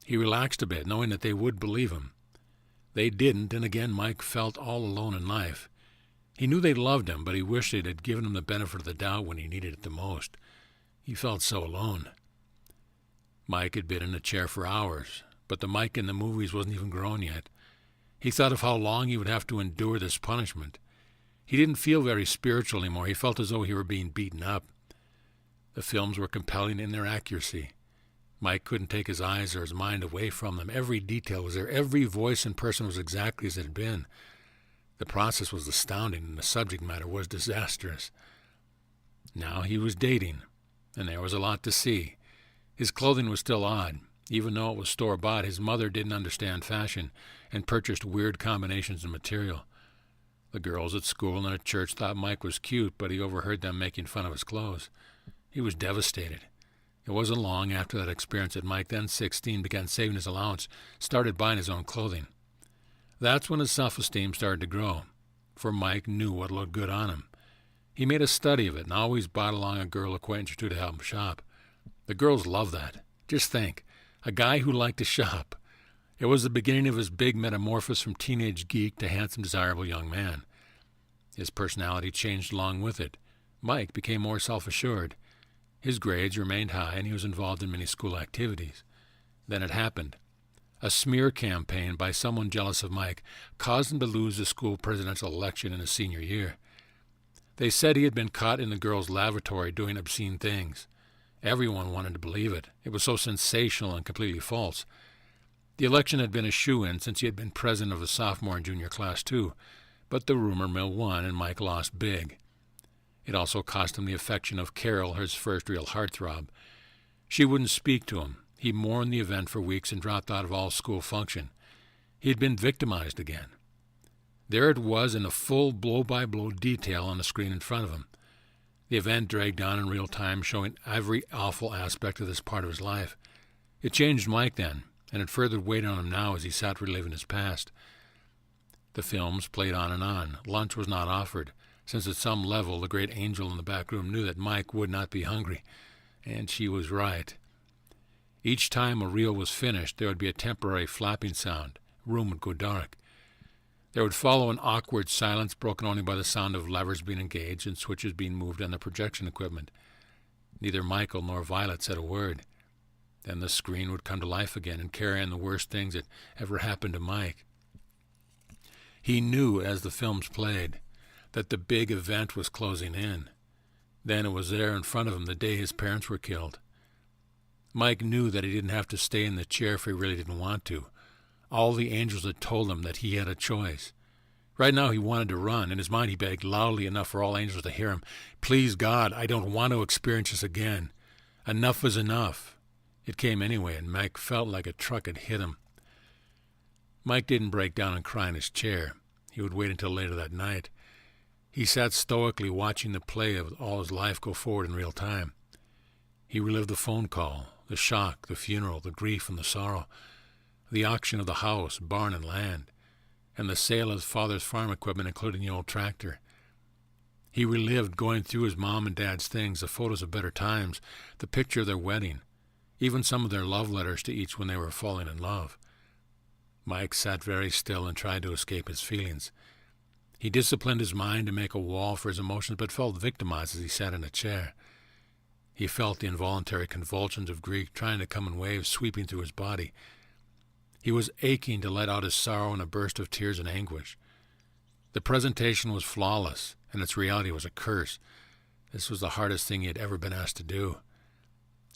He relaxed a bit, knowing that they would believe him. They didn't, and again Mike felt all alone in life. He knew they loved him, but he wished they had given him the benefit of the doubt when he needed it the most. He felt so alone. Mike had been in a chair for hours, but the Mike in the movies wasn't even grown yet. He thought of how long he would have to endure this punishment. He didn't feel very spiritual anymore. He felt as though he were being beaten up. The films were compelling in their accuracy. Mike couldn't take his eyes or his mind away from them. Every detail was there. Every voice and person was exactly as it had been. The process was astounding, and the subject matter was disastrous. Now he was dating, and there was a lot to see. His clothing was still odd. Even though it was store-bought, his mother didn't understand fashion and purchased weird combinations of material. The girls at school and at church thought Mike was cute, but he overheard them making fun of his clothes. He was devastated. It wasn't long after that experience that Mike, then 16, began saving his allowance, started buying his own clothing. That's when his self-esteem started to grow, for Mike knew what looked good on him. He made a study of it and always brought along a girl acquaintance or two to help him shop. The girls loved that. Just think, a guy who liked to shop. It was the beginning of his big metamorphosis from teenage geek to handsome, desirable young man. His personality changed along with it. Mike became more self-assured. His grades remained high, and he was involved in many school activities. Then it happened. A smear campaign by someone jealous of Mike caused him to lose the school presidential election in his senior year. They said he had been caught in the girls' lavatory doing obscene things. Everyone wanted to believe it. It was so sensational and completely false. The election had been a shoo-in since he had been president of the sophomore and junior class too, but the rumor mill won and Mike lost big. It also cost him the affection of Carroll, his first real heartthrob. She wouldn't speak to him. He mourned the event for weeks and dropped out of all school function. He had been victimized again. There it was in a full blow-by-blow detail on the screen in front of him. The event dragged on in real time, showing every awful aspect of this part of his life. It changed Mike then, and it further weighed on him now as he sat reliving his past. The films played on and on. Lunch was not offered, since at some level the great angel in the back room knew that Mike would not be hungry, and she was right. Each time a reel was finished, there would be a temporary flapping sound. The room would go dark. There would follow an awkward silence broken only by the sound of levers being engaged and switches being moved on the projection equipment. Neither Michael nor Violet said a word. Then the screen would come to life again and carry on the worst things that ever happened to Mike. He knew as the films played that the big event was closing in. Then it was there in front of him the day his parents were killed. Mike knew that he didn't have to stay in the chair if he really didn't want to. All the angels had told him that he had a choice. Right now he wanted to run. In his mind he begged loudly enough for all angels to hear him. Please, God, I don't want to experience this again. Enough is enough. It came anyway, and Mike felt like a truck had hit him. Mike didn't break down and cry in his chair. He would wait until later that night. He sat stoically watching the play of all his life go forward in real time. He relived the phone call, the shock, the funeral, the grief and the sorrow, the auction of the house, barn, and land, and the sale of his father's farm equipment, including the old tractor. He relived going through his mom and dad's things, the photos of better times, the picture of their wedding, even some of their love letters to each when they were falling in love. Mike sat very still and tried to escape his feelings. He disciplined his mind to make a wall for his emotions, but felt victimized as he sat in a chair. He felt the involuntary convulsions of grief trying to come in waves sweeping through his body. He was aching to let out his sorrow in a burst of tears and anguish. The presentation was flawless, and its reality was a curse. This was the hardest thing he had ever been asked to do.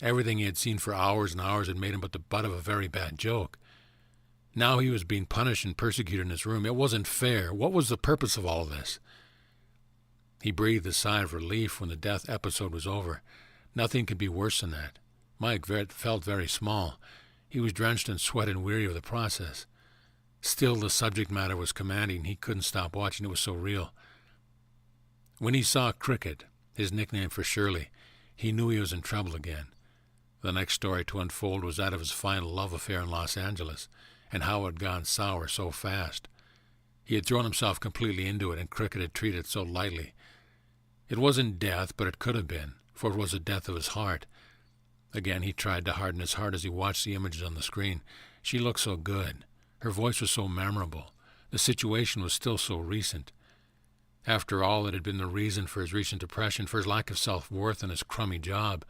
Everything he had seen for hours and hours had made him but the butt of a very bad joke. Now he was being punished and persecuted in his room. It wasn't fair. What was the purpose of all of this? He breathed a sigh of relief when the death episode was over. Nothing could be worse than that. Mike felt very small. He was drenched in sweat and weary of the process. Still, the subject matter was commanding. He couldn't stop watching. It was so real. When he saw Cricket, his nickname for Shirley, he knew he was in trouble again. The next story to unfold was that of his final love affair in Los Angeles, and how it had gone sour so fast. He had thrown himself completely into it, and Cricket had treated it so lightly. It wasn't death, but it could have been, for it was the death of his heart. Again, he tried to harden his heart as he watched the images on the screen. She looked so good. Her voice was so memorable. The situation was still so recent. After all, it had been the reason for his recent depression, for his lack of self-worth and his crummy job.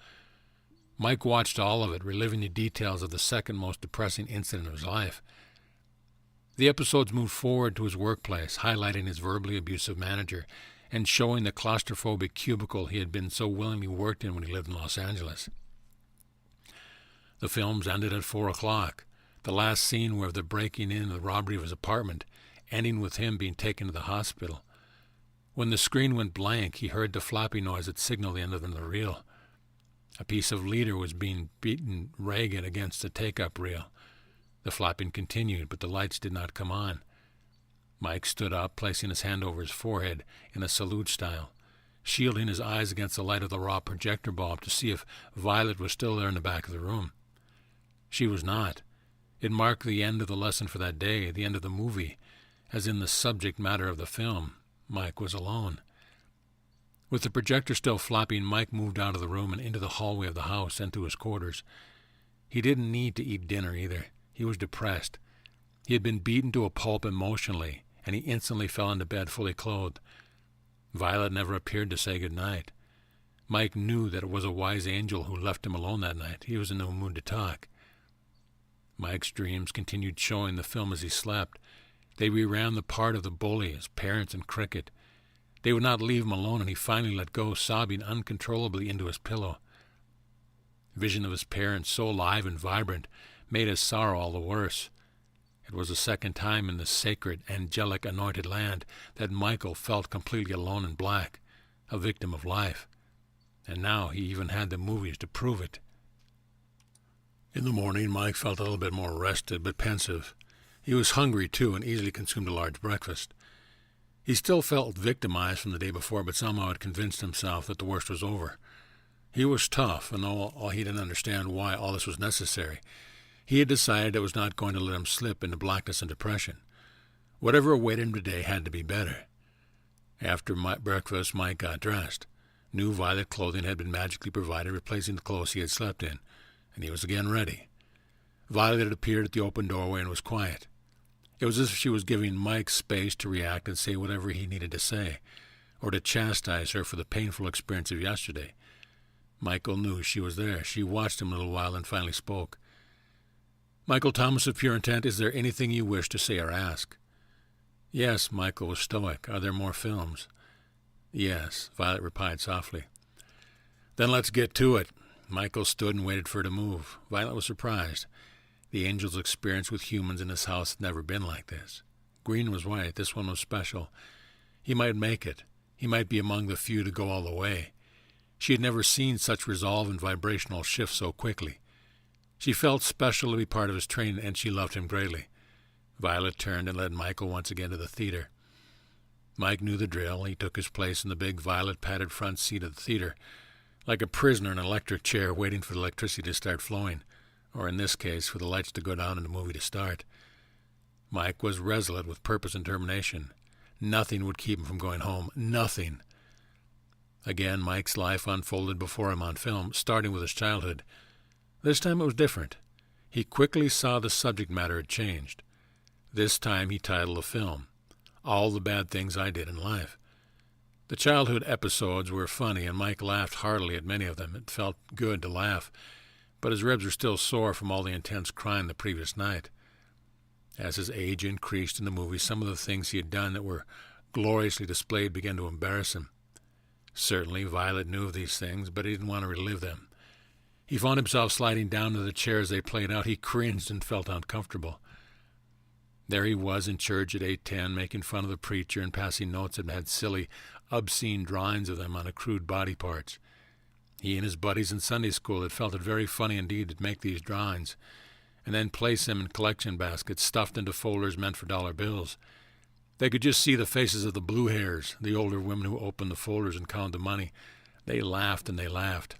Mike watched all of it, reliving the details of the second most depressing incident of his life. The episodes moved forward to his workplace, highlighting his verbally abusive manager and showing the claustrophobic cubicle he had been so willingly worked in when he lived in Los Angeles. The films ended at 4 o'clock, the last scene where the breaking in and the robbery of his apartment, ending with him being taken to the hospital. When the screen went blank, he heard the flapping noise that signaled the end of the reel. A piece of leader was being beaten ragged against the take-up reel. The flapping continued, but the lights did not come on. Mike stood up, placing his hand over his forehead in a salute style, shielding his eyes against the light of the raw projector bulb to see if Violet was still there in the back of the room. She was not. It marked the end of the lesson for that day, the end of the movie. As in the subject matter of the film, Mike was alone. With the projector still flapping, Mike moved out of the room and into the hallway of the house and to his quarters. He didn't need to eat dinner either. He was depressed. He had been beaten to a pulp emotionally, and he instantly fell into bed fully clothed. Violet never appeared to say good night. Mike knew that it was a wise angel who left him alone that night. He was in no mood to talk. Mike's dreams continued showing the film as he slept. They reran the part of the bully, his parents, and Cricket. They would not leave him alone, and he finally let go, sobbing uncontrollably into his pillow. Vision of his parents, so alive and vibrant, made his sorrow all the worse. It was the second time in this sacred, angelic, anointed land that Michael felt completely alone and black, a victim of life. And now he even had the movies to prove it. In the morning, Mike felt a little bit more rested, but pensive. He was hungry, too, and easily consumed a large breakfast. He still felt victimized from the day before, but somehow had convinced himself that the worst was over. He was tough, and all he didn't understand why all this was necessary. He had decided it was not going to let him slip into blackness and depression. Whatever awaited him today had to be better. After breakfast, Mike got dressed. New violet clothing had been magically provided, replacing the clothes he had slept in, and he was again ready. Violet had appeared at the open doorway and was quiet. It was as if she was giving Mike space to react and say whatever he needed to say, or to chastise her for the painful experience of yesterday. Michael knew she was there. She watched him a little while and finally spoke. "Michael Thomas of Pure Intent, is there anything you wish to say or ask?" "Yes," Michael was stoic. "Are there more films?" "Yes," Violet replied softly. "Then let's get to it." Michael stood and waited for her to move. Violet was surprised. The angel's experience with humans in his house had never been like this. Green was right. This one was special. He might make it. He might be among the few to go all the way. She had never seen such resolve and vibrational shift so quickly. She felt special to be part of his training, and she loved him greatly. Violet turned and led Michael once again to the theater. Mike knew the drill. He took his place in the big violet-padded front seat of the theater, like a prisoner in an electric chair waiting for the electricity to start flowing, or in this case, for the lights to go down and the movie to start. Mike was resolute with purpose and determination. Nothing would keep him from going home. Nothing. Again, Mike's life unfolded before him on film, starting with his childhood. This time it was different. He quickly saw the subject matter had changed. This time he titled the film, All the Bad Things I Did in Life. The childhood episodes were funny, and Mike laughed heartily at many of them. It felt good to laugh, but his ribs were still sore from all the intense crying the previous night. As his age increased in the movie, some of the things he had done that were gloriously displayed began to embarrass him. Certainly, Violet knew of these things, but he didn't want to relive them. He found himself sliding down to the chair as they played out. He cringed and felt uncomfortable. There he was in church at 8:10, making fun of the preacher and passing notes that had silly, obscene drawings of them on accrued body parts. He and his buddies in Sunday school had felt it very funny indeed to make these drawings, and then place them in collection baskets stuffed into folders meant for dollar bills. They could just see the faces of the blue hairs, the older women who opened the folders and counted the money. They laughed and they laughed.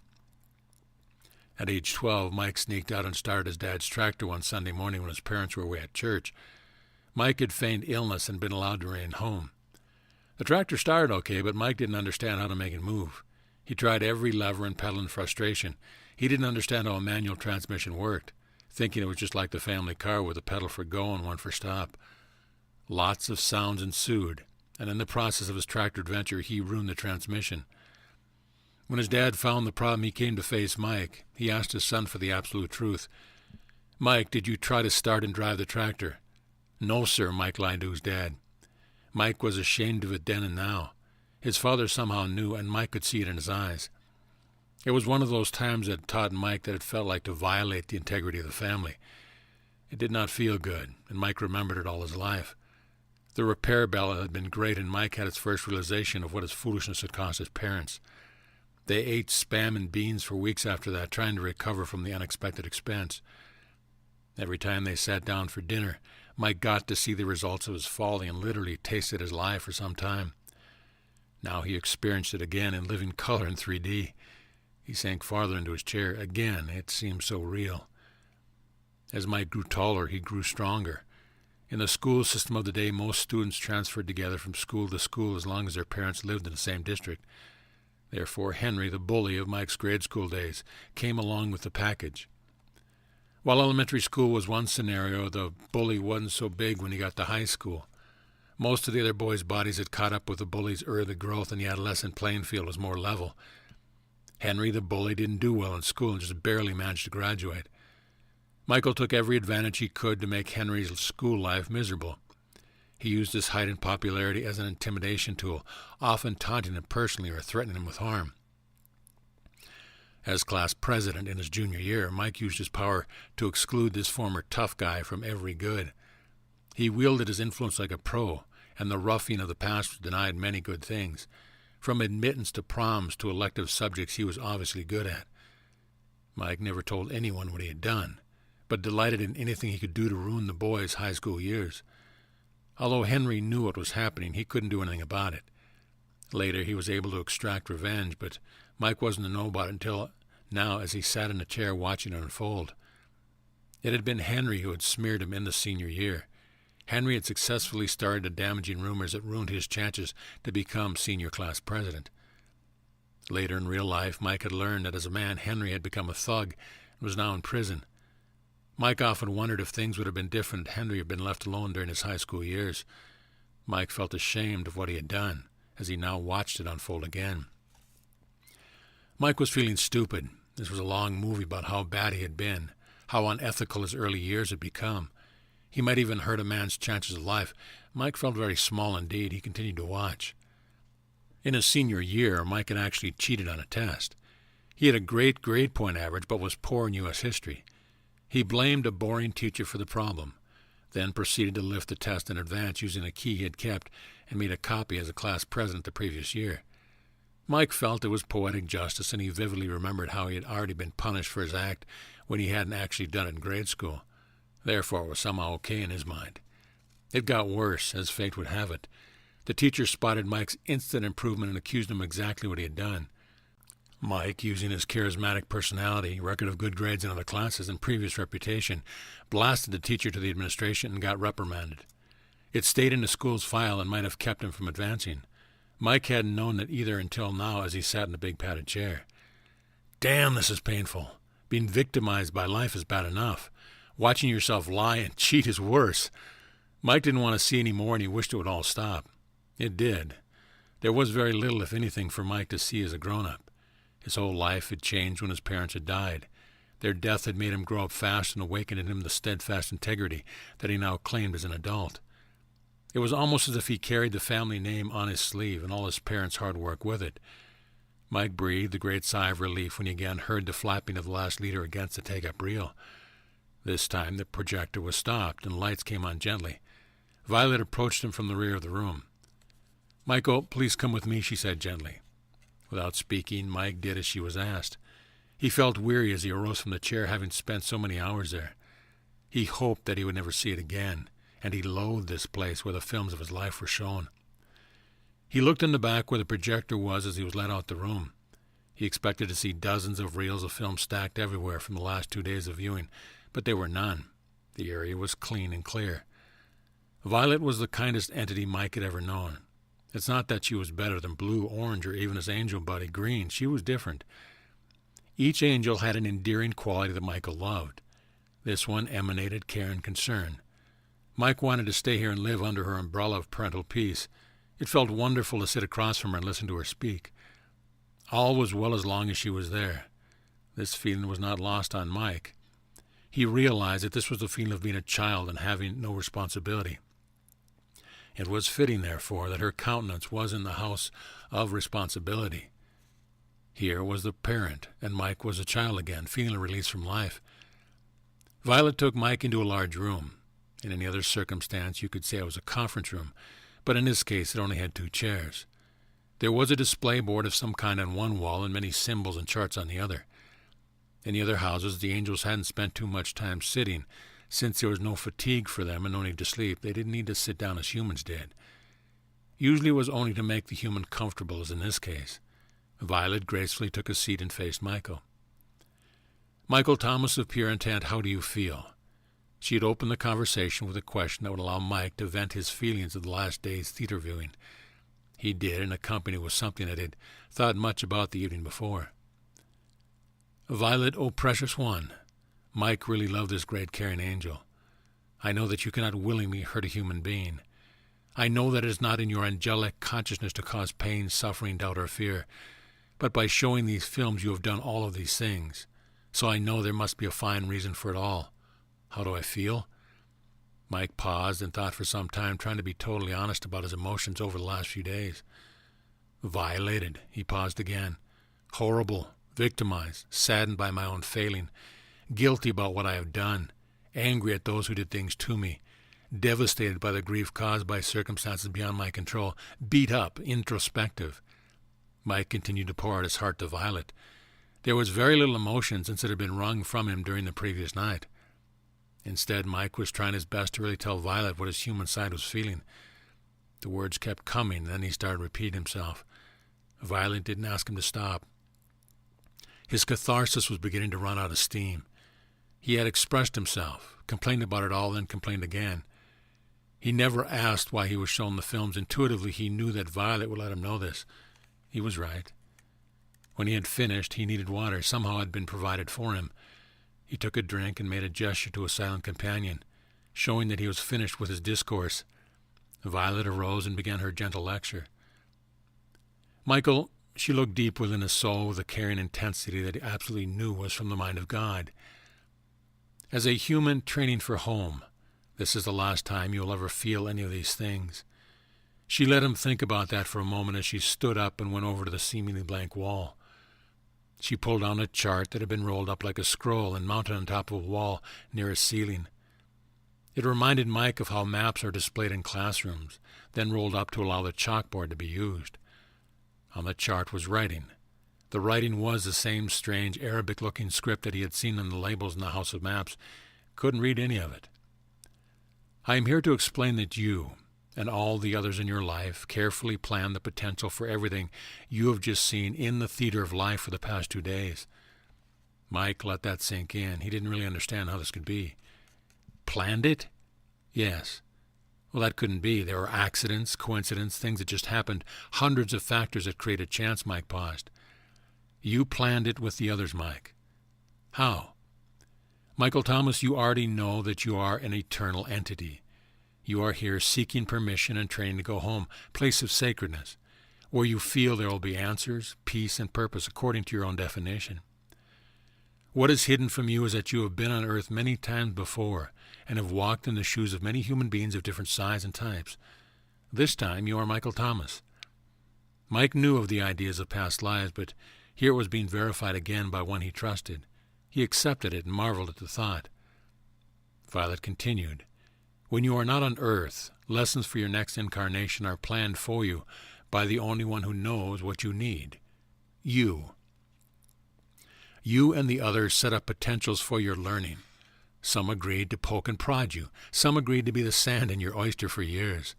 At age 12, Mike sneaked out and started his dad's tractor one Sunday morning when his parents were away at church. Mike had feigned illness and been allowed to remain home. The tractor started okay, but Mike didn't understand how to make it move. He tried every lever and pedal in frustration. He didn't understand how a manual transmission worked, thinking it was just like the family car with a pedal for go and one for stop. Lots of sounds ensued, and in the process of his tractor adventure, he ruined the transmission. When his dad found the problem, he came to face Mike. He asked his son for the absolute truth. "Mike, did you try to start and drive the tractor?" "No, sir," Mike lied to his dad. Mike was ashamed of it then and now. His father somehow knew, and Mike could see it in his eyes. It was one of those times that taught Mike that it felt like to violate the integrity of the family. It did not feel good, and Mike remembered it all his life. The repair bill had been great, and Mike had his first realization of what his foolishness had cost his parents. They ate Spam and beans for weeks after that, trying to recover from the unexpected expense. Every time they sat down for dinner, Mike got to see the results of his folly and literally tasted his lie for some time. Now he experienced it again in living color in 3D. He sank farther into his chair. Again, it seemed so real. As Mike grew taller, he grew stronger. In the school system of the day, most students transferred together from school to school as long as their parents lived in the same district. Therefore, Henry, the bully of Mike's grade school days, came along with the package. While elementary school was one scenario, the bully wasn't so big when he got to high school. Most of the other boys' bodies had caught up with the bully's early growth, and the adolescent playing field was more level. Henry, the bully, didn't do well in school and just barely managed to graduate. Michael took every advantage he could to make Henry's school life miserable. He used his height and popularity as an intimidation tool, often taunting him personally or threatening him with harm. As class president in his junior year, Mike used his power to exclude this former tough guy from every good. He wielded his influence like a pro, and the ruffian of the past was denied many good things. From admittance to proms to elective subjects he was obviously good at. Mike never told anyone what he had done, but delighted in anything he could do to ruin the boy's high school years. Although Henry knew what was happening, he couldn't do anything about it. Later, he was able to extract revenge, but Mike wasn't to know about it until now as he sat in a chair watching it unfold. It had been Henry who had smeared him in the senior year. Henry had successfully started the damaging rumors that ruined his chances to become senior class president. Later in real life, Mike had learned that as a man, Henry had become a thug and was now in prison. Mike often wondered if things would have been different if Henry had been left alone during his high school years. Mike felt ashamed of what he had done as he now watched it unfold again. Mike was feeling stupid. This was a long movie about how bad he had been, how unethical his early years had become. He might even hurt a man's chances of life. Mike felt very small indeed. He continued to watch. In his senior year, Mike had actually cheated on a test. He had a great grade point average, but was poor in U.S. history. He blamed a boring teacher for the problem, then proceeded to lift the test in advance using a key he had kept and made a copy as a class president the previous year. Mike felt it was poetic justice, and he vividly remembered how he had already been punished for his act when he hadn't actually done it in grade school. Therefore, it was somehow okay in his mind. It got worse, as fate would have it. The teacher spotted Mike's instant improvement and accused him exactly what he had done. Mike, using his charismatic personality, record of good grades in other classes, and previous reputation, blasted the teacher to the administration and got reprimanded. It stayed in the school's file and might have kept him from advancing. Mike hadn't known it either until now as he sat in the big padded chair. Damn, this is painful. Being victimized by life is bad enough. Watching yourself lie and cheat is worse. Mike didn't want to see any more, and he wished it would all stop. It did. There was very little, if anything, for Mike to see as a grown-up. His whole life had changed when his parents had died. Their death had made him grow up fast and awakened in him the steadfast integrity that he now claimed as an adult. It was almost as if he carried the family name on his sleeve and all his parents' hard work with it. Mike breathed a great sigh of relief when he again heard the flapping of the last leader against the take-up reel. This time the projector was stopped and lights came on gently. Violet approached him from the rear of the room. "Michael, please come with me," she said gently. Without speaking, Mike did as she was asked. He felt weary as he arose from the chair, having spent so many hours there. He hoped that he would never see it again, and he loathed this place where the films of his life were shown. He looked in the back where the projector was as he was led out the room. He expected to see dozens of reels of film stacked everywhere from the last 2 days of viewing, but there were none. The area was clean and clear. Violet was the kindest entity Mike had ever known. It's not that she was better than Blue, Orange, or even his angel buddy, Green. She was different. Each angel had an endearing quality that Michael loved. This one emanated care and concern. Mike wanted to stay here and live under her umbrella of parental peace. It felt wonderful to sit across from her and listen to her speak. All was well as long as she was there. This feeling was not lost on Mike. He realized that this was the feeling of being a child and having no responsibility. It was fitting, therefore, that her countenance was in the house of responsibility. Here was the parent, and Mike was a child again, feeling a release from life. Violet took Mike into a large room. In any other circumstance, you could say it was a conference room, but in this case it only had 2 chairs. There was a display board of some kind on one wall and many symbols and charts on the other. In the other houses, the angels hadn't spent too much time sitting. Since there was no fatigue for them and no need to sleep, they didn't need to sit down as humans did. Usually it was only to make the human comfortable, as in this case. Violet gracefully took a seat and faced Michael. "Michael Thomas of Pure Intent, how do you feel?" She had opened the conversation with a question that would allow Mike to vent his feelings of the last day's theater viewing. He did, and accompanied with something that he had thought much about the evening before. "Violet, oh precious one, Mike really loved this great caring angel. I know that you cannot willingly hurt a human being. I know that it is not in your angelic consciousness to cause pain, suffering, doubt, or fear. But by showing these films you have done all of these things. So I know there must be a fine reason for it all. How do I feel?" Mike paused and thought for some time, trying to be totally honest about his emotions over the last few days. "Violated," he paused again. "Horrible, victimized, saddened by my own failing, guilty about what I have done, angry at those who did things to me, devastated by the grief caused by circumstances beyond my control, beat up, introspective." Mike continued to pour out his heart to Violet. There was very little emotion since it had been wrung from him during the previous night. Instead, Mike was trying his best to really tell Violet what his human side was feeling. The words kept coming, and then he started repeating himself. Violet didn't ask him to stop. His catharsis was beginning to run out of steam. He had expressed himself, complained about it all, then complained again. He never asked why he was shown the films. Intuitively, he knew that Violet would let him know this. He was right. When he had finished, he needed water. Somehow it had been provided for him. He took a drink and made a gesture to a silent companion, showing that he was finished with his discourse. Violet arose and began her gentle lecture. "Michael," she looked deep within his soul with a caring intensity that he absolutely knew was from the mind of God. "As a human training for home, this is the last time you will ever feel any of these things." She let him think about that for a moment as she stood up and went over to the seemingly blank wall. She pulled down a chart that had been rolled up like a scroll and mounted on top of a wall near a ceiling. It reminded Mike of how maps are displayed in classrooms, then rolled up to allow the chalkboard to be used. On the chart was writing. The writing was the same strange Arabic-looking script that he had seen on the labels in the House of Maps. Couldn't read any of it. "I am here to explain that you, and all the others in your life, carefully planned the potential for everything you have just seen in the theater of life for the past 2 days. Mike let that sink in. He didn't really understand how this could be. "Planned it?" "Yes." Well, that couldn't be. There were accidents, coincidence, things that just happened, hundreds of factors that created chance. Mike paused. You planned it with the others, Mike. How? Michael Thomas, you already know that you are an eternal entity. You are here seeking permission and training to go home, place of sacredness, where you feel there will be answers, peace, and purpose according to your own definition. What is hidden from you is that you have been on earth many times before and have walked in the shoes of many human beings of different size and types. This time you are Michael Thomas. Mike knew of the ideas of past lives, but here it was being verified again by one he trusted. He accepted it and marveled at the thought. Violet continued, when you are not on earth, lessons for your next incarnation are planned for you by the only one who knows what you need. You. You and the others set up potentials for your learning. Some agreed to poke and prod you. Some agreed to be the sand in your oyster for years.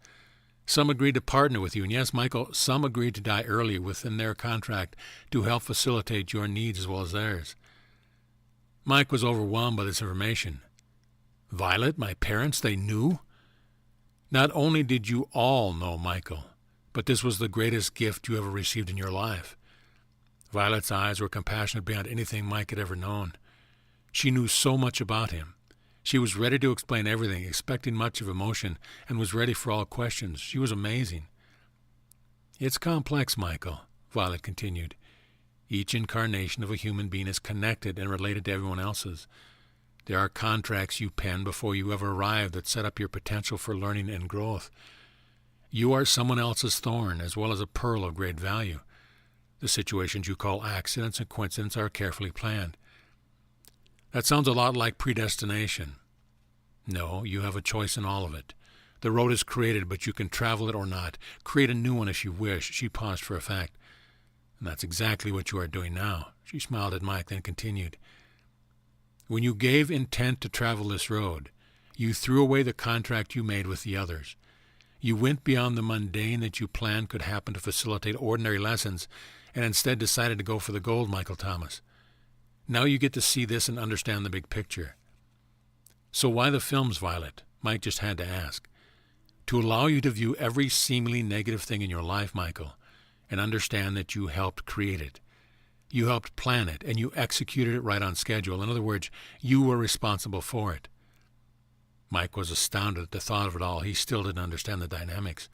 Some agreed to partner with you. And yes, Michael, some agreed to die early within their contract to help facilitate your needs as well as theirs. Mike was overwhelmed by this information. Violet, my parents, they knew? Not only did you all know, Michael, but this was the greatest gift you ever received in your life. Violet's eyes were compassionate beyond anything Mike had ever known. She knew so much about him. She was ready to explain everything, expecting much of emotion, and was ready for all questions. She was amazing. It's complex, Michael, Violet continued. Each incarnation of a human being is connected and related to everyone else's. There are contracts you pen before you ever arrive that set up your potential for learning and growth. You are someone else's thorn as well as a pearl of great value. The situations you call accidents and coincidences are carefully planned. That sounds a lot like predestination. No, you have a choice in all of it. The road is created, but you can travel it or not. Create a new one if you wish. She paused for effect. And that's exactly what you are doing now. She smiled at Mike, then continued. When you gave intent to travel this road, you threw away the contract you made with the others. You went beyond the mundane that you planned could happen to facilitate ordinary lessons, and instead decided to go for the gold, Michael Thomas. Now you get to see this and understand the big picture. So why the films, Violet? Mike just had to ask. To allow you to view every seemingly negative thing in your life, Michael, and understand that you helped create it. You helped plan it, and you executed it right on schedule. In other words, you were responsible for it. Mike was astounded at the thought of it all. He still didn't understand the dynamics.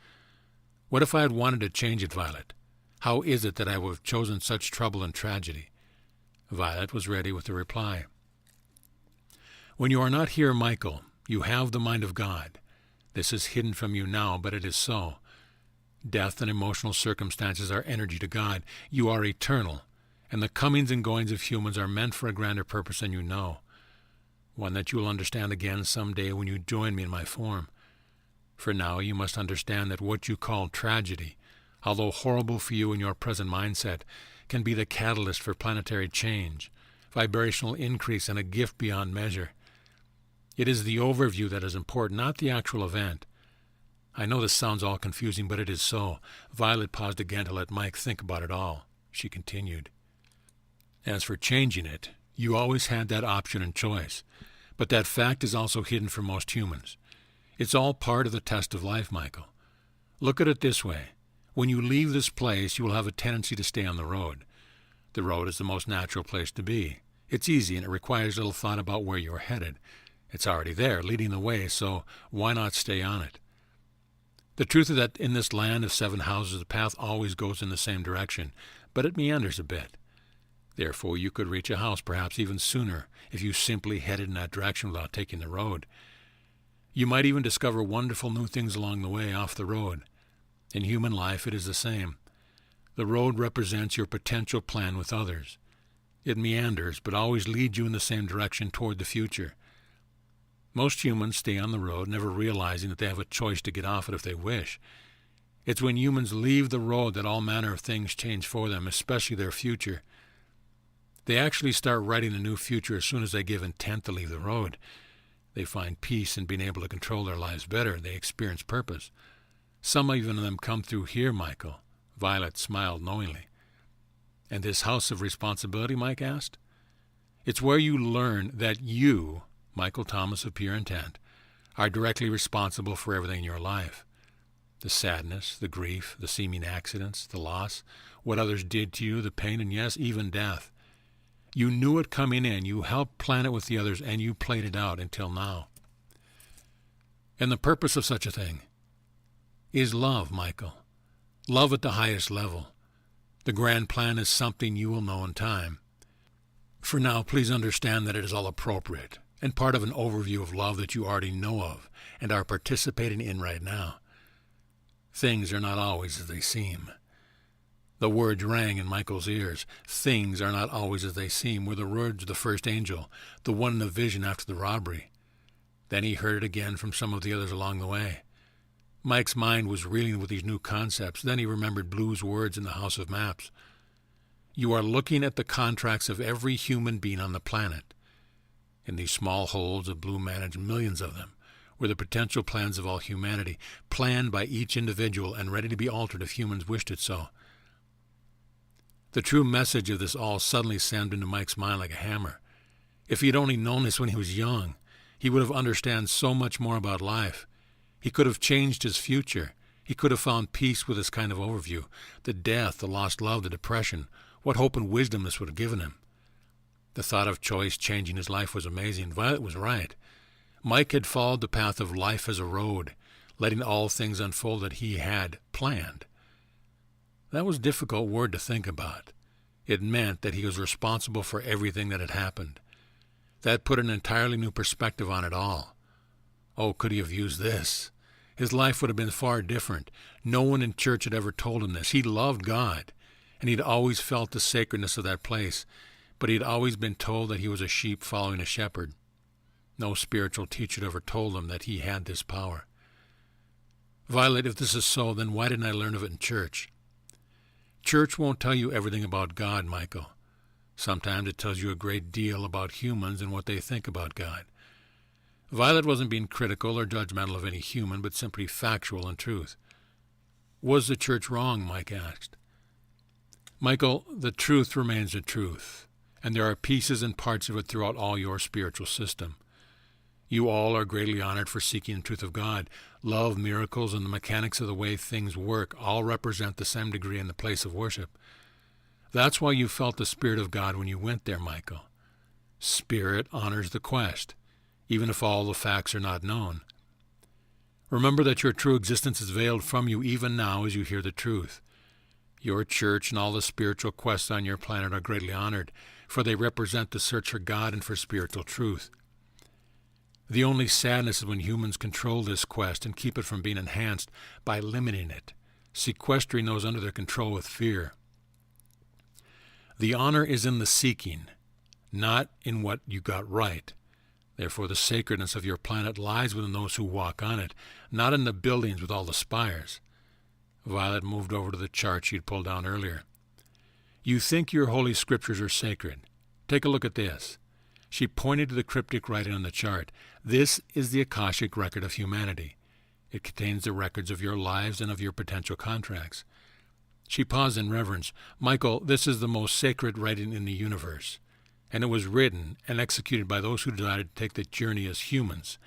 What if I had wanted to change it, Violet? How is it that I would have chosen such trouble and tragedy? Violet was ready with the reply. When you are not here, Michael, you have the mind of God. This is hidden from you now, but it is so. Death and emotional circumstances are energy to God. You are eternal, and the comings and goings of humans are meant for a grander purpose than you know, one that you will understand again some day when you join me in my form. For now, you must understand that what you call tragedy, although horrible for you in your present mindset, can be the catalyst for planetary change, vibrational increase, and a gift beyond measure. It is the overview that is important, not the actual event. I know this sounds all confusing, but it is so. Violet paused again to let Mike think about it all. She continued. As for changing it, you always had that option and choice, but that fact is also hidden from most humans. It's all part of the test of life, Michael. Look at it this way. When you leave this place, you will have a tendency to stay on the road. The road is the most natural place to be. It's easy, and it requires little thought about where you're headed. It's already there, leading the way, so why not stay on it? The truth is that in this land of 7 houses, the path always goes in the same direction, but it meanders a bit. Therefore, you could reach a house perhaps even sooner if you simply headed in that direction without taking the road. You might even discover wonderful new things along the way off the road. In human life, it is the same. The road represents your potential plan with others. It meanders, but always leads you in the same direction toward the future. Most humans stay on the road, never realizing that they have a choice to get off it if they wish. It's when humans leave the road that all manner of things change for them, especially their future. They actually start writing a new future as soon as they give intent to leave the road. They find peace in being able to control their lives better. They experience purpose. Some even of them come through here, Michael. Violet smiled knowingly. And this house of responsibility, Mike asked? It's where you learn that you, Michael Thomas of pure intent, are directly responsible for everything in your life. The sadness, the grief, the seeming accidents, the loss, what others did to you, the pain, and yes, even death. You knew it coming in, you helped plan it with the others, and you played it out until now. And the purpose of such a thing is love, Michael. Love at the highest level. The grand plan is something you will know in time. For now, please understand that it is all appropriate and part of an overview of love that you already know of and are participating in right now. Things are not always as they seem. The words rang in Michael's ears. Things are not always as they seem were the words of the first angel, the one in the vision after the robbery. Then he heard it again from some of the others along the way. Mike's mind was reeling with these new concepts. Then he remembered Blue's words in the House of Maps. You are looking at the contracts of every human being on the planet. In these small holes of Blue managed millions of them were the potential plans of all humanity, planned by each individual and ready to be altered if humans wished it so. The true message of this all suddenly slammed into Mike's mind like a hammer. If he had only known this when he was young, he would have understood so much more about life. He could have changed his future. He could have found peace with this kind of overview. The death, the lost love, the depression. What hope and wisdom this would have given him. The thought of choice changing his life was amazing. Violet was right. Mike had followed the path of life as a road, letting all things unfold that he had planned. That was a difficult word to think about. It meant that he was responsible for everything that had happened. That put an entirely new perspective on it all. Oh, could he have used this? His life would have been far different. No one in church had ever told him this. He loved God, and he'd always felt the sacredness of that place, but he'd always been told that he was a sheep following a shepherd. No spiritual teacher had ever told him that he had this power. Violet, if this is so, then why didn't I learn of it in church? Church won't tell you everything about God, Michael. Sometimes it tells you a great deal about humans and what they think about God. Violet wasn't being critical or judgmental of any human, but simply factual in truth. Was the church wrong, Mike asked. Michael, the truth remains the truth, and there are pieces and parts of it throughout all your spiritual system. You all are greatly honored for seeking the truth of God. Love, miracles, and the mechanics of the way things work all represent the same degree in the place of worship. That's why you felt the Spirit of God when you went there, Michael. Spirit honors the quest, even if all the facts are not known. Remember that your true existence is veiled from you even now as you hear the truth. Your church and all the spiritual quests on your planet are greatly honored, for they represent the search for God and for spiritual truth. The only sadness is when humans control this quest and keep it from being enhanced by limiting it, sequestering those under their control with fear. The honor is in the seeking, not in what you got right. Therefore, the sacredness of your planet lies within those who walk on it, not in the buildings with all the spires. Violet moved over to the chart she had pulled down earlier. You think your holy scriptures are sacred. Take a look at this. She pointed to the cryptic writing on the chart. This is the Akashic record of humanity. It contains the records of your lives and of your potential contracts. She paused in reverence. Michael, this is the most sacred writing in the universe, and it was written and executed by those who decided to take the journey as humans.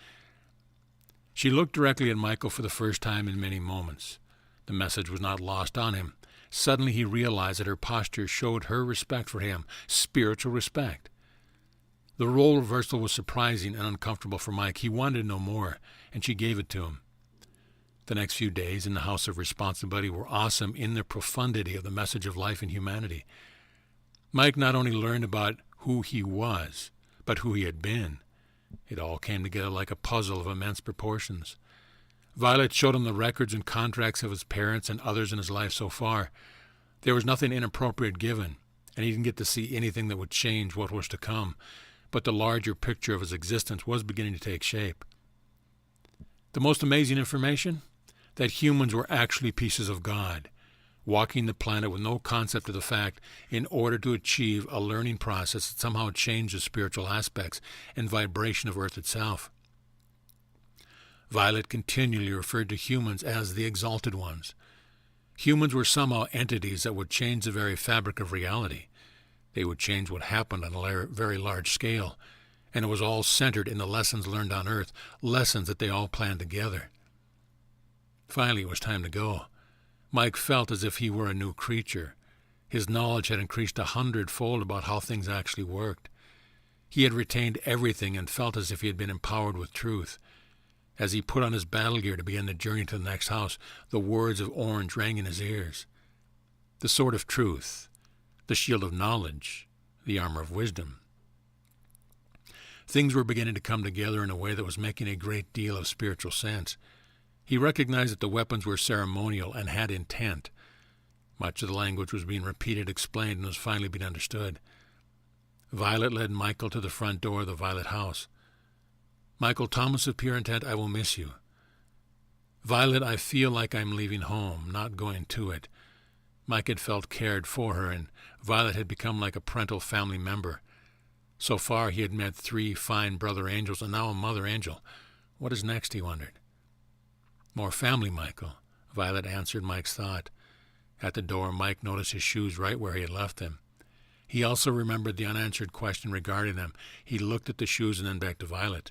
She looked directly at Michael for the first time in many moments. The message was not lost on him. Suddenly he realized that her posture showed her respect for him, spiritual respect. The role reversal was surprising and uncomfortable for Mike. He wanted to know more, and she gave it to him. The next few days in the House of Responsibility were awesome in the profundity of the message of life and humanity. Mike not only learned about who he was, but who he had been. It all came together like a puzzle of immense proportions. Violet showed him the records and contracts of his parents and others in his life so far. There was nothing inappropriate given, and he didn't get to see anything that would change what was to come, but the larger picture of his existence was beginning to take shape. The most amazing information? That humans were actually pieces of God, walking the planet with no concept of the fact in order to achieve a learning process that somehow changed the spiritual aspects and vibration of Earth itself. Violet continually referred to humans as the exalted ones. Humans were somehow entities that would change the very fabric of reality. They would change what happened on a very large scale, and it was all centered in the lessons learned on Earth, lessons that they all planned together. Finally, it was time to go. Mike felt as if he were a new creature. His knowledge had increased 100-fold about how things actually worked. He had retained everything and felt as if he had been empowered with truth. As he put on his battle gear to begin the journey to the next house, the words of Orange rang in his ears. The sword of truth, the shield of knowledge, the armor of wisdom. Things were beginning to come together in a way that was making a great deal of spiritual sense. He recognized that the weapons were ceremonial and had intent. Much of the language was being repeated, explained, and was finally being understood. Violet led Michael to the front door of the Violet house. Michael Thomas of pure intent, I will miss you. Violet, I feel like I'm leaving home, not going to it. Mike had felt cared for her, and Violet had become like a parental family member. So far he had met 3 fine brother angels, and now a mother angel. What is next, he wondered. More family, Michael, Violet answered Mike's thought. At the door, Mike noticed his shoes right where he had left them. He also remembered the unanswered question regarding them. He looked at the shoes and then back to Violet.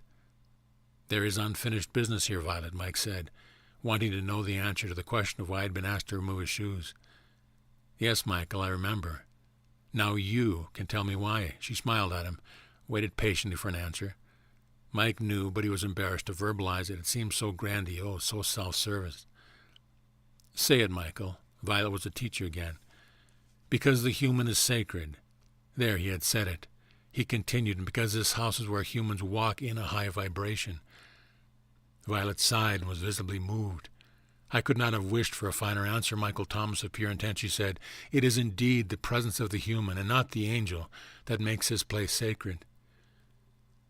There is unfinished business here, Violet, Mike said, wanting to know the answer to the question of why he had been asked to remove his shoes. Yes, Michael, I remember. Now you can tell me why. She smiled at him, waited patiently for an answer. Mike knew, but he was embarrassed to verbalize it. It seemed so grandiose, so self-service. Say it, Michael. Violet was a teacher again. Because the human is sacred. There, he had said it. He continued, and because this house is where humans walk in a high vibration. Violet sighed and was visibly moved. I could not have wished for a finer answer, Michael Thomas of pure intent, she said. It is indeed the presence of the human, and not the angel, that makes this place sacred.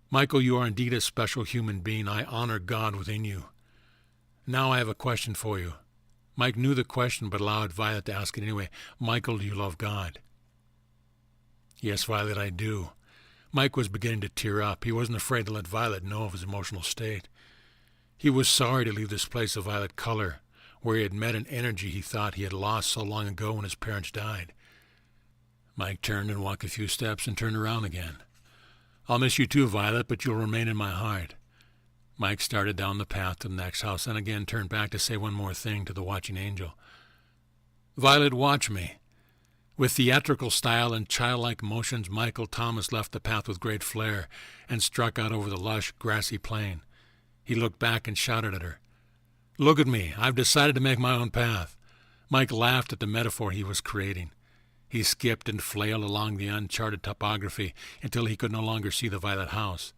Michael, you are indeed a special human being. I honor God within you. Now I have a question for you. Mike knew the question, but allowed Violet to ask it anyway. Michael, do you love God? Yes, Violet, I do. Mike was beginning to tear up. He wasn't afraid to let Violet know of his emotional state. He was sorry to leave this place of violet color, where he had met an energy he thought he had lost so long ago when his parents died. Mike turned and walked a few steps and turned around again. I'll miss you too, Violet, but you'll remain in my heart. Mike started down the path to the next house and again turned back to say one more thing to the watching angel. Violet, watch me. With theatrical style and childlike motions, Michael Thomas left the path with great flair and struck out over the lush, grassy plain. He looked back and shouted at her. Look at me. I've decided to make my own path. Mike laughed at the metaphor he was creating. He skipped and flailed along the uncharted topography until he could no longer see the Violet house.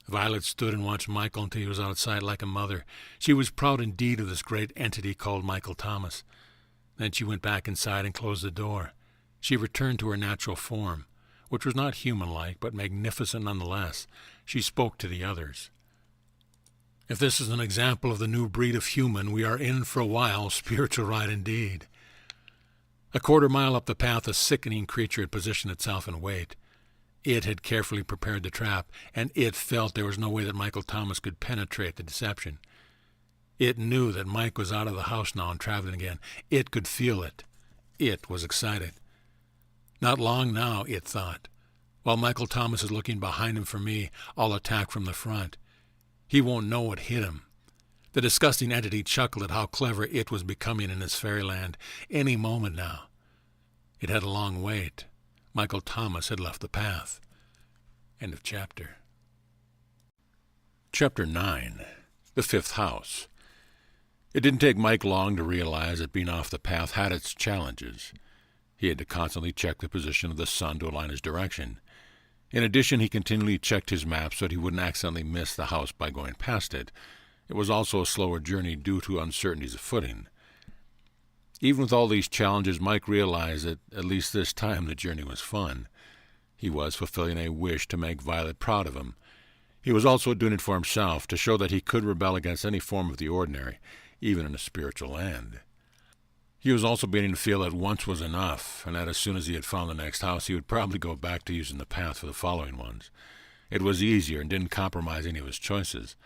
Violet stood and watched Michael until he was outside like a mother. She was proud indeed of this great entity called Michael Thomas. Then she went back inside and closed the door. She returned to her natural form, which was not human-like, but magnificent nonetheless. She spoke to the others. If this is an example of the new breed of human, we are in for a while spiritual ride indeed. A quarter-mile up the path, a sickening creature had positioned itself in wait. It had carefully prepared the trap, and it felt there was no way that Michael Thomas could penetrate the deception. It knew that Mike was out of the house now and traveling again. It could feel it. It was excited. Not long now, it thought. While Michael Thomas is looking behind him for me, I'll attack from the front. He won't know what hit him. The disgusting entity chuckled at how clever it was becoming in his fairyland. Any moment now. It had a long wait. Michael Thomas had left the path. End of chapter. Chapter 9. The Fifth House. It didn't take Mike long to realize that being off the path had its challenges. He had to constantly check the position of the sun to align his direction. In addition, he continually checked his map so that he wouldn't accidentally miss the house by going past it. It was also a slower journey due to uncertainties of footing. Even with all these challenges, Mike realized that, at least this time, the journey was fun. He was fulfilling a wish to make Violet proud of him. He was also doing it for himself, to show that he could rebel against any form of the ordinary, even in a spiritual land. He was also beginning to feel that once was enough, and that as soon as he had found the next house, he would probably go back to using the path for the following ones. It was easier and didn't compromise any of his choices.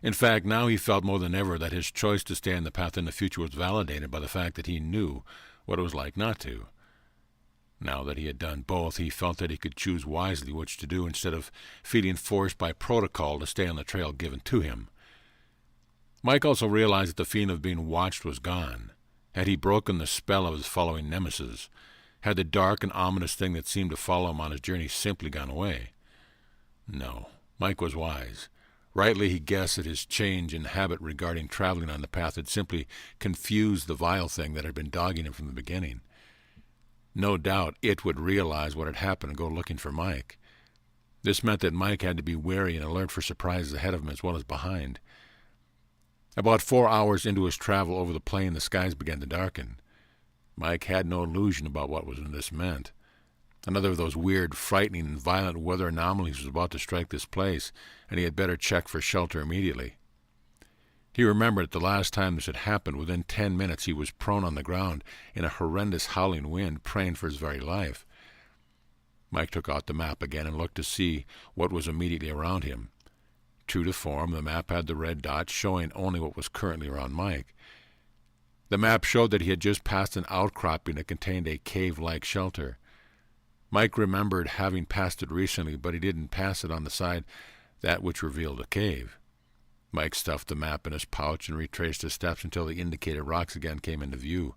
In fact, now he felt more than ever that his choice to stay on the path in the future was validated by the fact that he knew what it was like not to. Now that he had done both, he felt that he could choose wisely which to do instead of feeling forced by protocol to stay on the trail given to him. Mike also realized that the feeling of being watched was gone. Had he broken the spell of his following nemesis? Had the dark and ominous thing that seemed to follow him on his journey simply gone away? No, Mike was wise. Rightly he guessed that his change in habit regarding traveling on the path had simply confused the vile thing that had been dogging him from the beginning. No doubt it would realize what had happened and go looking for Mike. This meant that Mike had to be wary and alert for surprises ahead of him as well as behind. About 4 hours into his travel over the plain, the skies began to darken. Mike had no illusion about what this meant. Another of those weird, frightening, and violent weather anomalies was about to strike this place, and he had better check for shelter immediately. He remembered that the last time this had happened, within 10 minutes he was prone on the ground in a horrendous howling wind, praying for his very life. Mike took out the map again and looked to see what was immediately around him. True to form, the map had the red dot showing only what was currently around Mike. The map showed that he had just passed an outcropping that contained a cave-like shelter. Mike remembered having passed it recently, but he didn't pass it on the side that which revealed a cave. Mike stuffed the map in his pouch and retraced his steps until the indicated rocks again came into view.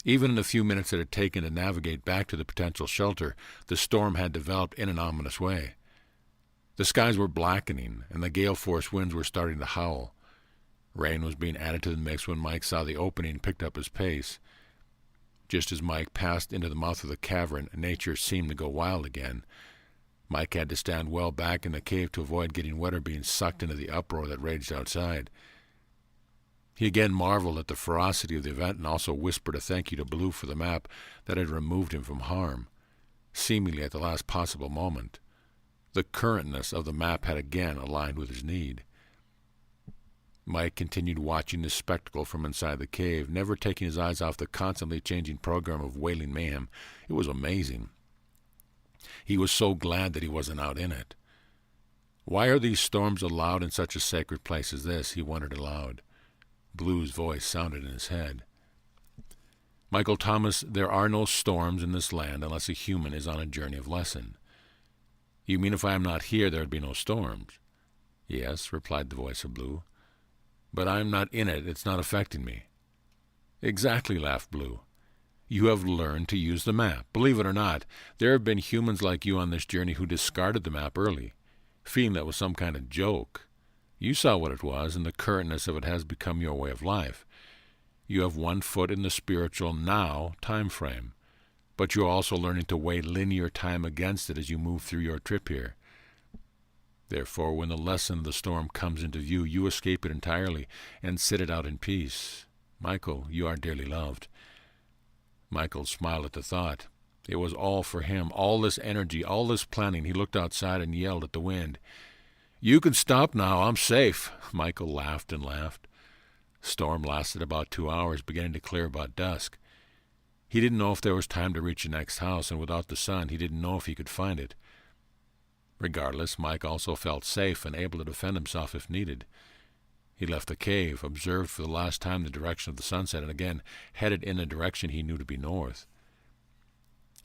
Even in the few minutes it had taken to navigate back to the potential shelter, the storm had developed in an ominous way. The skies were blackening, and the gale-force winds were starting to howl. Rain was being added to the mix when Mike saw the opening and picked up his pace. Just as Mike passed into the mouth of the cavern, nature seemed to go wild again. Mike had to stand well back in the cave to avoid getting wet or being sucked into the uproar that raged outside. He again marveled at the ferocity of the event and also whispered a thank you to Blue for the map that had removed him from harm, seemingly at the last possible moment. The currentness of the map had again aligned with his need. Mike continued watching this spectacle from inside the cave, never taking his eyes off the constantly changing program of wailing mayhem. It was amazing. He was so glad that he wasn't out in it. Why are these storms allowed in such a sacred place as this? He wondered aloud. Blue's voice sounded in his head. Michael Thomas, there are no storms in this land unless a human is on a journey of lesson. You mean if I am not here, there would be no storms? Yes, replied the voice of Blue. But I am not in it. It's not affecting me. Exactly, laughed Blue. You have learned to use the map. Believe it or not, there have been humans like you on this journey who discarded the map early, feeling that was some kind of joke. You saw what it was, and the currentness of it has become your way of life. You have one foot in the spiritual now time frame, but you are also learning to weigh linear time against it as you move through your trip here. Therefore, when the lesson of the storm comes into view, you escape it entirely and sit it out in peace. Michael, you are dearly loved. Michael smiled at the thought. It was all for him, all this energy, all this planning. He looked outside and yelled at the wind. You can stop now, I'm safe. Michael laughed and laughed. Storm lasted about 2 hours, beginning to clear about dusk. He didn't know if there was time to reach the next house, and without the sun, he didn't know if he could find it. Regardless, Mike also felt safe and able to defend himself if needed. He left the cave, observed for the last time the direction of the sunset, and again headed in a direction he knew to be north.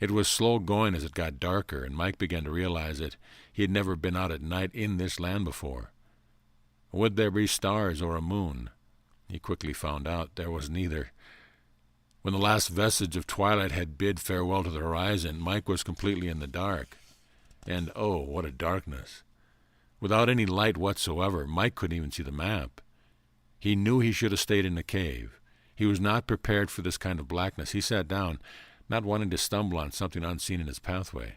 It was slow going as it got darker, and Mike began to realize that he had never been out at night in this land before. Would there be stars or a moon? He quickly found out there was neither. When the last vestige of twilight had bid farewell to the horizon, Mike was completely in the dark. And oh, what a darkness! Without any light whatsoever, Mike couldn't even see the map. He knew he should have stayed in the cave. He was not prepared for this kind of blackness. He sat down, not wanting to stumble on something unseen in his pathway.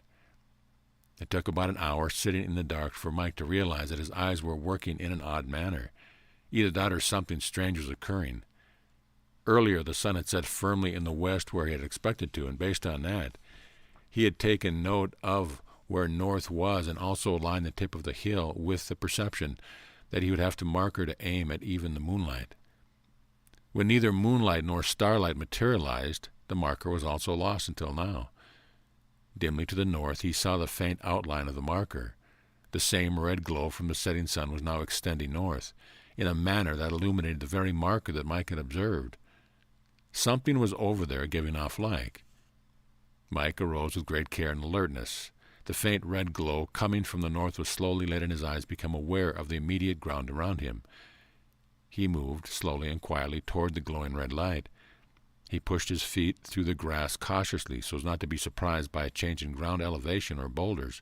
It took about an hour sitting in the dark for Mike to realize that his eyes were working in an odd manner. Either that or something strange was occurring. Earlier, the sun had set firmly in the west where he had expected to, and based on that, he had taken note of where north was and also aligned the tip of the hill with the perception that he would have to mark her to aim at even the moonlight. When neither moonlight nor starlight materialized, the marker was also lost until now. Dimly to the north, he saw the faint outline of the marker. The same red glow from the setting sun was now extending north, in a manner that illuminated the very marker that Mike had observed. Something was over there giving off light. Mike arose with great care and alertness. The faint red glow coming from the north was slowly letting his eyes become aware of the immediate ground around him. He moved slowly and quietly toward the glowing red light. He pushed his feet through the grass cautiously so as not to be surprised by a change in ground elevation or boulders.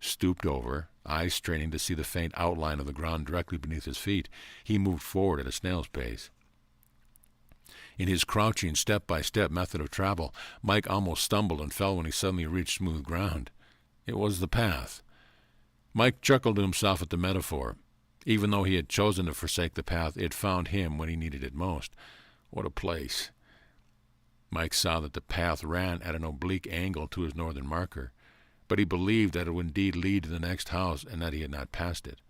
Stooped over, eyes straining to see the faint outline of the ground directly beneath his feet, he moved forward at a snail's pace. In his crouching, step-by-step method of travel, Mike almost stumbled and fell when he suddenly reached smooth ground. It was the path. Mike chuckled to himself at the metaphor. Even though he had chosen to forsake the path, it found him when he needed it most. What a place. Mike saw that the path ran at an oblique angle to his northern marker, but he believed that it would indeed lead to the next house and that he had not passed it.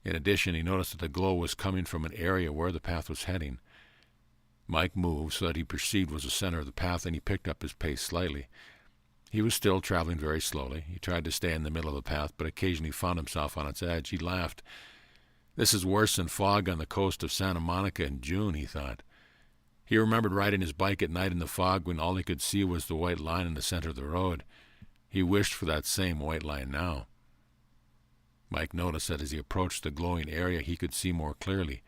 In addition, he noticed that the glow was coming from an area where the path was heading. Mike moved so that he perceived was the center of the path, and he picked up his pace slightly. He was still traveling very slowly. He tried to stay in the middle of the path, but occasionally found himself on its edge. He laughed. This is worse than fog on the coast of Santa Monica in June, he thought. He remembered riding his bike at night in the fog when all he could see was the white line in the center of the road. He wished for that same white line now. Mike noticed that as he approached the glowing area, he could see more clearly.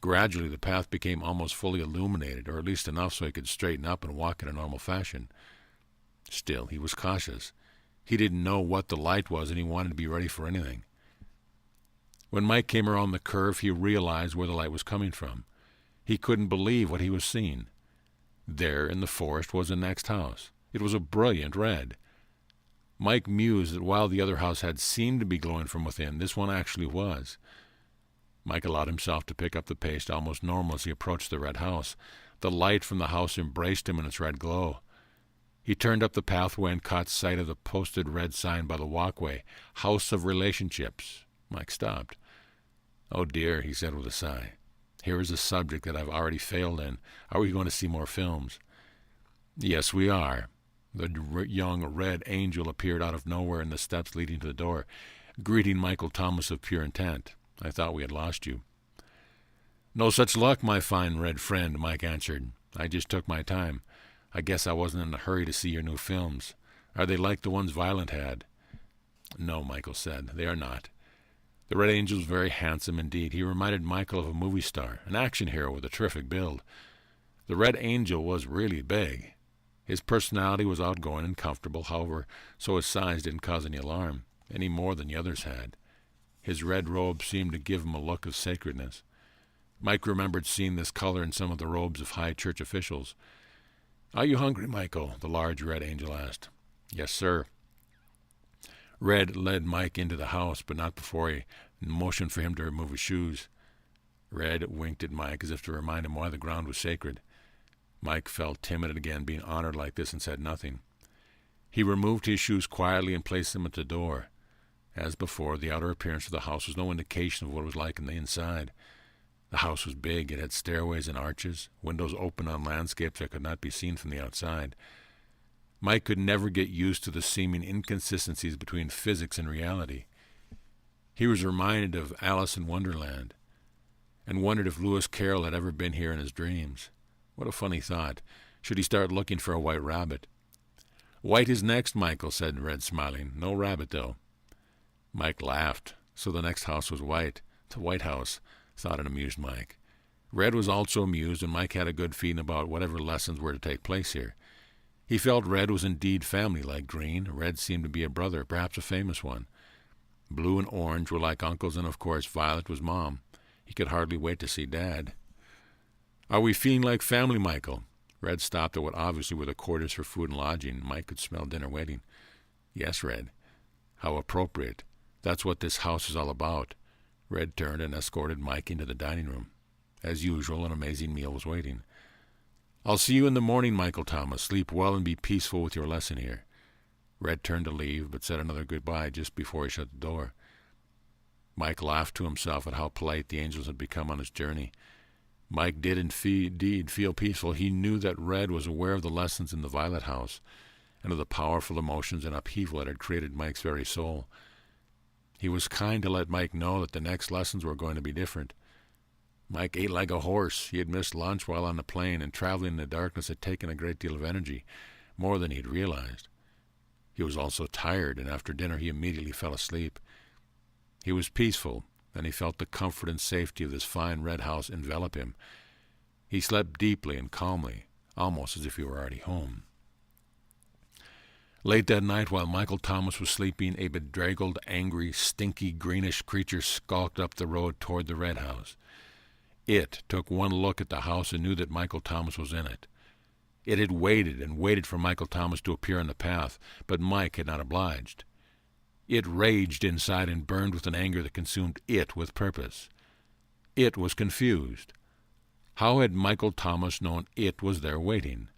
Gradually, the path became almost fully illuminated, or at least enough so he could straighten up and walk in a normal fashion. Still, he was cautious. He didn't know what the light was, and he wanted to be ready for anything. When Mike came around the curve, he realized where the light was coming from. He couldn't believe what he was seeing. There, in the forest, was the next house. It was a brilliant red. Mike mused that while the other house had seemed to be glowing from within, this one actually was. Mike allowed himself to pick up the pace almost normal as he approached the red house. The light from the house embraced him in its red glow. He turned up the pathway and caught sight of the posted red sign by the walkway, House of Relationships. Mike stopped. Oh dear, he said with a sigh. Here is a subject that I've already failed in. Are we going to see more films? Yes, we are. The young red angel appeared out of nowhere in the steps leading to the door, greeting Michael Thomas of pure intent. I thought we had lost you. No such luck, my fine red friend, Mike answered. I just took my time. I guess I wasn't in a hurry to see your new films. Are they like the ones Violent had? No, Michael said. They are not. The Red Angel was very handsome indeed. He reminded Michael of a movie star, an action hero with a terrific build. The Red Angel was really big. His personality was outgoing and comfortable, however, so his size didn't cause any alarm, any more than the others had. His red robe seemed to give him a look of sacredness. Mike remembered seeing this color in some of the robes of high church officials. Are you hungry, Michael? The large red angel asked. Yes, sir. Red led Mike into the house, but not before he motioned for him to remove his shoes. Red winked at Mike as if to remind him why the ground was sacred. Mike felt timid again, being honored like this, and said nothing. He removed his shoes quietly and placed them at the door. As before, the outer appearance of the house was no indication of what it was like in the inside. The house was big. It had stairways and arches, windows open on landscapes that could not be seen from the outside. Mike could never get used to the seeming inconsistencies between physics and reality. He was reminded of Alice in Wonderland, and wondered if Lee Caroll had ever been here in his dreams. What a funny thought. Should he start looking for a white rabbit? White is next, Michael, said Red, smiling. No rabbit, though. Mike laughed. So the next house was white. The White House, thought an amused Mike. Red was also amused, and Mike had a good feeling about whatever lessons were to take place here. He felt Red was indeed family like Green. Red seemed to be a brother, perhaps a famous one. Blue and Orange were like uncles, and of course Violet was Mom. He could hardly wait to see Dad. Are we feeling like family, Michael? Red stopped at what obviously were the quarters for food and lodging. Mike could smell dinner waiting. Yes, Red. How appropriate. That's what this house is all about. Red turned and escorted Mike into the dining room. As usual, an amazing meal was waiting. I'll see you in the morning, Michael Thomas. Sleep well and be peaceful with your lesson here. Red turned to leave, but said another goodbye just before he shut the door. Mike laughed to himself at how polite the angels had become on his journey. Mike did indeed feel peaceful. He knew that Red was aware of the lessons in the Violet House, and of the powerful emotions and upheaval that had created Mike's very soul. He was kind to let Mike know that the next lessons were going to be different. Mike ate like a horse. He had missed lunch while on the plane, and traveling in the darkness had taken a great deal of energy. more than he'd realized. He was also tired, and after dinner he immediately fell asleep. He was peaceful, and he felt the comfort and safety of this fine red house envelop him. He slept deeply and calmly, almost as if he were already home. Late that night, while Michael Thomas was sleeping, a bedraggled, angry, stinky, greenish creature skulked up the road toward the red house. It took one look at the house and knew that Michael Thomas was in it. It had waited and waited for Michael Thomas to appear on the path, but Mike had not obliged. It raged inside and burned with an anger that consumed it with purpose. It was confused. How had Michael Thomas known it was there waiting?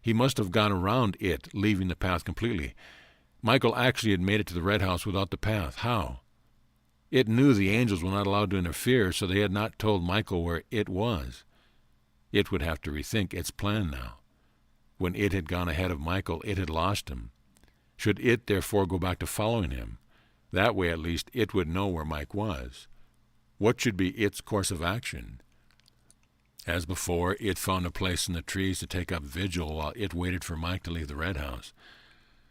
He must have gone around it, leaving the path completely. Michael actually had made it to the red house without the path. How? It knew the angels were not allowed to interfere, so they had not told Michael where it was. It would have to rethink its plan now. When it had gone ahead of Michael, it had lost him. Should it therefore go back to following him? That way, at least, it would know where Mike was. What should be its course of action? As before, it found a place in the trees to take up vigil while it waited for Mike to leave the red house.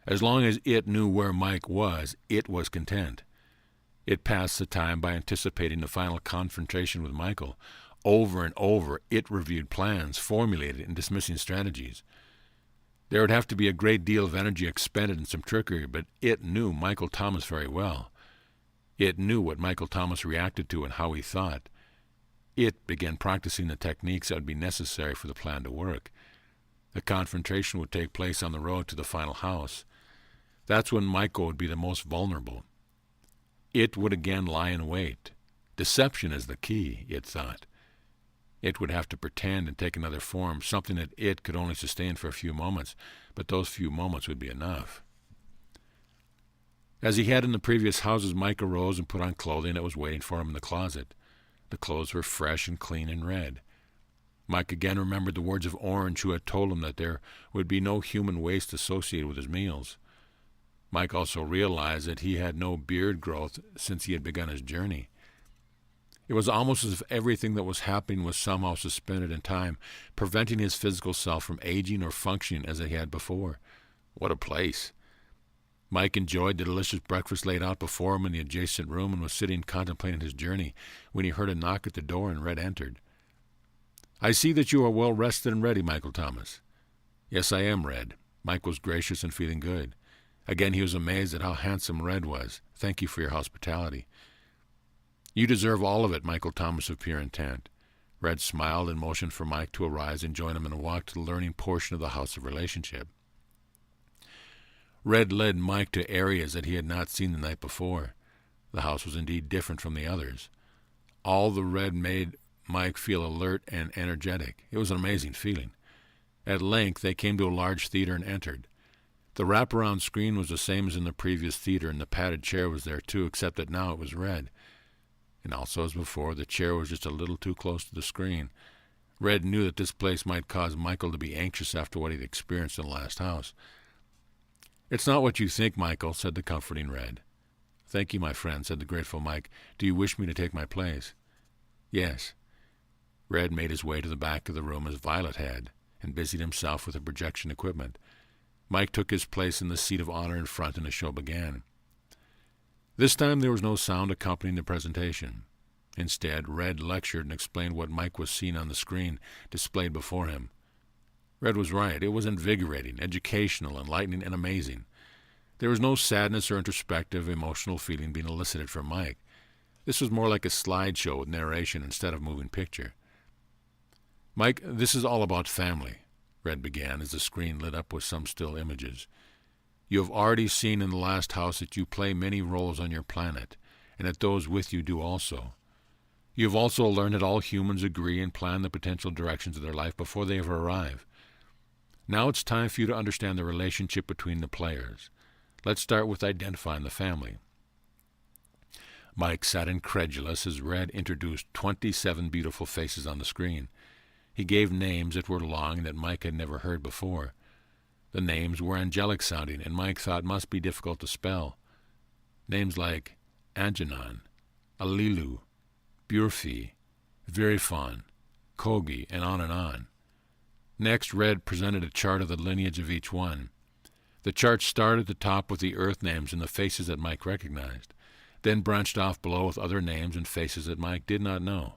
As long as it knew where Mike was, it was content. It passed the time by anticipating the final confrontation with Michael. Over and over, it reviewed plans, formulated and dismissing strategies. There would have to be a great deal of energy expended in some trickery, but it knew Michael Thomas very well. It knew what Michael Thomas reacted to and how he thought. It began practicing the techniques that would be necessary for the plan to work. The confrontation would take place on the road to the final house. That's when Michael would be the most vulnerable. It would again lie in wait. Deception is the key, it thought. It would have to pretend and take another form, something that it could only sustain for a few moments, but those few moments would be enough. As he had in the previous houses, Mike arose and put on clothing that was waiting for him in the closet. The clothes were fresh and clean and red. Mike again remembered the words of Orange, who had told him that there would be no human waste associated with his meals. Mike also realized that he had no beard growth since he had begun his journey. It was almost as if everything that was happening was somehow suspended in time, preventing his physical self from aging or functioning as he had before. What a place! Mike enjoyed the delicious breakfast laid out before him in the adjacent room and was sitting contemplating his journey when he heard a knock at the door and Red entered. "I see that you are well rested and ready, Michael Thomas." "Yes, I am, Red." Mike was gracious and feeling good. Again he was amazed at how handsome Red was. "Thank you for your hospitality." "You deserve all of it," Michael Thomas of pure intent. Red smiled and motioned for Mike to arise and join him in a walk to the learning portion of the House of Relationship. Red led Mike to areas that he had not seen the night before. The house was indeed different from the others. All the red made Mike feel alert and energetic. It was an amazing feeling. At length they came to a large theater and entered. The wraparound screen was the same as in the previous theater, and the padded chair was there too, except that now it was red. And also, as before, the chair was just a little too close to the screen. Red knew that this place might cause Michael to be anxious after what he'd experienced in the last house. "It's not what you think, Michael," said the comforting Red. "Thank you, my friend," said the grateful Mike. "Do you wish me to take my place?" "Yes." Red made his way to the back of the room as Violet had, and busied himself with the projection equipment. Mike took his place in the seat of honor in front, and the show began. This time there was no sound accompanying the presentation. Instead, Red lectured and explained what Mike was seeing on the screen displayed before him. Red was right. It was invigorating, educational, enlightening, and amazing. There was no sadness or introspective, emotional feeling being elicited from Mike. This was more like a slideshow with narration instead of moving picture. "Mike, this is all about family," Red began as the screen lit up with some still images. "You have already seen in the last house that you play many roles on your planet, and that those with you do also. You have also learned that all humans agree and plan the potential directions of their life before they ever arrive. Now it's time for you to understand the relationship between the players. Let's start with identifying the family." Mike sat incredulous as Red introduced 27 beautiful faces on the screen. He gave names that were long and that Mike had never heard before. The names were angelic-sounding, and Mike thought must be difficult to spell. Names like Anjanan, Alilu, Burfi, Virifon, Kogi, and on and on. Next, Red presented a chart of the lineage of each one. The chart started at the top with the Earth names and the faces that Mike recognized, then branched off below with other names and faces that Mike did not know.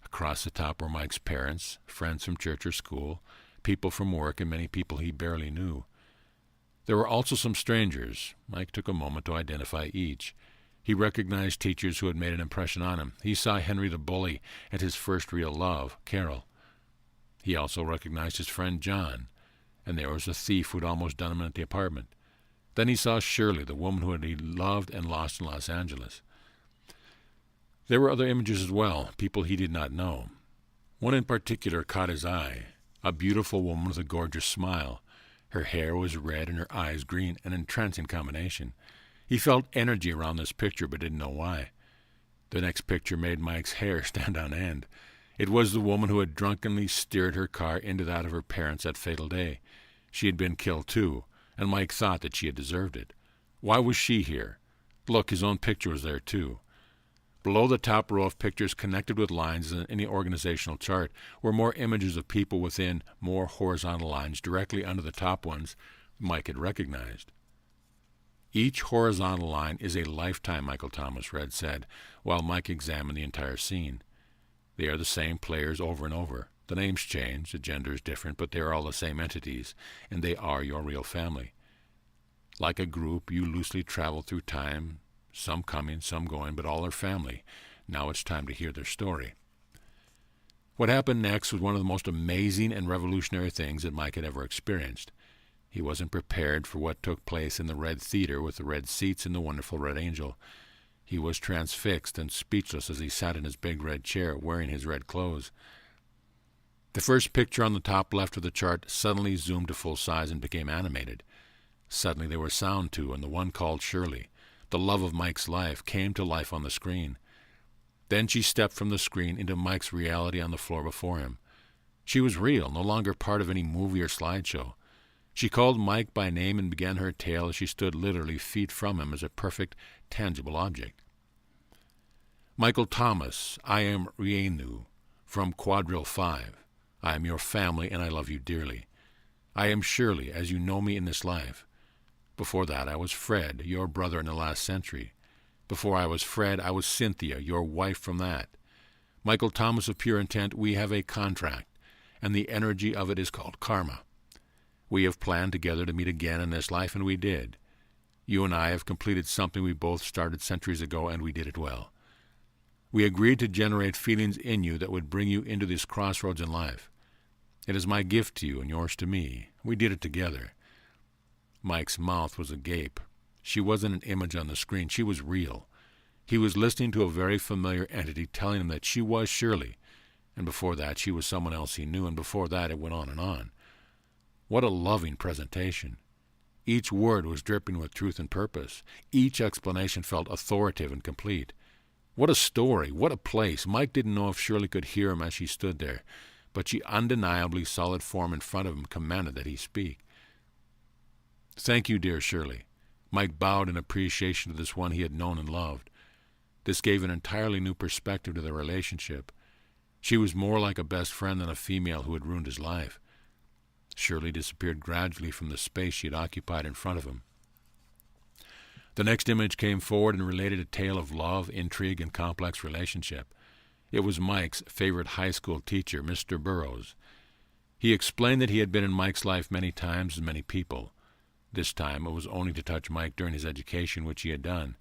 Across the top were Mike's parents, friends from church or school, people from work, and many people he barely knew. There were also some strangers. Mike took a moment to identify each. He recognized teachers who had made an impression on him. He saw Henry the bully and his first real love, Carroll. He also recognized his friend John, and there was a thief who had almost done him at the apartment. Then he saw Shirley, the woman who he loved and lost in Los Angeles. There were other images as well, people he did not know. One in particular caught his eye, a beautiful woman with a gorgeous smile. Her hair was red and her eyes green, an entrancing combination. He felt energy around this picture but didn't know why. The next picture made Mike's hair stand on end. It was the woman who had drunkenly steered her car into that of her parents that fatal day. She had been killed too, and Mike thought that she had deserved it. Why was she here? Look, his own picture was there too. Below the top row of pictures connected with lines in any organizational chart were more images of people within more horizontal lines directly under the top ones Mike had recognized. Each horizontal line is a lifetime, Michael Thomas Red said, while Mike examined the entire scene. They are the same players over and over. The names change, the gender is different, but they are all the same entities, and they are your real family. Like a group, you loosely travel through time, some coming, some going, but all are family. Now it's time to hear their story. What happened next was one of the most amazing and revolutionary things that Mike had ever experienced. He wasn't prepared for what took place in the Red Theater with the red seats and the wonderful Red Angel. He was transfixed and speechless as he sat in his big red chair, wearing his red clothes. The first picture on the top left of the chart suddenly zoomed to full size and became animated. Suddenly there was sound too, and the one called Shirley, the love of Mike's life, came to life on the screen. Then she stepped from the screen into Mike's reality on the floor before him. She was real, no longer part of any movie or slideshow. She called Mike by name and began her tale as she stood literally feet from him as a perfect, tangible object. Michael Thomas, I am Rienu, from Quadrille 5. I am your family, and I love you dearly. I am Shirley, as you know me in this life. Before that, I was Fred, your brother in the last century. Before I was Fred, I was Cynthia, your wife from that. Michael Thomas of Pure Intent, we have a contract, and the energy of it is called karma. We have planned together to meet again in this life, and we did. You and I have completed something we both started centuries ago, and we did it well. We agreed to generate feelings in you that would bring you into this crossroads in life. It is my gift to you and yours to me. We did it together. Mike's mouth was agape. She wasn't an image on the screen. She was real. He was listening to a very familiar entity telling him that she was Shirley, and before that she was someone else he knew, and before that it went on and on. What a loving presentation. Each word was dripping with truth and purpose. Each explanation felt authoritative and complete. What a story, what a place. Mike didn't know if Shirley could hear him as she stood there, but she undeniably solid form in front of him commanded that he speak. Thank you, dear Shirley. Mike bowed in appreciation to this one he had known and loved. This gave an entirely new perspective to their relationship. She was more like a best friend than a female who had ruined his life. Shirley disappeared gradually from the space she had occupied in front of him. The next image came forward and related a tale of love, intrigue, and complex relationship. It was Mike's favorite high school teacher, Mr. Burroughs. He explained that he had been in Mike's life many times and many people. This time it was only to touch Mike during his education, which he had done.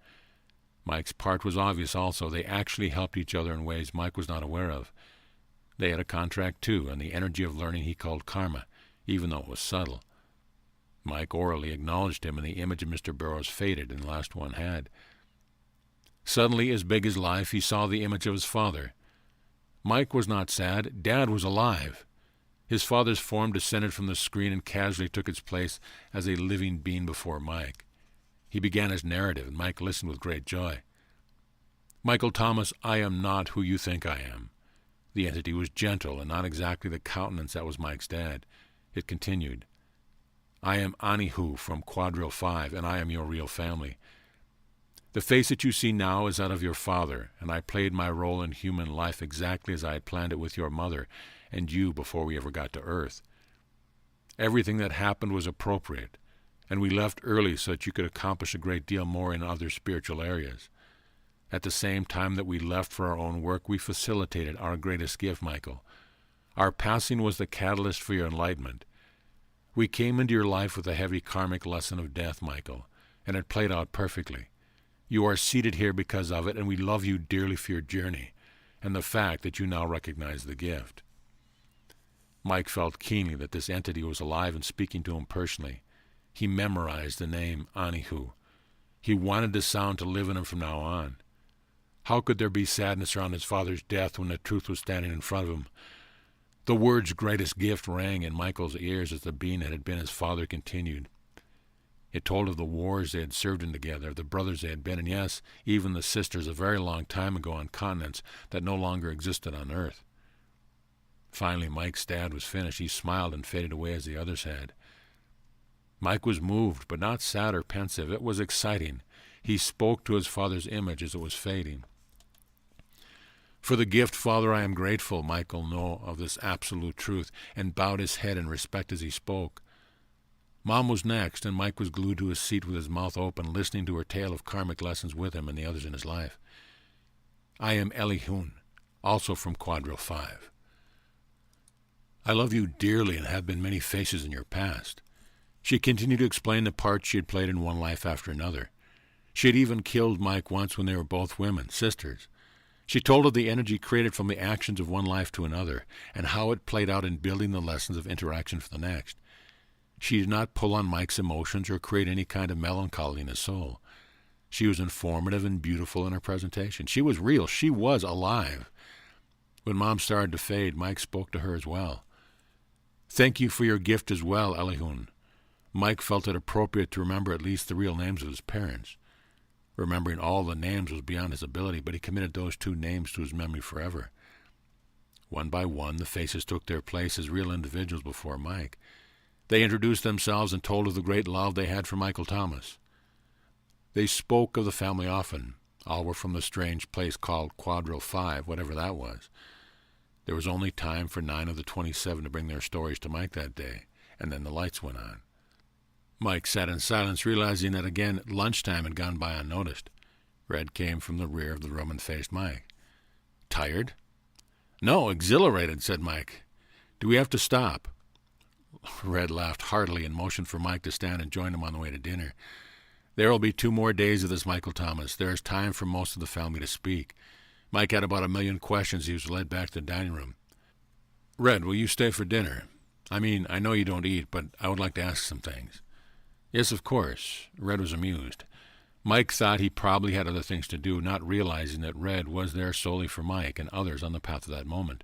Mike's part was obvious also. They actually helped each other in ways Mike was not aware of. They had a contract too, and the energy of learning he called karma, even though it was subtle. Mike orally acknowledged him, and the image of Mr. Burroughs faded, and the last one had. Suddenly, as big as life, he saw the image of his father. Mike was not sad. Dad was alive. His father's form descended from the screen and casually took its place as a living being before Mike. He began his narrative, and Mike listened with great joy. Michael Thomas, I am not who you think I am. The entity was gentle and not exactly the countenance that was Mike's dad. It continued. I am Anihu from Quadrille 5, and I am your real family. The face that you see now is that of your father, and I played my role in human life exactly as I had planned it with your mother, and you before we ever got to Earth. Everything that happened was appropriate, and we left early so that you could accomplish a great deal more in other spiritual areas. At the same time that we left for our own work, we facilitated our greatest gift, Michael. Our passing was the catalyst for your enlightenment. We came into your life with a heavy karmic lesson of death, Michael, and it played out perfectly. You are seated here because of it, and we love you dearly for your journey and the fact that you now recognize the gift. Mike felt keenly that this entity was alive and speaking to him personally. He memorized the name Anihu. He wanted the sound to live in him from now on. How could there be sadness around his father's death when the truth was standing in front of him? The words greatest gift rang in Michael's ears as the being that had been his father continued. It told of the wars they had served in together, of the brothers they had been, and yes, even the sisters a very long time ago on continents that no longer existed on Earth. Finally, Mike's dad was finished. He smiled and faded away as the others had. Mike was moved, but not sad or pensive. It was exciting. He spoke to his father's image as it was fading. For the gift, Father, I am grateful. Michael knew of this absolute truth and bowed his head in respect as he spoke. Mom was next, and Mike was glued to his seat with his mouth open, listening to her tale of karmic lessons with him and the others in his life. I am Elihun, also from Quadrille 5. I love you dearly and have been many faces in your past. She continued to explain the parts she had played in one life after another. She had even killed Mike once when they were both women, sisters. She told of the energy created from the actions of one life to another, and how it played out in building the lessons of interaction for the next. She did not pull on Mike's emotions or create any kind of melancholy in his soul. She was informative and beautiful in her presentation. She was real. She was alive. When Mom started to fade, Mike spoke to her as well. Thank you for your gift as well, Elihun. Mike felt it appropriate to remember at least the real names of his parents. Remembering all the names was beyond his ability, but he committed those two names to his memory forever. One by one, the faces took their place as real individuals before Mike. They introduced themselves and told of the great love they had for Michael Thomas. They spoke of the family often. All were from the strange place called Quadrille 5, whatever that was. There was only time for 9 of the 27 to bring their stories to Mike that day, and then the lights went on. Mike sat in silence, realizing that again lunchtime had gone by unnoticed. Red came from the rear of the room and faced Mike. Tired? No, exhilarated, said Mike. Do we have to stop? Red laughed heartily and motioned for Mike to stand and join him on the way to dinner. There will be 2 more days of this, Michael Thomas. There is time for most of the family to speak. Mike had about 1,000,000 questions. He was led back to the dining room. Red, will you stay for dinner? I mean, I know you don't eat, but I would like to ask some things. Yes, of course. Red was amused. Mike thought he probably had other things to do, not realizing that Red was there solely for Mike and others on the path of that moment.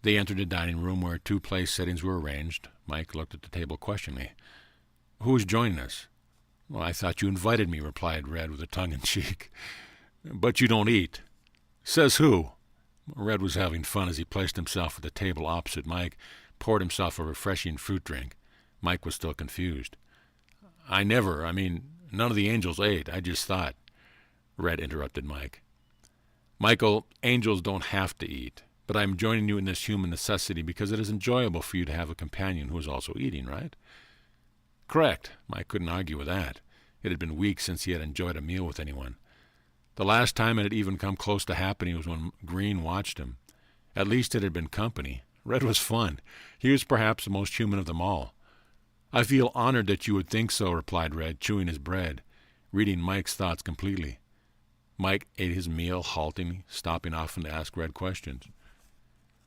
They entered the dining room where 2 place settings were arranged. Mike looked at the table questioningly. Who is joining us? Well, I thought you invited me, replied Red with a tongue-in-cheek. But you don't eat. Says who? Red was having fun as he placed himself at the table opposite Mike, poured himself a refreshing fruit drink. Mike was still confused. None of the angels ate. I just thought. Red interrupted Mike. Michael, angels don't have to eat. But I am joining you in this human necessity because it is enjoyable for you to have a companion who is also eating, right? Correct. Mike couldn't argue with that. It had been weeks since he had enjoyed a meal with anyone. The last time it had even come close to happening was when Green watched him. At least it had been company. Red was fun. He was perhaps the most human of them all. I feel honored that you would think so, replied Red, chewing his bread, reading Mike's thoughts completely. Mike ate his meal, halting, stopping often to ask Red questions.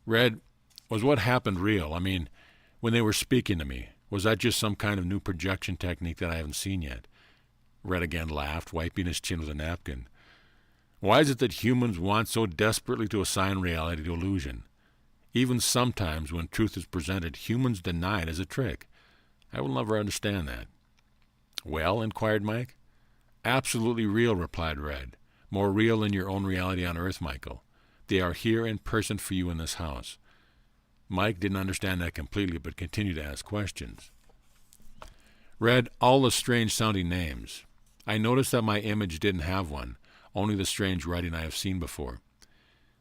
Red, was what happened real? When they were speaking to me, was that just some kind of new projection technique that I haven't seen yet? Red again laughed, wiping his chin with a napkin. Why is it that humans want so desperately to assign reality to illusion? Even sometimes when truth is presented, humans deny it as a trick. I will never understand that. Well, inquired Mike. Absolutely real, replied Red. More real than your own reality on Earth, Michael. They are here in person for you in this house. Mike didn't understand that completely, but continued to ask questions. Red, all the strange-sounding names. I noticed that my image didn't have one, only the strange writing I have seen before.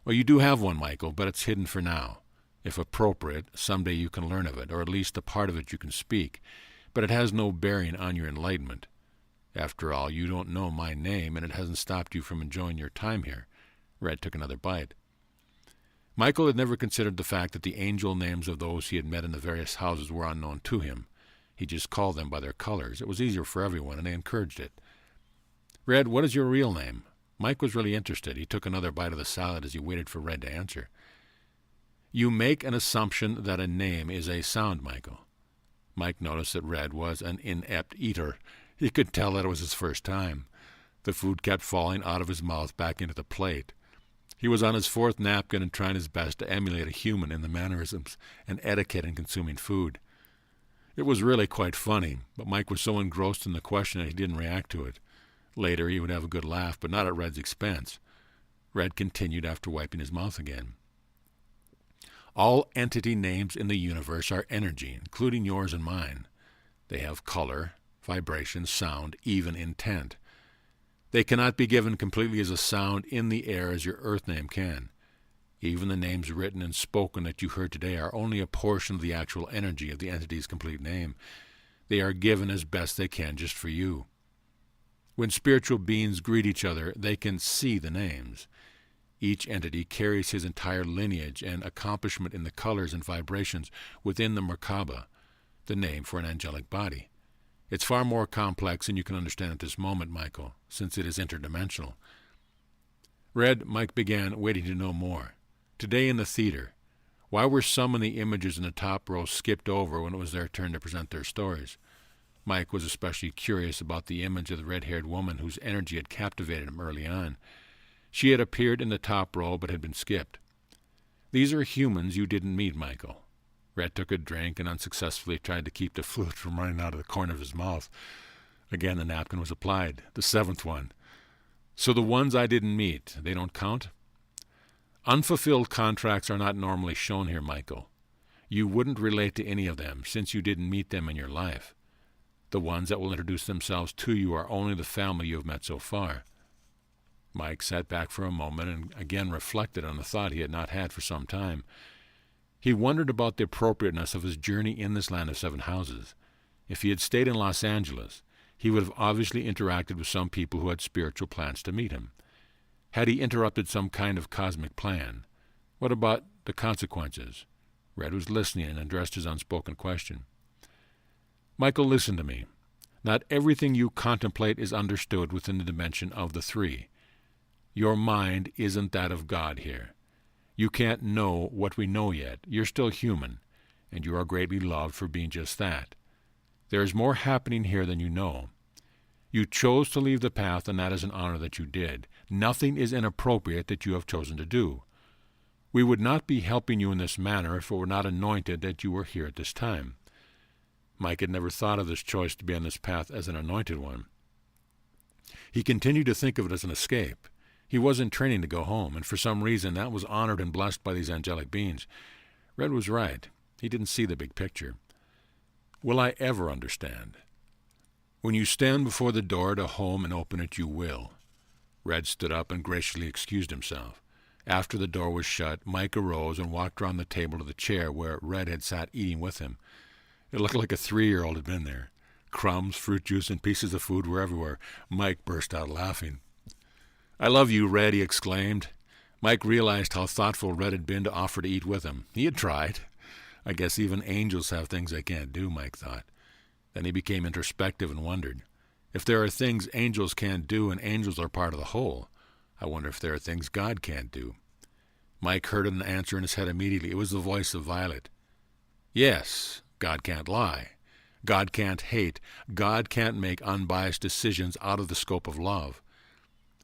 Well, you do have one, Michael, but it's hidden for now. If appropriate, someday you can learn of it, or at least the part of it you can speak, but it has no bearing on your enlightenment. After all, you don't know my name, and it hasn't stopped you from enjoying your time here." Red took another bite. Michael had never considered the fact that the angel names of those he had met in the various houses were unknown to him. He just called them by their colors. It was easier for everyone, and they encouraged it. "Red, what is your real name?" Mike was really interested. He took another bite of the salad as he waited for Red to answer. "You make an assumption that a name is a sound, Michael." Mike noticed that Red was an inept eater. He could tell that it was his first time. The food kept falling out of his mouth back into the plate. He was on his fourth napkin and trying his best to emulate a human in the mannerisms and etiquette in consuming food. It was really quite funny, but Mike was so engrossed in the question that he didn't react to it. Later he would have a good laugh, but not at Red's expense. Red continued after wiping his mouth again. "All entity names in the universe are energy, including yours and mine. They have color, vibration, sound, even intent. They cannot be given completely as a sound in the air as your earth name can. Even the names written and spoken that you heard today are only a portion of the actual energy of the entity's complete name. They are given as best they can just for you. When spiritual beings greet each other, they can see the names. Each entity carries his entire lineage and accomplishment in the colors and vibrations within the Merkaba, the name for an angelic body. It's far more complex than you can understand at this moment, Michael, since it is interdimensional." "Red," Mike began, waiting to know more. "Today in the theater, why were some of the images in the top row skipped over when it was their turn to present their stories?" Mike was especially curious about the image of the red-haired woman whose energy had captivated him early on. She had appeared in the top row but had been skipped. "These are humans you didn't meet, Michael." Red took a drink and unsuccessfully tried to keep the fluid from running out of the corner of his mouth. Again the napkin was applied, the seventh one. "So the ones I didn't meet, they don't count?" "Unfulfilled contracts are not normally shown here, Michael. You wouldn't relate to any of them, since you didn't meet them in your life. The ones that will introduce themselves to you are only the family you have met so far." Mike sat back for a moment and again reflected on a thought he had not had for some time. He wondered about the appropriateness of his journey in this land of seven houses. If he had stayed in Los Angeles, he would have obviously interacted with some people who had spiritual plans to meet him. Had he interrupted some kind of cosmic plan? What about the consequences? Red was listening and addressed his unspoken question. "Michael, listen to me. Not everything you contemplate is understood within the dimension of the three. Your mind isn't that of God here. You can't know what we know yet. You're still human, and you are greatly loved for being just that. There is more happening here than you know. You chose to leave the path, and that is an honor that you did. Nothing is inappropriate that you have chosen to do. We would not be helping you in this manner if it were not anointed that you were here at this time." Mike had never thought of this choice to be on this path as an anointed one. He continued to think of it as an escape. He wasn't training to go home, and for some reason that was honored and blessed by these angelic beings. Red was right. He didn't see the big picture. "Will I ever understand?" "When you stand before the door to home and open it, you will." Red stood up and graciously excused himself. After the door was shut, Mike arose and walked around the table to the chair where Red had sat eating with him. It looked like a 3-year-old had been there. Crumbs, fruit juice, and pieces of food were everywhere. Mike burst out laughing. "I love you, Red," he exclaimed. Mike realized how thoughtful Red had been to offer to eat with him. He had tried. I guess even angels have things they can't do, Mike thought. Then he became introspective and wondered, if there are things angels can't do and angels are part of the whole, I wonder if there are things God can't do. Mike heard an answer in his head immediately. It was the voice of Violet. "Yes, God can't lie. God can't hate. God can't make unbiased decisions out of the scope of love.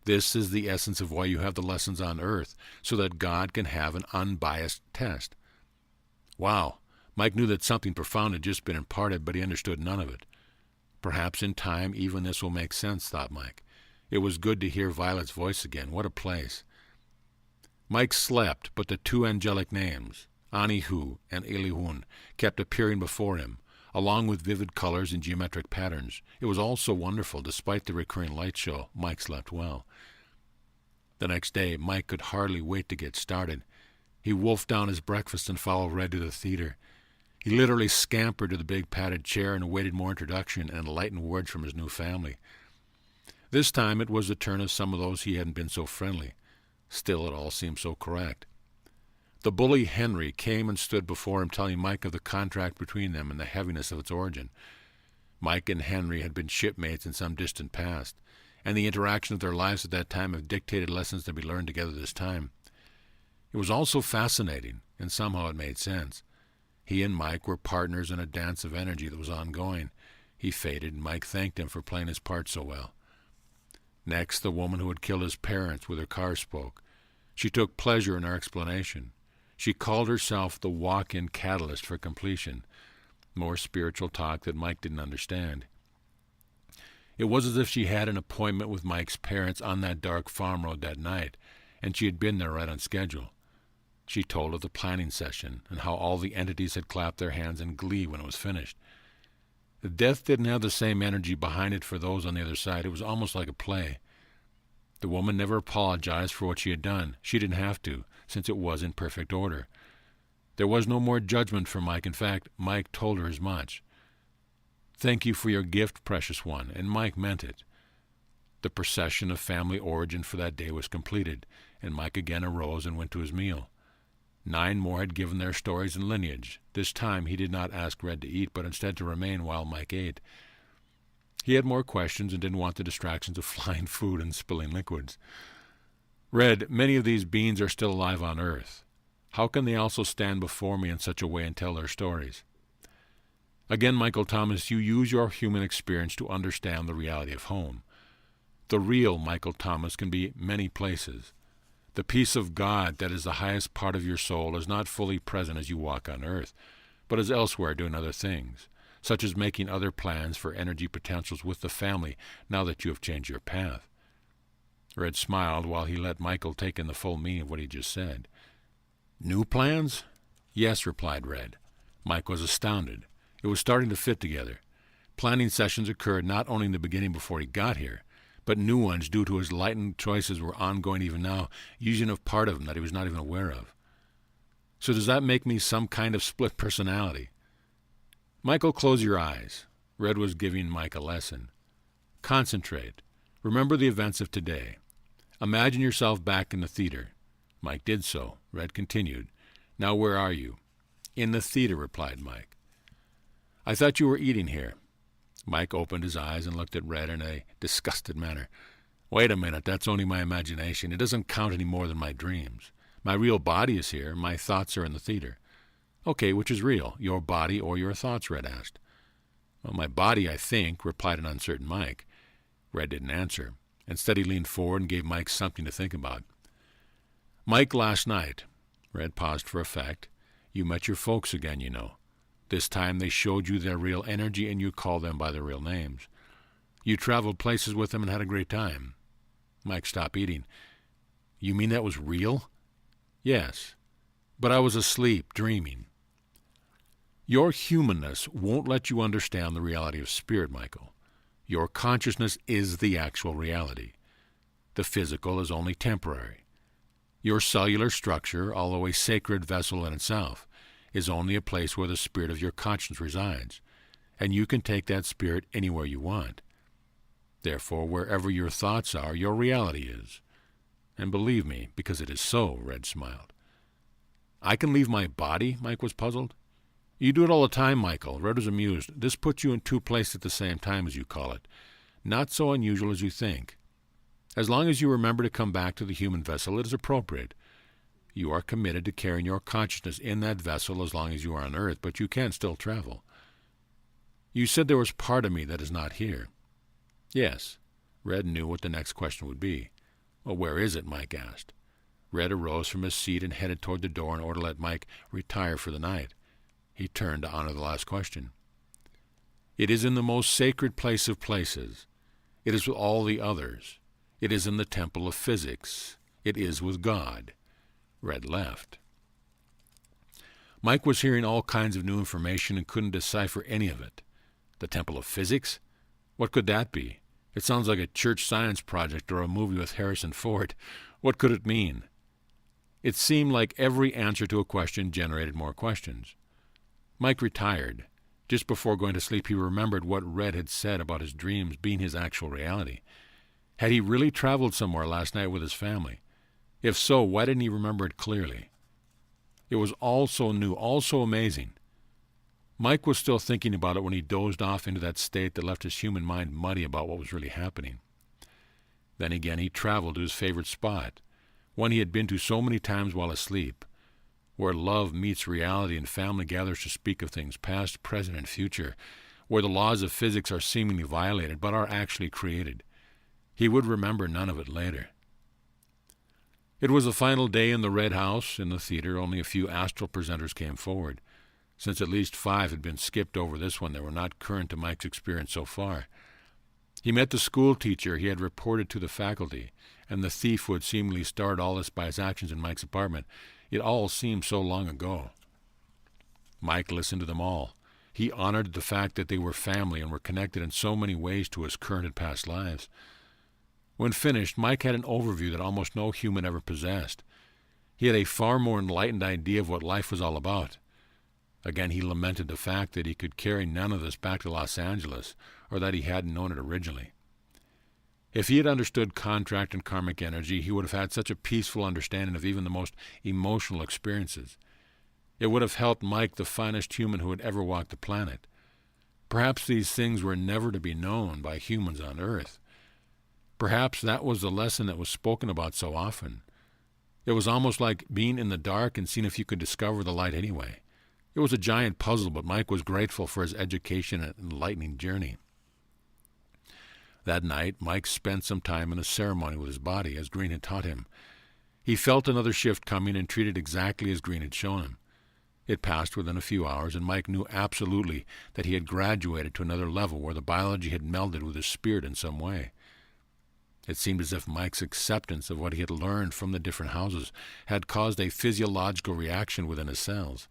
This is the essence of why you have the lessons on earth, so that God can have an unbiased test." Wow! Mike knew that something profound had just been imparted, but he understood none of it. Perhaps in time even this will make sense, thought Mike. It was good to hear Violet's voice again. What a place. Mike slept, but the two angelic names, Anihu and Elihun, kept appearing before him, along with vivid colors and geometric patterns. It was all so wonderful. Despite the recurring light show, Mike slept well. The next day, Mike could hardly wait to get started. He wolfed down his breakfast and followed Red to the theater. He literally scampered to the big padded chair and awaited more introduction and enlightened words from his new family. This time it was the turn of some of those he hadn't been so friendly. Still, it all seemed so correct. The bully Henry came and stood before him, telling Mike of the contract between them and the heaviness of its origin. Mike and Henry had been shipmates in some distant past, and the interaction of their lives at that time have dictated lessons to be learned together this time. It was all so fascinating, and somehow it made sense. He and Mike were partners in a dance of energy that was ongoing. He faded, and Mike thanked him for playing his part so well. Next, the woman who had killed his parents with her car spoke. She took pleasure in our explanation. She called herself the walk-in catalyst for completion. More spiritual talk that Mike didn't understand. It was as if she had an appointment with Mike's parents on that dark farm road that night, and she had been there right on schedule. She told of the planning session and how all the entities had clapped their hands in glee when it was finished. The death didn't have the same energy behind it for those on the other side. It was almost like a play. The woman never apologized for what she had done. She didn't have to, since it was in perfect order. There was no more judgment for Mike. In fact, Mike told her as much. "Thank you for your gift, precious one," and Mike meant it. The procession of family origin for that day was completed, and Mike again arose and went to his meal. 9 more had given their stories and lineage. This time he did not ask Red to eat, but instead to remain while Mike ate. He had more questions and didn't want the distractions of flying food and spilling liquids. "Red, many of these beings are still alive on Earth. How can they also stand before me in such a way and tell their stories?" Again, Michael Thomas, you use your human experience to understand the reality of home. The real Michael Thomas can be many places. The peace of God that is the highest part of your soul is not fully present as you walk on Earth, but is elsewhere doing other things, such as making other plans for energy potentials with the family now that you have changed your path. Red smiled while he let Michael take in the full meaning of what he just said. "New plans?" "Yes," replied Red. Mike was astounded. It was starting to fit together. Planning sessions occurred not only in the beginning before he got here, but new ones due to his lightened choices were ongoing even now, using a part of him that he was not even aware of. "So does that make me some kind of split personality?" "Michael, close your eyes." Red was giving Mike a lesson. "Concentrate. Remember the events of today. Imagine yourself back in the theater." Mike did so. Red continued. "Now where are you?" "In the theater," replied Mike. "I thought you were eating here." Mike opened his eyes and looked at Red in a disgusted manner. "Wait a minute, that's only my imagination. It doesn't count any more than my dreams. My real body is here. My thoughts are in the theater." "Okay, which is real, your body or your thoughts?" Red asked. "Well, my body, I think," replied an uncertain Mike. Red didn't answer. Instead, he leaned forward and gave Mike something to think about. "Mike, last night," Red paused for effect, "you met your folks again, you know. This time they showed you their real energy and you called them by their real names. You traveled places with them and had a great time." Mike stopped eating. "You mean that was real?" "Yes, but I was asleep, dreaming." Your humanness won't let you understand the reality of spirit, Michael. Your consciousness is the actual reality. The physical is only temporary. Your cellular structure, although a sacred vessel in itself, is only a place where the spirit of your conscience resides, and you can take that spirit anywhere you want. Therefore, wherever your thoughts are, your reality is. And believe me, because it is so, Red smiled. "I can leave my body?" Mike was puzzled. "You do it all the time, Michael." Red was amused. "This puts you in 2 places at the same time, as you call it. Not so unusual as you think. As long as you remember to come back to the human vessel, it is appropriate. You are committed to carrying your consciousness in that vessel as long as you are on Earth, but you can still travel." "You said there was part of me that is not here." "Yes." Red knew what the next question would be. "Well, where is it?" Mike asked. Red arose from his seat and headed toward the door in order to let Mike retire for the night. He turned to honor the last question. "It is in the most sacred place of places. It is with all the others. It is in the temple of physics. It is with God." Red left. Mike was hearing all kinds of new information and couldn't decipher any of it. The temple of physics? What could that be? It sounds like a church science project or a movie with Harrison Ford. What could it mean? It seemed like every answer to a question generated more questions. Mike retired. Just before going to sleep, he remembered what Red had said about his dreams being his actual reality. Had he really traveled somewhere last night with his family? If so, why didn't he remember it clearly? It was all so new, all so amazing. Mike was still thinking about it when he dozed off into that state that left his human mind muddy about what was really happening. Then again, he traveled to his favorite spot, one he had been to so many times while asleep, where love meets reality and family gathers to speak of things past, present, and future, where the laws of physics are seemingly violated but are actually created. He would remember none of it later. It was the final day in the Red House. In the theater, only a few astral presenters came forward. Since at least 5 had been skipped over this one, they were not current to Mike's experience so far. He met the school teacher he had reported to the faculty, and the thief who had seemingly started all this by his actions in Mike's apartment. It all seemed so long ago. Mike listened to them all. He honored the fact that they were family and were connected in so many ways to his current and past lives. When finished, Mike had an overview that almost no human ever possessed. He had a far more enlightened idea of what life was all about. Again, he lamented the fact that he could carry none of this back to Los Angeles, or that he hadn't known it originally. If he had understood contract and karmic energy, he would have had such a peaceful understanding of even the most emotional experiences. It would have helped Mike, the finest human who had ever walked the planet. Perhaps these things were never to be known by humans on Earth. Perhaps that was the lesson that was spoken about so often. It was almost like being in the dark and seeing if you could discover the light anyway. It was a giant puzzle, but Mike was grateful for his education and enlightening journey. That night, Mike spent some time in a ceremony with his body, as Green had taught him. He felt another shift coming and treated exactly as Green had shown him. It passed within a few hours, and Mike knew absolutely that he had graduated to another level where the biology had melded with his spirit in some way. It seemed as if Mike's acceptance of what he had learned from the different houses had caused a physiological reaction within his cells.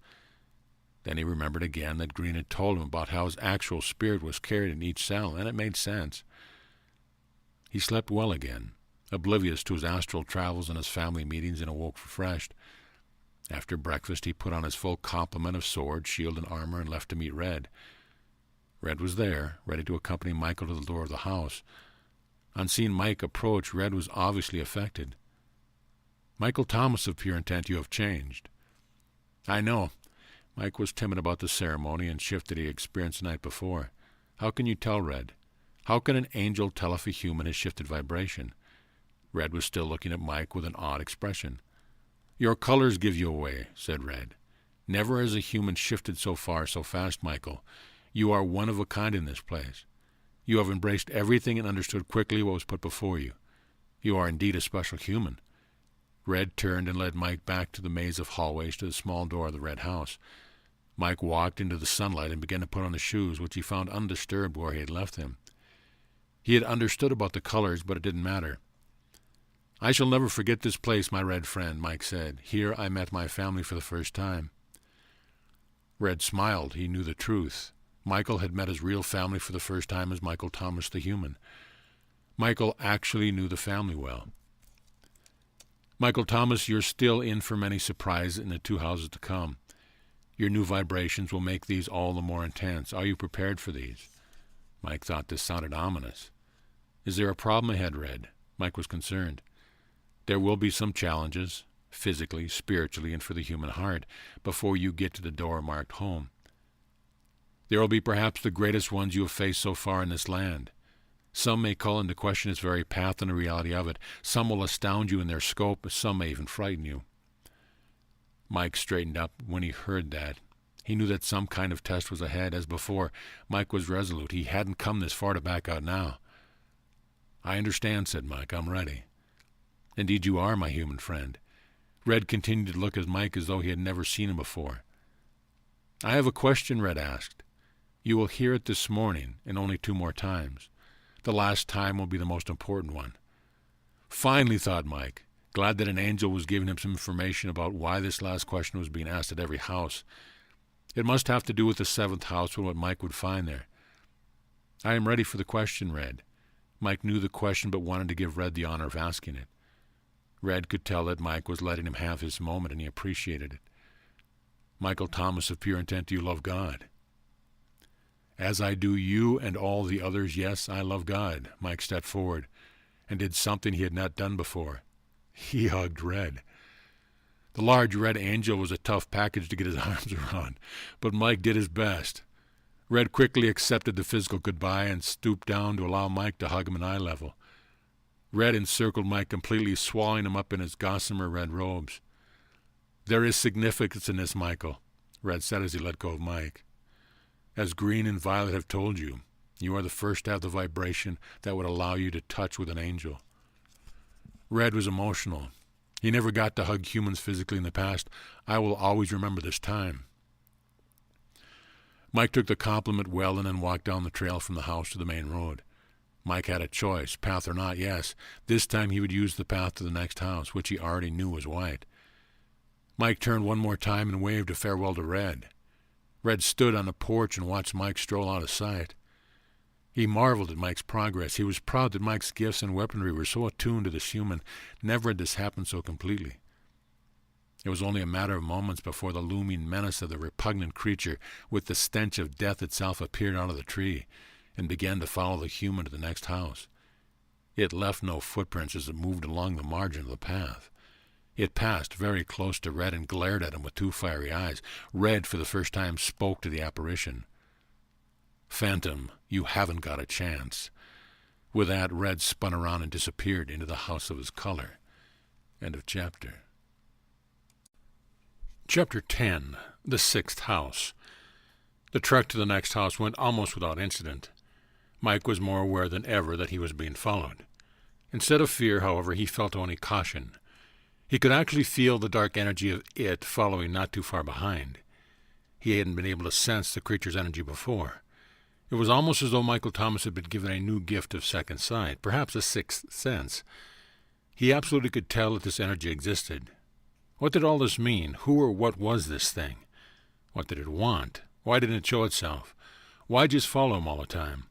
Then he remembered again that Green had told him about how his actual spirit was carried in each cell, and it made sense. He slept well again, oblivious to his astral travels and his family meetings, and awoke refreshed. After breakfast, he put on his full complement of sword, shield, and armor and left to meet Red. Red was there, ready to accompany Michael to the door of the house. On seeing Mike approach, Red was obviously affected. "Michael Thomas of Pure Intent, you have changed." "I know." Mike was timid about the ceremony and shift that he experienced the night before. "How can you tell, Red? How can an angel tell if a human has shifted vibration?" Red was still looking at Mike with an odd expression. "Your colors give you away," said Red. "Never has a human shifted so far, so fast, Michael. You are one of a kind in this place. You have embraced everything and understood quickly what was put before you. You are indeed a special human." Red turned and led Mike back to the maze of hallways to the small door of the Red House. Mike walked into the sunlight and began to put on his shoes, which he found undisturbed where he had left them. He had understood about the colors, but it didn't matter. "I shall never forget this place, my Red friend," Mike said. "Here I met my family for the first time." Red smiled. He knew the truth. Michael had met his real family for the first time as Michael Thomas the human. Michael actually knew the family well. "Michael Thomas, you're still in for many surprises in the 2 houses to come. Your new vibrations will make these all the more intense. Are you prepared for these?" Mike thought this sounded ominous. "Is there a problem ahead, Red?" Mike was concerned. "There will be some challenges, physically, spiritually, and for the human heart, before you get to the door marked home. There will be perhaps the greatest ones you have faced so far in this land. Some may call into question its very path and the reality of it. Some will astound you in their scope. Some may even frighten you." Mike straightened up when he heard that. He knew that some kind of test was ahead. As before, Mike was resolute. He hadn't come this far to back out now. "I understand," said Mike. "I'm ready." "Indeed you are, my human friend." Red continued to look at Mike as though he had never seen him before. "I have a question," Red asked. "You will hear it this morning, and only 2 more times. The last time will be the most important one." Finally, thought Mike, glad that an angel was giving him some information about why this last question was being asked at every house. It must have to do with the 7th house and what Mike would find there. "I am ready for the question, Red." Mike knew the question but wanted to give Red the honor of asking it. Red could tell that Mike was letting him have his moment, and he appreciated it. Michael Thomas of pure intent, do you love God? As I do you and all the others, yes, I love God. Mike stepped forward and did something he had not done before. He hugged Red. The large red angel was a tough package to get his arms around, but Mike did his best. Red quickly accepted the physical goodbye and stooped down to allow Mike to hug him at eye level. Red encircled Mike completely, swallowing him up in his gossamer red robes. There is significance in this, Michael, Red said as he let go of Mike. As Green and Violet have told you, you are the first to have the vibration that would allow you to touch with an angel. Red was emotional. He never got to hug humans physically in the past. I will always remember this time. Mike took the compliment well and then walked down the trail from the house to the main road. Mike had a choice, path or not, yes. This time he would use the path to the next house, which he already knew was white. Mike turned one more time and waved a farewell to Red. Red stood on the porch and watched Mike stroll out of sight. He marveled at Mike's progress. He was proud that Mike's gifts and weaponry were so attuned to this human. Never had this happened so completely. It was only a matter of moments before the looming menace of the repugnant creature with the stench of death itself appeared out of the tree and began to follow the human to the next house. It left no footprints as it moved along the margin of the path. It passed very close to Red and glared at him with two fiery eyes. Red, for the first time, spoke to the apparition. Phantom, you haven't got a chance. With that, Red spun around and disappeared into the house of his color. End of chapter. Chapter 10. The Sixth House. The trek to the next house went almost without incident. Mike was more aware than ever that he was being followed. Instead of fear, however, he felt only caution. He could actually feel the dark energy of it following not too far behind. He hadn't been able to sense the creature's energy before. It was almost as though Michael Thomas had been given a new gift of second sight, perhaps a sixth sense. He absolutely could tell that this energy existed. What did all this mean? Who or what was this thing? What did it want? Why didn't it show itself? Why just follow him all the time?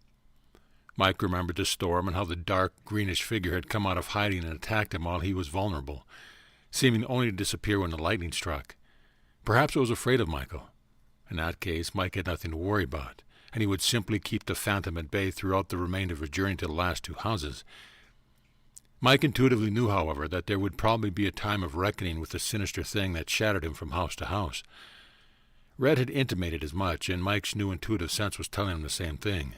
Mike remembered the storm and how the dark, greenish figure had come out of hiding and attacked him while he was vulnerable, seeming only to disappear when the lightning struck. Perhaps it was afraid of Michael. In that case, Mike had nothing to worry about, and he would simply keep the phantom at bay throughout the remainder of his journey to the last two houses. Mike intuitively knew, however, that there would probably be a time of reckoning with the sinister thing that shattered him from house to house. Red had intimated as much, and Mike's new intuitive sense was telling him the same thing.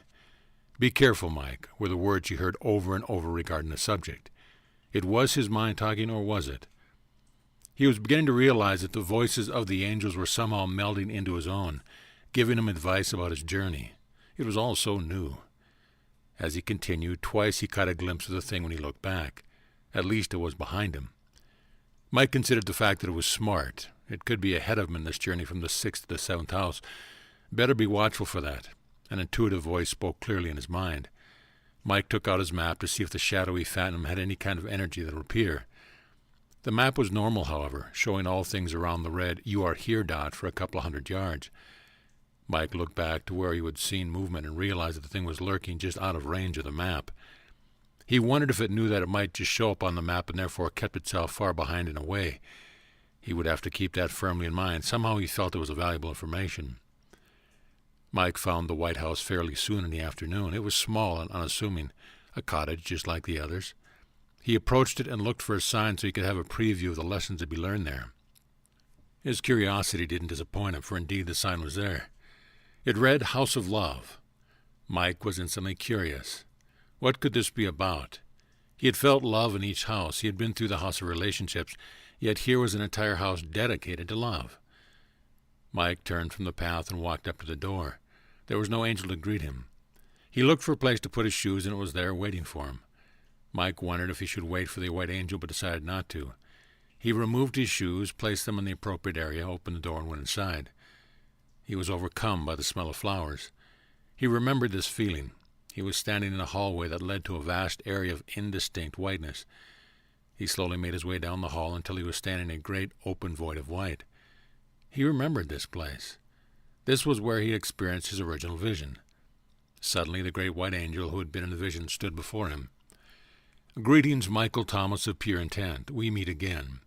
Be careful, Mike, were the words he heard over and over regarding the subject. It was his mind talking, or was it? He was beginning to realize that the voices of the angels were somehow melding into his own, giving him advice about his journey. It was all so new. As he continued, twice he caught a glimpse of the thing when he looked back. At least it was behind him. Mike considered the fact that it was smart. It could be ahead of him in this journey from the sixth to the seventh house. Better be watchful for that. An intuitive voice spoke clearly in his mind. Mike took out his map to see if the shadowy phantom had any kind of energy that would appear. The map was normal, however, showing all things around the red "You are here" dot for a couple of 100 yards. Mike looked back to where he had seen movement and realized that the thing was lurking just out of range of the map. He wondered if it knew that it might just show up on the map and therefore kept itself far behind and away. He would have to keep that firmly in mind. Somehow he felt it was valuable information. Mike found the White House fairly soon in the afternoon. It was small and unassuming, a cottage just like the others. He approached it and looked for a sign so he could have a preview of the lessons to be learned there. His curiosity didn't disappoint him, for indeed the sign was there. It read, "House of Love." Mike was instantly curious. What could this be about? He had felt love in each house. He had been through the house of relationships, yet here was an entire house dedicated to love. Mike turned from the path and walked up to the door. There was no angel to greet him. He looked for a place to put his shoes, and it was there waiting for him. Mike wondered if he should wait for the white angel, but decided not to. He removed his shoes, placed them in the appropriate area, opened the door, and went inside. He was overcome by the smell of flowers. He remembered this feeling. He was standing in a hallway that led to a vast area of indistinct whiteness. He slowly made his way down the hall until he was standing in a great open void of white. He remembered this place. This was where he had experienced his original vision. Suddenly the great white angel who had been in the vision stood before him. Greetings, Michael Thomas of Pure Intent. We meet again.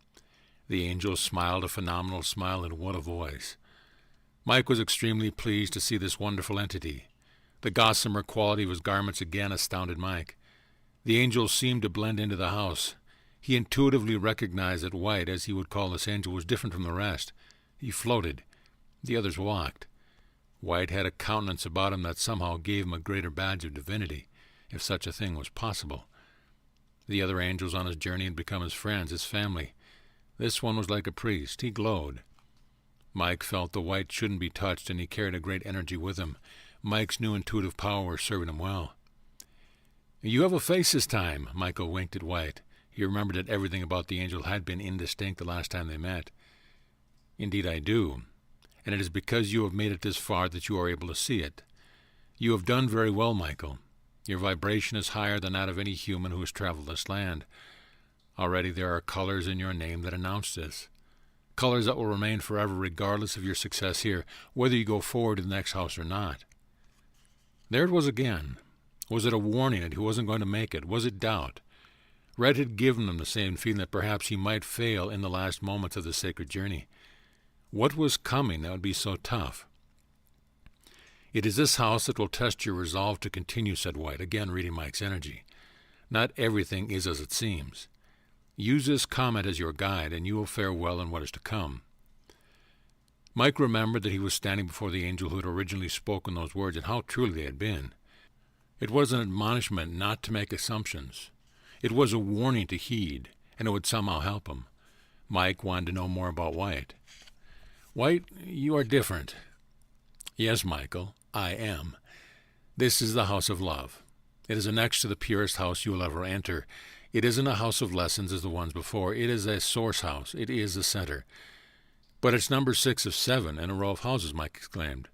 The angel smiled a phenomenal smile, and what a voice. Mike was extremely pleased to see this wonderful entity. The gossamer quality of his garments again astounded Mike. The angel seemed to blend into the house. He intuitively recognized that White, as he would call this angel, was different from the rest. He floated. The others walked. White had a countenance about him that somehow gave him a greater badge of divinity, if such a thing was possible. The other angels on his journey had become his friends, his family. This one was like a priest. He glowed. Mike felt the White shouldn't be touched, and he carried a great energy with him. Mike's new intuitive power was serving him well. "You have a face this time," Michael winked at White. He remembered that everything about the angel had been indistinct the last time they met. "Indeed I do, and it is because you have made it this far that you are able to see it. You have done very well, Michael. Your vibration is higher than that of any human who has traveled this land. Already there are colors in your name that announce this. Colors that will remain forever regardless of your success here, whether you go forward to the next house or not." There it was again. Was it a warning that he wasn't going to make it? Was it doubt? Red had given him the same feeling that perhaps he might fail in the last moments of the sacred journey. What was coming that would be so tough? "It is this house that will test your resolve to continue," said White, again reading Mike's energy. "Not everything is as it seems. Use this comment as your guide, and you will fare well in what is to come." Mike remembered that he was standing before the angel who had originally spoken those words, and how truly they had been. It was an admonishment not to make assumptions. It was a warning to heed, and it would somehow help him. Mike wanted to know more about White. "White, you are different." "Yes, Michael, I am. This is the house of love. It is next to the purest house you will ever enter. It isn't a house of lessons as the ones before. It is a source house. It is the center." "But it's number 6 of 7 in a row of houses," Mike exclaimed.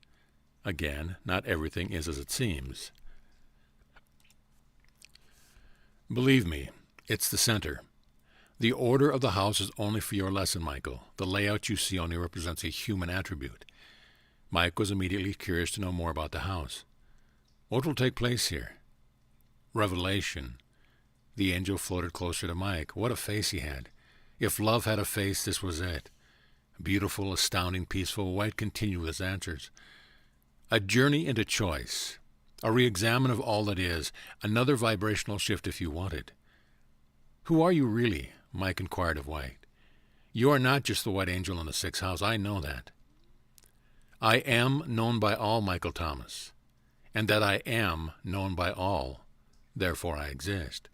"Again, not everything is as it seems. Believe me, it's the center. The order of the house is only for your lesson, Michael. The layout you see only represents a human attribute." Mike was immediately curious to know more about the house. "What will take place here?" "Revelation." The angel floated closer to Mike. What a face he had. If love had a face, this was it. Beautiful, astounding, peaceful. White continued with his answers. "A journey into choice. A re-examine of all that is. Another vibrational shift if you want it." "Who are you really?" Mike inquired of White. "You are not just the White Angel in the 6th house. I know that." "I am known by all, Michael Thomas, and that I am known by all. Therefore I exist."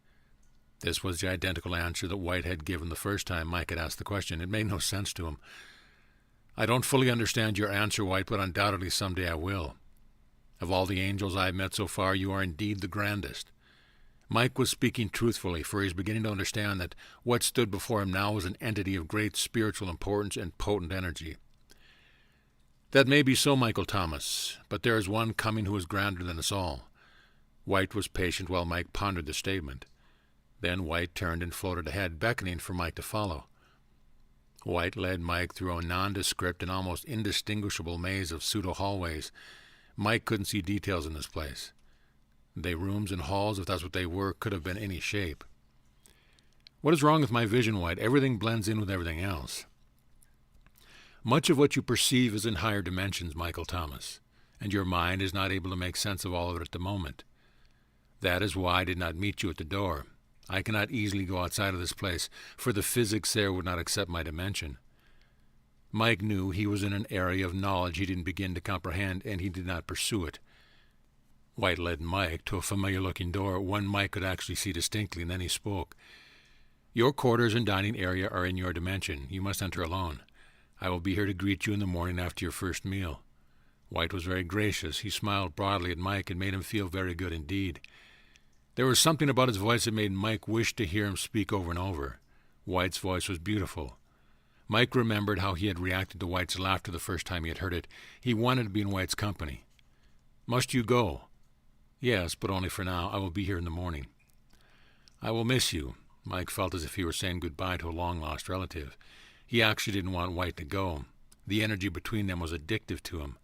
This was the identical answer that White had given the first time Mike had asked the question. It made no sense to him. "I don't fully understand your answer, White, but undoubtedly someday I will. Of all the angels I have met so far, you are indeed the grandest." Mike was speaking truthfully, for he was beginning to understand that what stood before him now was an entity of great spiritual importance and potent energy. "That may be so, Michael Thomas, but there is one coming who is grander than us all." White was patient while Mike pondered the statement. Then White turned and floated ahead, beckoning for Mike to follow. White led Mike through a nondescript and almost indistinguishable maze of pseudo-hallways. Mike couldn't see details in this place. They rooms and halls, if that's what they were, could have been any shape. "What is wrong with my vision, White? Everything blends in with everything else." "Much of what you perceive is in higher dimensions, Michael Thomas, and your mind is not able to make sense of all of it at the moment. That is why I did not meet you at the door. I cannot easily go outside of this place, for the physics there would not accept my dimension." Mike knew he was in an area of knowledge he didn't begin to comprehend, and he did not pursue it. White led Mike to a familiar-looking door, one Mike could actually see distinctly, and then he spoke. "Your quarters and dining area are in your dimension. You must enter alone. I will be here to greet you in the morning after your first meal." White was very gracious. He smiled broadly at Mike and made him feel very good indeed. There was something about his voice that made Mike wish to hear him speak over and over. White's voice was beautiful. Mike remembered how he had reacted to White's laughter the first time he had heard it. He wanted to be in White's company. "Must you go?" "Yes, but only for now. I will be here in the morning." "I will miss you." Mike felt as if he were saying goodbye to a long-lost relative. He actually didn't want White to go. The energy between them was addictive to him.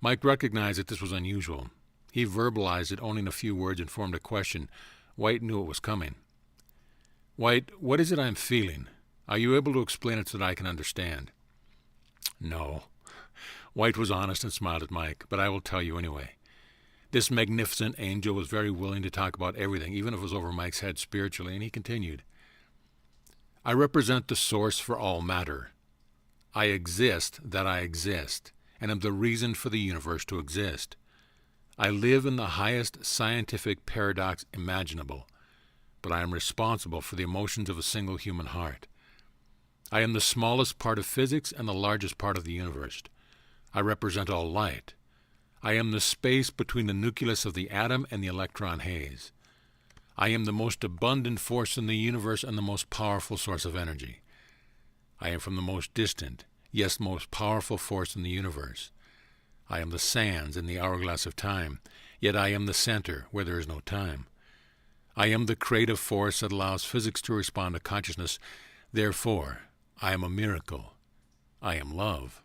Mike recognized that this was unusual. He verbalized it only in a few words and formed a question. White knew it was coming. White, what is it I'm feeling? Are you able to explain it so that I can understand? No. White was honest and smiled at Mike, but I will tell you anyway. This magnificent angel was very willing to talk about everything, even if it was over Mike's head spiritually, and he continued. I represent the source for all matter. I exist that I exist, and am the reason for the universe to exist. I live in the highest scientific paradox imaginable, but I am responsible for the emotions of a single human heart. I am the smallest part of physics and the largest part of the universe. I represent all light. I am the space between the nucleus of the atom and the electron haze. I am the most abundant force in the universe and the most powerful source of energy. I am from the most distant, yes, most powerful force in the universe. I am the sands in the hourglass of time, yet I am the center where there is no time. I am the creative force that allows physics to respond to consciousness. Therefore, I am a miracle. I am love.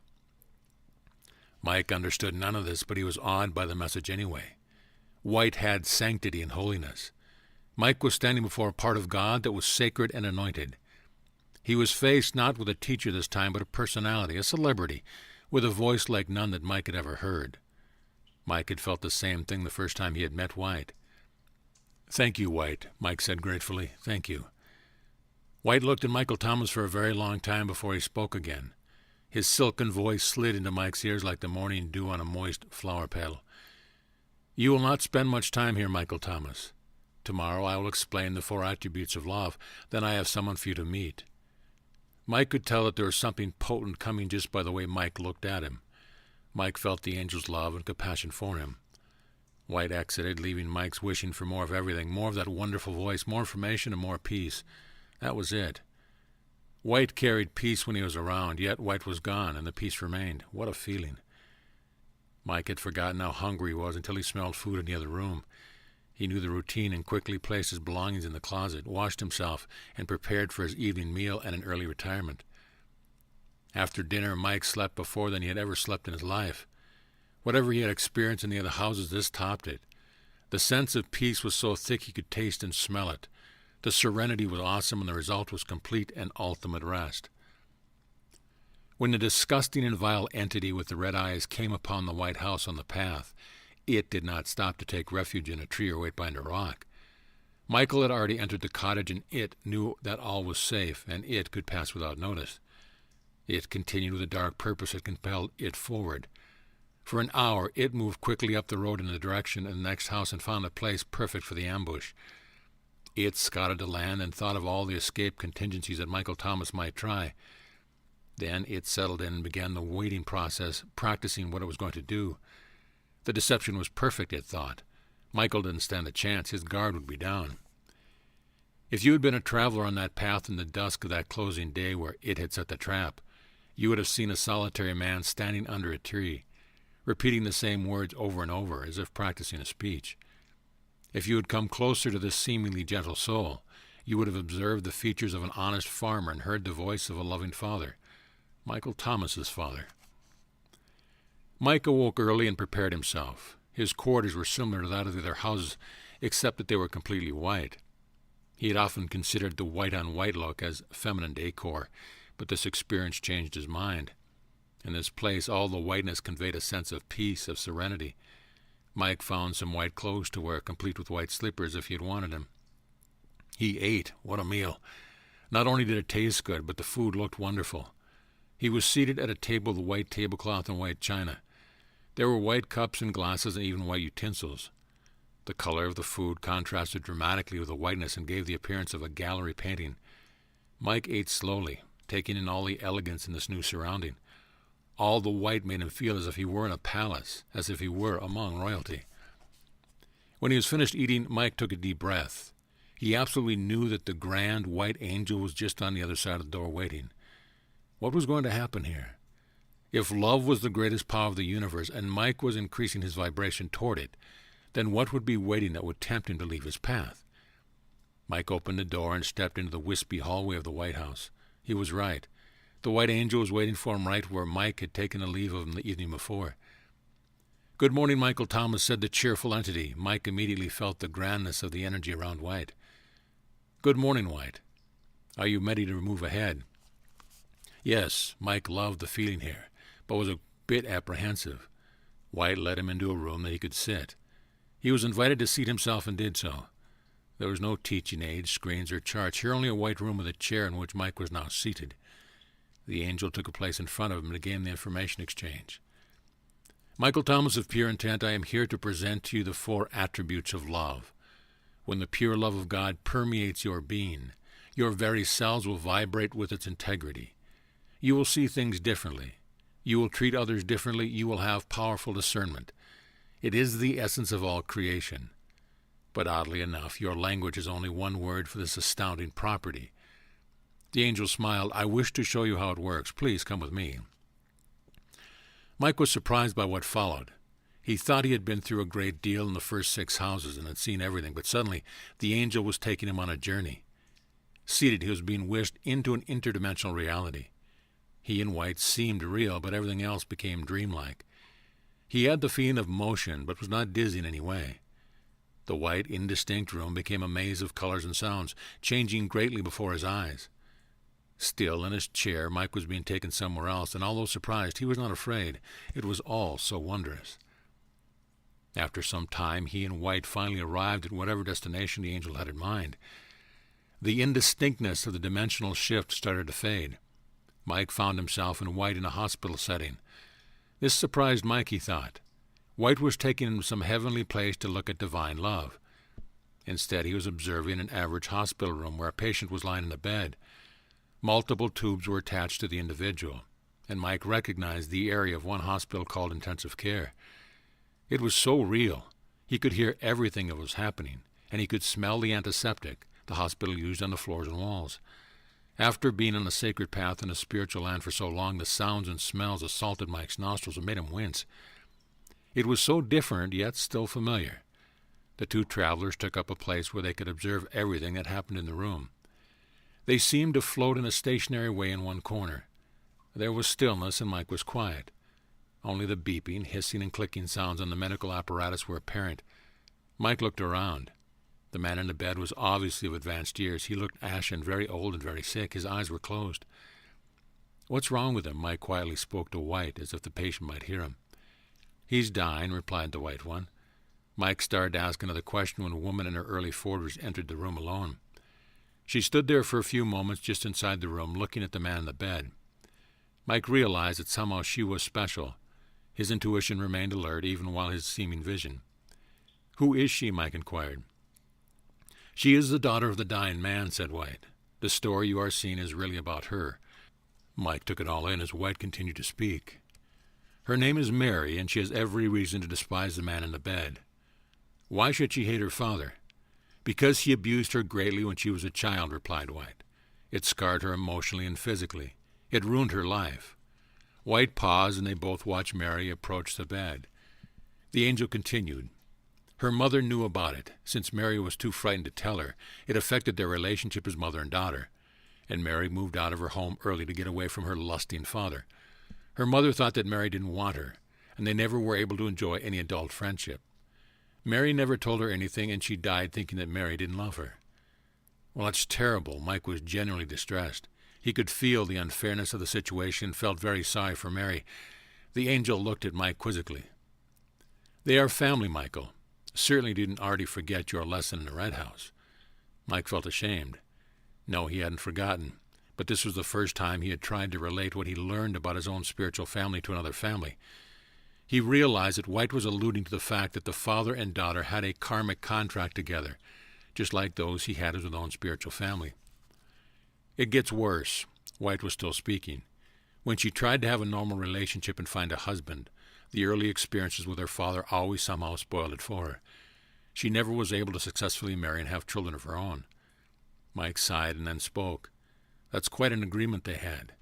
Mike understood none of this, but he was awed by the message anyway. White had sanctity and holiness. Mike was standing before a part of God that was sacred and anointed. He was faced not with a teacher this time, but a personality, a celebrity, with a voice like none that Mike had ever heard. Mike had felt the same thing the first time he had met White. Thank you, White, Mike said gratefully. Thank you. White looked at Michael Thomas for a very long time before he spoke again. His silken voice slid into Mike's ears like the morning dew on a moist flower petal. You will not spend much time here, Michael Thomas. Tomorrow I will explain the 4 attributes of love. Then I have someone for you to meet. Mike could tell that there was something potent coming just by the way Mike looked at him. Mike felt the angel's love and compassion for him. White exited, leaving Mike's wishing for more of everything, more of that wonderful voice, more information, and more peace. That was it. White carried peace when he was around, yet White was gone, and the peace remained. What a feeling. Mike had forgotten how hungry he was until he smelled food in the other room. He knew the routine and quickly placed his belongings in the closet, washed himself, and prepared for his evening meal and an early retirement. After dinner, Mike slept before than he had ever slept in his life. Whatever he had experienced in the other houses, this topped it. The sense of peace was so thick he could taste and smell it. The serenity was awesome, and the result was complete and ultimate rest. When the disgusting and vile entity with the red eyes came upon the White House on the path, it did not stop to take refuge in a tree or wait behind a rock. Michael had already entered the cottage, and it knew that all was safe, and it could pass without notice. It continued with a dark purpose that compelled it forward. For an hour, it moved quickly up the road in the direction of the next house and found a place perfect for the ambush. It scouted the land and thought of all the escape contingencies that Michael Thomas might try. Then it settled in and began the waiting process, practicing what it was going to do. The deception was perfect, it thought. Michael didn't stand a chance. His guard would be down. If you had been a traveler on that path in the dusk of that closing day where it had set the trap, you would have seen a solitary man standing under a tree, repeating the same words over and over, as if practicing a speech. If you had come closer to this seemingly gentle soul, you would have observed the features of an honest farmer and heard the voice of a loving father, Michael Thomas's father. Mike awoke early and prepared himself. His quarters were similar to that of the other houses, except that they were completely white. He had often considered the white-on-white look as feminine decor, but this experience changed his mind. In this place, all the whiteness conveyed a sense of peace, of serenity. Mike found some white clothes to wear, complete with white slippers if he had wanted them. He ate. What a meal. Not only did it taste good, but the food looked wonderful. He was seated at a table with white tablecloth and white china. There were white cups and glasses and even white utensils. The color of the food contrasted dramatically with the whiteness and gave the appearance of a gallery painting. Mike ate slowly, taking in all the elegance in this new surrounding. All the white made him feel as if he were in a palace, as if he were among royalty. When he was finished eating, Mike took a deep breath. He absolutely knew that the grand white angel was just on the other side of the door waiting. What was going to happen here? If love was the greatest power of the universe and Mike was increasing his vibration toward it, then what would be waiting that would tempt him to leave his path? Mike opened the door and stepped into the wispy hallway of the White House. He was right. The white angel was waiting for him right where Mike had taken a leave of him the evening before. Good morning, Michael Thomas, said the cheerful entity. Mike immediately felt the grandness of the energy around White. Good morning, White. Are you ready to move ahead?" Yes, Mike loved the feeling here, but was a bit apprehensive. White led him into a room that he could sit. He was invited to seat himself and did so. There was no teaching aids, screens, or charts. Here only a white room with a chair in which Mike was now seated. The angel took a place in front of him and began the information exchange. "Michael Thomas of Pure Intent, I am here to present to you the 4 attributes of love. When the pure love of God permeates your being, your very cells will vibrate with its integrity. You will see things differently. You will treat others differently. You will have powerful discernment. It is the essence of all creation. But oddly enough, your language is only one word for this astounding property." The angel smiled. "I wish to show you how it works. Please come with me." Mike was surprised by what followed. He thought he had been through a great deal in the first 6 houses and had seen everything, but suddenly the angel was taking him on a journey. Seated, he was being whisked into an interdimensional reality. He and White seemed real, but everything else became dreamlike. He had the feeling of motion, but was not dizzy in any way. The white, indistinct room became a maze of colors and sounds, changing greatly before his eyes. Still in his chair, Mike was being taken somewhere else, and although surprised, he was not afraid. It was all so wondrous. After some time, he and White finally arrived at whatever destination the angel had in mind. The indistinctness of the dimensional shift started to fade. Mike found himself and White in a hospital setting. This surprised Mike, he thought. White was taking him to some heavenly place to look at divine love. Instead, he was observing an average hospital room where a patient was lying in a bed. Multiple tubes were attached to the individual, and Mike recognized the area of one hospital called intensive care. It was so real. He could hear everything that was happening, and he could smell the antiseptic the hospital used on the floors and walls. After being on a sacred path in a spiritual land for so long, the sounds and smells assaulted Mike's nostrils and made him wince. It was so different, yet still familiar. The 2 travelers took up a place where they could observe everything that happened in the room. They seemed to float in a stationary way in one corner. There was stillness, and Mike was quiet. Only the beeping, hissing, and clicking sounds on the medical apparatus were apparent. Mike looked around. The man in the bed was obviously of advanced years. He looked ashen, very old and very sick. His eyes were closed. "What's wrong with him?" Mike quietly spoke to White, as if the patient might hear him. "He's dying," replied the white one. Mike started to ask another question when a woman in her early 40s entered the room alone. She stood there for a few moments just inside the room, looking at the man in the bed. Mike realized that somehow she was special. His intuition remained alert, even while his seeming vision. "Who is she?" Mike inquired. "She is the daughter of the dying man," said White. "The story you are seeing is really about her." Mike took it all in as White continued to speak. "Her name is Mary, and she has every reason to despise the man in the bed. Why should she hate her father?" "Because he abused her greatly when she was a child," replied White. "It scarred her emotionally and physically. It ruined her life." White paused, and they both watched Mary approach the bed. The angel continued. "Her mother knew about it. Since Mary was too frightened to tell her, it affected their relationship as mother and daughter, and Mary moved out of her home early to get away from her lusting father. Her mother thought that Mary didn't want her, and they never were able to enjoy any adult friendship. Mary never told her anything, and she died thinking that Mary didn't love her." "Well, that's terrible." Mike was genuinely distressed. He could feel the unfairness of the situation and felt very sorry for Mary. The angel looked at Mike quizzically. "They are family, Michael. Certainly didn't already forget your lesson in the Red House." Mike felt ashamed. No, he hadn't forgotten, but this was the first time he had tried to relate what he learned about his own spiritual family to another family. He realized that White was alluding to the fact that the father and daughter had a karmic contract together, just like those he had with his own spiritual family. "It gets worse." White was still speaking. "When she tried to have a normal relationship and find a husband, the early experiences with her father always somehow spoiled it for her. She never was able to successfully marry and have children of her own." Mike sighed and then spoke. That's quite an agreement they had.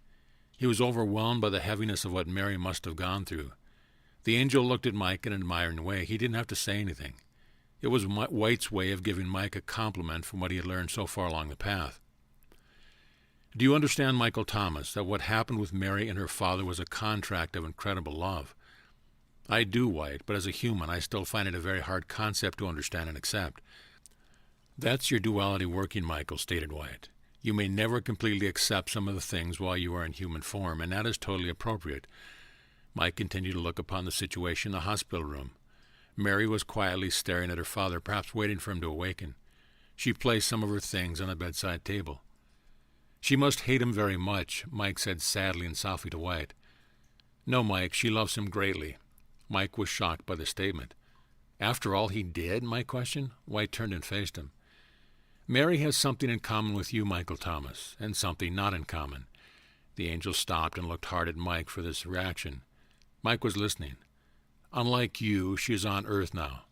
He was overwhelmed by the heaviness of what Mary must have gone through. The angel looked at Mike in an admiring way. He didn't have to say anything. It was White's way of giving Mike a compliment from what he had learned so far along the path. "Do you understand, Michael Thomas, that what happened with Mary and her father was a contract of incredible love?" "I do, White, but as a human, I still find it a very hard concept to understand and accept." "That's your duality working, Michael," stated White. You may never completely accept some of the things while you are in human form, and that is totally appropriate. Mike continued to look upon the situation in the hospital room. Mary was quietly staring at her father, perhaps waiting for him to awaken. She placed some of her things on the bedside table. "She must hate him very much," Mike said sadly and softly to White. "No, Mike, she loves him greatly." Mike was shocked by the statement. "After all he did?" Mike questioned. White turned and faced him. "Mary has something in common with you, Michael Thomas, and something not in common." The angel stopped and looked hard at Mike for this reaction. Mike was listening. "Unlike you, she is on Earth now.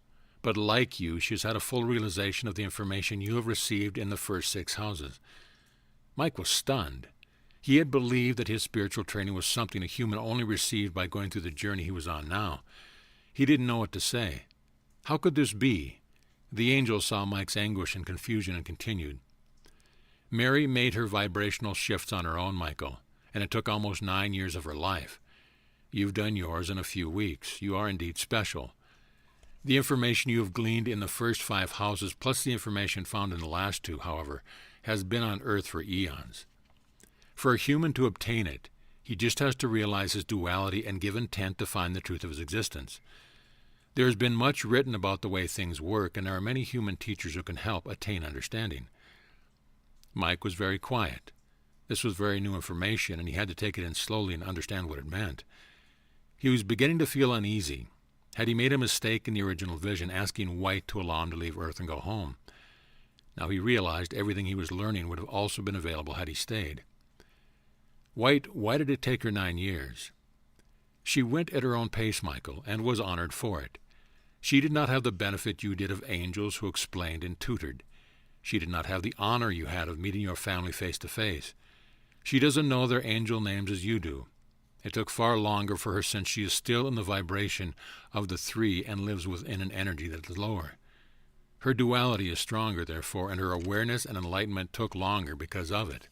But like you, she has had a full realization of the information you have received in the first 6 houses." Mike was stunned. He had believed that his spiritual training was something a human only received by going through the journey he was on now. He didn't know what to say. How could this be? The angel saw Mike's anguish and confusion and continued. "Mary made her vibrational shifts on her own, Michael, and it took almost 9 years of her life. You've done yours in a few weeks. You are indeed special. The information you have gleaned in the first 5 houses, plus the information found in the last 2, however, has been on Earth for eons. For a human to obtain it, he just has to realize his duality and give intent to find the truth of his existence. There has been much written about the way things work, and there are many human teachers who can help attain understanding." Mike was very quiet. This was very new information, and he had to take it in slowly and understand what it meant. He was beginning to feel uneasy. Had he made a mistake in the original vision, asking White to allow him to leave Earth and go home? Now he realized everything he was learning would have also been available had he stayed. "White, why did it take her 9 years?" "She went at her own pace, Michael, and was honored for it. She did not have the benefit you did of angels who explained and tutored. She did not have the honor you had of meeting your family face to face. She doesn't know their angel names as you do. It took far longer for her since she is still in the vibration of the 3 and lives within an energy that is lower. Her duality is stronger, therefore, and her awareness and enlightenment took longer because of it."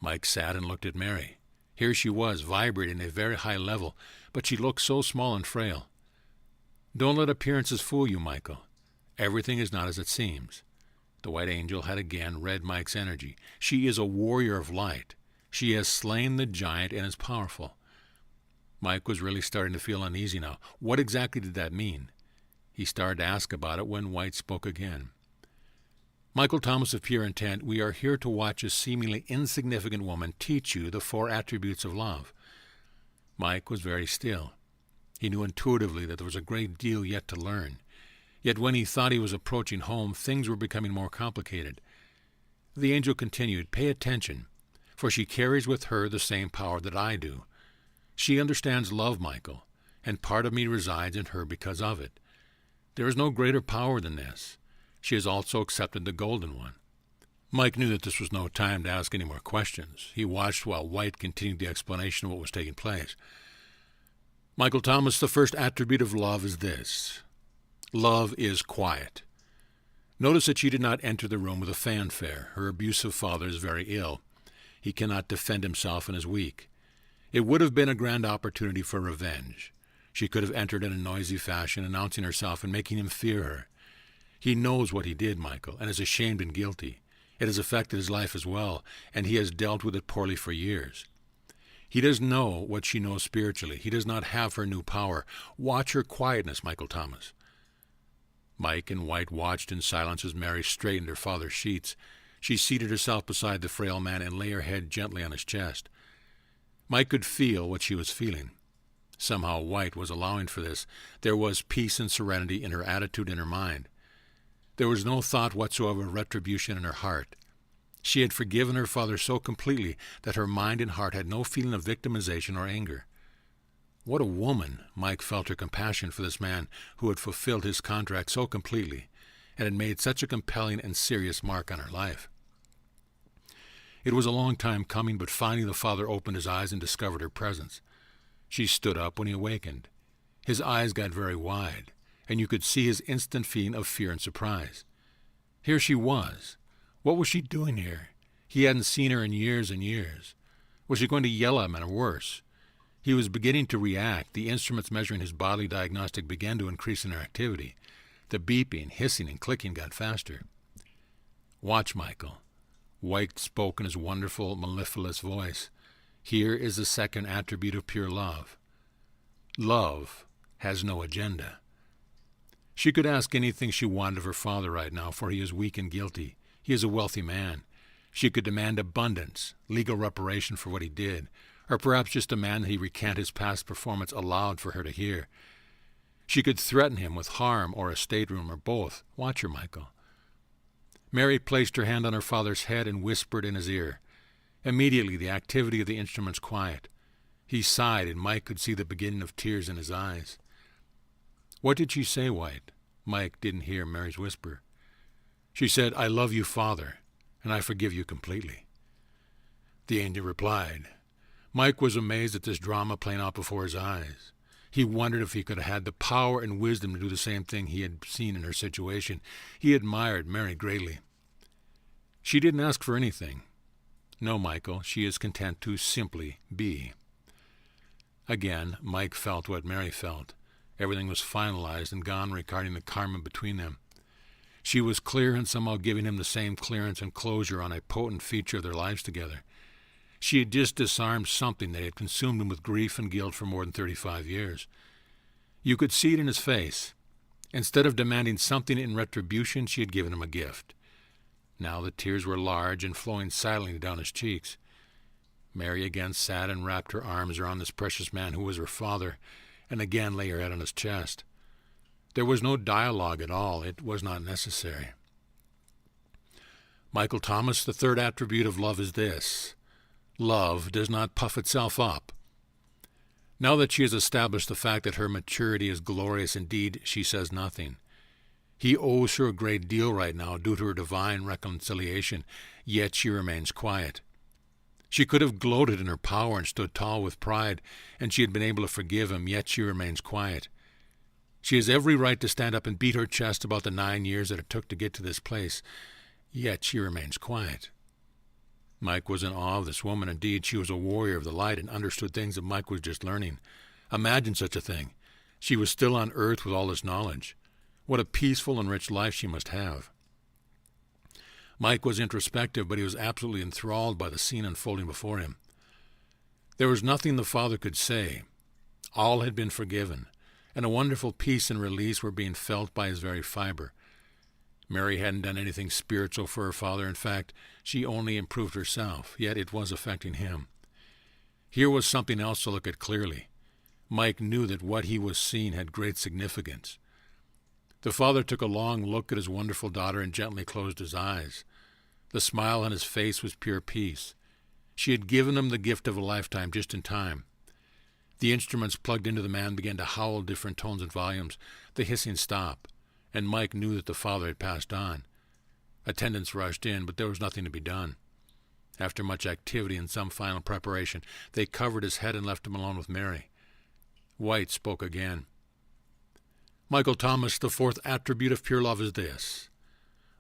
Mike sat and looked at Mary. Here she was, vibrating at a very high level, but she looked so small and frail. "Don't let appearances fool you, Michael. Everything is not as it seems." The white angel had again read Mike's energy. "She is a warrior of light. She has slain the giant and is powerful." Mike was really starting to feel uneasy now. What exactly did that mean? He started to ask about it when White spoke again. "Michael Thomas of Pure Intent, we are here to watch a seemingly insignificant woman teach you the 4 attributes of love." Mike was very still. He knew intuitively that there was a great deal yet to learn. Yet when he thought he was approaching home, things were becoming more complicated. The angel continued, "Pay attention, for she carries with her the same power that I do. She understands love, Michael, and part of me resides in her because of it. There is no greater power than this. She has also accepted the Golden One." Mike knew that this was no time to ask any more questions. He watched while White continued the explanation of what was taking place. "Michael Thomas, the first attribute of love is this. Love is quiet. Notice that she did not enter the room with a fanfare. Her abusive father is very ill. He cannot defend himself and is weak. It would have been a grand opportunity for revenge. She could have entered in a noisy fashion, announcing herself and making him fear her. He knows what he did, Michael, and is ashamed and guilty. It has affected his life as well, and he has dealt with it poorly for years. He does know what she knows spiritually. He does not have her new power. Watch her quietness, Michael Thomas." Mike and White watched in silence as Mary straightened her father's sheets. She seated herself beside the frail man and lay her head gently on his chest. Mike could feel what she was feeling. Somehow White was allowing for this. There was peace and serenity in her attitude and her mind. There was no thought whatsoever of retribution in her heart. She had forgiven her father so completely that her mind and heart had no feeling of victimization or anger. What a woman! Mike felt her compassion for this man who had fulfilled his contract so completely and had made such a compelling and serious mark on her life. It was a long time coming, but finally the father opened his eyes and discovered her presence. She stood up when he awakened. His eyes got very wide, and you could see his instant feeling of fear and surprise. Here she was. What was she doing here? He hadn't seen her in years and years. Was she going to yell at him or worse? He was beginning to react. The instruments measuring his bodily diagnostic began to increase in their activity. The beeping, hissing, and clicking got faster. "Watch, Michael. White spoke in his wonderful, mellifluous voice. Here is the second attribute of pure love. Love has no agenda. She could ask anything she wanted of her father right now, for he is weak and guilty. He is a wealthy man. She could demand abundance, legal reparation for what he did, or perhaps just demand that he recant his past performance aloud for her to hear. She could threaten him with harm or a stateroom or both. Watch her, Michael. Mary placed her hand on her father's head and whispered in his ear. Immediately the activity of the instruments quiet. He sighed, and Mike could see the beginning of tears in his eyes. What did she say, White? Mike didn't hear Mary's whisper. She said, I love you, Father, and I forgive you completely. The angel replied. Mike was amazed at this drama playing out before his eyes. He wondered if he could have had the power and wisdom to do the same thing he had seen in her situation. He admired Mary greatly. She didn't ask for anything. No, Michael, she is content to simply be. Again, Mike felt what Mary felt. Everything was finalized and gone regarding the karma between them. She was clear and somehow giving him the same clearance and closure on a potent feature of their lives together. She had just disarmed something that had consumed him with grief and guilt for more than 35 years. You could see it in his face. Instead of demanding something in retribution, she had given him a gift. Now the tears were large and flowing silently down his cheeks. Mary again sat and wrapped her arms around this precious man who was her father, and again lay her head on his chest. There was no dialogue at all. It was not necessary. Michael Thomas, the third attribute of love is this. Love does not puff itself up. Now that she has established the fact that her maturity is glorious indeed, she says nothing. He owes her a great deal right now due to her divine reconciliation, yet she remains quiet. She could have gloated in her power and stood tall with pride, and she had been able to forgive him, yet she remains quiet. She has every right to stand up and beat her chest about the 9 years that it took to get to this place, yet she remains quiet. Mike was in awe of this woman. Indeed, she was a warrior of the light and understood things that Mike was just learning. Imagine such a thing. She was still on earth with all this knowledge. What a peaceful and rich life she must have. Mike was introspective, but he was absolutely enthralled by the scene unfolding before him. There was nothing the father could say. All had been forgiven, and a wonderful peace and release were being felt by his very fiber. Mary hadn't done anything spiritual for her father. In fact, she only improved herself, yet it was affecting him. Here was something else to look at clearly. Mike knew that what he was seeing had great significance. The father took a long look at his wonderful daughter and gently closed his eyes. The smile on his face was pure peace. She had given him the gift of a lifetime just in time. The instruments plugged into the man began to howl different tones and volumes. The hissing stopped, and Mike knew that the father had passed on. Attendants rushed in, but there was nothing to be done. After much activity and some final preparation, they covered his head and left him alone with Mary. White spoke again. Michael Thomas, the fourth attribute of pure love is this.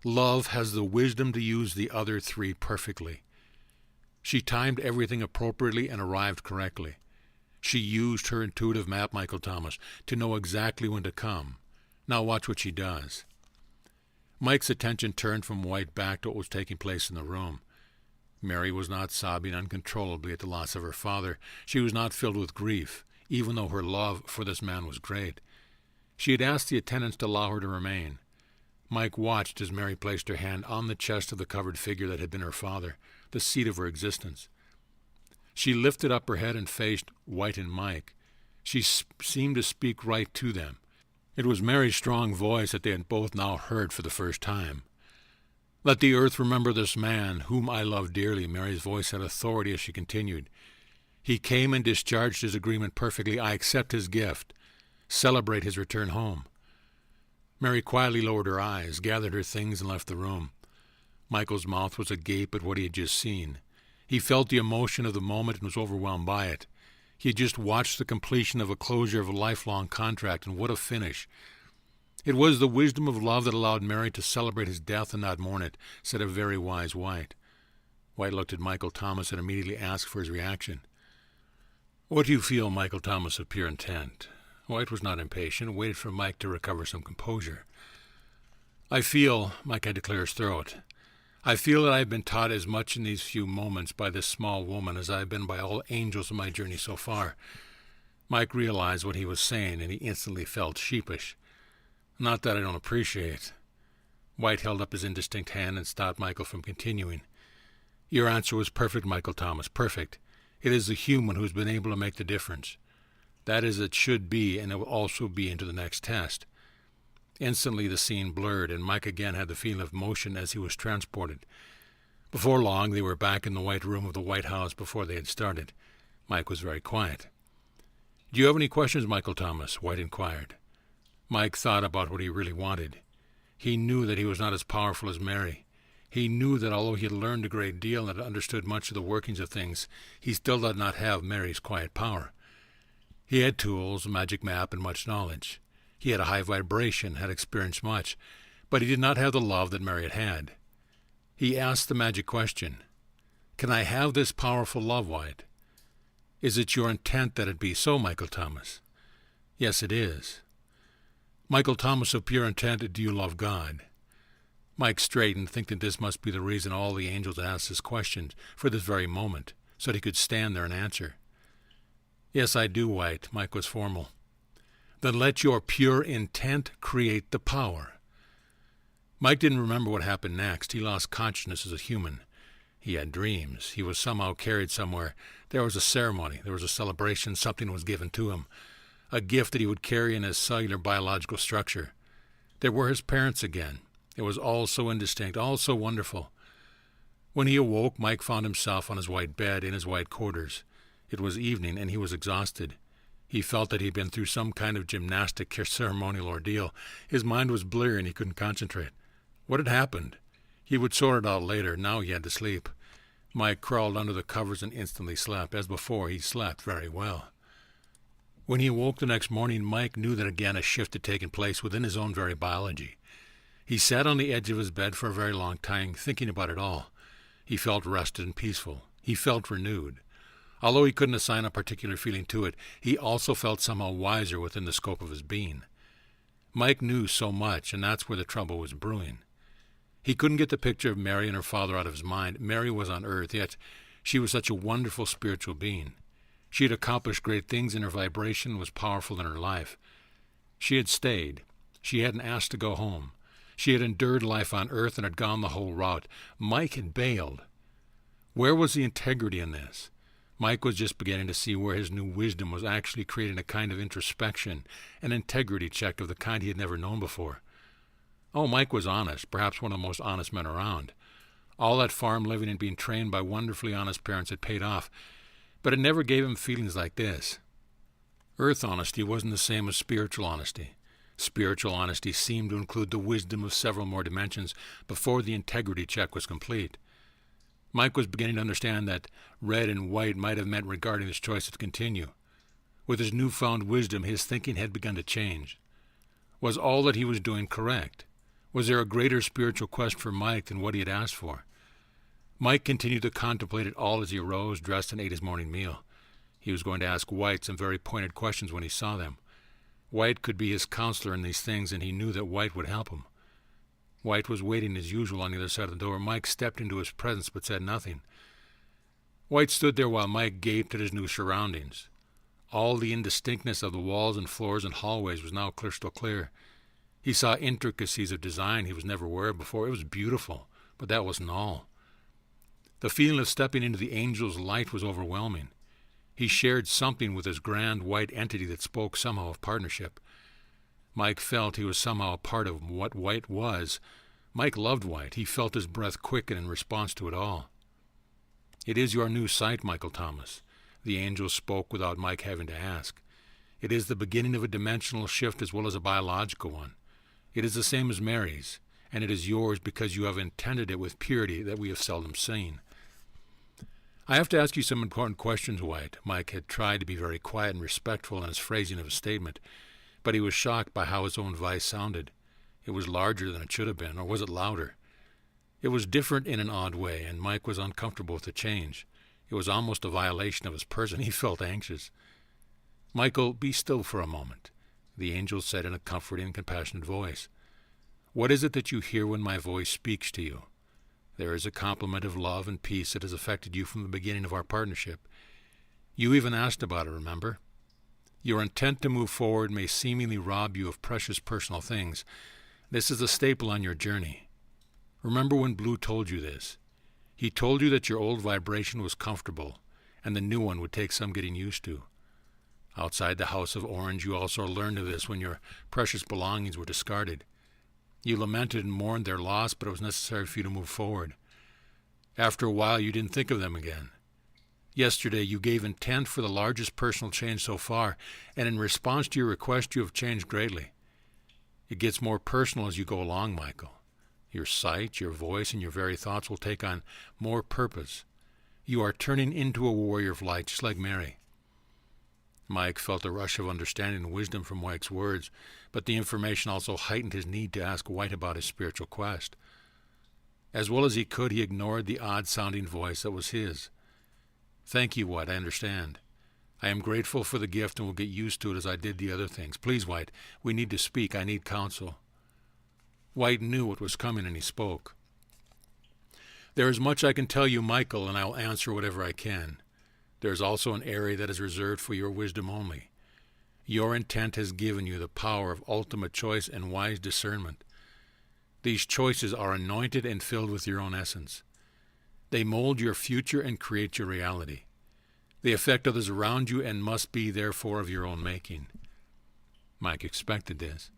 Love has the wisdom to use the other three perfectly. She timed everything appropriately and arrived correctly. She used her intuitive map, Michael Thomas, to know exactly when to come. Now watch what she does. Mike's attention turned from White back to what was taking place in the room. Mary was not sobbing uncontrollably at the loss of her father. She was not filled with grief, even though her love for this man was great. She had asked the attendants to allow her to remain. Mike watched as Mary placed her hand on the chest of the covered figure that had been her father, the seat of her existence. She lifted up her head and faced White and Mike. She seemed to speak right to them. It was Mary's strong voice that they had both now heard for the first time. Let the earth remember this man, whom I love dearly. Mary's voice had authority as she continued. He came and discharged his agreement perfectly. I accept his gift. Celebrate his return home. Mary quietly lowered her eyes, gathered her things, and left the room. Michael's mouth was agape at what he had just seen. He felt the emotion of the moment and was overwhelmed by it. He had just watched the completion of a closure of a lifelong contract, and what a finish. It was the wisdom of love that allowed Mary to celebrate his death and not mourn it, said a very wise White. White looked at Michael Thomas and immediately asked for his reaction. What do you feel, Michael Thomas, of pure intent? White was not impatient and waited for Mike to recover some composure. I feel, Mike had to clear his throat, I feel that I have been taught as much in these few moments by this small woman as I have been by all angels in my journey so far." Mike realized what he was saying, and he instantly felt sheepish. "Not that I don't appreciate." White held up his indistinct hand and stopped Michael from continuing. "Your answer was perfect, Michael Thomas, perfect. It is the human who has been able to make the difference. That is, it should be, and it will also be into the next test." Instantly the scene blurred, and Mike again had the feeling of motion as he was transported. Before long, they were back in the White Room of the White House before they had started. Mike was very quiet. "Do you have any questions, Michael Thomas?" White inquired. Mike thought about what he really wanted. He knew that he was not as powerful as Mary. He knew that although he had learned a great deal and had understood much of the workings of things, he still did not have Mary's quiet power. He had tools, a magic map, and much knowledge. He had a high vibration, had experienced much, but he did not have the love that Mary had had. He asked the magic question, "Can I have this powerful love, White?" "Is it your intent that it be so, Michael Thomas?" "Yes, it is." "Michael Thomas of pure intent, do you love God?" Mike straightened, thinking this must be the reason all the angels asked this question for this very moment, so that he could stand there and answer. "Yes, I do, White." Mike was formal. "Then let your pure intent create the power." Mike didn't remember what happened next. He lost consciousness as a human. He had dreams. He was somehow carried somewhere. There was a ceremony. There was a celebration. Something was given to him. A gift that he would carry in his cellular biological structure. There were his parents again. It was all so indistinct, all so wonderful. When he awoke, Mike found himself on his white bed in his white quarters. It was evening, and he was exhausted. He felt that he had been through some kind of gymnastic ceremonial ordeal. His mind was bleary, and he couldn't concentrate. What had happened? He would sort it out later. Now he had to sleep. Mike crawled under the covers and instantly slept. As before, he slept very well. When he awoke the next morning, Mike knew that again a shift had taken place within his own very biology. He sat on the edge of his bed for a very long time, thinking about it all. He felt rested and peaceful. He felt renewed. Although he couldn't assign a particular feeling to it, he also felt somehow wiser within the scope of his being. Mike knew so much, and that's where the trouble was brewing. He couldn't get the picture of Mary and her father out of his mind. Mary was on earth, yet she was such a wonderful spiritual being. She had accomplished great things, and her vibration was powerful in her life. She had stayed. She hadn't asked to go home. She had endured life on earth and had gone the whole route. Mike had bailed. Where was the integrity in this? Mike was just beginning to see where his new wisdom was actually creating a kind of introspection, an integrity check of the kind he had never known before. Oh, Mike was honest, perhaps one of the most honest men around. All that farm living and being trained by wonderfully honest parents had paid off, but it never gave him feelings like this. Earth honesty wasn't the same as spiritual honesty. Spiritual honesty seemed to include the wisdom of several more dimensions before the integrity check was complete. Mike was beginning to understand that red and white might have meant regarding his choice to continue. With his newfound wisdom, his thinking had begun to change. Was all that he was doing correct? Was there a greater spiritual quest for Mike than what he had asked for? Mike continued to contemplate it all as he arose, dressed, and ate his morning meal. He was going to ask White some very pointed questions when he saw them. White could be his counselor in these things, and he knew that White would help him. White was waiting as usual on the other side of the door. Mike stepped into his presence but said nothing. White stood there while Mike gaped at his new surroundings. All the indistinctness of the walls and floors and hallways was now crystal clear. He saw intricacies of design he was never aware of before. It was beautiful, but that wasn't all. The feeling of stepping into the angel's light was overwhelming. He shared something with this grand white entity that spoke somehow of partnership. Mike felt he was somehow a part of what White was. Mike loved White. He felt his breath quicken in response to it all. "It is your new sight, Michael Thomas." The angel spoke without Mike having to ask. "It is the beginning of a dimensional shift as well as a biological one. It is the same as Mary's, and it is yours because you have intended it with purity that we have seldom seen." "I have to ask you some important questions, White." Mike had tried to be very quiet and respectful in his phrasing of his statement, but he was shocked by how his own voice sounded. It was larger than it should have been, or was it louder? It was different in an odd way, and Mike was uncomfortable with the change. It was almost a violation of his person. He felt anxious. "Michael, be still for a moment," the angel said in a comforting and compassionate voice. "What is it that you hear when my voice speaks to you?" There is a complement of love and peace that has affected you from the beginning of our partnership. You even asked about it, remember? Your intent to move forward may seemingly rob you of precious personal things. This is a staple on your journey. Remember when Blue told you this? He told you that your old vibration was comfortable, and the new one would take some getting used to. Outside the House of Orange, you also learned of this when your precious belongings were discarded. You lamented and mourned their loss, but it was necessary for you to move forward. After a while, you didn't think of them again. Yesterday, you gave intent for the largest personal change so far, and in response to your request, you have changed greatly. It gets more personal as you go along, Michael. Your sight, your voice, and your very thoughts will take on more purpose. You are turning into a warrior of light, just like Mary. Mike felt a rush of understanding and wisdom from White's words, but the information also heightened his need to ask White about his spiritual quest. As well as he could, he ignored the odd-sounding voice that was his. Thank you, White, I understand. I am grateful for the gift and will get used to it as I did the other things. Please, White, we need to speak. I need counsel. White knew what was coming, and he spoke. There is much I can tell you, Michael, and I will answer whatever I can. There is also an area that is reserved for your wisdom only. Your intent has given you the power of ultimate choice and wise discernment. These choices are anointed and filled with your own essence. They mold your future and create your reality. They affect others around you and must be, therefore, of your own making. Mike expected this.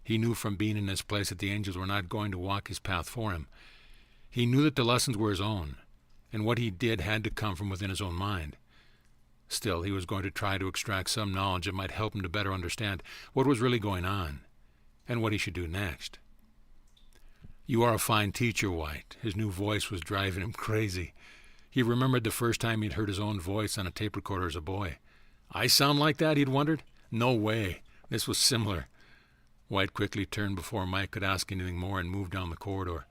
He knew from being in this place that the angels were not going to walk his path for him. He knew that the lessons were his own, and what he did had to come from within his own mind. Still, he was going to try to extract some knowledge that might help him to better understand what was really going on and what he should do next. You are a fine teacher, White. His new voice was driving him crazy. He remembered the first time he'd heard his own voice on a tape recorder as a boy. I sound like that, he'd wondered? No way. This was similar. White quickly turned before Mike could ask anything more and moved down the corridor.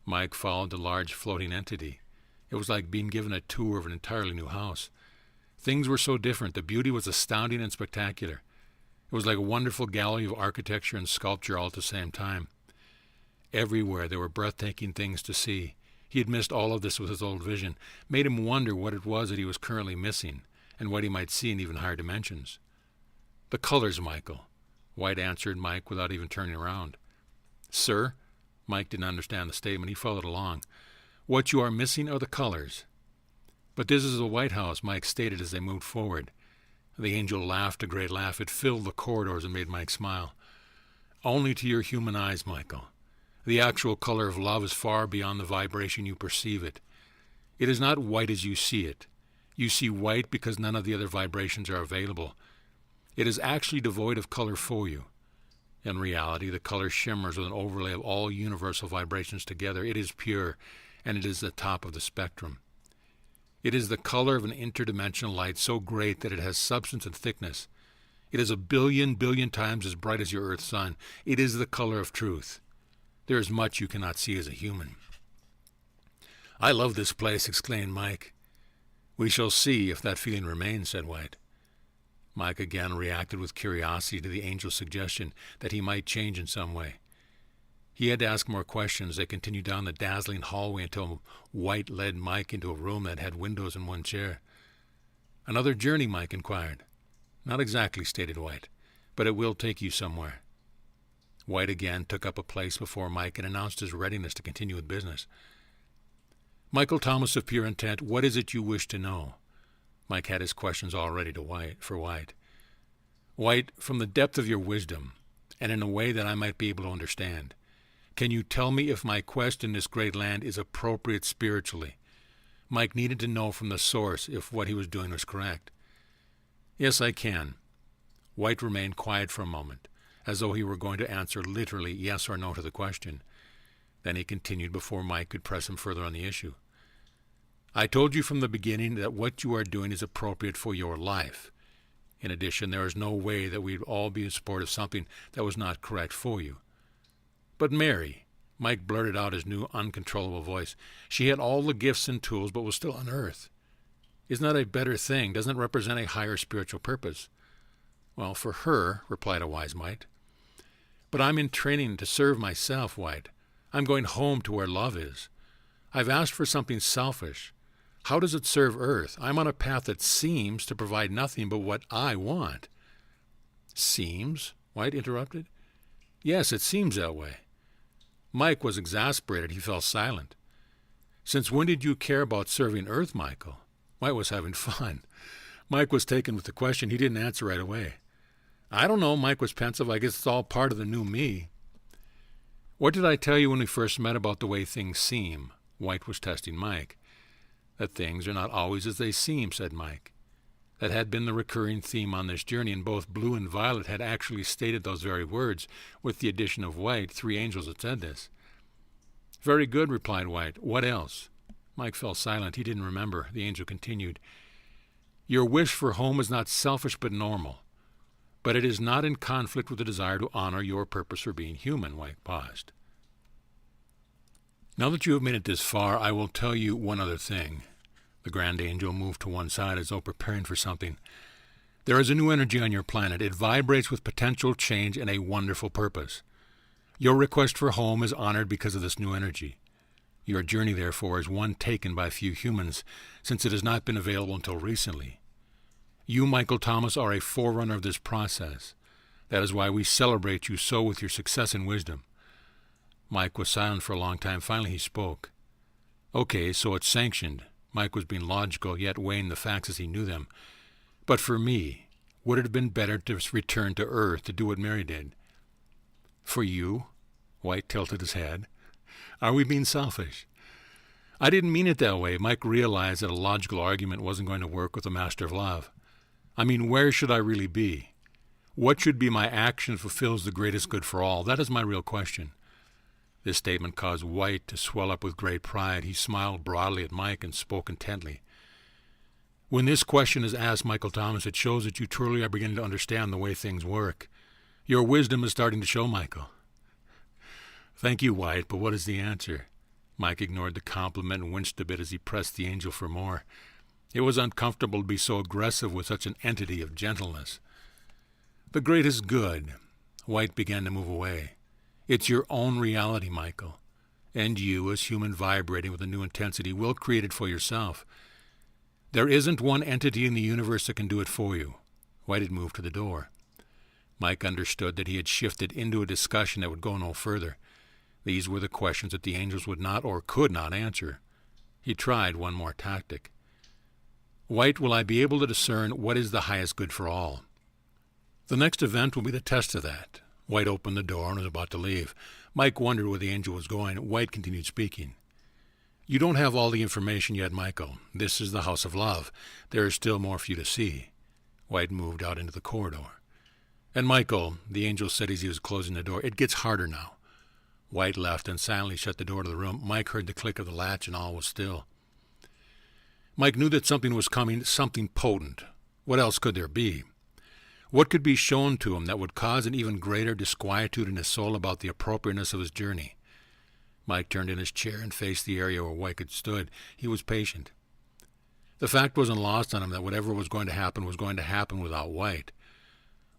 Mike followed the large floating entity. It was like being given a tour of an entirely new house. Things were so different. The beauty was astounding and spectacular. It was like a wonderful gallery of architecture and sculpture all at the same time. Everywhere there were breathtaking things to see. He had missed all of this with his old vision, made him wonder what it was that he was currently missing, and what he might see in even higher dimensions. The colors, Michael. White answered Mike without even turning around. Sir? Mike didn't understand the statement. He followed along. What you are missing are the colors. But this is the White House, Mike stated as they moved forward. The angel laughed a great laugh. It filled the corridors and made Mike smile. Only to your human eyes, Michael. The actual color of love is far beyond the vibration you perceive it. It is not white as you see it. You see white because none of the other vibrations are available. It is actually devoid of color for you. In reality, the color shimmers with an overlay of all universal vibrations together. It is pure, and it is the top of the spectrum. It is the color of an interdimensional light so great that it has substance and thickness. It is a billion times as bright as your Earth sun. It is the color of truth. There is much you cannot see as a human. I love this place, exclaimed Mike. We shall see if that feeling remains, said White. Mike again reacted with curiosity to the angel's suggestion that he might change in some way. He had to ask more questions. They continued down the dazzling hallway until White led Mike into a room that had windows and one chair. Another journey, Mike inquired. Not exactly, stated White, but it will take you somewhere. White again took up a place before Mike and announced his readiness to continue with business. Michael Thomas of Pure Intent, what is it you wish to know? Mike had his questions all ready for White. White, from the depth of your wisdom, and in a way that I might be able to understand, can you tell me if my quest in this great land is appropriate spiritually? Mike needed to know from the source if what he was doing was correct. Yes, I can. White remained quiet for a moment, as though he were going to answer literally yes or no to the question. Then he continued before Mike could press him further on the issue. I told you from the beginning that what you are doing is appropriate for your life. In addition, there is no way that we'd all be in support of something that was not correct for you. But Mary, Mike blurted out his new uncontrollable voice, she had all the gifts and tools but was still on Earth. Isn't that a better thing? Doesn't it represent a higher spiritual purpose? Well, for her, replied a wise White. But I'm in training to serve myself, White. I'm going home to where love is. I've asked for something selfish. How does it serve Earth? I'm on a path that seems to provide nothing but what I want." "Seems?" White interrupted. "Yes, it seems that way." Mike was exasperated. He fell silent. "Since when did you care about serving Earth, Michael?" White was having fun. Mike was taken with the question. He didn't answer right away. "I don't know." Mike was pensive. "I guess it's all part of the new me." "What did I tell you when we first met about the way things seem?" White was testing Mike. "That things are not always as they seem," said Mike. That had been the recurring theme on this journey, and both Blue and Violet had actually stated those very words. With the addition of White, 3 angels had said this. "Very good," replied White. "What else?" Mike fell silent. He didn't remember. The angel continued. "Your wish for home is not selfish but normal. But it is not in conflict with the desire to honor your purpose for being human." White paused. "Now that you have made it this far, I will tell you one other thing." The grand angel moved to one side as though preparing for something. "There is a new energy on your planet. It vibrates with potential change and a wonderful purpose. Your request for home is honored because of this new energy. Your journey, therefore, is one taken by few humans, since it has not been available until recently. You, Michael Thomas, are a forerunner of this process. That is why we celebrate you so with your success and wisdom." Mike was silent for a long time. Finally he spoke. "Okay, so it's sanctioned." Mike was being logical, yet weighing the facts as he knew them. "But for me, would it have been better to return to Earth to do what Mary did?" "For you?" White tilted his head. "Are we being selfish?" "I didn't mean it that way." Mike realized that a logical argument wasn't going to work with the Master of Love. "I mean, where should I really be? What should be my action that fulfills the greatest good for all? That is my real question." This statement caused White to swell up with great pride. He smiled broadly at Mike and spoke intently. "When this question is asked, Michael Thomas, it shows that you truly are beginning to understand the way things work. Your wisdom is starting to show, Michael." "Thank you, White, but what is the answer?" Mike ignored the compliment and winced a bit as he pressed the angel for more. It was uncomfortable to be so aggressive with such an entity of gentleness. "The greatest good." White began to move away. "It's your own reality, Michael. And you, as human vibrating with a new intensity, will create it for yourself. There isn't one entity in the universe that can do it for you." White had moved to the door. Mike understood that he had shifted into a discussion that would go no further. These were the questions that the angels would not or could not answer. He tried one more tactic. "White, will I be able to discern what is the highest good for all?" "The next event will be the test of that." White opened the door and was about to leave. Mike wondered where the angel was going. White continued speaking. "You don't have all the information yet, Michael. This is the House of Love. There is still more for you to see." White moved out into the corridor. "And Michael," the angel said as he was closing the door, "it gets harder now." White left and silently shut the door to the room. Mike heard the click of the latch and all was still. Mike knew that something was coming, something potent. What else could there be? What could be shown to him that would cause an even greater disquietude in his soul about the appropriateness of his journey? Mike turned in his chair and faced the area where White had stood. He was patient. The fact wasn't lost on him that whatever was going to happen without White.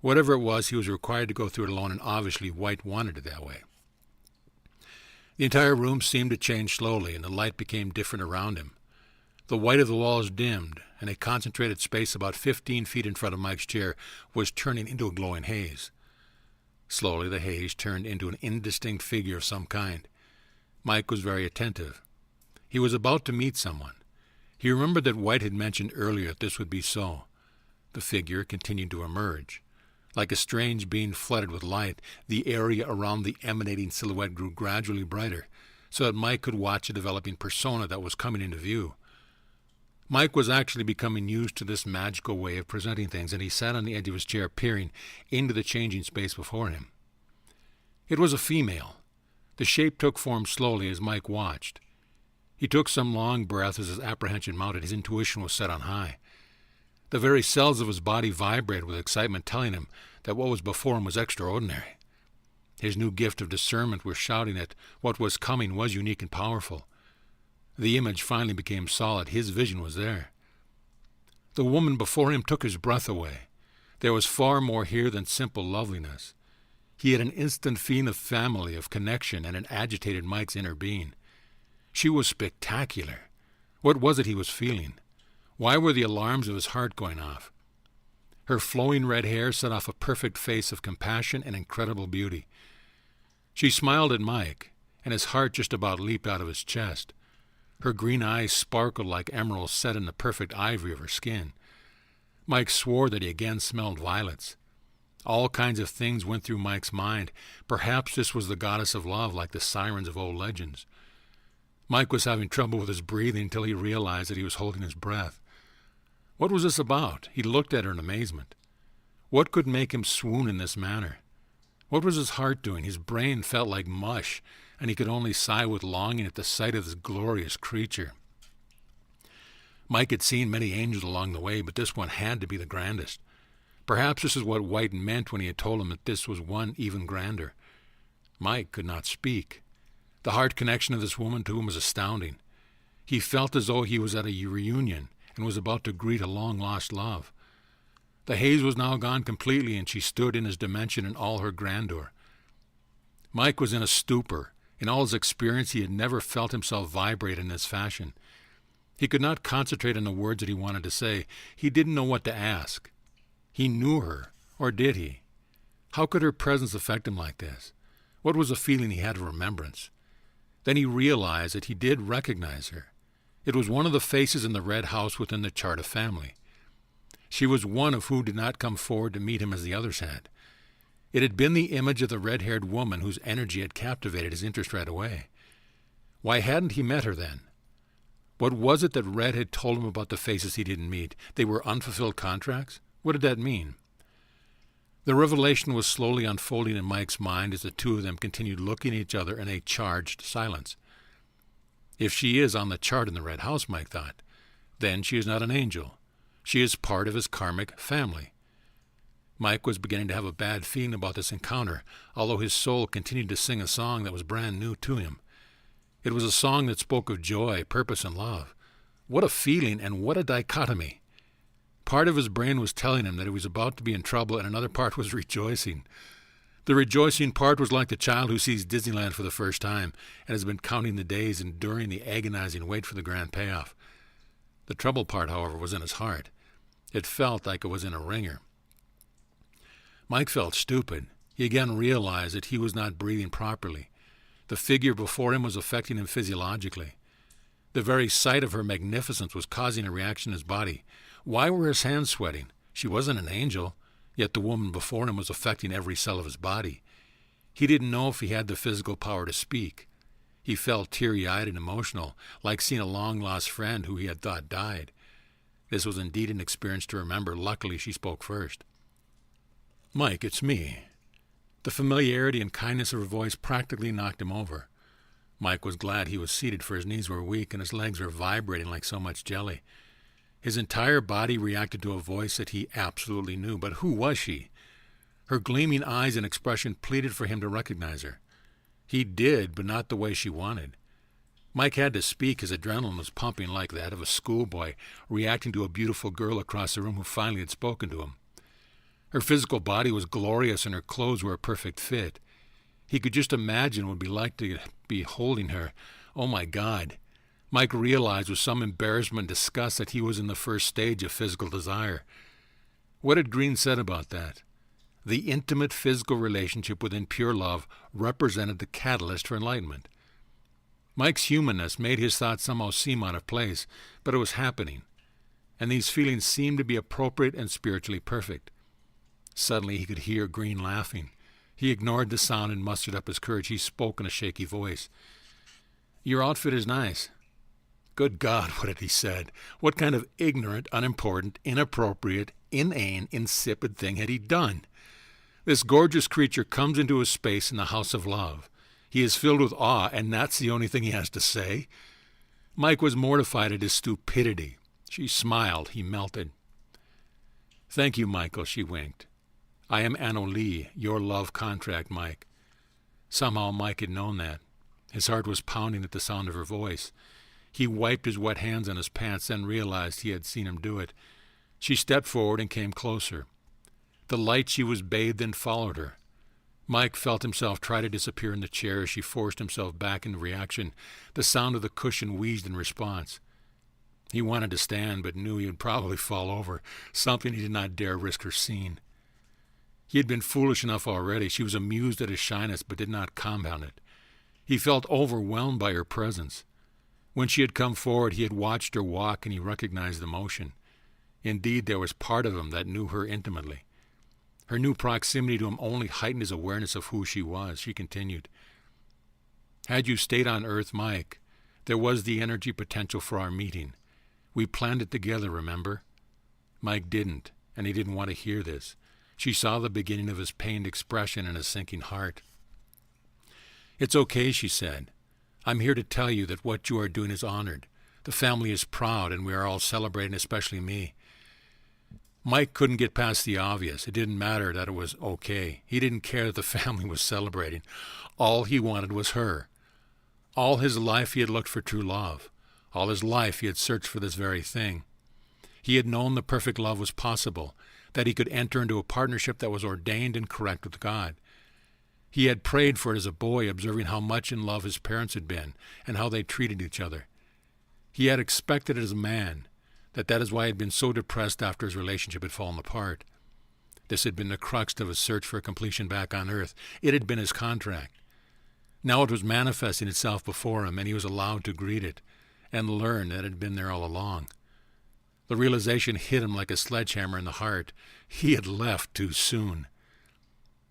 Whatever it was, he was required to go through it alone, and obviously White wanted it that way. The entire room seemed to change slowly, and the light became different around him. The white of the walls dimmed, and a concentrated space about 15 feet in front of Mike's chair was turning into a glowing haze. Slowly the haze turned into an indistinct figure of some kind. Mike was very attentive. He was about to meet someone. He remembered that White had mentioned earlier that this would be so. The figure continued to emerge. Like a strange being flooded with light, the area around the emanating silhouette grew gradually brighter, so that Mike could watch a developing persona that was coming into view. Mike was actually becoming used to this magical way of presenting things, and he sat on the edge of his chair, peering into the changing space before him. It was a female. The shape took form slowly as Mike watched. He took some long breaths as his apprehension mounted. His intuition was set on high. The very cells of his body vibrated with excitement, telling him that what was before him was extraordinary. His new gift of discernment was shouting that what was coming was unique and powerful. The image finally became solid. His vision was there. The woman before him took his breath away. There was far more here than simple loveliness. He had an instant feeling of family, of connection, and it agitated Mike's inner being. She was spectacular. What was it he was feeling? Why were the alarms of his heart going off? Her flowing red hair set off a perfect face of compassion and incredible beauty. She smiled at Mike, and his heart just about leaped out of his chest. Her green eyes sparkled like emeralds set in the perfect ivory of her skin. Mike swore that he again smelled violets. All kinds of things went through Mike's mind. Perhaps this was the goddess of love, like the sirens of old legends. Mike was having trouble with his breathing until he realized that he was holding his breath. What was this about? He looked at her in amazement. What could make him swoon in this manner? What was his heart doing? His brain felt like mush, and he could only sigh with longing at the sight of this glorious creature. Mike had seen many angels along the way, but this one had to be the grandest. Perhaps this is what White meant when he had told him that this was one even grander. Mike could not speak. The heart connection of this woman to him was astounding. He felt as though he was at a reunion and was about to greet a long-lost love. The haze was now gone completely, and she stood in his dimension in all her grandeur. Mike was in a stupor. In all his experience, he had never felt himself vibrate in this fashion. He could not concentrate on the words that he wanted to say. He didn't know what to ask. He knew her, or did he? How could her presence affect him like this? What was the feeling he had of remembrance? Then he realized that he did recognize her. It was one of the faces in the red house within the Charter family. She was one of who did not come forward to meet him as the others had. It had been the image of the red-haired woman whose energy had captivated his interest right away. Why hadn't he met her then? What was it that Red had told him about the faces he didn't meet? They were unfulfilled contracts? What did that mean? The revelation was slowly unfolding in Mike's mind as the two of them continued looking at each other in a charged silence. If she is on the chart in the red house, Mike thought, then she is not an angel. She is part of his karmic family. Mike was beginning to have a bad feeling about this encounter, although his soul continued to sing a song that was brand new to him. It was a song that spoke of joy, purpose, and love. What a feeling, and what a dichotomy! Part of his brain was telling him that he was about to be in trouble, and another part was rejoicing. The rejoicing part was like the child who sees Disneyland for the first time and has been counting the days, enduring the agonizing wait for the grand payoff. The trouble part, however, was in his heart. It felt like it was in a wringer. Mike felt stupid. He again realized that he was not breathing properly. The figure before him was affecting him physiologically. The very sight of her magnificence was causing a reaction in his body. Why were his hands sweating? She wasn't an angel, yet the woman before him was affecting every cell of his body. He didn't know if he had the physical power to speak. He felt teary-eyed and emotional, like seeing a long-lost friend who he had thought died. This was indeed an experience to remember. Luckily, she spoke first. "Mike, it's me." The familiarity and kindness of her voice practically knocked him over. Mike was glad he was seated, for his knees were weak and his legs were vibrating like so much jelly. His entire body reacted to a voice that he absolutely knew. But who was she? Her gleaming eyes and expression pleaded for him to recognize her. He did, but not the way she wanted. Mike had to speak. His adrenaline was pumping like that of a schoolboy reacting to a beautiful girl across the room who finally had spoken to him. Her physical body was glorious and her clothes were a perfect fit. He could just imagine what it would be like to be holding her. Oh my God! Mike realized with some embarrassment and disgust that he was in the first stage of physical desire. What had Green said about that? The intimate physical relationship within pure love represented the catalyst for enlightenment. Mike's humanness made his thoughts somehow seem out of place, but it was happening, and these feelings seemed to be appropriate and spiritually perfect. Suddenly he could hear Green laughing. He ignored the sound and mustered up his courage. He spoke in a shaky voice. "Your outfit is nice." Good God, what had he said? What kind of ignorant, unimportant, inappropriate, inane, insipid thing had he done? This gorgeous creature comes into his space in the house of love. He is filled with awe, and that's the only thing he has to say? Mike was mortified at his stupidity. She smiled. He melted. "Thank you, Michael," she winked. "I am Anno Lee, your love contract, Mike." Somehow Mike had known that. His heart was pounding at the sound of her voice. He wiped his wet hands on his pants, then realized he had seen him do it. She stepped forward and came closer. The light she was bathed in followed her. Mike felt himself try to disappear in the chair as she forced himself back into reaction. The sound of the cushion wheezed in response. He wanted to stand, but knew he would probably fall over, something he did not dare risk her seeing. He had been foolish enough already. She was amused at his shyness, but did not compound it. He felt overwhelmed by her presence. When she had come forward, he had watched her walk, and he recognized the motion. Indeed, there was part of him that knew her intimately. Her new proximity to him only heightened his awareness of who she was. She continued, "Had you stayed on Earth, Mike, there was the energy potential for our meeting. We planned it together, remember?" Mike didn't, and he didn't want to hear this. She saw the beginning of his pained expression in his sinking heart. "It's okay," she said. "I'm here to tell you that what you are doing is honored. The family is proud, and we are all celebrating, especially me." Mike couldn't get past the obvious. It didn't matter that it was okay. He didn't care that the family was celebrating. All he wanted was her. All his life he had looked for true love. All his life he had searched for this very thing. He had known the perfect love was possible, that he could enter into a partnership that was ordained and correct with God. He had prayed for it as a boy, observing how much in love his parents had been and how they treated each other. He had expected it as a man, that is why he had been so depressed after his relationship had fallen apart. This had been the crux of his search for completion back on Earth. It had been his contract. Now it was manifesting itself before him, and he was allowed to greet it and learn that it had been there all along. The realization hit him like a sledgehammer in the heart. He had left too soon.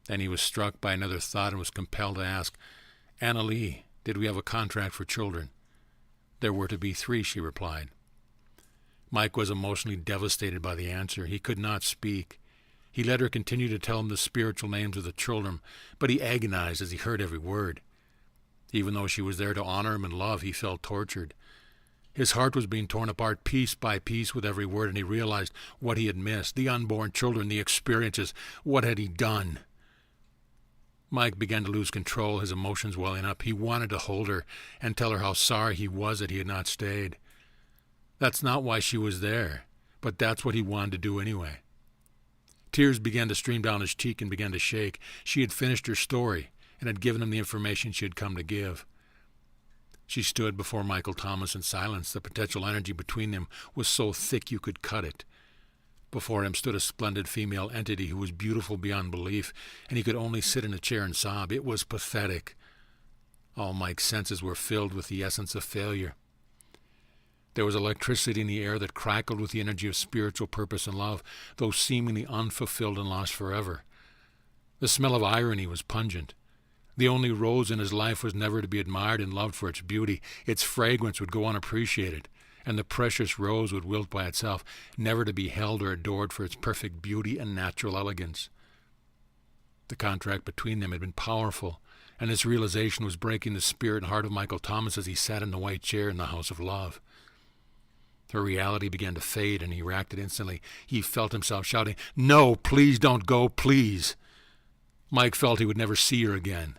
Then he was struck by another thought and was compelled to ask, "Anna Lee, did we have a contract for children?" "There were to be 3, she replied. Mike was emotionally devastated by the answer. He could not speak. He let her continue to tell him the spiritual names of the children, but he agonized as he heard every word. Even though she was there to honor him and love, he felt tortured. His heart was being torn apart piece by piece with every word, and he realized what he had missed, the unborn children, the experiences. What had he done? Mike began to lose control, his emotions welling up. He wanted to hold her and tell her how sorry he was that he had not stayed. That's not why she was there, but that's what he wanted to do anyway. Tears began to stream down his cheek and began to shake. She had finished her story and had given him the information she had come to give. She stood before Michael Thomas in silence. The potential energy between them was so thick you could cut it. Before him stood a splendid female entity who was beautiful beyond belief, and he could only sit in a chair and sob. It was pathetic. All Mike's senses were filled with the essence of failure. There was electricity in the air that crackled with the energy of spiritual purpose and love, though seemingly unfulfilled and lost forever. The smell of irony was pungent. The only rose in his life was never to be admired and loved for its beauty. Its fragrance would go unappreciated, and the precious rose would wilt by itself, never to be held or adored for its perfect beauty and natural elegance. The contract between them had been powerful, and this realization was breaking the spirit and heart of Michael Thomas as he sat in the white chair in the House of Love. Her reality began to fade, and he reacted instantly. He felt himself shouting, "No, please don't go, please." Mike felt he would never see her again.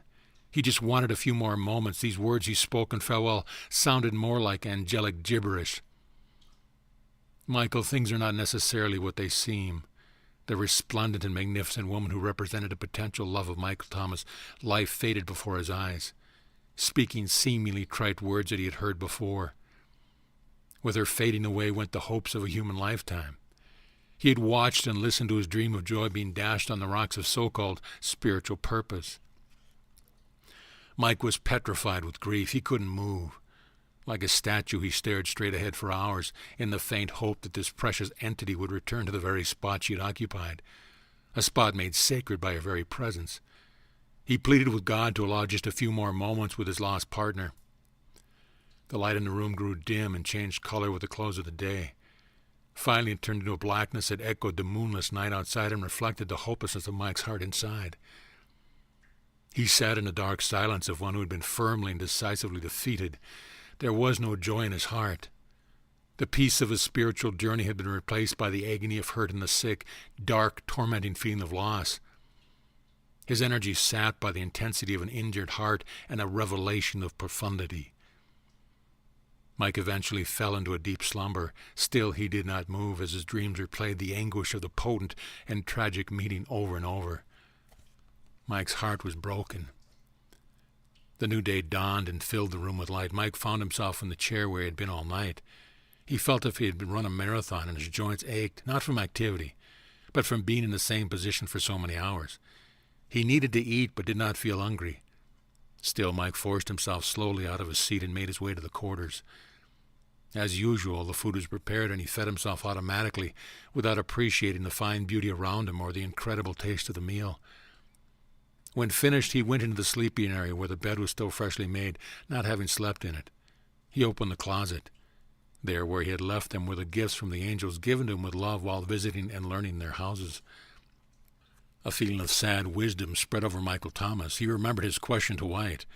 He just wanted a few more moments. These words he spoke in farewell sounded more like angelic gibberish. "Michael, things are not necessarily what they seem." The resplendent and magnificent woman who represented the potential love of Michael Thomas' life faded before his eyes, speaking seemingly trite words that he had heard before. With her fading away went the hopes of a human lifetime. He had watched and listened to his dream of joy being dashed on the rocks of so-called spiritual purpose. Mike was petrified with grief. He couldn't move. Like a statue, he stared straight ahead for hours in the faint hope that this precious entity would return to the very spot she had occupied, a spot made sacred by her very presence. He pleaded with God to allow just a few more moments with his lost partner. The light in the room grew dim and changed color with the close of the day. Finally, it turned into a blackness that echoed the moonless night outside and reflected the hopelessness of Mike's heart inside. He sat in the dark silence of one who had been firmly and decisively defeated. There was no joy in his heart. The peace of his spiritual journey had been replaced by the agony of hurt and the sick, dark, tormenting feeling of loss. His energy sapped by the intensity of an injured heart and a revelation of profundity. Mike eventually fell into a deep slumber. Still he did not move as his dreams replayed the anguish of the potent and tragic meeting over and over. Mike's heart was broken. The new day dawned and filled the room with light. Mike found himself in the chair where he had been all night. He felt as if he had run a marathon and his joints ached, not from activity, but from being in the same position for so many hours. He needed to eat but did not feel hungry. Still, Mike forced himself slowly out of his seat and made his way to the quarters. As usual, the food was prepared and he fed himself automatically without appreciating the fine beauty around him or the incredible taste of the meal. When finished, he went into the sleeping area where the bed was still freshly made, not having slept in it. He opened the closet. There, where he had left them, were the gifts from the angels given to him with love while visiting and learning their houses. A feeling of sad wisdom spread over Michael Thomas. He remembered his question to White.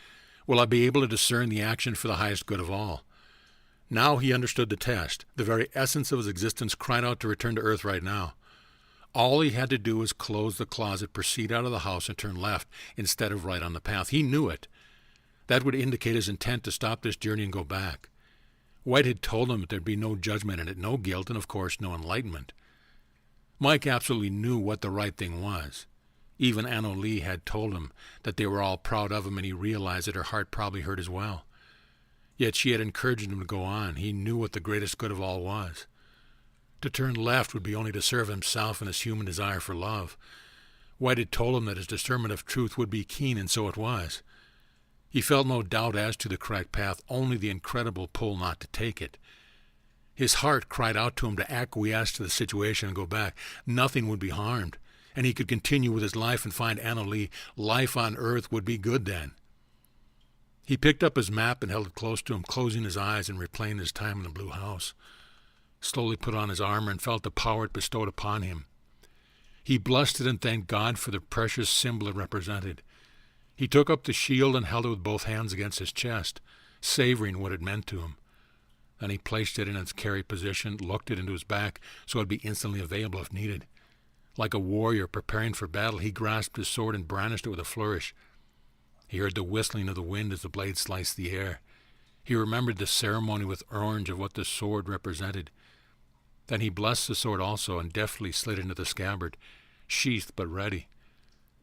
Will I be able to discern the action for the highest good of all? Now he understood the test. The very essence of his existence cried out to return to Earth right now. All he had to do was close the closet, proceed out of the house, and turn left instead of right on the path. He knew it. That would indicate his intent to stop this journey and go back. White had told him that there'd be no judgment in it, no guilt, and of course no enlightenment. Mike absolutely knew what the right thing was. Even Anna Lee had told him that they were all proud of him, and he realized that her heart probably hurt as well. Yet she had encouraged him to go on. He knew what the greatest good of all was. To turn left would be only to serve himself and his human desire for love. White had told him that his discernment of truth would be keen, and so it was. He felt no doubt as to the correct path, only the incredible pull not to take it. His heart cried out to him to acquiesce to the situation and go back. Nothing would be harmed, and he could continue with his life and find Anna Lee. Life on Earth would be good then. He picked up his map and held it close to him, closing his eyes and replaying his time in the blue house. Slowly put on his armor and felt the power it bestowed upon him. He blessed it and thanked God for the precious symbol it represented. He took up the shield and held it with both hands against his chest, savoring what it meant to him. Then he placed it in its carry position, looked it into his back so it would be instantly available if needed. Like a warrior preparing for battle, he grasped his sword and brandished it with a flourish. He heard the whistling of the wind as the blade sliced the air. He remembered the ceremony with orange of what the sword represented. Then he blessed the sword also and deftly slid into the scabbard, sheathed but ready.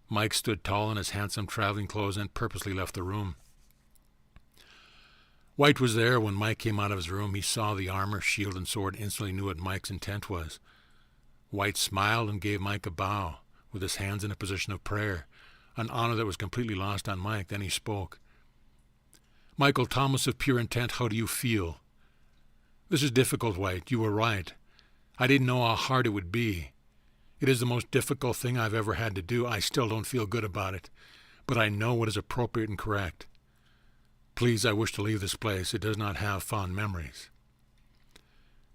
Mike stood tall in his handsome traveling clothes and purposely left the room. White was there when Mike came out of his room. He saw the armor, shield, and sword, and instantly knew what Mike's intent was. White smiled and gave Mike a bow, with his hands in a position of prayer, an honor that was completely lost on Mike. Then he spoke. Michael Thomas of pure intent, how do you feel? This is difficult, White. You were right. I didn't know how hard it would be. It is the most difficult thing I've ever had to do. I still don't feel good about it, but I know what is appropriate and correct. Please, I wish to leave this place. It does not have fond memories.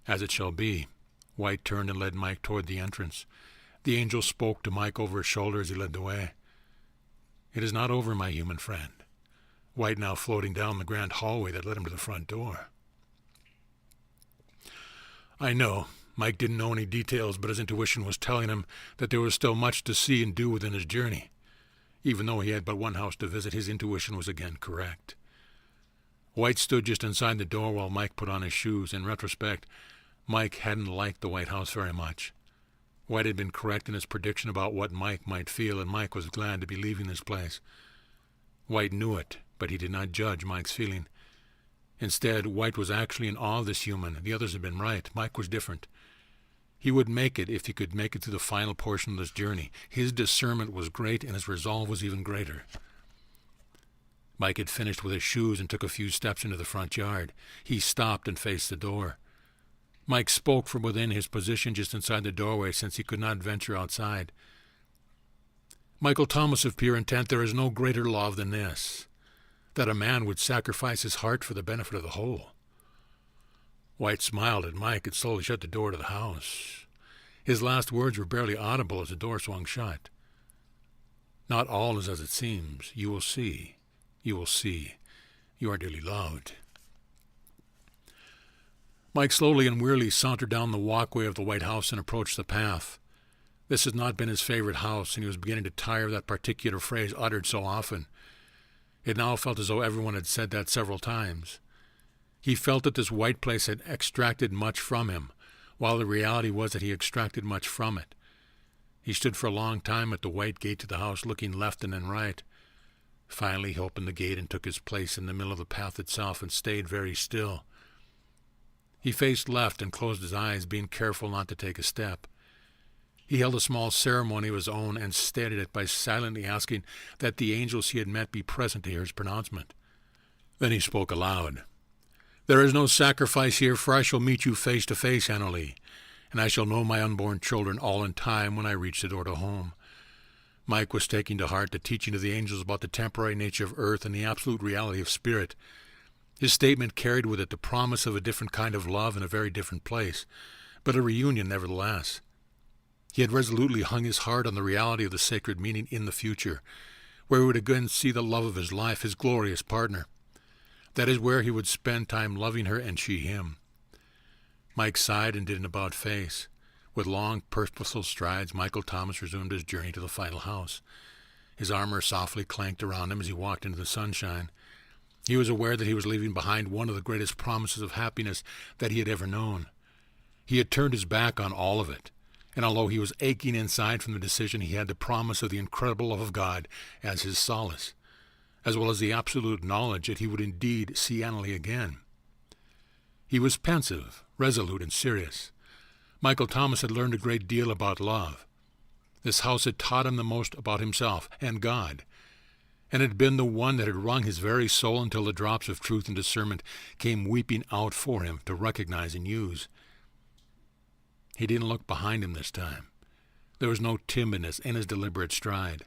As it shall be. White turned and led Mike toward the entrance. The angel spoke to Mike over his shoulder as he led the way. It is not over, my human friend. White now floating down the grand hallway that led him to the front door. I know. Mike didn't know any details, but his intuition was telling him that there was still much to see and do within his journey. Even though he had but one house to visit, his intuition was again correct. White stood just inside the door while Mike put on his shoes. In retrospect, Mike hadn't liked the White House very much. White had been correct in his prediction about what Mike might feel, and Mike was glad to be leaving this place. White knew it, but he did not judge Mike's feeling. Instead, White was actually in awe of this human. The others had been right. Mike was different. He would make it if he could make it to the final portion of this journey. His discernment was great, and his resolve was even greater. Mike had finished with his shoes and took a few steps into the front yard. He stopped and faced the door. Mike spoke from within his position just inside the doorway, since he could not venture outside. Michael Thomas of pure intent, there is no greater love than this, that a man would sacrifice his heart for the benefit of the whole. White smiled at Mike and slowly shut the door to the house. His last words were barely audible as the door swung shut. Not all is as it seems. You will see. You will see. You are dearly loved. Mike slowly and wearily sauntered down the walkway of the White House and approached the path. This had not been his favorite house, and he was beginning to tire of that particular phrase uttered so often. It now felt as though everyone had said that several times. He felt that this white place had extracted much from him, while the reality was that he extracted much from it. He stood for a long time at the white gate to the house, looking left and then right. Finally, he opened the gate and took his place in the middle of the path itself and stayed very still. He faced left and closed his eyes, being careful not to take a step. He held a small ceremony of his own and steadied it by silently asking that the angels he had met be present to hear his pronouncement. Then he spoke aloud. "There is no sacrifice here, for I shall meet you face to face, Annalee, and I shall know my unborn children all in time when I reach the door to home." Mike was taking to heart the teaching of the angels about the temporary nature of earth and the absolute reality of spirit. His statement carried with it the promise of a different kind of love in a very different place, but a reunion nevertheless. He had resolutely hung his heart on the reality of the sacred meaning in the future, where he would again see the love of his life, his glorious partner. That is where he would spend time loving her and she him. Mike sighed and did an about-face. With long, purposeful strides, Michael Thomas resumed his journey to the final house. His armor softly clanked around him as he walked into the sunshine. He was aware that he was leaving behind one of the greatest promises of happiness that he had ever known. He had turned his back on all of it, and although he was aching inside from the decision, he had the promise of the incredible love of God as his solace, as well as the absolute knowledge that he would indeed see Annalee again. He was pensive, resolute, and serious. Michael Thomas had learned a great deal about love. This house had taught him the most about himself and God, and had been the one that had wrung his very soul until the drops of truth and discernment came weeping out for him to recognize and use. He didn't look behind him this time. There was no timidness in his deliberate stride.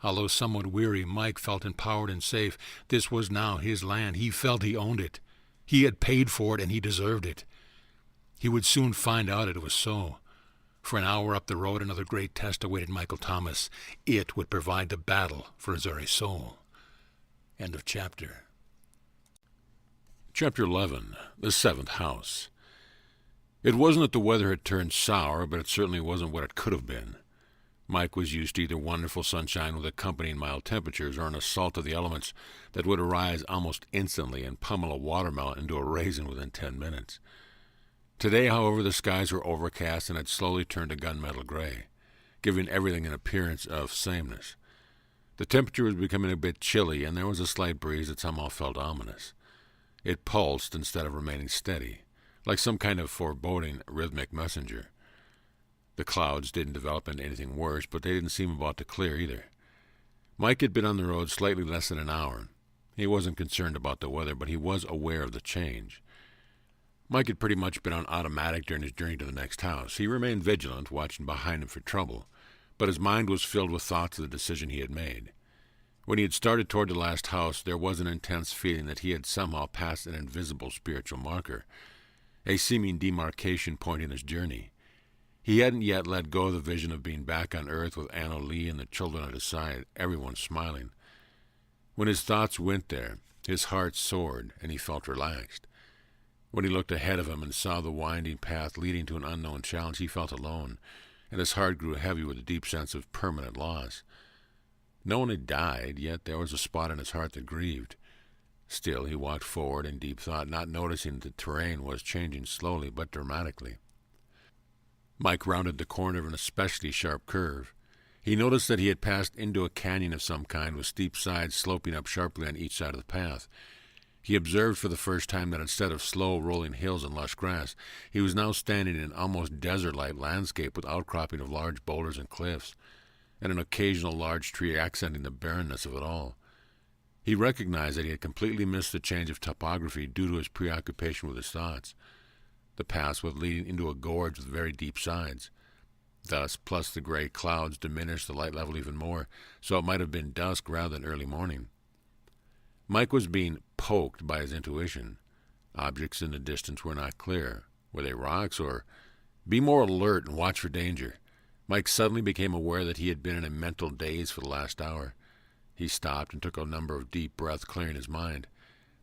Although somewhat weary, Mike felt empowered and safe. This was now his land. He felt he owned it. He had paid for it, and he deserved it. He would soon find out it was so. For an hour up the road, another great test awaited Michael Thomas. It would provide the battle for his very soul. End of chapter. Chapter 11. The Seventh House. It wasn't that the weather had turned sour, but it certainly wasn't what it could have been. Mike was used to either wonderful sunshine with accompanying mild temperatures or an assault of the elements that would arise almost instantly and pummel a watermelon into a raisin within 10 minutes. Today, however, the skies were overcast and had slowly turned to gunmetal gray, giving everything an appearance of sameness. The temperature was becoming a bit chilly, and there was a slight breeze that somehow felt ominous. It pulsed instead of remaining steady, like some kind of foreboding rhythmic messenger. The clouds didn't develop into anything worse, but they didn't seem about to clear either. Mike had been on the road slightly less than an hour. He wasn't concerned about the weather, but he was aware of the change. Mike had pretty much been on automatic during his journey to the next house. He remained vigilant, watching behind him for trouble, but his mind was filled with thoughts of the decision he had made. When he had started toward the last house, there was an intense feeling that he had somehow passed an invisible spiritual marker, a seeming demarcation point in his journey. He hadn't yet let go of the vision of being back on earth with Annalee and the children at his side, everyone smiling. When his thoughts went there, his heart soared, and he felt relaxed. When he looked ahead of him and saw the winding path leading to an unknown challenge, he felt alone, and his heart grew heavy with a deep sense of permanent loss. No one had died, yet there was a spot in his heart that grieved. Still, he walked forward in deep thought, not noticing that the terrain was changing slowly but dramatically. Mike rounded the corner of an especially sharp curve. He noticed that he had passed into a canyon of some kind with steep sides sloping up sharply on each side of the path. He observed for the first time that instead of slow rolling hills and lush grass, he was now standing in an almost desert-like landscape with outcropping of large boulders and cliffs, and an occasional large tree accenting the barrenness of it all. He recognized that he had completely missed the change of topography due to his preoccupation with his thoughts. The pass was leading into a gorge with very deep sides. Thus, plus the gray clouds diminished the light level even more, so it might have been dusk rather than early morning. Mike was being poked by his intuition. Objects in the distance were not clear. Were they rocks, or... Be more alert and watch for danger. Mike suddenly became aware that he had been in a mental daze for the last hour. He stopped and took a number of deep breaths, clearing his mind.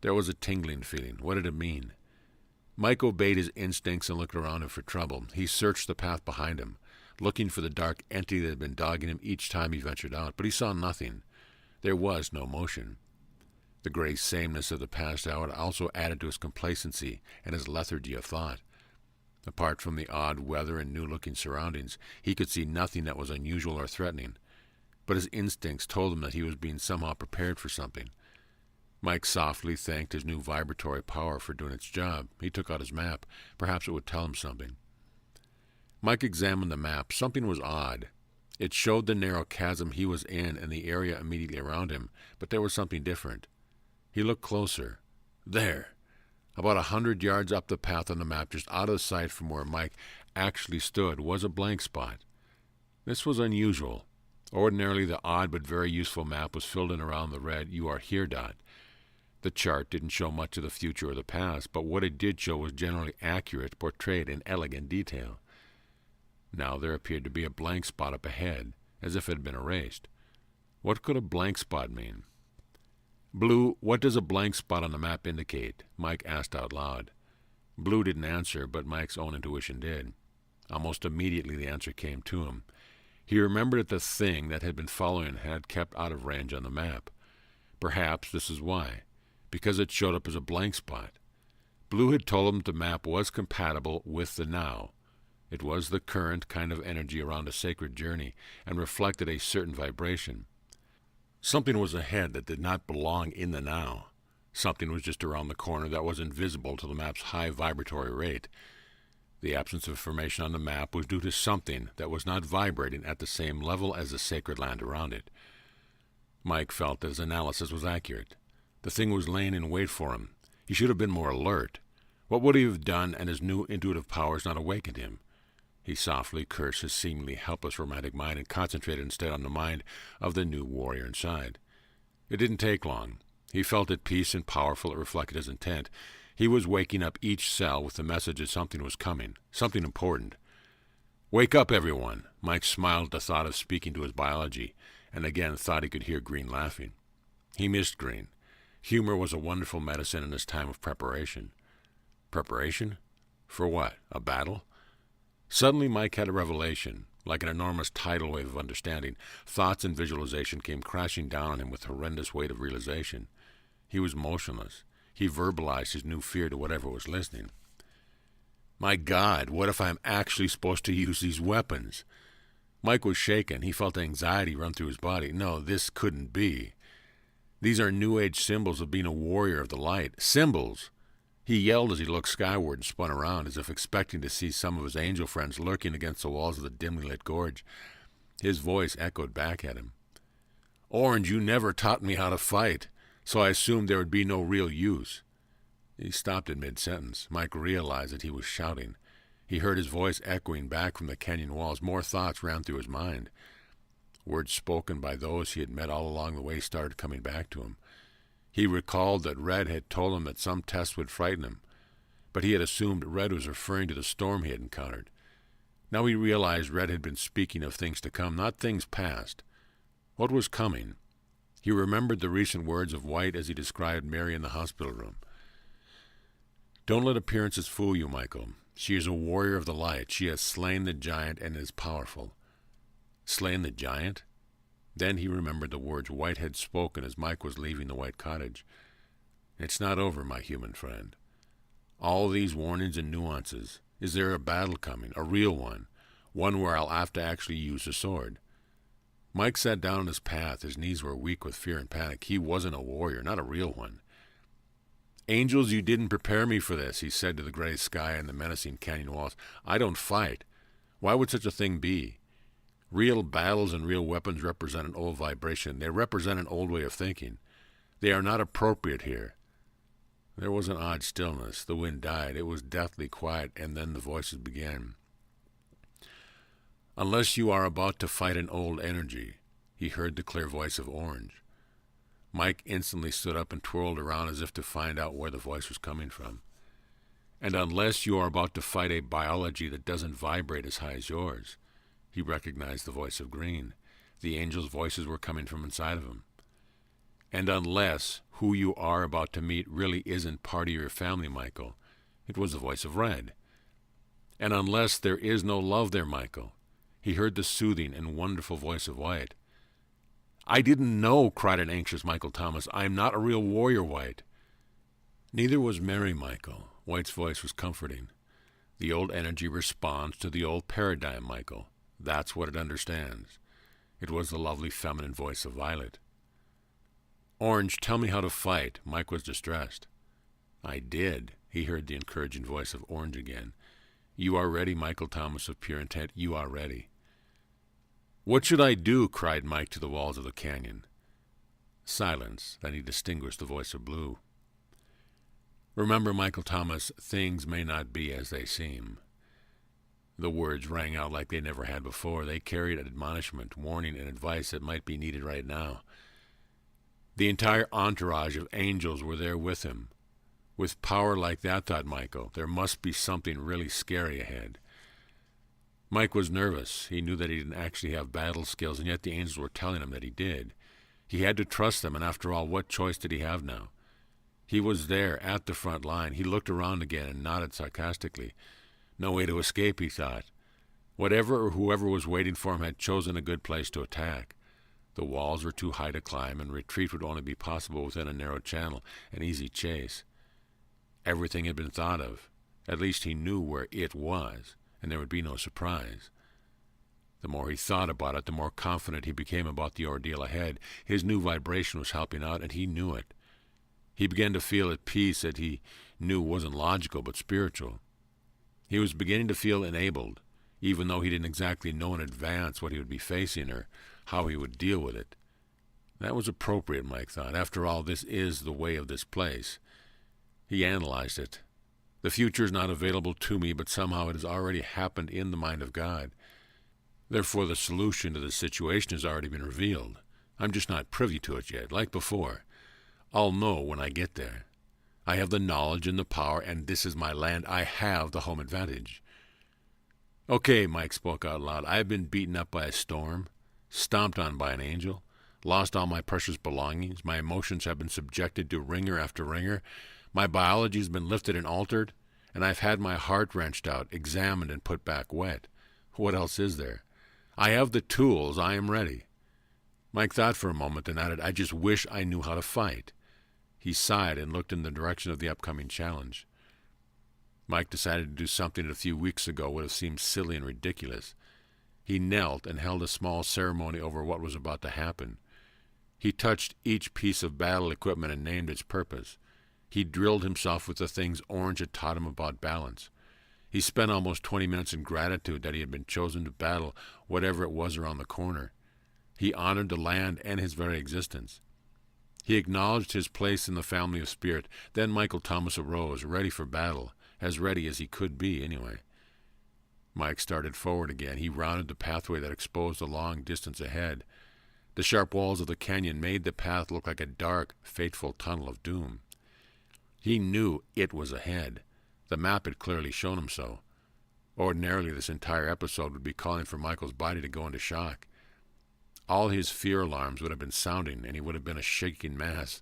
There was a tingling feeling. What did it mean? Mike obeyed his instincts and looked around him for trouble. He searched the path behind him, looking for the dark entity that had been dogging him each time he ventured out, but he saw nothing. There was no motion. The gray sameness of the past hour also added to his complacency and his lethargy of thought. Apart from the odd weather and new-looking surroundings, he could see nothing that was unusual or threatening, but his instincts told him that he was being somehow prepared for something. Mike softly thanked his new vibratory power for doing its job. He took out his map. Perhaps it would tell him something. Mike examined the map. Something was odd. It showed the narrow chasm he was in and the area immediately around him, but there was something different. He looked closer. There, about 100 yards up the path on the map, just out of sight from where Mike actually stood, was a blank spot. This was unusual. Ordinarily, the odd but very useful map was filled in around the red "You Are Here" dot. The chart didn't show much of the future or the past, but what it did show was generally accurate, portrayed in elegant detail. Now there appeared to be a blank spot up ahead, as if it had been erased. What could a blank spot mean? "Blue, what does a blank spot on the map indicate?" Mike asked out loud. Blue didn't answer, but Mike's own intuition did. Almost immediately the answer came to him. He remembered that the thing that had been following him had kept out of range on the map. Perhaps this is why, because it showed up as a blank spot. Blue had told him that the map was compatible with the now. It was the current kind of energy around a sacred journey and reflected a certain vibration. Something was ahead that did not belong in the now. Something was just around the corner that was invisible to the map's high vibratory rate. The absence of information on the map was due to something that was not vibrating at the same level as the sacred land around it. Mike felt that his analysis was accurate. The thing was laying in wait for him. He should have been more alert. What would he have done had his new intuitive powers not awakened him? He softly cursed his seemingly helpless romantic mind and concentrated instead on the mind of the new warrior inside. It didn't take long. He felt at peace and powerful. It reflected his intent. He was waking up each cell with the message that something was coming, something important. "Wake up, everyone!" Mike smiled at the thought of speaking to his biology, and again thought he could hear Green laughing. He missed Green. Humor was a wonderful medicine in this time of preparation. Preparation? For what? A battle? Suddenly Mike had a revelation. Like an enormous tidal wave of understanding, thoughts and visualization came crashing down on him with horrendous weight of realization. He was motionless. He verbalized his new fear to whatever was listening. "My God, what if I'm actually supposed to use these weapons?" Mike was shaken. He felt anxiety run through his body. No, this couldn't be. These are New Age symbols of being a warrior of the light. Symbols! He yelled as he looked skyward and spun around, as if expecting to see some of his angel friends lurking against the walls of the dimly lit gorge. His voice echoed back at him. "Orange, you never taught me how to fight, so I assumed there would be no real use." He stopped in mid-sentence. Mike realized that he was shouting. He heard his voice echoing back from the canyon walls. More thoughts ran through his mind. Words spoken by those he had met all along the way started coming back to him. He recalled that Red had told him that some tests would frighten him, but he had assumed Red was referring to the storm he had encountered. Now he realized Red had been speaking of things to come, not things past. What was coming? He remembered the recent words of White as he described Mary in the hospital room. "Don't let appearances fool you, Michael. She is a warrior of the light. She has slain the giant and is powerful." Slain the giant? Then he remembered the words White had spoken as Mike was leaving the White cottage. "It's not over, my human friend. All these warnings and nuances. Is there a battle coming? A real one? One where I'll have to actually use the sword?" Mike sat down on his path. His knees were weak with fear and panic. He wasn't a warrior, not a real one. "Angels, you didn't prepare me for this," he said to the gray sky and the menacing canyon walls. "I don't fight. Why would such a thing be? Real battles and real weapons represent an old vibration. They represent an old way of thinking. They are not appropriate here." There was an odd stillness. The wind died. It was deathly quiet, and then the voices began. "Unless you are about to fight an old energy," he heard the clear voice of Orange. Mike instantly stood up and twirled around as if to find out where the voice was coming from. "And unless you are about to fight a biology that doesn't vibrate as high as yours." He recognized the voice of Green. The angels' voices were coming from inside of him. "And unless who you are about to meet really isn't part of your family, Michael." It was the voice of Red. "And unless there is no love there, Michael." He heard the soothing and wonderful voice of White. "I didn't know," cried an anxious Michael Thomas. "I am not a real warrior, White." Neither was Mary, Michael. White's voice was comforting. The old energy responds to the old paradigm, Michael. That's what it understands. It was the lovely feminine voice of Violet. Orange, tell me how to fight. Mike was distressed. I did, he heard the encouraging voice of Orange again. You are ready, Michael Thomas of pure intent. You are ready. What should I do? Cried Mike to the walls of the canyon. Silence. Then he distinguished the voice of Blue. Remember, Michael Thomas, things may not be as they seem. The words rang out like they never had before. They carried admonishment, warning, and advice that might be needed right now. The entire entourage of angels were there with him. With power like that, thought Michael, there must be something really scary ahead. Mike was nervous. He knew that he didn't actually have battle skills, and yet the angels were telling him that he did. He had to trust them, and after all, what choice did he have now? He was there, at the front line. He looked around again and nodded sarcastically. No way to escape, he thought. Whatever or whoever was waiting for him had chosen a good place to attack. The walls were too high to climb, and retreat would only be possible within a narrow channel, an easy chase. Everything had been thought of. At least he knew where it was, and there would be no surprise. The more he thought about it, the more confident he became about the ordeal ahead. His new vibration was helping out, and he knew it. He began to feel at peace that he knew wasn't logical but spiritual. He was beginning to feel enabled, even though he didn't exactly know in advance what he would be facing or how he would deal with it. That was appropriate, Mike thought. After all, this is the way of this place. He analyzed it. The future is not available to me, but somehow it has already happened in the mind of God. Therefore, the solution to the situation has already been revealed. I'm just not privy to it yet, like before. I'll know when I get there. I have the knowledge and the power, and this is my land. I have the home advantage. Okay, Mike spoke out loud. I have been beaten up by a storm, stomped on by an angel, lost all my precious belongings. My emotions have been subjected to ringer after ringer. My biology has been lifted and altered, and I've had my heart wrenched out, examined, and put back wet. What else is there? I have the tools. I am ready. Mike thought for a moment and added, I just wish I knew how to fight. He sighed and looked in the direction of the upcoming challenge. Mike decided to do something that a few weeks ago would have seemed silly and ridiculous. He knelt and held a small ceremony over what was about to happen. He touched each piece of battle equipment and named its purpose. He drilled himself with the things Orange had taught him about balance. He spent almost 20 minutes in gratitude that he had been chosen to battle whatever it was around the corner. He honored the land and his very existence. He acknowledged his place in the family of spirit. Then Michael Thomas arose, ready for battle, as ready as he could be anyway. Mike started forward again. He rounded the pathway that exposed a long distance ahead. The sharp walls of the canyon made the path look like a dark, fateful tunnel of doom. He knew it was ahead. The map had clearly shown him so. Ordinarily, this entire episode would be calling for Michael's body to go into shock. All his fear alarms would have been sounding, and he would have been a shaking mass.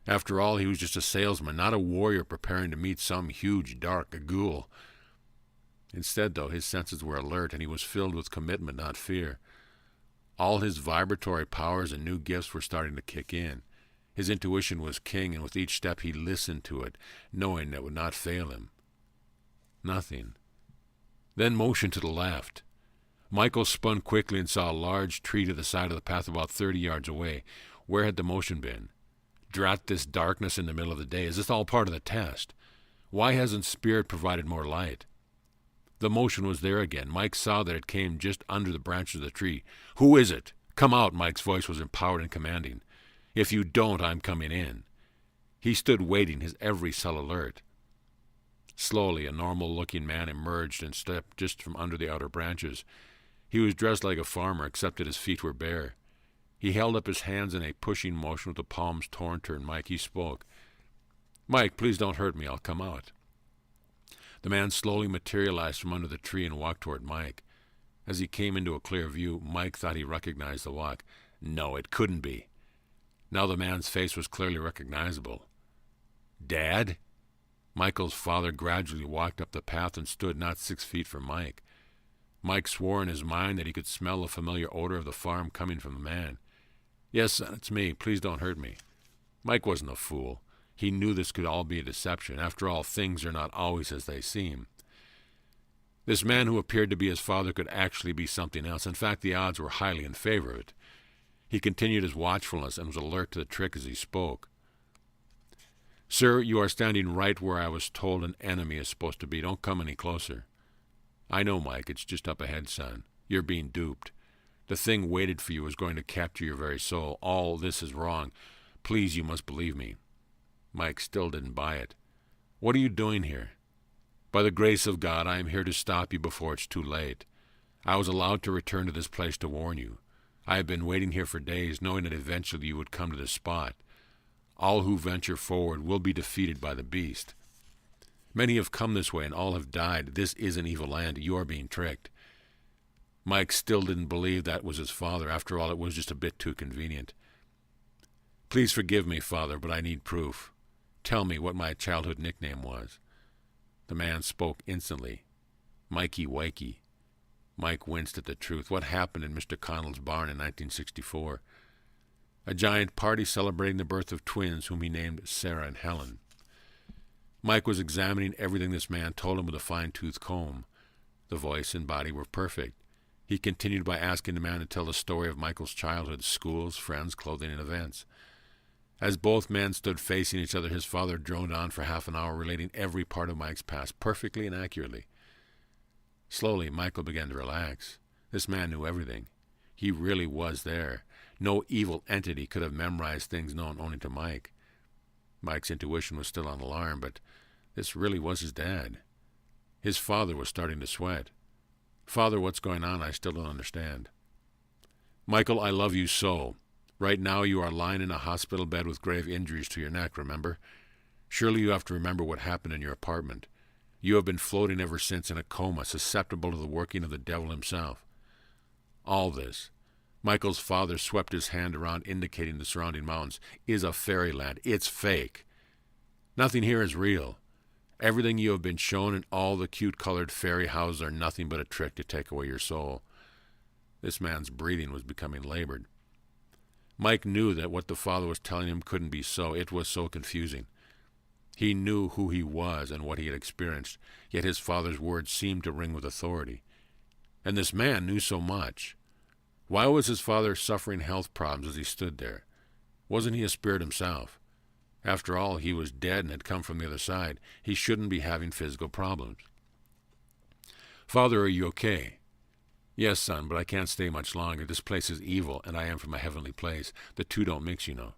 After all, he was just a salesman, not a warrior preparing to meet some huge, dark ghoul. Instead, though, his senses were alert, and he was filled with commitment, not fear. All his vibratory powers and new gifts were starting to kick in. His intuition was king, and with each step he listened to it, knowing that it would not fail him. Nothing. Then motion to the left. Michael spun quickly and saw a large tree to the side of the path about 30 yards away. Where had the motion been? Drat this darkness in the middle of the day. Is this all part of the test? Why hasn't Spirit provided more light? The motion was there again. Mike saw that it came just under the branches of the tree. Who is it? Come out, Mike's voice was empowered and commanding. If you don't, I'm coming in. He stood waiting, his every cell alert. Slowly, a normal-looking man emerged and stepped just from under the outer branches. He was dressed like a farmer, except that his feet were bare. He held up his hands in a pushing motion with the palms torn toward Mike. He spoke. Mike, please don't hurt me. I'll come out. The man slowly materialized from under the tree and walked toward Mike. As he came into a clear view, Mike thought he recognized the walk. No, it couldn't be. Now the man's face was clearly recognizable. Dad? Michael's father gradually walked up the path and stood not 6 feet from Mike. Mike swore in his mind that he could smell the familiar odor of the farm coming from the man. Yes, son, it's me. Please don't hurt me. Mike wasn't a fool. He knew this could all be a deception. After all, things are not always as they seem. This man who appeared to be his father could actually be something else. In fact, the odds were highly in favor of it. He continued his watchfulness and was alert to the trick as he spoke. "Sir, you are standing right where I was told an enemy is supposed to be. Don't come any closer." "I know, Mike. It's just up ahead, son. You're being duped. The thing waited for you is going to capture your very soul. All this is wrong. Please, you must believe me." Mike still didn't buy it. "What are you doing here?" "By the grace of God, I am here to stop you before it's too late. I was allowed to return to this place to warn you. I have been waiting here for days, knowing that eventually you would come to this spot. All who venture forward will be defeated by the beast. Many have come this way, and all have died. This is an evil land. You are being tricked." Mike still didn't believe that was his father. After all, it was just a bit too convenient. "Please forgive me, Father, but I need proof. Tell me what my childhood nickname was." The man spoke instantly. "Mikey Wakey." Mike winced at the truth. What happened in Mr. Connell's barn in 1964? A giant party celebrating the birth of twins whom he named Sarah and Helen. Mike was examining everything this man told him with a fine-tooth comb. The voice and body were perfect. He continued by asking the man to tell the story of Michael's childhood, schools, friends, clothing, and events. As both men stood facing each other, his father droned on for half an hour, relating every part of Mike's past perfectly and accurately. Slowly, Michael began to relax. This man knew everything. He really was there. No evil entity could have memorized things known only to Mike. Mike's intuition was still on alarm, but this really was his dad. His father was starting to sweat. "Father, what's going on? I still don't understand." "Michael, I love you so. Right now you are lying in a hospital bed with grave injuries to your neck, remember? Surely you have to remember what happened in your apartment. You have been floating ever since in a coma, susceptible to the working of the devil himself." All this, Michael's father swept his hand around, indicating the surrounding mountains, is a fairyland. It's fake. Nothing here is real. Everything you have been shown and all the cute-colored fairy houses are nothing but a trick to take away your soul. This man's breathing was becoming labored. Mike knew that what the father was telling him couldn't be so. It was so confusing. He knew who he was and what he had experienced, yet his father's words seemed to ring with authority. And this man knew so much. Why was his father suffering health problems as he stood there? Wasn't he a spirit himself? After all, he was dead and had come from the other side. He shouldn't be having physical problems. "Father, are you okay?" "Yes, son, but I can't stay much longer. This place is evil, and I am from a heavenly place. The two don't mix, you know."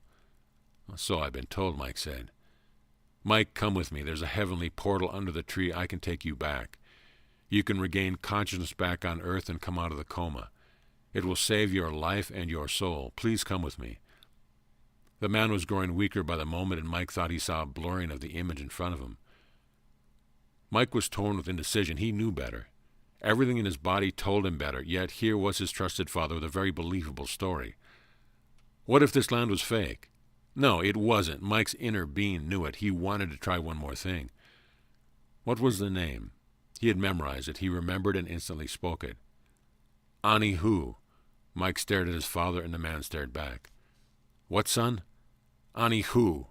"So I've been told," Mike said. "Mike, come with me. There's a heavenly portal under the tree. I can take you back. You can regain consciousness back on earth and come out of the coma. It will save your life and your soul. Please come with me." The man was growing weaker by the moment, and Mike thought he saw a blurring of the image in front of him. Mike was torn with indecision. He knew better. Everything in his body told him better, yet here was his trusted father with a very believable story. What if this land was fake? No, it wasn't. Mike's inner being knew it. He wanted to try one more thing. What was the name? He had memorized it. He remembered and instantly spoke it. Ani-Hu. Mike stared at his father, and the man stared back. "What, son?" "Ani-Hu,"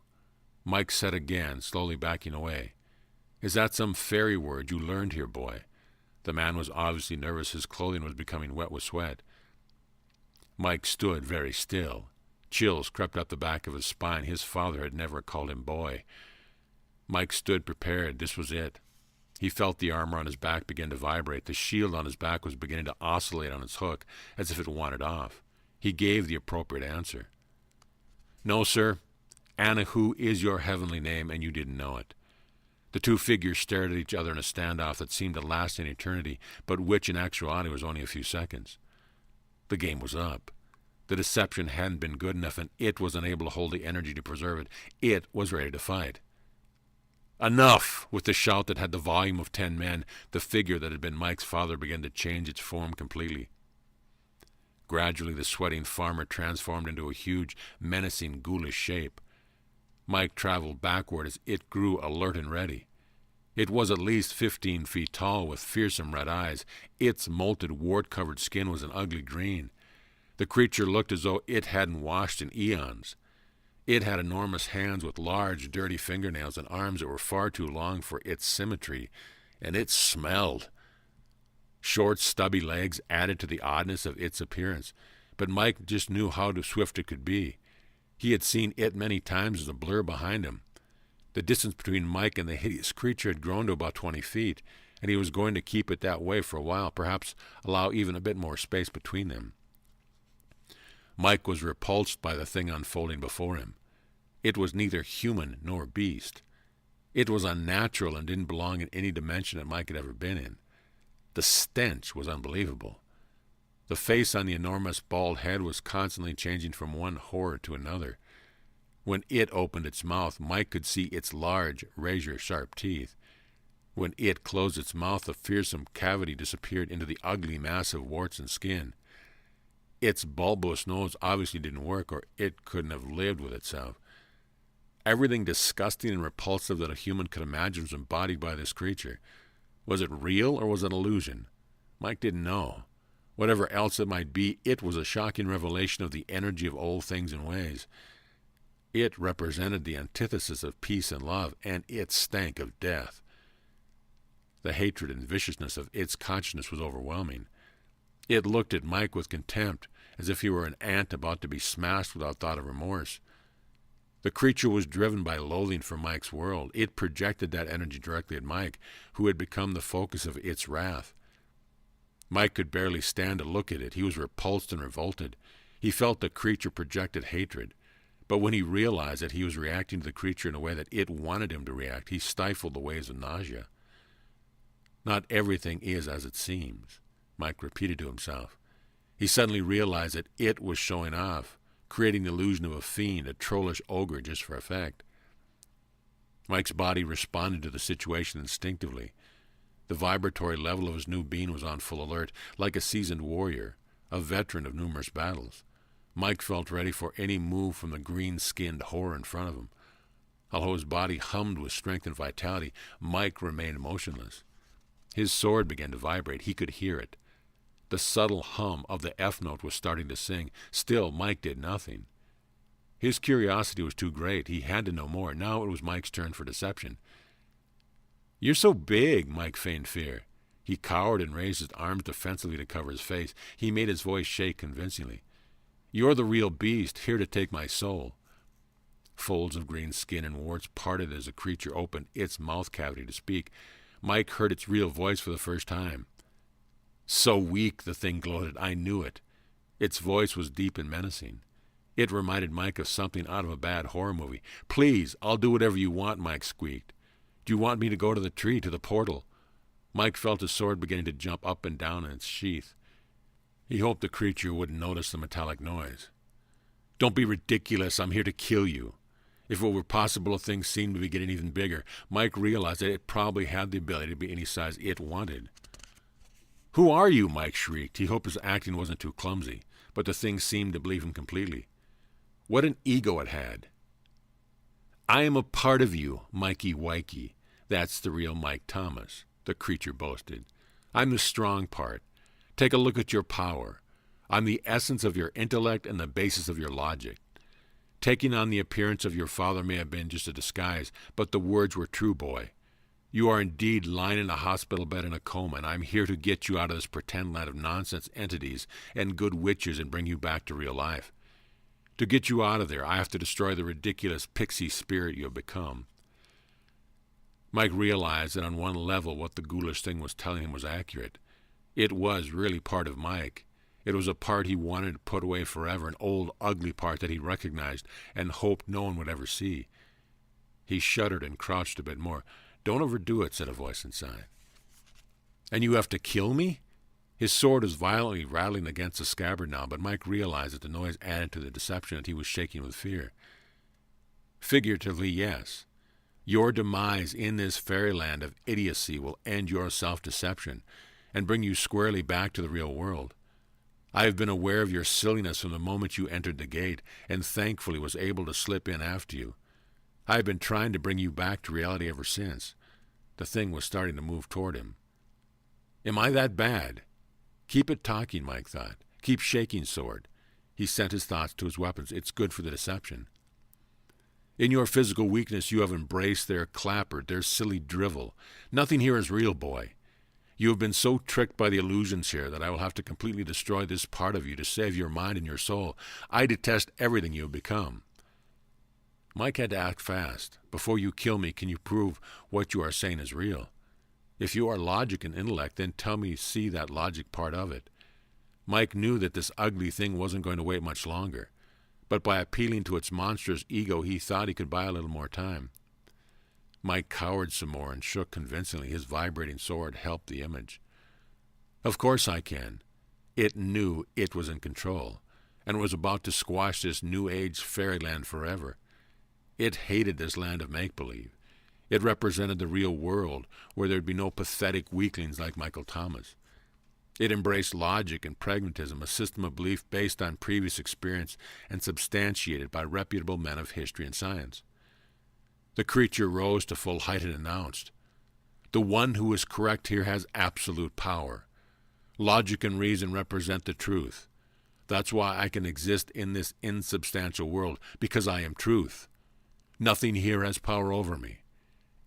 Mike said again, slowly backing away. "Is that some fairy word you learned here, boy?" The man was obviously nervous. His clothing was becoming wet with sweat. Mike stood very still. Chills crept up the back of his spine. His father had never called him boy. Mike stood prepared. This was it. He felt the armor on his back begin to vibrate. The shield on his back was beginning to oscillate on its hook, as if it wanted off. He gave the appropriate answer. "No, sir. Ani-Hu is your heavenly name, and you didn't know it." The two figures stared at each other in a standoff that seemed to last an eternity, but which in actuality was only a few seconds. The game was up. The deception hadn't been good enough, and it was unable to hold the energy to preserve it. It was ready to fight. "Enough!" With the shout that had the volume of 10 men, the figure that had been Mike's father began to change its form completely. Gradually, the sweating farmer transformed into a huge, menacing, ghoulish shape. Mike traveled backward as it grew alert and ready. It was at least 15 feet tall, with fearsome red eyes. Its molted, wart-covered skin was an ugly green. The creature looked as though it hadn't washed in eons. It had enormous hands with large, dirty fingernails and arms that were far too long for its symmetry, and it smelled. Short, stubby legs added to the oddness of its appearance, but Mike just knew how swift it could be. He had seen it many times as a blur behind him. The distance between Mike and the hideous creature had grown to about 20 feet, and he was going to keep it that way for a while, perhaps allow even a bit more space between them. Mike was repulsed by the thing unfolding before him. It was neither human nor beast. It was unnatural and didn't belong in any dimension that Mike had ever been in. The stench was unbelievable. The face on the enormous bald head was constantly changing from one horror to another. When it opened its mouth, Mike could see its large, razor-sharp teeth. When it closed its mouth, the fearsome cavity disappeared into the ugly mass of warts and skin. Its bulbous nose obviously didn't work, or it couldn't have lived with itself. Everything disgusting and repulsive that a human could imagine was embodied by this creature. Was it real or was it an illusion? Mike didn't know. Whatever else it might be, it was a shocking revelation of the energy of old things and ways. It represented the antithesis of peace and love, and it stank of death. The hatred and viciousness of its consciousness was overwhelming. It looked at Mike with contempt, as if he were an ant about to be smashed without thought of remorse. The creature was driven by loathing for Mike's world. It projected that energy directly at Mike, who had become the focus of its wrath. Mike could barely stand to look at it. He was repulsed and revolted. He felt the creature projected hatred. But when he realized that he was reacting to the creature in a way that it wanted him to react, he stifled the waves of nausea. Not everything is as it seems, Mike repeated to himself. He suddenly realized that it was showing off, creating the illusion of a fiend, a trollish ogre just for effect. Mike's body responded to the situation instinctively. The vibratory level of his new being was on full alert, like a seasoned warrior, a veteran of numerous battles. Mike felt ready for any move from the green-skinned horror in front of him. Although his body hummed with strength and vitality, Mike remained motionless. His sword began to vibrate. He could hear it. The subtle hum of the F note was starting to sing. Still, Mike did nothing. His curiosity was too great. He had to know more. Now it was Mike's turn for deception. "You're so big," Mike feigned fear. He cowered and raised his arms defensively to cover his face. He made his voice shake convincingly. "You're the real beast, here to take my soul." Folds of green skin and warts parted as the creature opened its mouth cavity to speak. Mike heard its real voice for the first time. "So weak," the thing gloated. "I knew it." Its voice was deep and menacing. It reminded Mike of something out of a bad horror movie. "Please, I'll do whatever you want," Mike squeaked. "Do you want me to go to the tree, to the portal?" Mike felt his sword beginning to jump up and down in its sheath. He hoped the creature wouldn't notice the metallic noise. "Don't be ridiculous. I'm here to kill you." If it were possible, things seemed to be getting even bigger. Mike realized that it probably had the ability to be any size it wanted. "Who are you?" Mike shrieked. He hoped his acting wasn't too clumsy, but the thing seemed to believe him completely. What an ego it had. "I am a part of you, Mikey Wikey. That's the real Mike Thomas," the creature boasted. "I'm the strong part. Take a look at your power. I'm the essence of your intellect and the basis of your logic. Taking on the appearance of your father may have been just a disguise, but the words were true, boy. You are indeed lying in a hospital bed in a coma, and I'm here to get you out of this pretend land of nonsense entities and good witches and bring you back to real life. To get you out of there, I have to destroy the ridiculous pixie spirit you have become." Mike realized that on one level what the ghoulish thing was telling him was accurate. It was really part of Mike. It was a part he wanted to put away forever, an old, ugly part that he recognized and hoped no one would ever see. He shuddered and crouched a bit more. "Don't overdo it," said a voice inside. "And you have to kill me?" His sword was violently rattling against the scabbard now, but Mike realized that the noise added to the deception that he was shaking with fear. "Figuratively, yes. Your demise in this fairyland of idiocy will end your self-deception and bring you squarely back to the real world. I have been aware of your silliness from the moment you entered the gate, and thankfully was able to slip in after you. I have been trying to bring you back to reality ever since." The thing was starting to move toward him. "Am I that bad?" "Keep it talking," Mike thought. "Keep shaking, sword." He sent his thoughts to his weapons. It's good for the deception. "In your physical weakness, you have embraced their clapper, their silly drivel. Nothing here is real, boy. You have been so tricked by the illusions here that I will have to completely destroy this part of you to save your mind and your soul. I detest everything you have become." Mike had to act fast. "Before you kill me, can you prove what you are saying is real? If you are logic and intellect, then tell me see that logic part of it." Mike knew that this ugly thing wasn't going to wait much longer, but by appealing to its monstrous ego, he thought he could buy a little more time. Mike cowered some more and shook convincingly. His vibrating sword helped the image. "Of course I can." It knew it was in control and was about to squash this New Age fairyland forever. It hated this land of make-believe. It represented the real world, where there'd be no pathetic weaklings like Michael Thomas. It embraced logic and pragmatism, a system of belief based on previous experience and substantiated by reputable men of history and science. The creature rose to full height and announced, "The one who is correct here has absolute power. Logic and reason represent the truth. That's why I can exist in this insubstantial world, because I am truth. Nothing here has power over me."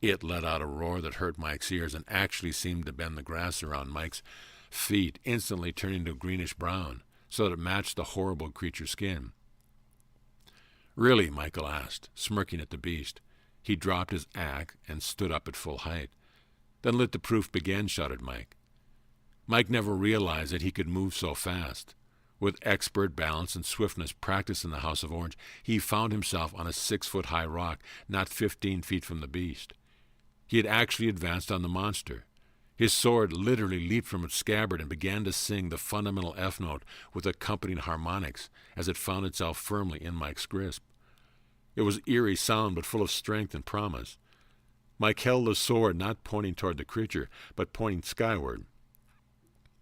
It let out a roar that hurt Mike's ears and actually seemed to bend the grass around Mike's feet, instantly turning to greenish-brown, so that it matched the horrible creature's skin. "Really?" Michael asked, smirking at the beast. He dropped his axe and stood up at full height. "Then let the proof begin," shouted Mike. Mike never realized that he could move so fast. With expert balance and swiftness practiced in the House of Orange, he found himself on a 6-foot-high rock, not 15 feet from the beast. He had actually advanced on the monster. His sword literally leaped from its scabbard and began to sing the fundamental F note with accompanying harmonics as it found itself firmly in Mike's grasp. It was eerie sound, but full of strength and promise. Mike held the sword not pointing toward the creature, but pointing skyward.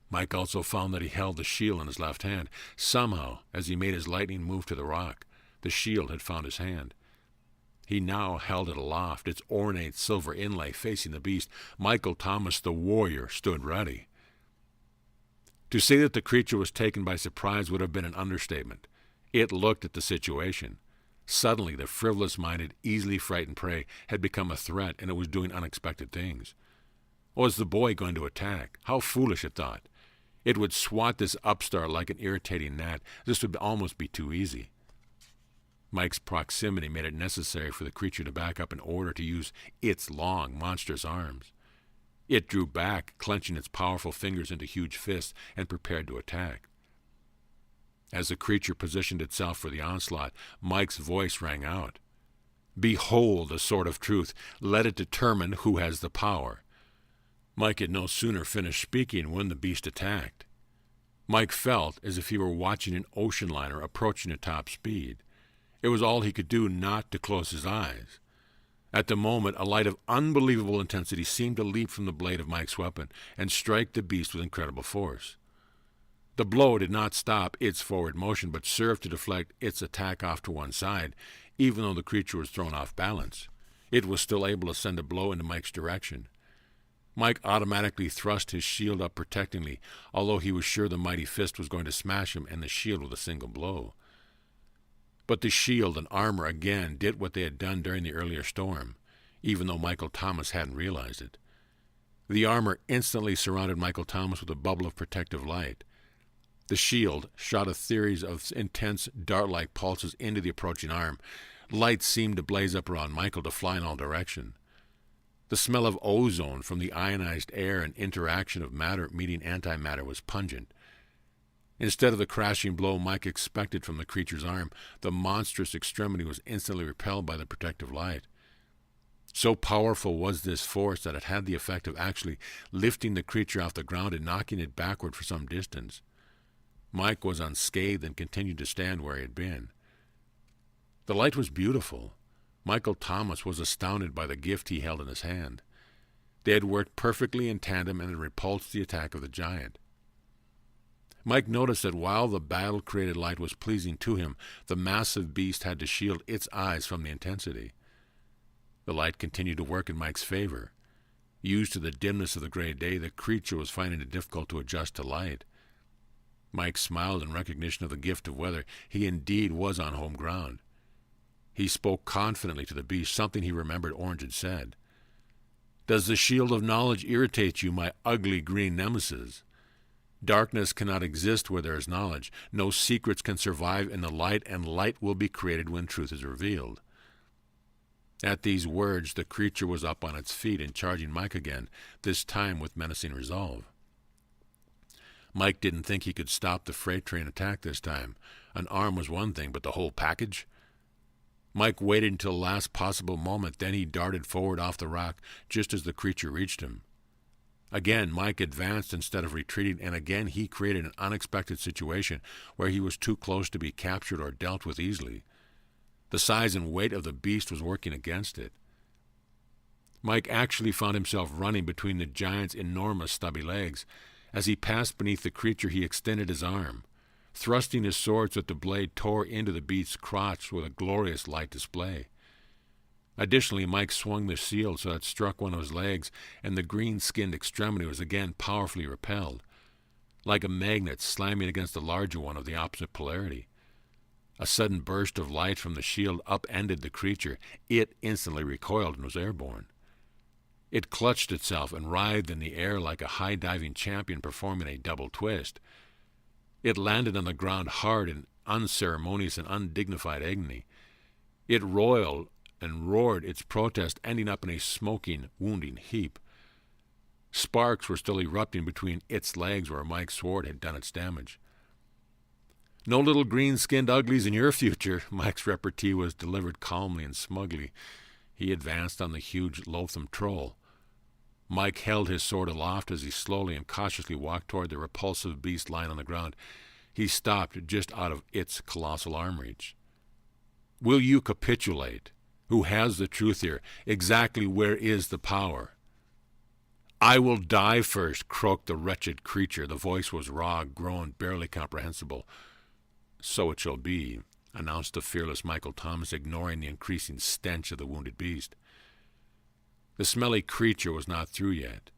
Mike also found that he held the shield in his left hand. Somehow, as he made his lightning move to the rock, the shield had found his hand. He now held it aloft, its ornate silver inlay facing the beast. Michael Thomas, the warrior, stood ready. To say that the creature was taken by surprise would have been an understatement. It looked at the situation. Suddenly, the frivolous-minded, easily frightened prey had become a threat, and it was doing unexpected things. Was the boy going to attack? How foolish, it thought. It would swat this upstart like an irritating gnat. This would almost be too easy. Mike's proximity made it necessary for the creature to back up in order to use its long, monstrous arms. It drew back, clenching its powerful fingers into huge fists, and prepared to attack. As the creature positioned itself for the onslaught, Mike's voice rang out. "Behold the sword of truth. Let it determine who has the power." Mike had no sooner finished speaking when the beast attacked. Mike felt as if he were watching an ocean liner approaching at top speed. It was all he could do not to close his eyes. At the moment, a light of unbelievable intensity seemed to leap from the blade of Mike's weapon and strike the beast with incredible force. The blow did not stop its forward motion, but served to deflect its attack off to one side. Even though the creature was thrown off balance, it was still able to send a blow into Mike's direction. Mike automatically thrust his shield up protectingly, although he was sure the mighty fist was going to smash him and the shield with a single blow. But the shield and armor again did what they had done during the earlier storm, even though Michael Thomas hadn't realized it. The armor instantly surrounded Michael Thomas with a bubble of protective light. The shield shot a series of intense, dart-like pulses into the approaching arm. Light seemed to blaze up around Michael to fly in all directions. The smell of ozone from the ionized air and interaction of matter meeting antimatter was pungent. Instead of the crashing blow Mike expected from the creature's arm, the monstrous extremity was instantly repelled by the protective light. So powerful was this force that it had the effect of actually lifting the creature off the ground and knocking it backward for some distance. Mike was unscathed and continued to stand where he had been. The light was beautiful. Michael Thomas was astounded by the gift he held in his hand. They had worked perfectly in tandem and had repulsed the attack of the giant. Mike noticed that while the battle-created light was pleasing to him, the massive beast had to shield its eyes from the intensity. The light continued to work in Mike's favor. Used to the dimness of the gray day, the creature was finding it difficult to adjust to light. Mike smiled in recognition of the gift of weather. He indeed was on home ground. He spoke confidently to the beast, something he remembered Orange had said. Does the shield of knowledge irritate you, my ugly green nemesis? Darkness cannot exist where there is knowledge. No secrets can survive in the light, and light will be created when truth is revealed. At these words, the creature was up on its feet and charging Mike again, this time with menacing resolve. Mike didn't think he could stop the freight train attack this time. An arm was one thing, but the whole package? Mike waited until the last possible moment, then he darted forward off the rock just as the creature reached him. Again, Mike advanced instead of retreating, and again he created an unexpected situation where he was too close to be captured or dealt with easily. The size and weight of the beast was working against it. Mike actually found himself running between the giant's enormous stubby legs. As he passed beneath the creature, he extended his arm. Thrusting his sword so that the blade tore into the beast's crotch with a glorious light display. Additionally, Mike swung the shield so that it struck one of his legs, and the green-skinned extremity was again powerfully repelled, like a magnet slamming against the larger one of the opposite polarity. A sudden burst of light from the shield upended the creature. It instantly recoiled and was airborne. It clutched itself and writhed in the air like a high-diving champion performing a double twist. It landed on the ground hard in unceremonious and undignified agony. It roiled and roared its protest, ending up in a smoking, wounding heap. Sparks were still erupting between its legs where Mike's sword had done its damage. "No little green-skinned uglies in your future," Mike's repartee was delivered calmly and smugly. He advanced on the huge, loathsome troll. Mike held his sword aloft as he slowly and cautiously walked toward the repulsive beast lying on the ground. He stopped just out of its colossal arm reach. "Will you capitulate? Who has the truth here? Exactly where is the power?" "I will die first," croaked the wretched creature. The voice was raw, grown, barely comprehensible. "So it shall be," announced the fearless Michael Thomas, ignoring the increasing stench of the wounded beast. The smelly creature was not through yet.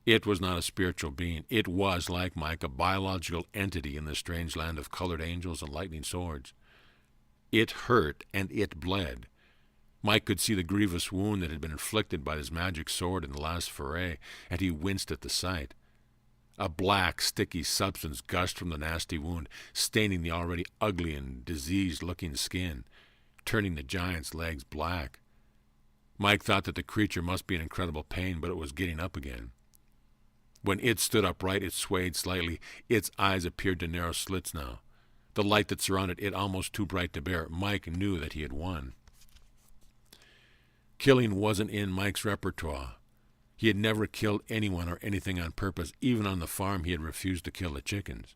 It was not a spiritual being. It was, like Mike, a biological entity in the strange land of colored angels and lightning swords. It hurt, and it bled. Mike could see the grievous wound that had been inflicted by his magic sword in the last foray, and he winced at the sight. A black, sticky substance gushed from the nasty wound, staining the already ugly and diseased-looking skin, turning the giant's legs black. Mike thought that the creature must be in incredible pain, but it was getting up again. When it stood upright, it swayed slightly. Its eyes appeared to narrow slits now. The light that surrounded it almost too bright to bear. Mike knew that he had won. Killing wasn't in Mike's repertoire. He had never killed anyone or anything on purpose. Even on the farm he had refused to kill the chickens.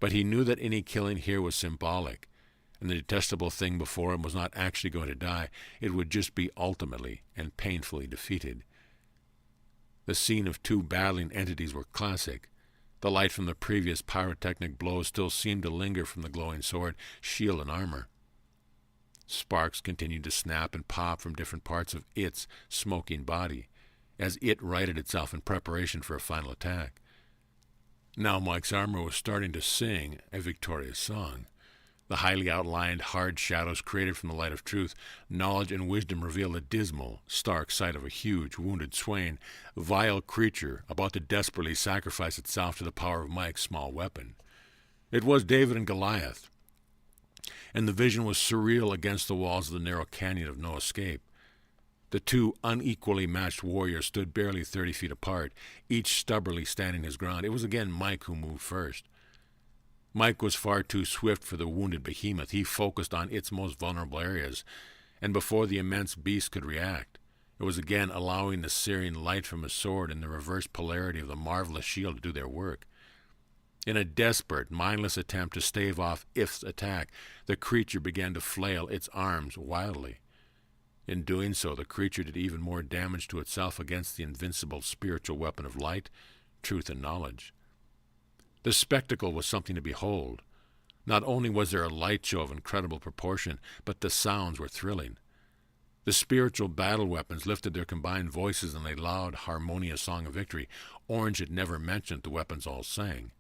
But he knew that any killing here was symbolic, and the detestable thing before him was not actually going to die. It would just be ultimately and painfully defeated. The scene of two battling entities were classic. The light from the previous pyrotechnic blows still seemed to linger from the glowing sword, shield, and armor. Sparks continued to snap and pop from different parts of its smoking body, as it righted itself in preparation for a final attack. Now Mike's armor was starting to sing a victorious song. The highly outlined, hard shadows created from the light of truth, knowledge, and wisdom revealed a dismal, stark sight of a huge, wounded, swaying, vile creature about to desperately sacrifice itself to the power of Mike's small weapon. It was David and Goliath, and the vision was surreal against the walls of the narrow canyon of no escape. The two unequally matched warriors stood barely 30 feet apart, each stubbornly standing his ground. It was again Mike who moved first. Mike was far too swift for the wounded behemoth. He focused on its most vulnerable areas, and before the immense beast could react, it was again allowing the searing light from his sword and the reverse polarity of the marvelous shield to do their work. In a desperate, mindless attempt to stave off If's attack, the creature began to flail its arms wildly. In doing so, the creature did even more damage to itself against the invincible spiritual weapon of light, truth, and knowledge. The spectacle was something to behold. Not only was there a light show of incredible proportion, but the sounds were thrilling. The spiritual battle weapons lifted their combined voices in a loud, harmonious song of victory. Orange had never mentioned the weapons all sang.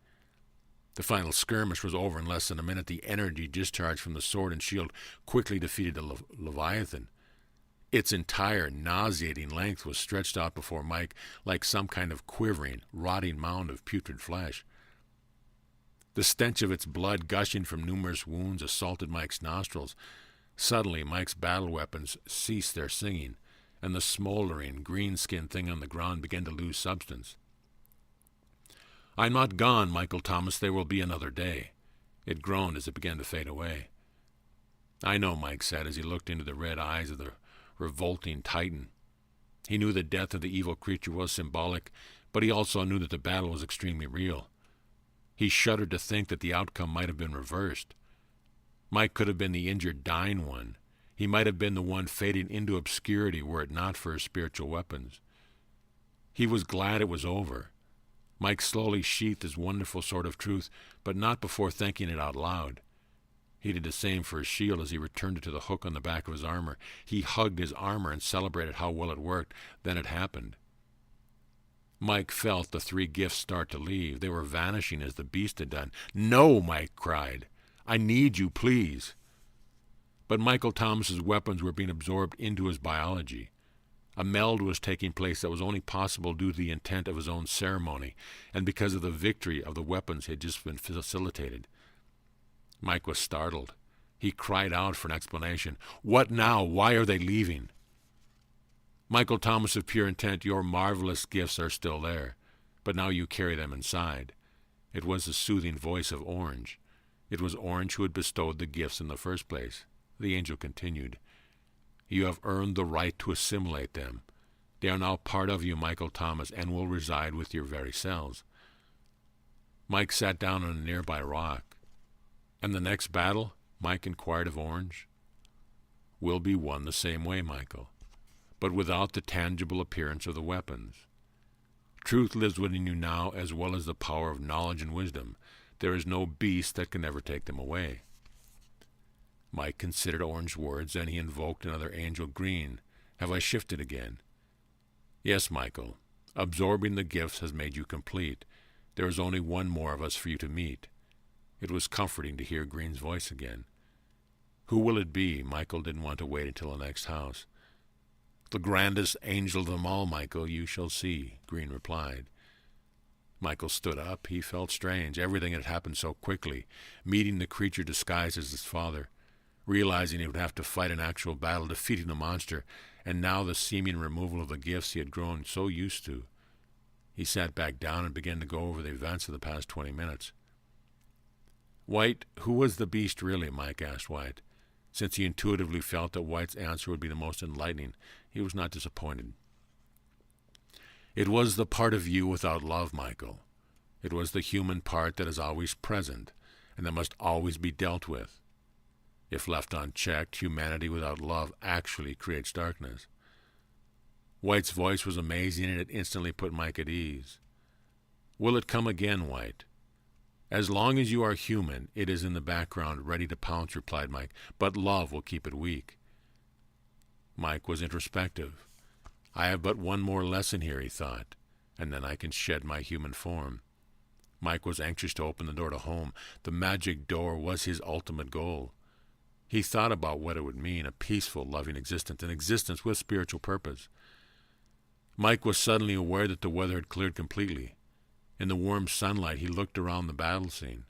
The final skirmish was over in less than a minute. The energy discharged from the sword and shield quickly defeated the Leviathan. Its entire nauseating length was stretched out before Mike like some kind of quivering, rotting mound of putrid flesh. The stench of its blood gushing from numerous wounds assaulted Mike's nostrils. Suddenly, Mike's battle weapons ceased their singing, and the smoldering, green-skinned thing on the ground began to lose substance. "I'm not gone, Michael Thomas. There will be another day." It groaned as it began to fade away. "I know," Mike said as he looked into the red eyes of the revolting Titan. He knew the death of the evil creature was symbolic, but he also knew that the battle was extremely real. He shuddered to think that the outcome might have been reversed. Mike could have been the injured, dying one. He might have been the one fading into obscurity were it not for his spiritual weapons. He was glad it was over. Mike slowly sheathed his wonderful sword of truth, but not before thanking it out loud. He did the same for his shield as he returned it to the hook on the back of his armor. He hugged his armor and celebrated how well it worked. Then it happened. Mike felt the three gifts start to leave. They were vanishing as the beast had done. "No," Mike cried. "I need you, please." But Michael Thomas's weapons were being absorbed into his biology. A meld was taking place that was only possible due to the intent of his own ceremony, and because of the victory of the weapons had just been facilitated. Mike was startled. He cried out for an explanation. "What now? Why are they leaving?" "Michael Thomas of pure intent, your marvelous gifts are still there, but now you carry them inside." It was the soothing voice of Orange. It was Orange who had bestowed the gifts in the first place. The angel continued, "You have earned the right to assimilate them. They are now part of you, Michael Thomas, and will reside with your very selves." Mike sat down on a nearby rock. "And the next battle?" Mike inquired of Orange. "Will be won the same way, Michael, but without the tangible appearance of the weapons. Truth lives within you now as well as the power of knowledge and wisdom. There is no beast that can ever take them away." Mike considered Orange's words, and he invoked another angel, Green. "Have I shifted again?" "Yes, Michael. Absorbing the gifts has made you complete. There is only one more of us for you to meet." It was comforting to hear Green's voice again. "Who will it be?" Michael didn't want to wait until the next house. "The grandest angel of them all, Michael, you shall see," Green replied. Michael stood up. He felt strange. Everything had happened so quickly. Meeting the creature disguised as his father, realizing he would have to fight an actual battle, defeating the monster, and now the seeming removal of the gifts he had grown so used to. He sat back down and began to go over the events of the past 20 minutes. "White, who was the beast really?" Mike asked White. Since he intuitively felt that White's answer would be the most enlightening, he was not disappointed. "It was the part of you without love, Michael. It was the human part that is always present and that must always be dealt with. If left unchecked, humanity without love actually creates darkness." White's voice was amazing, and it instantly put Mike at ease. "Will it come again, White?" "As long as you are human, it is in the background, ready to pounce," replied Mike, "but love will keep it weak." Mike was introspective. "I have but one more lesson here," he thought, "and then I can shed my human form." Mike was anxious to open the door to home. The magic door was his ultimate goal. He thought about what it would mean, a peaceful, loving existence, an existence with spiritual purpose. Mike was suddenly aware that the weather had cleared completely. In the warm sunlight, he looked around the battle scene.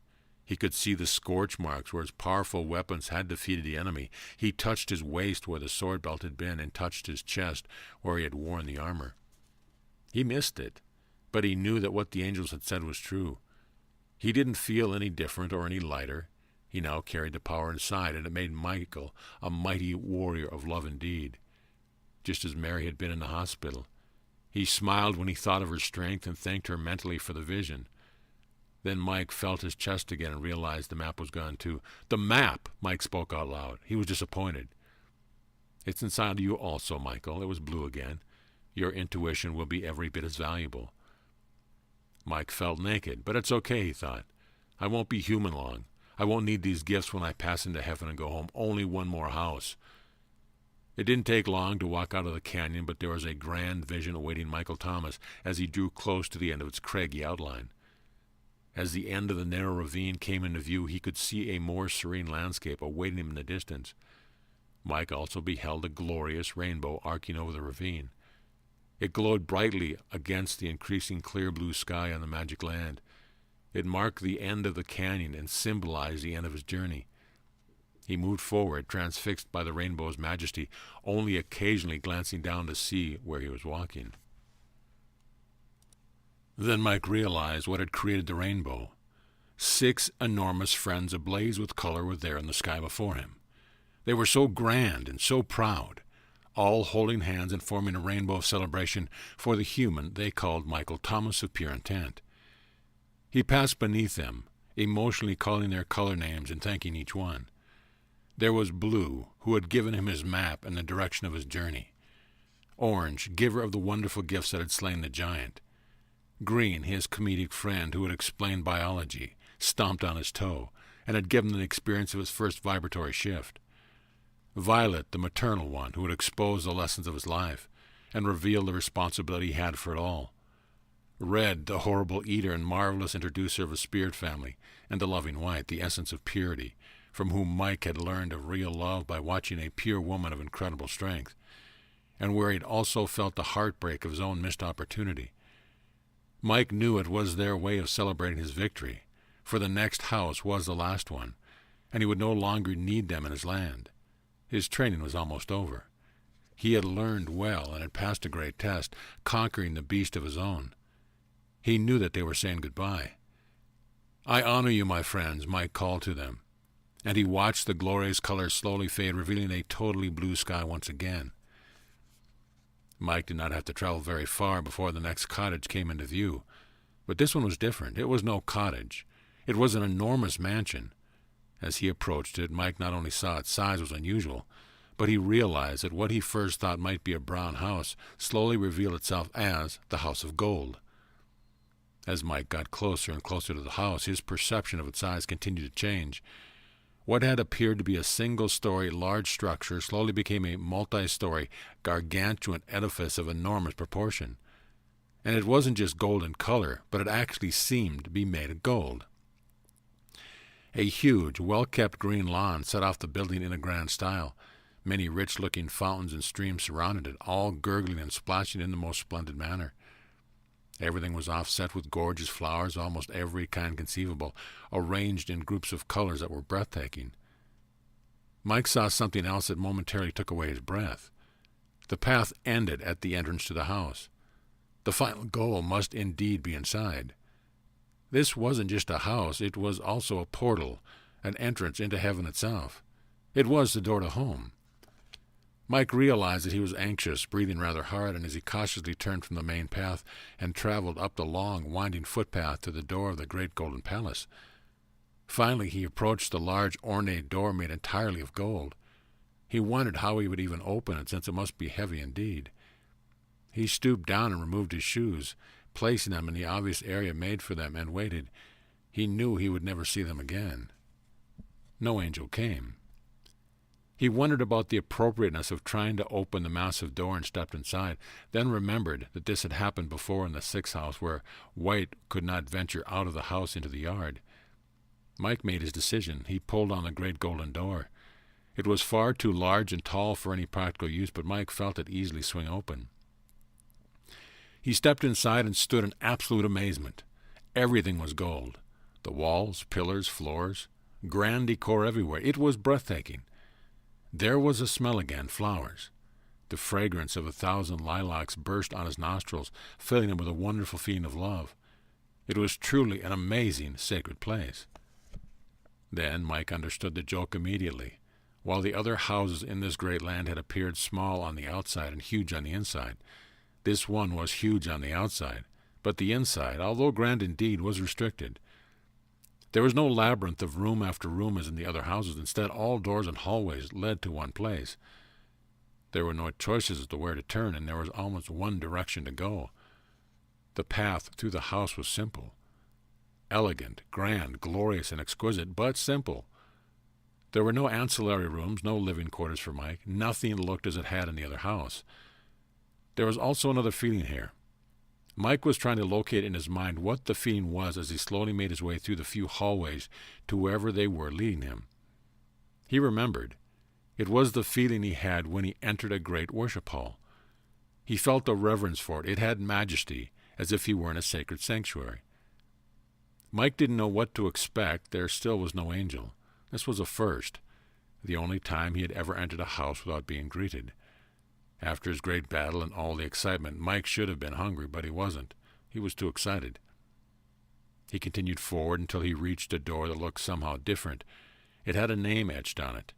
He could see the scorch marks where his powerful weapons had defeated the enemy. He touched his waist where the sword belt had been and touched his chest where he had worn the armor. He missed it, but he knew that what the angels had said was true. He didn't feel any different or any lighter. He now carried the power inside, and it made Michael a mighty warrior of love indeed, just as Mary had been in the hospital. He smiled when he thought of her strength and thanked her mentally for the vision. Then Mike felt his chest again and realized the map was gone too. "The map!" Mike spoke out loud. He was disappointed. "It's inside you also, Michael." It was blue again. "Your intuition will be every bit as valuable." Mike felt naked. "But it's okay," he thought. "I won't be human long. I won't need these gifts when I pass into heaven and go home. Only one more house." It didn't take long to walk out of the canyon, but there was a grand vision awaiting Michael Thomas as he drew close to the end of its craggy outline. As the end of the narrow ravine came into view, he could see a more serene landscape awaiting him in the distance. Mike also beheld a glorious rainbow arcing over the ravine. It glowed brightly against the increasing clear blue sky on the magic land. It marked the end of the canyon and symbolized the end of his journey. He moved forward, transfixed by the rainbow's majesty, only occasionally glancing down to see where he was walking. Then Mike realized what had created the rainbow. 6 enormous friends ablaze with color were there in the sky before him. They were so grand and so proud, all holding hands and forming a rainbow of celebration for the human they called Michael Thomas of pure intent. He passed beneath them, emotionally calling their color names and thanking each one. There was Blue, who had given him his map and the direction of his journey. Orange, giver of the wonderful gifts that had slain the giant. Green, his comedic friend who had explained biology, stomped on his toe, and had given him the experience of his first vibratory shift. Violet, the maternal one, who had exposed the lessons of his life, and revealed the responsibility he had for it all. Red, the horrible eater and marvelous introducer of a spirit family, and the loving white, the essence of purity, from whom Mike had learned of real love by watching a pure woman of incredible strength, and where he had also felt the heartbreak of his own missed opportunity. Mike knew it was their way of celebrating his victory, for the next house was the last one, and he would no longer need them in his land. His training was almost over. He had learned well and had passed a great test, conquering the beast of his own. He knew that they were saying goodbye. "I honor you, my friends," Mike called to them, and he watched the glorious colors slowly fade, revealing a totally blue sky once again. Mike did not have to travel very far before the next cottage came into view, but this one was different. It was no cottage. It was an enormous mansion. As he approached it, Mike not only saw its size was unusual, but he realized that what he first thought might be a brown house slowly revealed itself as the House of Gold. As Mike got closer and closer to the house, his perception of its size continued to change. What had appeared to be a single-story large structure slowly became a multi-story, gargantuan edifice of enormous proportion. And it wasn't just gold in color, but it actually seemed to be made of gold. A huge, well-kept green lawn set off the building in a grand style. Many rich-looking fountains and streams surrounded it, all gurgling and splashing in the most splendid manner. Everything was offset with gorgeous flowers of almost every kind conceivable, arranged in groups of colors that were breathtaking. Mike saw something else that momentarily took away his breath. The path ended at the entrance to the house. The final goal must indeed be inside. This wasn't just a house, it was also a portal, an entrance into heaven itself. It was the door to home. Mike realized that he was anxious, breathing rather hard, and as he cautiously turned from the main path and traveled up the long, winding footpath to the door of the great golden palace. Finally, he approached the large, ornate door made entirely of gold. He wondered how he would even open it, since it must be heavy indeed. He stooped down and removed his shoes, placing them in the obvious area made for them, and waited. He knew he would never see them again. No angel came. He wondered about the appropriateness of trying to open the massive door and stepped inside, then remembered that this had happened before in the 6th house, where White could not venture out of the house into the yard. Mike made his decision. He pulled on the great golden door. It was far too large and tall for any practical use, but Mike felt it easily swing open. He stepped inside and stood in absolute amazement. Everything was gold. The walls, pillars, floors, grand decor everywhere. It was breathtaking. There was a smell again, flowers. The fragrance of 1,000 lilacs burst on his nostrils, filling him with a wonderful feeling of love. It was truly an amazing, sacred place. Then Mike understood the joke immediately. While the other houses in this great land had appeared small on the outside and huge on the inside, this one was huge on the outside, but the inside, although grand indeed, was restricted. There was no labyrinth of room after room as in the other houses. Instead, all doors and hallways led to one place. There were no choices as to where to turn, and there was almost one direction to go. The path through the house was simple. Elegant, grand, glorious, and exquisite, but simple. There were no ancillary rooms, no living quarters for Mike. Nothing looked as it had in the other house. There was also another feeling here. Mike was trying to locate in his mind what the feeling was as he slowly made his way through the few hallways to wherever they were leading him. He remembered. It was the feeling he had when he entered a great worship hall. He felt a reverence for it. It had majesty, as if he were in a sacred sanctuary. Mike didn't know what to expect. There still was no angel. This was a first, the only time he had ever entered a house without being greeted. After his great battle and all the excitement, Mike should have been hungry, but he wasn't. He was too excited. He continued forward until he reached a door that looked somehow different. It had a name etched on it.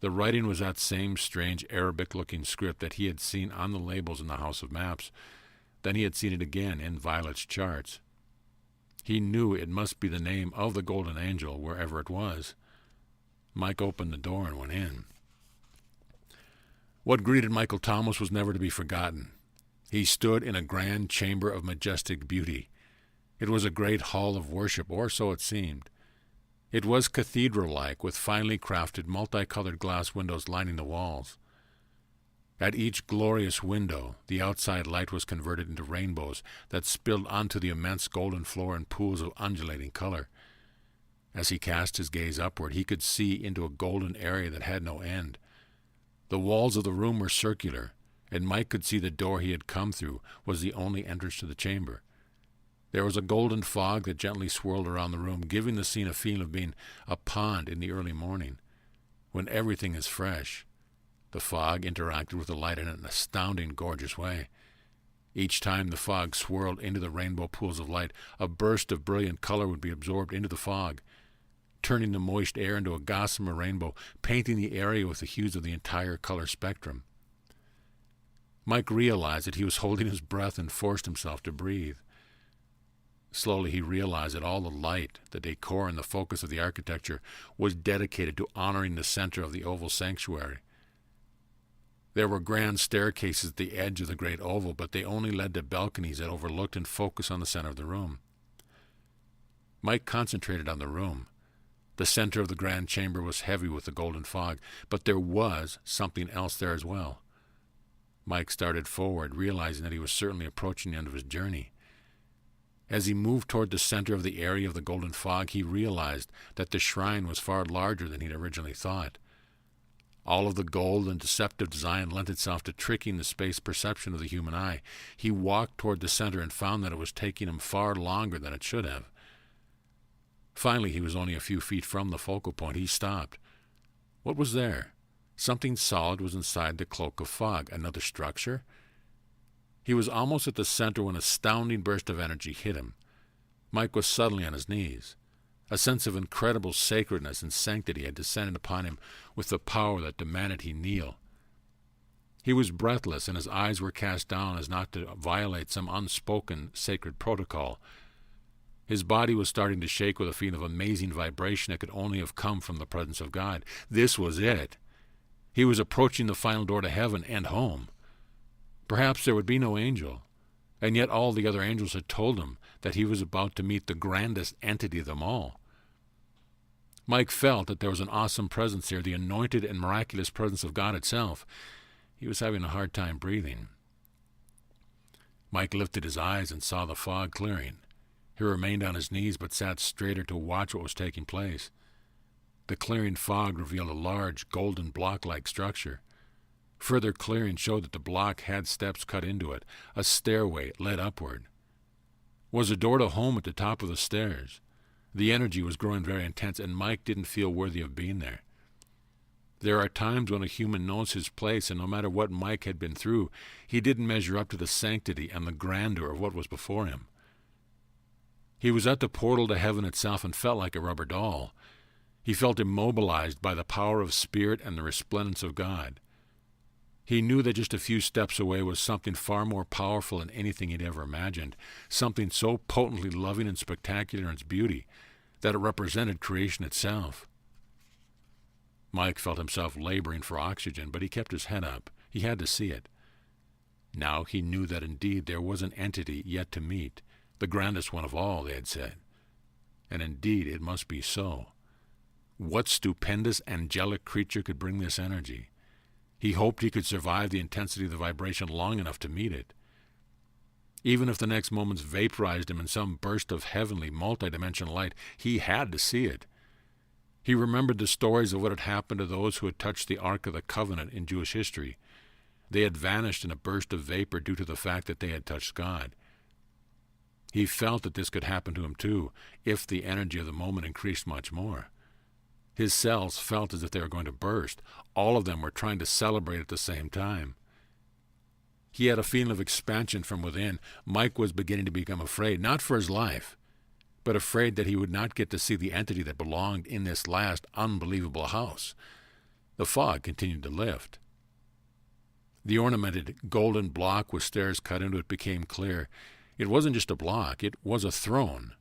The writing was that same strange Arabic-looking script that he had seen on the labels in the House of Maps. Then he had seen it again in Violet's charts. He knew it must be the name of the Golden Angel, wherever it was. Mike opened the door and went in. What greeted Michael Thomas was never to be forgotten. He stood in a grand chamber of majestic beauty. It was a great hall of worship, or so it seemed. It was cathedral-like, with finely crafted, multicolored glass windows lining the walls. At each glorious window, the outside light was converted into rainbows that spilled onto the immense golden floor in pools of undulating color. As he cast his gaze upward, he could see into a golden area that had no end. The walls of the room were circular, and Mike could see the door he had come through was the only entrance to the chamber. There was a golden fog that gently swirled around the room, giving the scene a feeling of being a pond in the early morning, when everything is fresh. The fog interacted with the light in an astounding, gorgeous way. Each time the fog swirled into the rainbow pools of light, a burst of brilliant color would be absorbed into the fog, turning the moist air into a gossamer rainbow, painting the area with the hues of the entire color spectrum. Mike realized that he was holding his breath and forced himself to breathe. Slowly he realized that all the light, the decor, and the focus of the architecture was dedicated to honoring the center of the oval sanctuary. There were grand staircases at the edge of the great oval, but they only led to balconies that overlooked and focused on the center of the room. Mike concentrated on the room. The center of the grand chamber was heavy with the golden fog, but there was something else there as well. Mike started forward, realizing that he was certainly approaching the end of his journey. As he moved toward the center of the area of the golden fog, he realized that the shrine was far larger than he'd originally thought. All of the gold and deceptive design lent itself to tricking the space perception of the human eye. He walked toward the center and found that it was taking him far longer than it should have. Finally, he was only a few feet from the focal point. He stopped. What was there? Something solid was inside the cloak of fog. Another structure? He was almost at the center when an astounding burst of energy hit him. Mike was suddenly on his knees. A sense of incredible sacredness and sanctity had descended upon him with the power that demanded he kneel. He was breathless, and his eyes were cast down as not to violate some unspoken sacred protocol. His body was starting to shake with a feeling of amazing vibration that could only have come from the presence of God. This was it. He was approaching the final door to heaven and home. Perhaps there would be no angel, and yet all the other angels had told him that he was about to meet the grandest entity of them all. Mike felt that there was an awesome presence here, the anointed and miraculous presence of God itself. He was having a hard time breathing. Mike lifted his eyes and saw the fog clearing. He remained on his knees but sat straighter to watch what was taking place. The clearing fog revealed a large, golden block-like structure. Further clearing showed that the block had steps cut into it. A stairway led upward. Was a door to home at the top of the stairs. The energy was growing very intense, and Mike didn't feel worthy of being there. There are times when a human knows his place, and no matter what Mike had been through, he didn't measure up to the sanctity and the grandeur of what was before him. He was at the portal to heaven itself and felt like a rubber doll. He felt immobilized by the power of spirit and the resplendence of God. He knew that just a few steps away was something far more powerful than anything he'd ever imagined, something so potently loving and spectacular in its beauty that it represented creation itself. Mike felt himself laboring for oxygen, but he kept his head up. He had to see it. Now he knew that indeed there was an entity yet to meet, the grandest one of all, they had said. And indeed it must be so. What stupendous angelic creature could bring this energy? He hoped he could survive the intensity of the vibration long enough to meet it. Even if the next moments vaporized him in some burst of heavenly, multidimensional light, he had to see it. He remembered the stories of what had happened to those who had touched the Ark of the Covenant in Jewish history. They had vanished in a burst of vapor due to the fact that they had touched God. He felt that this could happen to him too, if the energy of the moment increased much more. His cells felt as if they were going to burst. All of them were trying to celebrate at the same time. He had a feeling of expansion from within. Mike was beginning to become afraid, not for his life, but afraid that he would not get to see the entity that belonged in this last unbelievable house. The fog continued to lift. The ornamented golden block with stairs cut into it became clear. It wasn't just a block, it was a throne.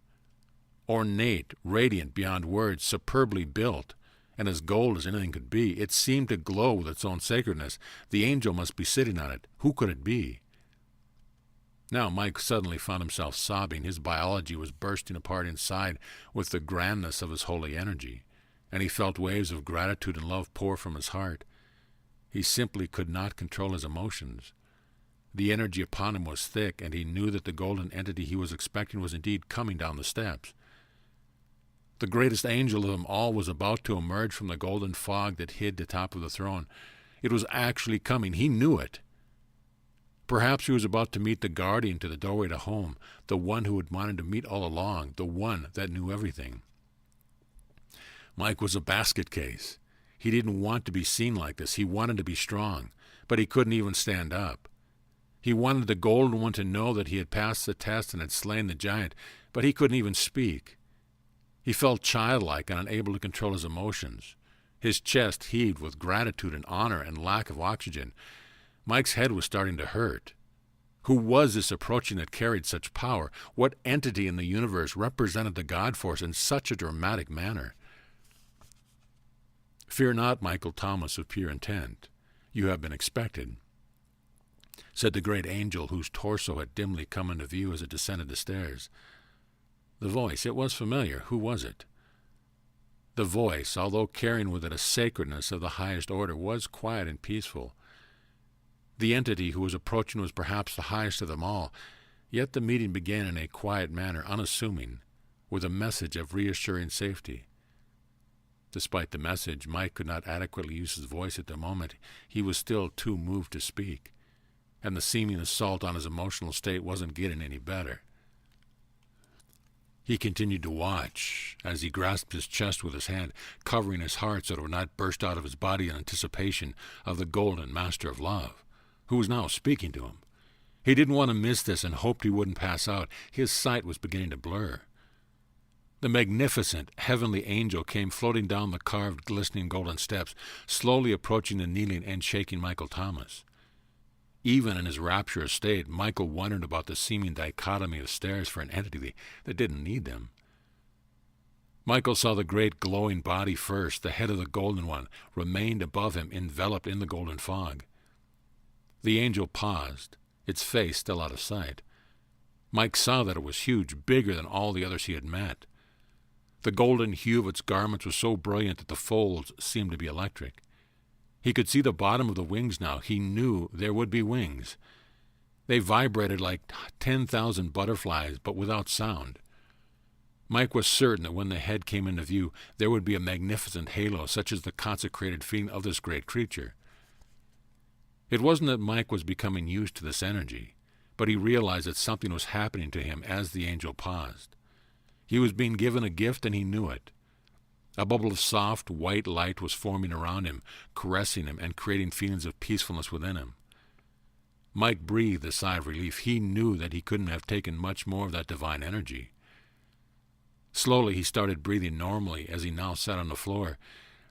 Ornate, radiant beyond words, superbly built, and as gold as anything could be. It seemed to glow with its own sacredness. The angel must be sitting on it. Who could it be? Now Mike suddenly found himself sobbing. His biology was bursting apart inside with the grandness of his holy energy, and he felt waves of gratitude and love pour from his heart. He simply could not control his emotions. The energy upon him was thick, and he knew that the golden entity he was expecting was indeed coming down the steps. The greatest angel of them all was about to emerge from the golden fog that hid the top of the throne. It was actually coming. He knew it. Perhaps he was about to meet the guardian to the doorway to home, the one who had wanted to meet all along, the one that knew everything. Mike was a basket case. He didn't want to be seen like this. He wanted to be strong, but he couldn't even stand up. He wanted the golden one to know that he had passed the test and had slain the giant, but he couldn't even speak. He felt childlike and unable to control his emotions. His chest heaved with gratitude and honor and lack of oxygen. Mike's head was starting to hurt. Who was this approaching that carried such power? What entity in the universe represented the God force in such a dramatic manner? "Fear not, Michael Thomas of pure intent. You have been expected," said the great angel whose torso had dimly come into view as it descended the stairs. The voice, it was familiar. Who was it? The voice, although carrying with it a sacredness of the highest order, was quiet and peaceful. The entity who was approaching was perhaps the highest of them all, yet the meeting began in a quiet manner, unassuming, with a message of reassuring safety. Despite the message, Mike could not adequately use his voice at the moment. He was still too moved to speak, and the seeming assault on his emotional state wasn't getting any better. He continued to watch as he grasped his chest with his hand, covering his heart so it would not burst out of his body in anticipation of the golden master of love, who was now speaking to him. He didn't want to miss this and hoped he wouldn't pass out. His sight was beginning to blur. The magnificent heavenly angel came floating down the carved, glistening golden steps, slowly approaching the kneeling and shaking Michael Thomas. Even in his rapturous state, Michael wondered about the seeming dichotomy of stairs for an entity that didn't need them. Michael saw the great glowing body first. The head of the golden one remained above him, enveloped in the golden fog. The angel paused, its face still out of sight. Mike saw that it was huge, bigger than all the others he had met. The golden hue of its garments was so brilliant that the folds seemed to be electric. He could see the bottom of the wings now. He knew there would be wings. They vibrated like 10,000 butterflies, but without sound. Mike was certain that when the head came into view, there would be a magnificent halo, such as the consecrated feeling of this great creature. It wasn't that Mike was becoming used to this energy, but he realized that something was happening to him as the angel paused. He was being given a gift, and he knew it. A bubble of soft, white light was forming around him, caressing him and creating feelings of peacefulness within him. Mike breathed a sigh of relief. He knew that he couldn't have taken much more of that divine energy. Slowly he started breathing normally as he now sat on the floor.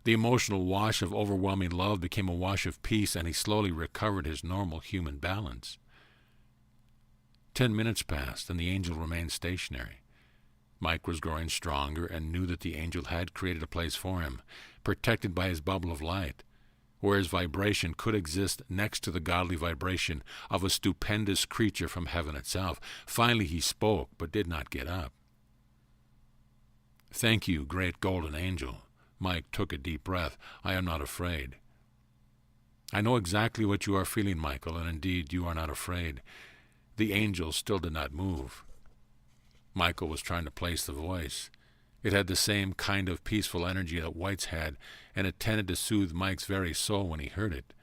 The emotional wash of overwhelming love became a wash of peace, and he slowly recovered his normal human balance. 10 minutes passed, and the angel remained stationary. Mike was growing stronger and knew that the angel had created a place for him, protected by his bubble of light, where his vibration could exist next to the godly vibration of a stupendous creature from heaven itself. Finally he spoke, but did not get up. "Thank you, great golden angel." Mike took a deep breath. "I am not afraid." "I know exactly what you are feeling, Michael, and indeed you are not afraid." The angel still did not move. Michael was trying to place the voice. It had the same kind of peaceful energy that White's had, and it tended to soothe Mike's very soul when he heard it.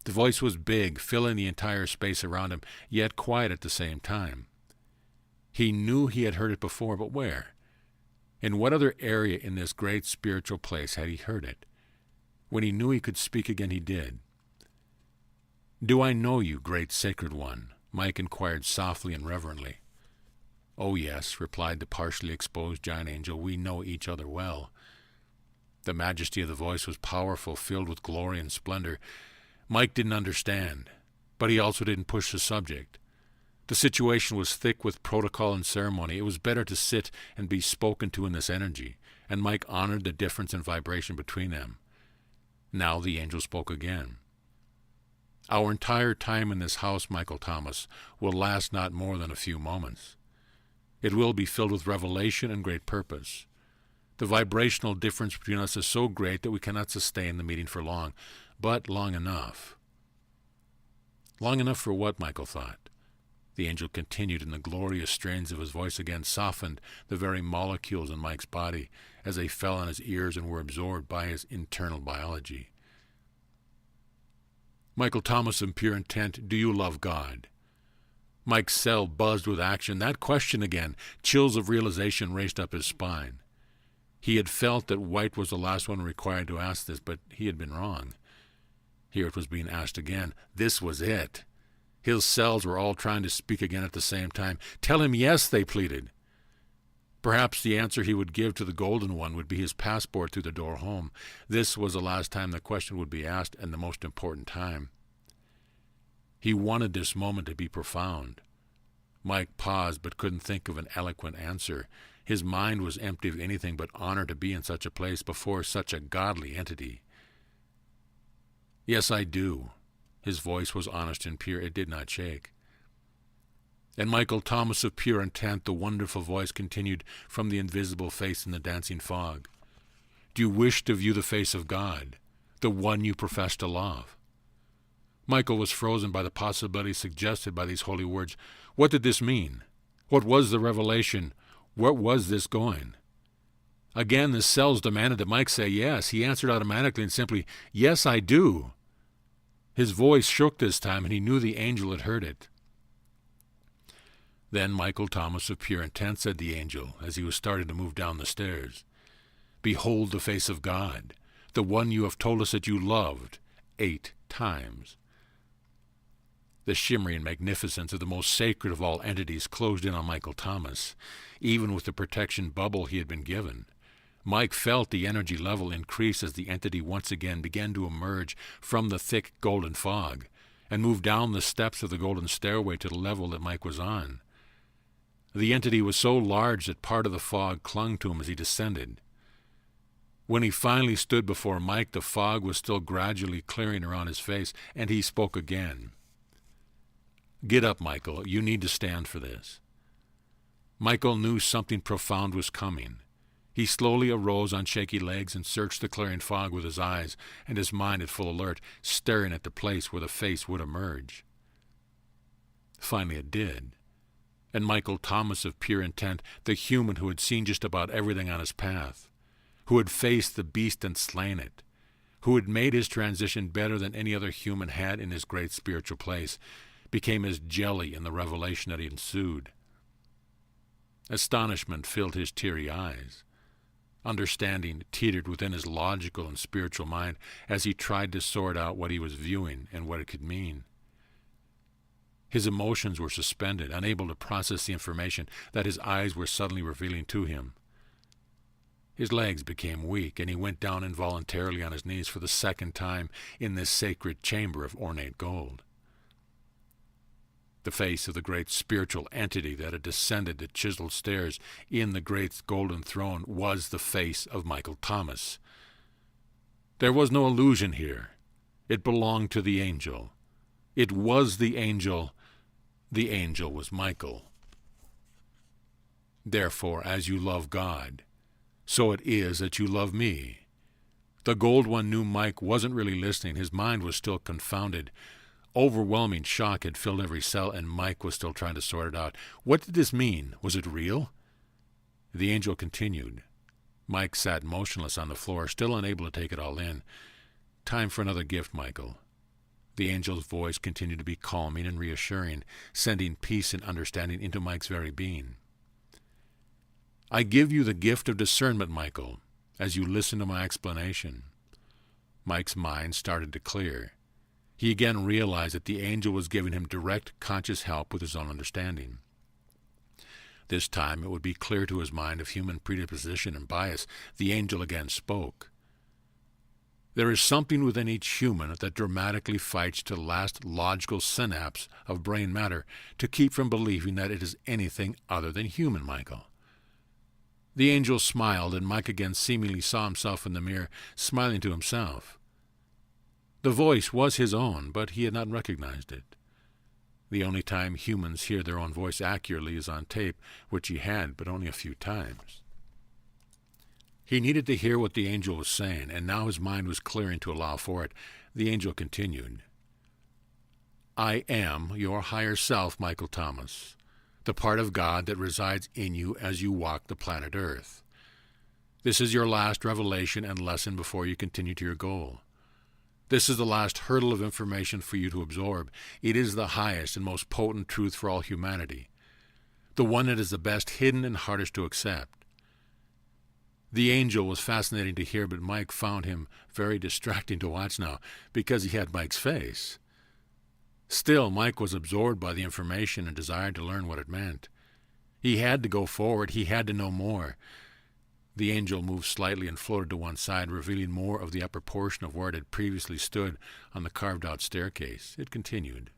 The voice was big, filling the entire space around him, yet quiet at the same time. He knew he had heard it before, but where? In what other area in this great spiritual place had he heard it? When he knew he could speak again, he did. "Do I know you, great sacred one?" Mike inquired softly and reverently. "Oh, yes," replied the partially exposed giant angel. "We know each other well." The majesty of the voice was powerful, filled with glory and splendor. Mike didn't understand, but he also didn't push the subject. The situation was thick with protocol and ceremony. It was better to sit and be spoken to in this energy, and Mike honored the difference in vibration between them. Now the angel spoke again. "Our entire time in this house, Michael Thomas, will last not more than a few moments. It will be filled with revelation and great purpose. The vibrational difference between us is so great that we cannot sustain the meeting for long, but long enough." Long enough for what, Michael thought? The angel continued, and the glorious strains of his voice again softened the very molecules in Mike's body as they fell on his ears and were absorbed by his internal biology. "Michael Thomas of pure intent, do you love God?" Mike's cell buzzed with action. That question again. Chills of realization raced up his spine. He had felt that White was the last one required to ask this, but he had been wrong. Here it was being asked again. This was it. His cells were all trying to speak again at the same time. "Tell him yes," they pleaded. Perhaps the answer he would give to the Golden One would be his passport through the door home. This was the last time the question would be asked, and the most important time. He wanted this moment to be profound. Mike paused but couldn't think of an eloquent answer. His mind was empty of anything but honor to be in such a place before such a godly entity. "Yes, I do." His voice was honest and pure. It did not shake. And Michael Thomas of pure intent, the wonderful voice continued from the invisible face in the dancing fog. "Do you wish to view the face of God, the one you profess to love?" Michael was frozen by the possibility suggested by these holy words. What did this mean? What was the revelation? Where was this going? Again, the cells demanded that Mike say yes. He answered automatically and simply, "Yes, I do." His voice shook this time, and he knew the angel had heard it. "Then, Michael Thomas of pure intent," said the angel, as he was starting to move down the stairs, "behold the face of God, the one you have told us that you loved 8 times. The shimmering magnificence of the most sacred of all entities closed in on Michael Thomas, even with the protection bubble he had been given. Mike felt the energy level increase as the entity once again began to emerge from the thick golden fog and move down the steps of the golden stairway to the level that Mike was on. The entity was so large that part of the fog clung to him as he descended. When he finally stood before Mike, the fog was still gradually clearing around his face, and he spoke again. "Get up, Michael. You need to stand for this." Michael knew something profound was coming. He slowly arose on shaky legs and searched the clearing fog with his eyes and his mind at full alert, staring at the place where the face would emerge. Finally it did, and Michael Thomas of pure intent, the human who had seen just about everything on his path, who had faced the beast and slain it, who had made his transition better than any other human had in his great spiritual place, became as jelly in the revelation that ensued. Astonishment filled his teary eyes. Understanding teetered within his logical and spiritual mind as he tried to sort out what he was viewing and what it could mean. His emotions were suspended, unable to process the information that his eyes were suddenly revealing to him. His legs became weak, and he went down involuntarily on his knees for the second time in this sacred chamber of ornate gold. The face of the great spiritual entity that had descended the chiseled stairs in the great golden throne was the face of Michael Thomas. There was no illusion here. It belonged to the angel. It was the angel. The angel was Michael. Therefore, as you love God, so it is that you love me. The Gold One knew Mike wasn't really listening. His mind was still confounded. Overwhelming shock had filled every cell, and Mike was still trying to sort it out. What did this mean? Was it real? The angel continued. Mike sat motionless on the floor, still unable to take it all in. "Time for another gift, Michael." The angel's voice continued to be calming and reassuring, sending peace and understanding into Mike's very being. "I give you the gift of discernment, Michael, as you listen to my explanation." Mike's mind started to clear. He again realized that the angel was giving him direct, conscious help with his own understanding. This time it would be clear to his mind of human predisposition and bias. The angel again spoke. "There is something within each human that dramatically fights to the last logical synapse of brain matter to keep from believing that it is anything other than human, Michael." The angel smiled, and Mike again seemingly saw himself in the mirror, smiling to himself. The voice was his own, but he had not recognized it. The only time humans hear their own voice accurately is on tape, which he had, but only a few times. He needed to hear what the angel was saying, and now his mind was clearing to allow for it. The angel continued. "I am your higher self, Michael Thomas, the part of God that resides in you as you walk the planet Earth. This is your last revelation and lesson before you continue to your goal. This is the last hurdle of information for you to absorb. It is the highest and most potent truth for all humanity, the one that is the best hidden and hardest to accept." The angel was fascinating to hear, but Mike found him very distracting to watch now, because he had Mike's face. Still, Mike was absorbed by the information and desired to learn what it meant. He had to go forward. He had to know more. The angel moved slightly and floated to one side, revealing more of the upper portion of where it had previously stood on the carved-out staircase. It continued.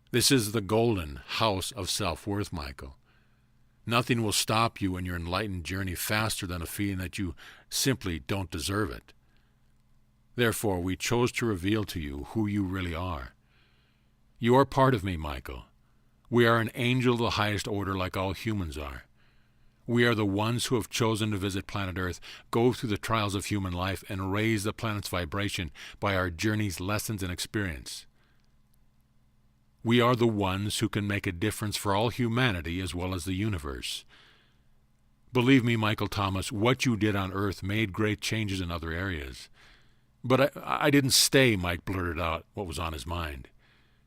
"This is the golden house of self-worth, Michael. Nothing will stop you in your enlightened journey faster than a feeling that you simply don't deserve it. Therefore, we chose to reveal to you who you really are. You are part of me, Michael. We are an angel of the highest order like all humans are. We are the ones who have chosen to visit planet Earth, go through the trials of human life, and raise the planet's vibration by our journey's lessons and experience. We are the ones who can make a difference for all humanity as well as the universe. Believe me, Michael Thomas, what you did on Earth made great changes in other areas. But I didn't stay," Mike blurted out what was on his mind,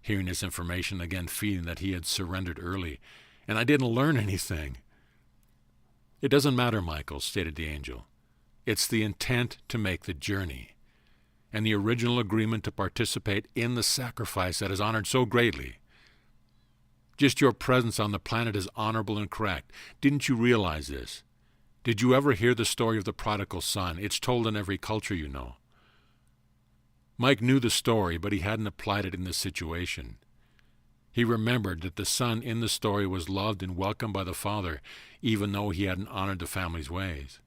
hearing this information, again feeling that he had surrendered early. "And I didn't learn anything." "It doesn't matter, Michael," stated the angel. "It's the intent to make the journey, and the original agreement to participate in the sacrifice that is honored so greatly. Just your presence on the planet is honorable and correct. Didn't you realize this? Did you ever hear the story of the prodigal son? It's told in every culture you know." Mike knew the story, but he hadn't applied it in this situation. He remembered that the son in the story was loved and welcomed by the father, even though he hadn't honored the family's ways.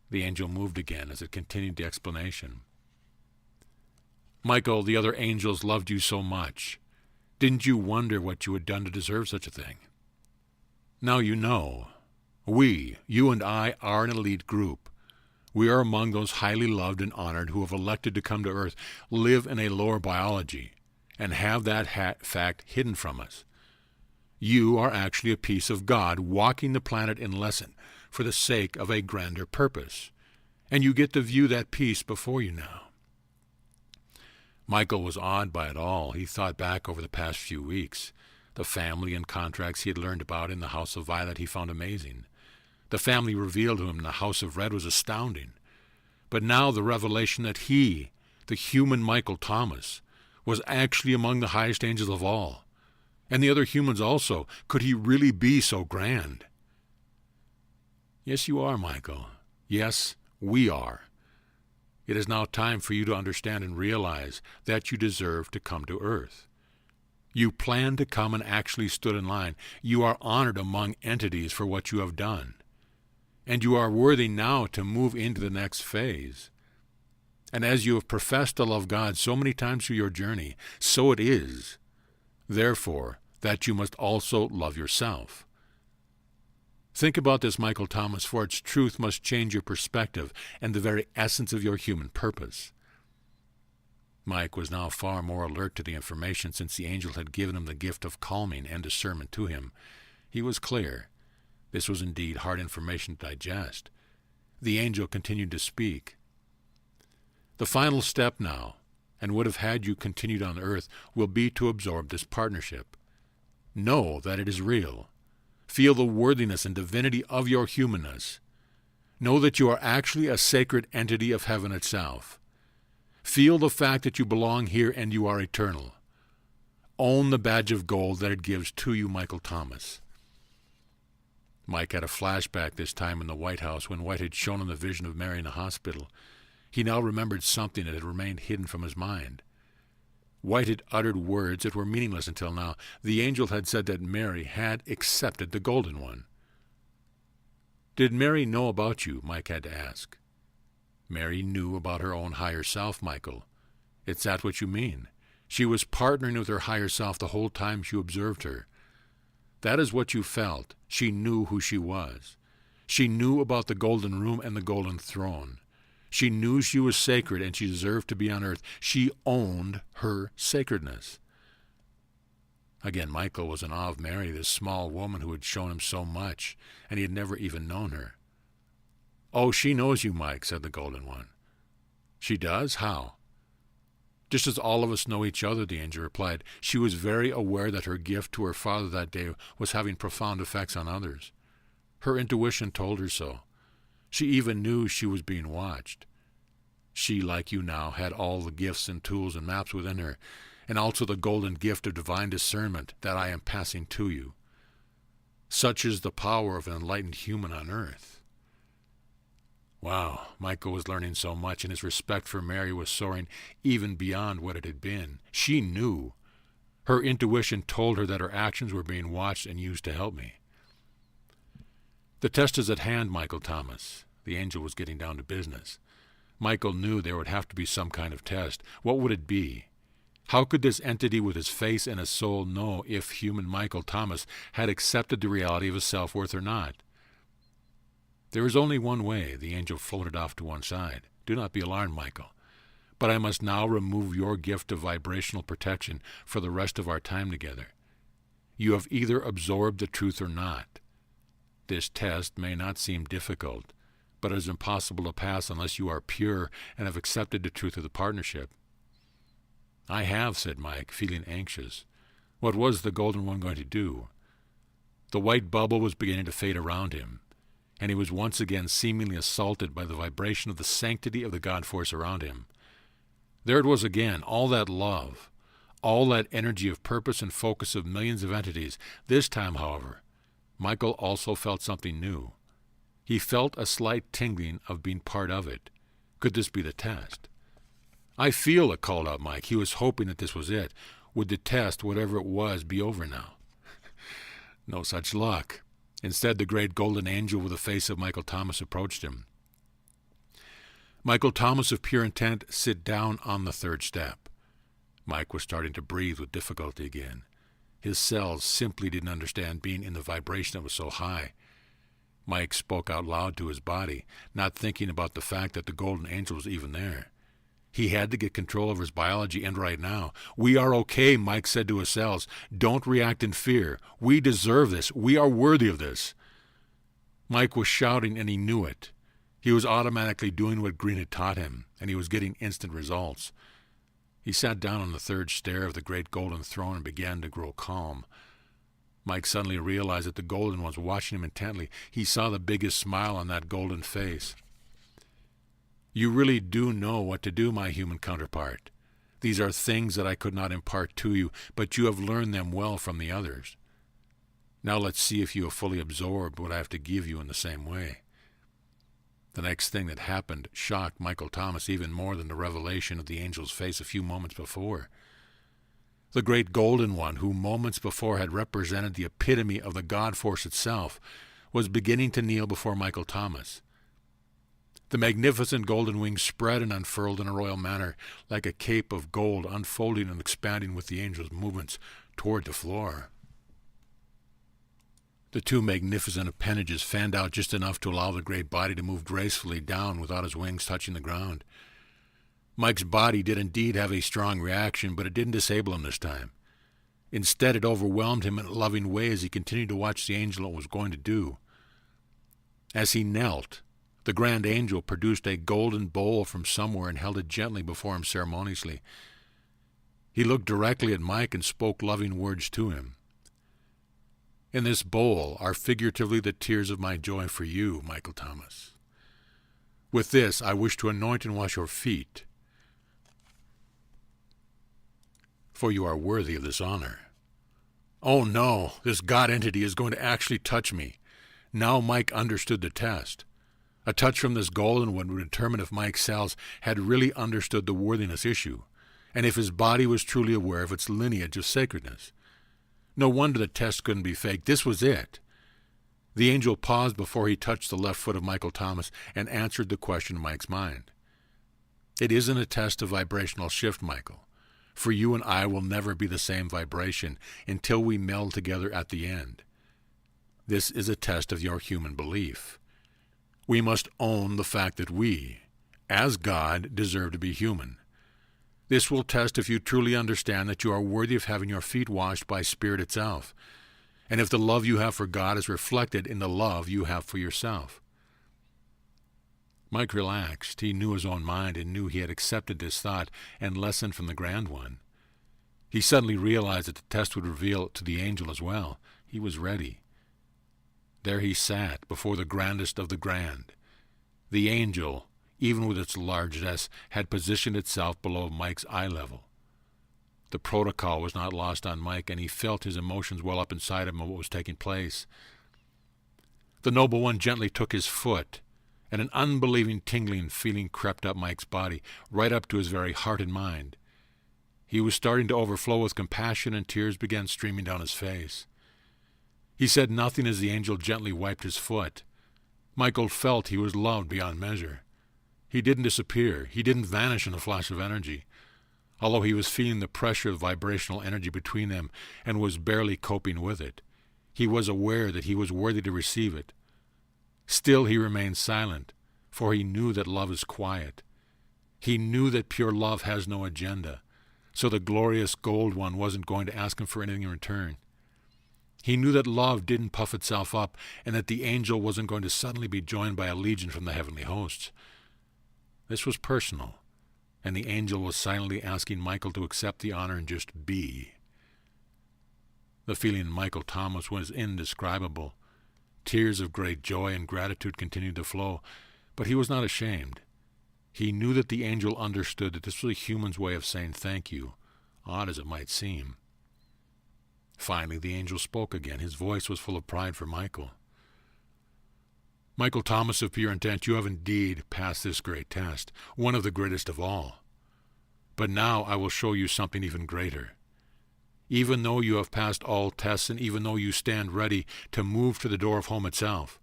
The angel moved again as it continued the explanation. "Michael, the other angels loved you so much. Didn't you wonder what you had done to deserve such a thing? Now you know. We, you and I, are an elite group. We are among those highly loved and honored who have elected to come to Earth, live in a lower biology, and have that fact hidden from us. You are actually a piece of God walking the planet in lesson for the sake of a grander purpose, and you get to view that piece before you now." Michael was awed by it all. He thought back over the past few weeks. The family and contracts he had learned about in the House of Violet he found amazing. The family revealed to him in the House of Red was astounding. But now the revelation that he, the human Michael Thomas, was actually among the highest angels of all, and the other humans also. Could he really be so grand? "Yes, you are, Michael. Yes, we are. It is now time for you to understand and realize that you deserve to come to Earth. You planned to come and actually stood in line. You are honored among entities for what you have done, and you are worthy now to move into the next phase. And as you have professed to love God so many times through your journey, so it is, therefore, that you must also love yourself. Think about this, Michael Thomas, for its truth must change your perspective and the very essence of your human purpose." Mike was now far more alert to the information since the angel had given him the gift of calming and discernment to him. He was clear. This was indeed hard information to digest. The angel continued to speak. The final step now, and would have had you continued on earth, will be to absorb this partnership. Know that it is real. Feel the worthiness and divinity of your humanness. Know that you are actually a sacred entity of heaven itself. Feel the fact that you belong here and you are eternal. Own the badge of gold that it gives to you, Michael Thomas. Mike had a flashback this time in the White House when White had shown him the vision of Mary in the hospital. He now remembered something that had remained hidden from his mind. White had uttered words that were meaningless until now. The angel had said that Mary had accepted the Golden One. Did Mary know about you? Mike had to ask. Mary knew about her own higher self, Michael. It's that what you mean? She was partnering with her higher self the whole time you observed her. That is what you felt. She knew who she was. She knew about the golden room and the golden throne. She knew she was sacred and she deserved to be on earth. She owned her sacredness. Again, Michael was in awe of Mary, this small woman who had shown him so much, and he had never even known her. "Oh, she knows you, Mike," said the Golden One. "She does? How?" "Just as all of us know each other," the angel replied. "She was very aware that her gift to her father that day was having profound effects on others. Her intuition told her so. She even knew she was being watched. She, like you now, had all the gifts and tools and maps within her, and also the golden gift of divine discernment that I am passing to you. Such is the power of an enlightened human on earth." Wow, Michael was learning so much, and his respect for Mary was soaring even beyond what it had been. She knew. Her intuition told her that her actions were being watched and used to help me. "The test is at hand, Michael Thomas." The angel was getting down to business. Michael knew there would have to be some kind of test. What would it be? How could this entity with his face and his soul know if human Michael Thomas had accepted the reality of his self-worth or not? "There is only one way," the angel floated off to one side. "Do not be alarmed, Michael. But I must now remove your gift of vibrational protection for the rest of our time together. You have either absorbed the truth or not. This test may not seem difficult, but it is impossible to pass unless you are pure and have accepted the truth of the partnership." "I have," said Mike, feeling anxious. What was the Golden One going to do? The white bubble was beginning to fade around him, and he was once again seemingly assaulted by the vibration of the sanctity of the God force around him. There it was again, all that love, all that energy of purpose and focus of millions of entities. This time, however, Michael also felt something new. He felt a slight tingling of being part of it. Could this be the test? "I feel it," called out Mike. He was hoping that this was it. Would the test, whatever it was, be over now? No such luck. Instead, the great golden angel with the face of Michael Thomas approached him. "Michael Thomas of pure intent, sit down on the third step." Mike was starting to breathe with difficulty again. His cells simply didn't understand being in the vibration that was so high. Mike spoke out loud to his body, not thinking about the fact that the golden angel was even there. He had to get control of his biology, and right now. "We are okay," Mike said to his cells. "Don't react in fear. We deserve this. We are worthy of this." Mike was shouting, and he knew it. He was automatically doing what Green had taught him, and he was getting instant results. He sat down on the third stair of the great golden throne and began to grow calm. Mike suddenly realized that the Golden One was watching him intently. He saw the biggest smile on that golden face. "You really do know what to do, my human counterpart. These are things that I could not impart to you, but you have learned them well from the others. Now let's see if you have fully absorbed what I have to give you in the same way." The next thing that happened shocked Michael Thomas even more than the revelation of the angel's face a few moments before. The great Golden One, who moments before had represented the epitome of the God force itself, was beginning to kneel before Michael Thomas. The magnificent golden wings spread and unfurled in a royal manner, like a cape of gold, unfolding and expanding with the angel's movements toward the floor. The two magnificent appendages fanned out just enough to allow the great body to move gracefully down without his wings touching the ground. Mike's body did indeed have a strong reaction, but it didn't disable him this time. Instead, it overwhelmed him in a loving way as he continued to watch the angel and what it was going to do. As he knelt, the grand angel produced a golden bowl from somewhere and held it gently before him ceremoniously. He looked directly at Mike and spoke loving words to him. In this bowl are figuratively the tears of my joy for you, Michael Thomas. With this, I wish to anoint and wash your feet, for you are worthy of this honor. Oh no, this God entity is going to actually touch me. Now Mike understood the test. A touch from this golden one would determine if Mike's cells had really understood the worthiness issue, and if his body was truly aware of its lineage of sacredness. No wonder the test couldn't be faked. This was it. The angel paused before he touched the left foot of Michael Thomas and answered the question in Mike's mind. It isn't a test of vibrational shift, Michael, for you and I will never be the same vibration until we meld together at the end. This is a test of your human belief. We must own the fact that we, as God, deserve to be human. This will test if you truly understand that you are worthy of having your feet washed by Spirit itself, and if the love you have for God is reflected in the love you have for yourself. Mike relaxed. He knew his own mind and knew he had accepted this thought and lesson from the Grand One. He suddenly realized that the test would reveal it to the angel as well. He was ready. There he sat before the grandest of the grand. The angel, even with its largeness, had positioned itself below Mike's eye level. The protocol was not lost on Mike, and he felt his emotions well up inside him of what was taking place. The noble one gently took his foot, and an unbelieving tingling feeling crept up Mike's body, right up to his very heart and mind. He was starting to overflow with compassion, and tears began streaming down his face. He said nothing as the angel gently wiped his foot. Michael felt he was loved beyond measure. He didn't disappear. He didn't vanish in a flash of energy. Although he was feeling the pressure of vibrational energy between them and was barely coping with it, he was aware that he was worthy to receive it. Still he remained silent, for he knew that love is quiet. He knew that pure love has no agenda, so the glorious gold one wasn't going to ask him for anything in return. He knew that love didn't puff itself up, and that the angel wasn't going to suddenly be joined by a legion from the heavenly hosts. This was personal, and the angel was silently asking Michael to accept the honor and just be. The feeling in Michael Thomas was indescribable. Tears of great joy and gratitude continued to flow, but he was not ashamed. He knew that the angel understood that this was a human's way of saying thank you, odd as it might seem. Finally, the angel spoke again. His voice was full of pride for Michael. Michael Thomas of Pure Intent, you have indeed passed this great test, one of the greatest of all. But now I will show you something even greater. Even though you have passed all tests, and even though you stand ready to move to the door of home itself,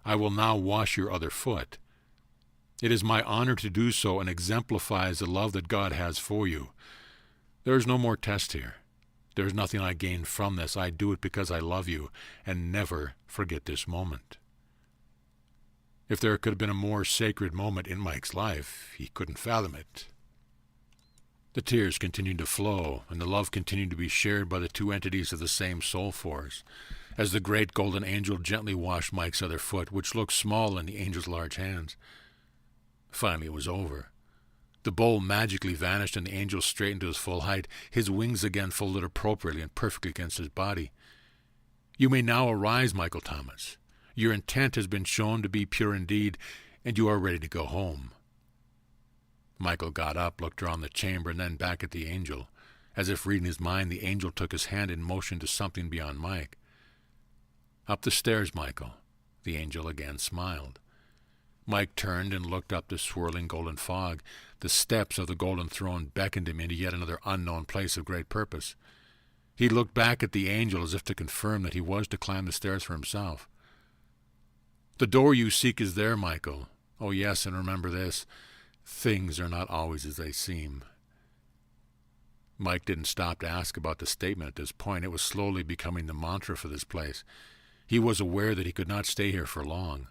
I will now wash your other foot. It is my honor to do so, and exemplifies the love that God has for you. There is no more test here. There is nothing I gain from this. I do it because I love you, and never forget this moment. If there could have been a more sacred moment in Mike's life, he couldn't fathom it. The tears continued to flow, and the love continued to be shared by the two entities of the same soul force, as the great golden angel gently washed Mike's other foot, which looked small in the angel's large hands. Finally it was over. The bowl magically vanished, and the angel straightened to his full height, his wings again folded appropriately and perfectly against his body. You may now arise, Michael Thomas. Your intent has been shown to be pure indeed, and you are ready to go home. Michael got up, looked around the chamber, and then back at the angel. As if reading his mind, the angel took his hand and motioned to something beyond Mike. Up the stairs, Michael. The angel again smiled. Mike turned and looked up the swirling golden fog. The steps of the golden throne beckoned him into yet another unknown place of great purpose. He looked back at the angel as if to confirm that he was to climb the stairs for himself. The door you seek is there, Michael. Oh yes, and remember this. Things are not always as they seem. Mike didn't stop to ask about the statement at this point. It was slowly becoming the mantra for this place. He was aware that he could not stay here for long.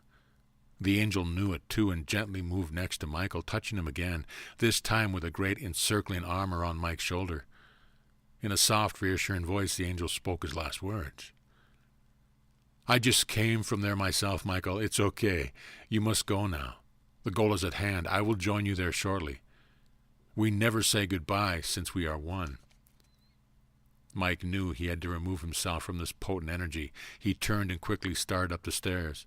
The angel knew it too, and gently moved next to Michael, touching him again, this time with a great encircling arm around Mike's shoulder. In a soft, reassuring voice, the angel spoke his last words. I just came from there myself, Michael. It's okay. You must go now. The goal is at hand. I will join you there shortly. We never say goodbye since we are one. Mike knew he had to remove himself from this potent energy. He turned and quickly started up the stairs.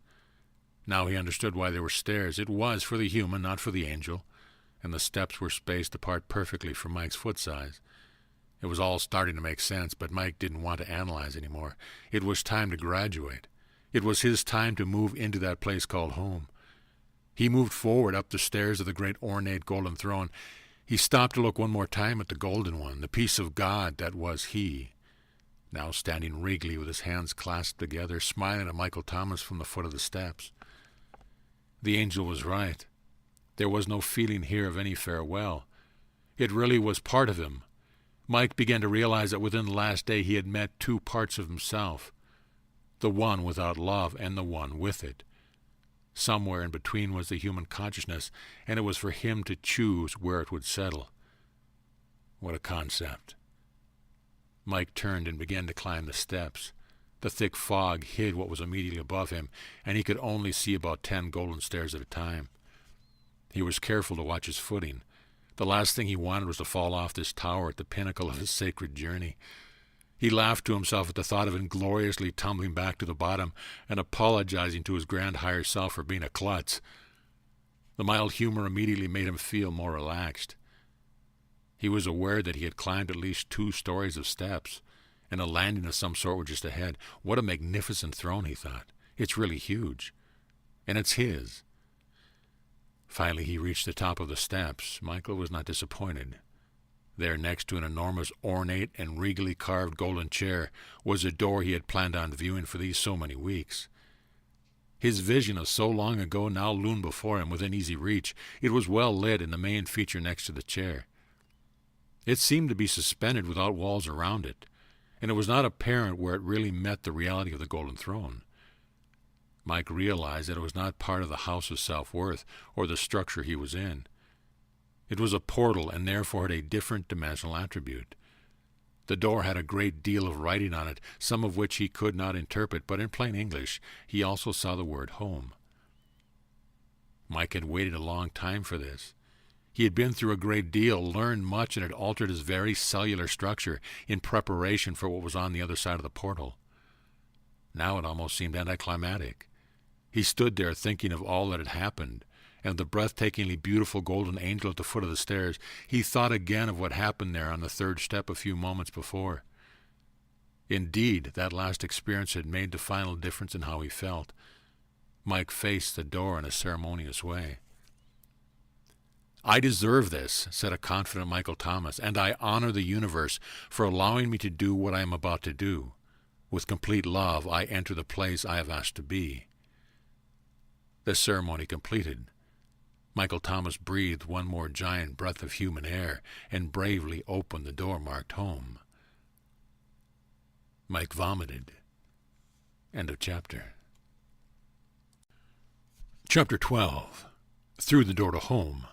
Now he understood why there were stairs. It was for the human, not for the angel, and the steps were spaced apart perfectly for Mike's foot size. It was all starting to make sense, but Mike didn't want to analyze anymore. It was time to graduate. It was his time to move into that place called home. He moved forward up the stairs of the great ornate golden throne. He stopped to look one more time at the golden one, the piece of God that was he, now standing regally with his hands clasped together, smiling at Michael Thomas from the foot of the steps. The angel was right. There was no feeling here of any farewell. It really was part of him. Mike began to realize that within the last day he had met two parts of himself, the one without love and the one with it. Somewhere in between was the human consciousness, and it was for him to choose where it would settle. What a concept. Mike turned and began to climb the steps. The thick fog hid what was immediately above him, and he could only see about 10 golden stairs at a time. He was careful to watch his footing. The last thing he wanted was to fall off this tower at the pinnacle of his sacred journey. He laughed to himself at the thought of ingloriously tumbling back to the bottom and apologizing to his grand higher self for being a klutz. The mild humor immediately made him feel more relaxed. He was aware that he had climbed at least 2 stories of steps, and a landing of some sort was just ahead. What a magnificent throne, he thought. It's really huge. And it's his. Finally, he reached the top of the steps. Michael was not disappointed. There, next to an enormous, ornate, and regally carved golden chair, was a door he had planned on viewing for these so many weeks. His vision of so long ago now loomed before him within easy reach. It was well lit in the main feature next to the chair. It seemed to be suspended without walls around it, and it was not apparent where it really met the reality of the golden throne. Mike realized that it was not part of the house of self-worth or the structure he was in. It was a portal and therefore had a different dimensional attribute. The door had a great deal of writing on it, some of which he could not interpret, but in plain English he also saw the word home. Mike had waited a long time for this. He had been through a great deal, learned much, and had altered his very cellular structure in preparation for what was on the other side of the portal. Now it almost seemed anticlimactic. He stood there thinking of all that had happened, and of the breathtakingly beautiful golden angel at the foot of the stairs. He thought again of what happened there on the 3rd step a few moments before. Indeed, that last experience had made the final difference in how he felt. Mike faced the door in a ceremonious way. "I deserve this," said a confident Michael Thomas, "and I honor the universe for allowing me to do what I am about to do. With complete love, I enter the place I have asked to be." The ceremony completed, Michael Thomas breathed one more giant breath of human air and bravely opened the door marked home. Mike vomited. End of chapter. Chapter 12. Through the door to home.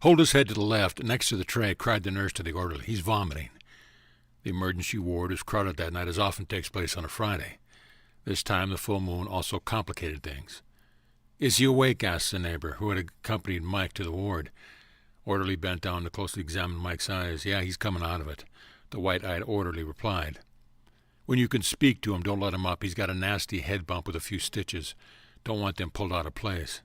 "Hold his head to the left, next to the tray," cried the nurse to the orderly. "He's vomiting." The emergency ward was crowded that night, as often takes place on a Friday. This time the full moon also complicated things. "Is he awake?" asked the neighbor, who had accompanied Mike to the ward. Orderly bent down to closely examine Mike's eyes. "Yeah, he's coming out of it," the white-eyed orderly replied. "When you can speak to him, don't let him up. He's got a nasty head bump with a few stitches. Don't want them pulled out of place."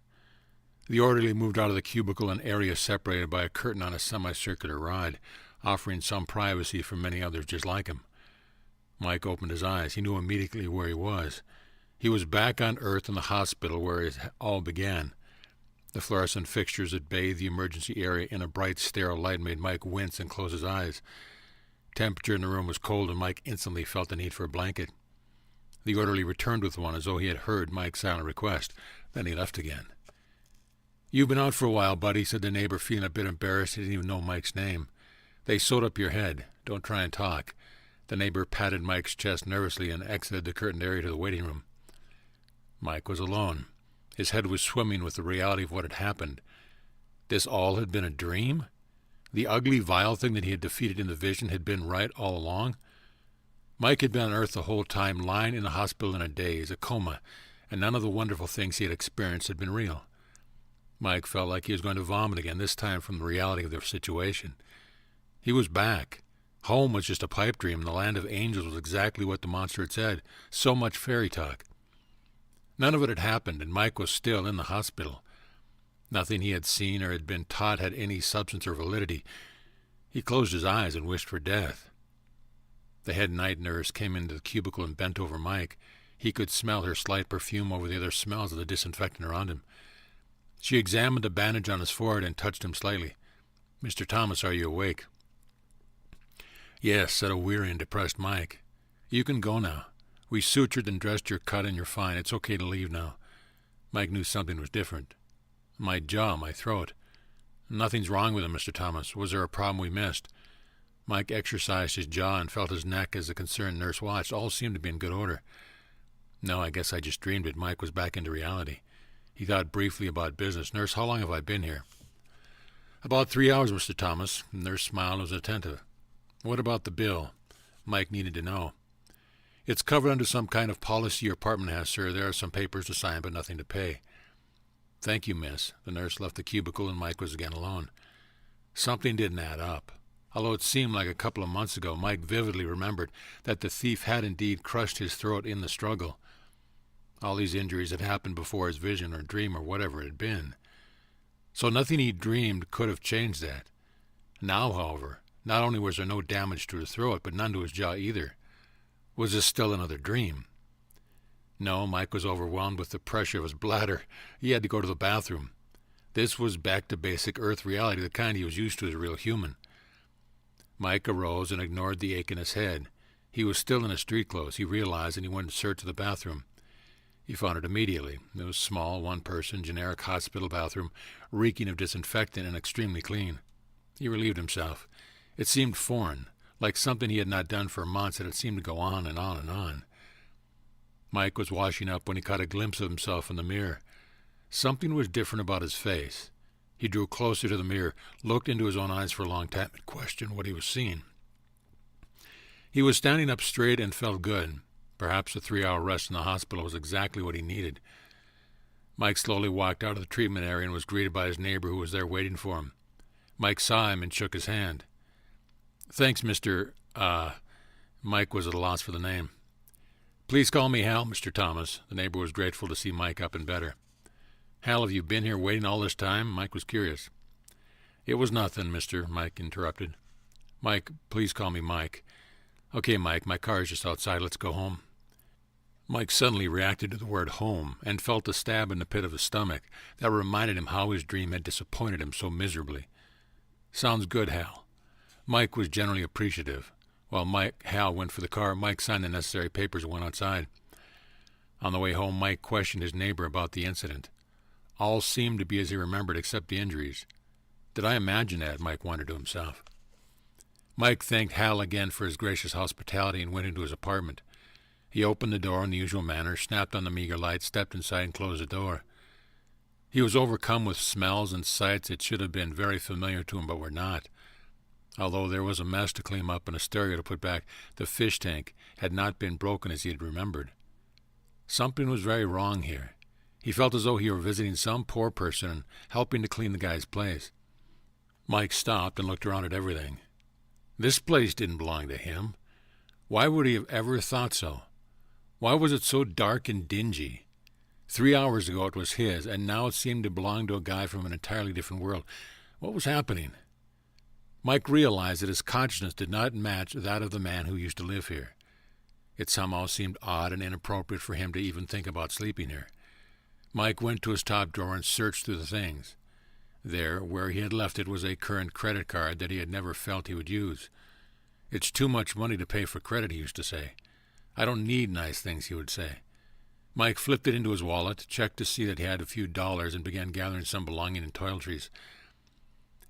The orderly moved out of the cubicle, an area separated by a curtain on a semicircular rod, offering some privacy from many others just like him. Mike opened his eyes. He knew immediately where he was. He was back on Earth in the hospital where it all began. The fluorescent fixtures that bathed the emergency area in a bright, sterile light made Mike wince and close his eyes. Temperature in the room was cold, and Mike instantly felt the need for a blanket. The orderly returned with one as though he had heard Mike's silent request. Then he left again. "You've been out for a while, buddy," said the neighbor, feeling a bit embarrassed. He didn't even know Mike's name. "They sewed up your head. Don't try and talk." The neighbor patted Mike's chest nervously and exited the curtained area to the waiting room. Mike was alone. His head was swimming with the reality of what had happened. This all had been a dream? The ugly, vile thing that he had defeated in the vision had been right all along? Mike had been on Earth the whole time, lying in a hospital in a daze, a coma, and none of the wonderful things he had experienced had been real. Mike felt like he was going to vomit again, this time from the reality of their situation. He was back. Home was just a pipe dream, and the land of angels was exactly what the monster had said. So much fairy talk. None of it had happened, and Mike was still in the hospital. Nothing he had seen or had been taught had any substance or validity. He closed his eyes and wished for death. The head night nurse came into the cubicle and bent over Mike. He could smell her slight perfume over the other smells of the disinfectant around him. She examined the bandage on his forehead and touched him slightly. "Mr. Thomas, are you awake?" "Yes," said a weary and depressed Mike. "You can go now. We sutured and dressed your cut and you're fine. It's okay to leave now." Mike knew something was different. "My jaw, my throat." "Nothing's wrong with him, Mr. Thomas. Was there a problem we missed?" Mike exercised his jaw and felt his neck as the concerned nurse watched. All seemed to be in good order. "No, I guess I just dreamed it." Mike was back into reality. He thought briefly about business. "Nurse, how long have I been here?" "About 3 hours, Mr. Thomas." The nurse smiled and was attentive. "What about the bill?" Mike needed to know. "It's covered under some kind of policy your apartment has, sir. There are some papers to sign, but nothing to pay." "Thank you, miss." The nurse left the cubicle and Mike was again alone. Something didn't add up. Although it seemed like a couple of months ago, Mike vividly remembered that the thief had indeed crushed his throat in the struggle. All these injuries had happened before his vision or dream or whatever it had been. So nothing he dreamed could have changed that. Now, however, not only was there no damage to his throat, but none to his jaw either. Was this still another dream? No, Mike was overwhelmed with the pressure of his bladder. He had to go to the bathroom. This was back to basic Earth reality, the kind he was used to as a real human. Mike arose and ignored the ache in his head. He was still in his street clothes, he realized, and he went in search of the bathroom. He found it immediately. It was small, one-person, generic hospital bathroom, reeking of disinfectant and extremely clean. He relieved himself. It seemed foreign, like something he had not done for months, and it seemed to go on and on and on. Mike was washing up when he caught a glimpse of himself in the mirror. Something was different about his face. He drew closer to the mirror, looked into his own eyes for a long time, and questioned what he was seeing. He was standing up straight and felt good. Perhaps a 3-hour rest in the hospital was exactly what he needed. Mike slowly walked out of the treatment area and was greeted by his neighbor who was there waiting for him. Mike saw him and shook his hand. "Thanks, Mr. Mike was at a loss for the name. "Please call me Hal, Mr. Thomas." The neighbor was grateful to see Mike up and better. "Hal, have you been here waiting all this time?" Mike was curious. "It was nothing, mister," Mike interrupted. "Mike, please call me Mike." "Okay, Mike, my car is just outside. Let's go home." Mike suddenly reacted to the word home and felt a stab in the pit of his stomach that reminded him how his dream had disappointed him so miserably. "Sounds good, Hal." Mike was generally appreciative. While Hal went for the car, Mike signed the necessary papers and went outside. On the way home, Mike questioned his neighbor about the incident. All seemed to be as he remembered except the injuries. Did I imagine that? Mike wondered to himself. Mike thanked Hal again for his gracious hospitality and went into his apartment. He opened the door in the usual manner, snapped on the meager light, stepped inside and closed the door. He was overcome with smells and sights that should have been very familiar to him but were not. Although there was a mess to clean up and a stereo to put back, the fish tank had not been broken as he had remembered. Something was very wrong here. He felt as though he were visiting some poor person and helping to clean the guy's place. Mike stopped and looked around at everything. This place didn't belong to him. Why would he have ever thought so? Why was it so dark and dingy? 3 hours ago it was his, and now it seemed to belong to a guy from an entirely different world. What was happening? Mike realized that his consciousness did not match that of the man who used to live here. It somehow seemed odd and inappropriate for him to even think about sleeping here. Mike went to his top drawer and searched through the things. There, where he had left it, was a current credit card that he had never felt he would use. "It's too much money to pay for credit," he used to say. "I don't need nice things," he would say. Mike flipped it into his wallet, checked to see that he had a few dollars, and began gathering some belonging in toiletries.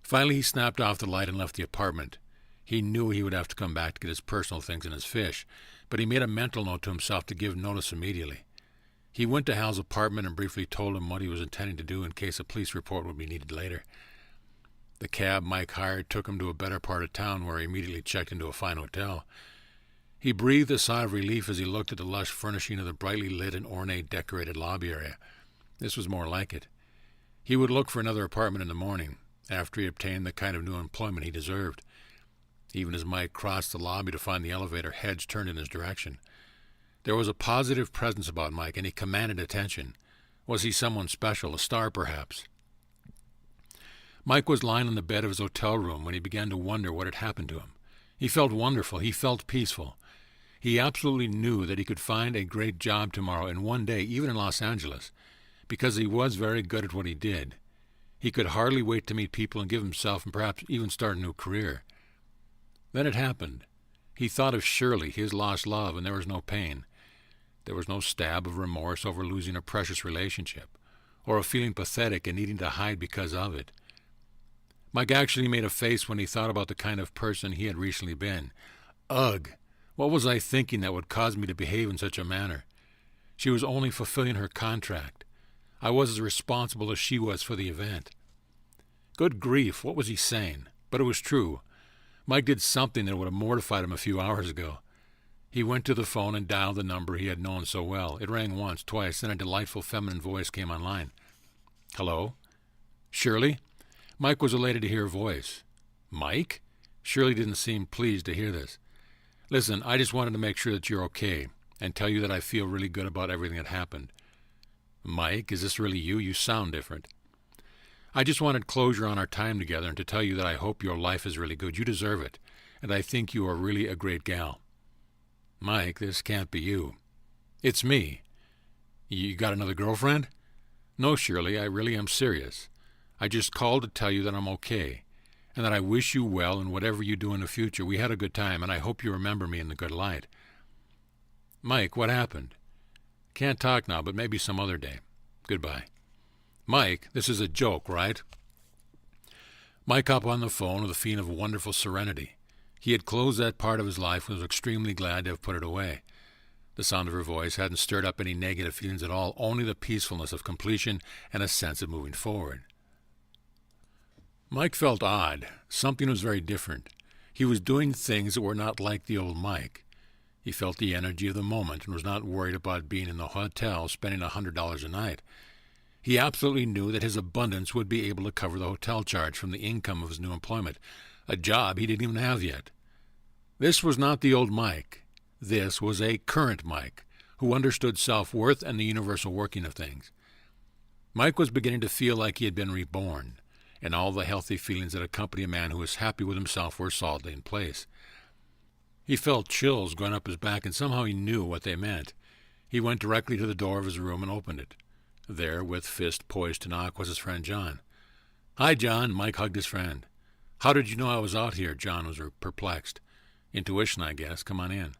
Finally, he snapped off the light and left the apartment. He knew he would have to come back to get his personal things and his fish, but he made a mental note to himself to give notice immediately. He went to Hal's apartment and briefly told him what he was intending to do in case a police report would be needed later. The cab Mike hired took him to a better part of town where he immediately checked into a fine hotel. He breathed a sigh of relief as he looked at the lush furnishing of the brightly lit and ornate decorated lobby area. This was more like it. He would look for another apartment in the morning, after he obtained the kind of new employment he deserved. Even as Mike crossed the lobby to find the elevator, heads turned in his direction. There was a positive presence about Mike, and he commanded attention. Was he someone special, a star perhaps? Mike was lying on the bed of his hotel room when he began to wonder what had happened to him. He felt wonderful. He felt peaceful. He absolutely knew that he could find a great job tomorrow in one day, even in Los Angeles, because he was very good at what he did. He could hardly wait to meet people and give himself and perhaps even start a new career. Then it happened. He thought of Shirley, his lost love, and there was no pain. There was no stab of remorse over losing a precious relationship, or of feeling pathetic and needing to hide because of it. Mike actually made a face when he thought about the kind of person he had recently been. Ugh! What was I thinking that would cause me to behave in such a manner? She was only fulfilling her contract. I was as responsible as she was for the event. Good grief, what was he saying? But it was true. Mike did something that would have mortified him a few hours ago. He went to the phone and dialed the number he had known so well. It rang once, twice, then a delightful feminine voice came online. Hello? Shirley? Mike was elated to hear her voice. Mike? Shirley didn't seem pleased to hear this. Listen, I just wanted to make sure that you're okay and tell you that I feel really good about everything that happened. Mike, is this really you? You sound different. I just wanted closure on our time together and to tell you that I hope your life is really good. You deserve it, and I think you are really a great gal. Mike, this can't be you. It's me. You got another girlfriend? No, Shirley, I really am serious. I just called to tell you that I'm okay, and that I wish you well in whatever you do in the future. We had a good time, and I hope you remember me in the good light. Mike, what happened? Can't talk now, but maybe some other day. Goodbye. Mike, this is a joke, right? Mike hopped on the phone with a feeling of wonderful serenity. He had closed that part of his life and was extremely glad to have put it away. The sound of her voice hadn't stirred up any negative feelings at all, only the peacefulness of completion and a sense of moving forward. Mike felt odd. Something was very different. He was doing things that were not like the old Mike. He felt the energy of the moment and was not worried about being in the hotel spending $100 a night. He absolutely knew that his abundance would be able to cover the hotel charge from the income of his new employment, a job he didn't even have yet. This was not the old Mike. This was a current Mike, who understood self-worth and the universal working of things. Mike was beginning to feel like he had been reborn, and all the healthy feelings that accompany a man who is happy with himself were solidly in place. He felt chills going up his back, and somehow he knew what they meant. He went directly to the door of his room and opened it. There, with fist poised to knock, was his friend John. Hi, John. Mike hugged his friend. How did you know I was out here? John was perplexed. Intuition, I guess. Come on in.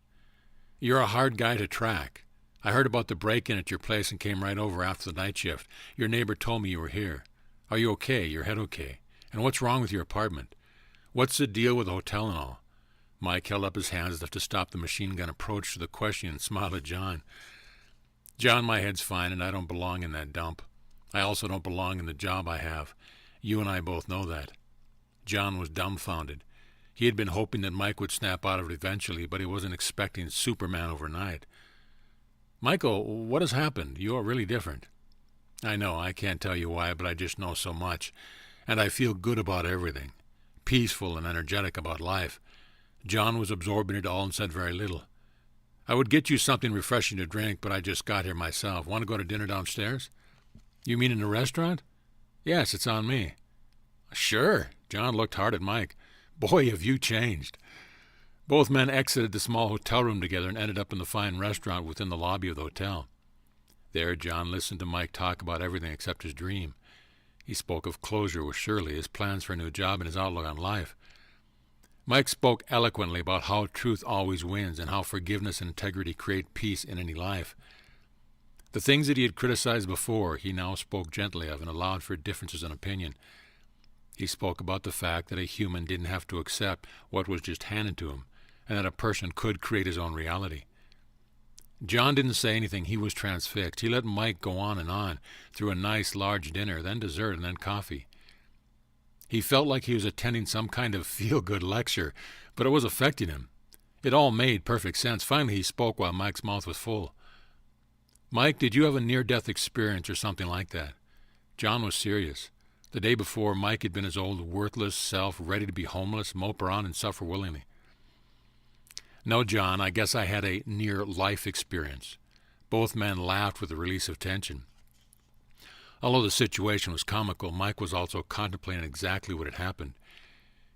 You're a hard guy to track. I heard about the break-in at your place and came right over after the night shift. Your neighbor told me you were here. Are you okay? Your head okay? And what's wrong with your apartment? What's the deal with the hotel and all? Mike held up his hands as if to stop the machine gun approach to the question and smiled at John. John, my head's fine, and I don't belong in that dump. I also don't belong in the job I have. You and I both know that. John was dumbfounded. He had been hoping that Mike would snap out of it eventually, but he wasn't expecting Superman overnight. Michael, what has happened? You are really different. I know, I can't tell you why, but I just know so much, and I feel good about everything, peaceful and energetic about life. John was absorbing it all and said very little. I would get you something refreshing to drink, but I just got here myself. Want to go to dinner downstairs? You mean in a restaurant? Yes, it's on me. Sure. John looked hard at Mike. Boy, have you changed. Both men exited the small hotel room together and ended up in the fine restaurant within the lobby of the hotel. There, John listened to Mike talk about everything except his dream. He spoke of closure with Shirley, his plans for a new job, and his outlook on life. Mike spoke eloquently about how truth always wins and how forgiveness and integrity create peace in any life. The things that he had criticized before, he now spoke gently of and allowed for differences in opinion. He spoke about the fact that a human didn't have to accept what was just handed to him, and that a person could create his own reality. John didn't say anything. He was transfixed. He let Mike go on through a nice large dinner, then dessert, and then coffee. He felt like he was attending some kind of feel-good lecture, but it was affecting him. It all made perfect sense. Finally he spoke while Mike's mouth was full. "Mike, did you have a near-death experience or something like that?" John was serious. The day before, Mike had been his old worthless self, ready to be homeless, mope around, and suffer willingly. "No, John, I guess I had a near-life experience." Both men laughed with a release of tension. Although the situation was comical, Mike was also contemplating exactly what had happened.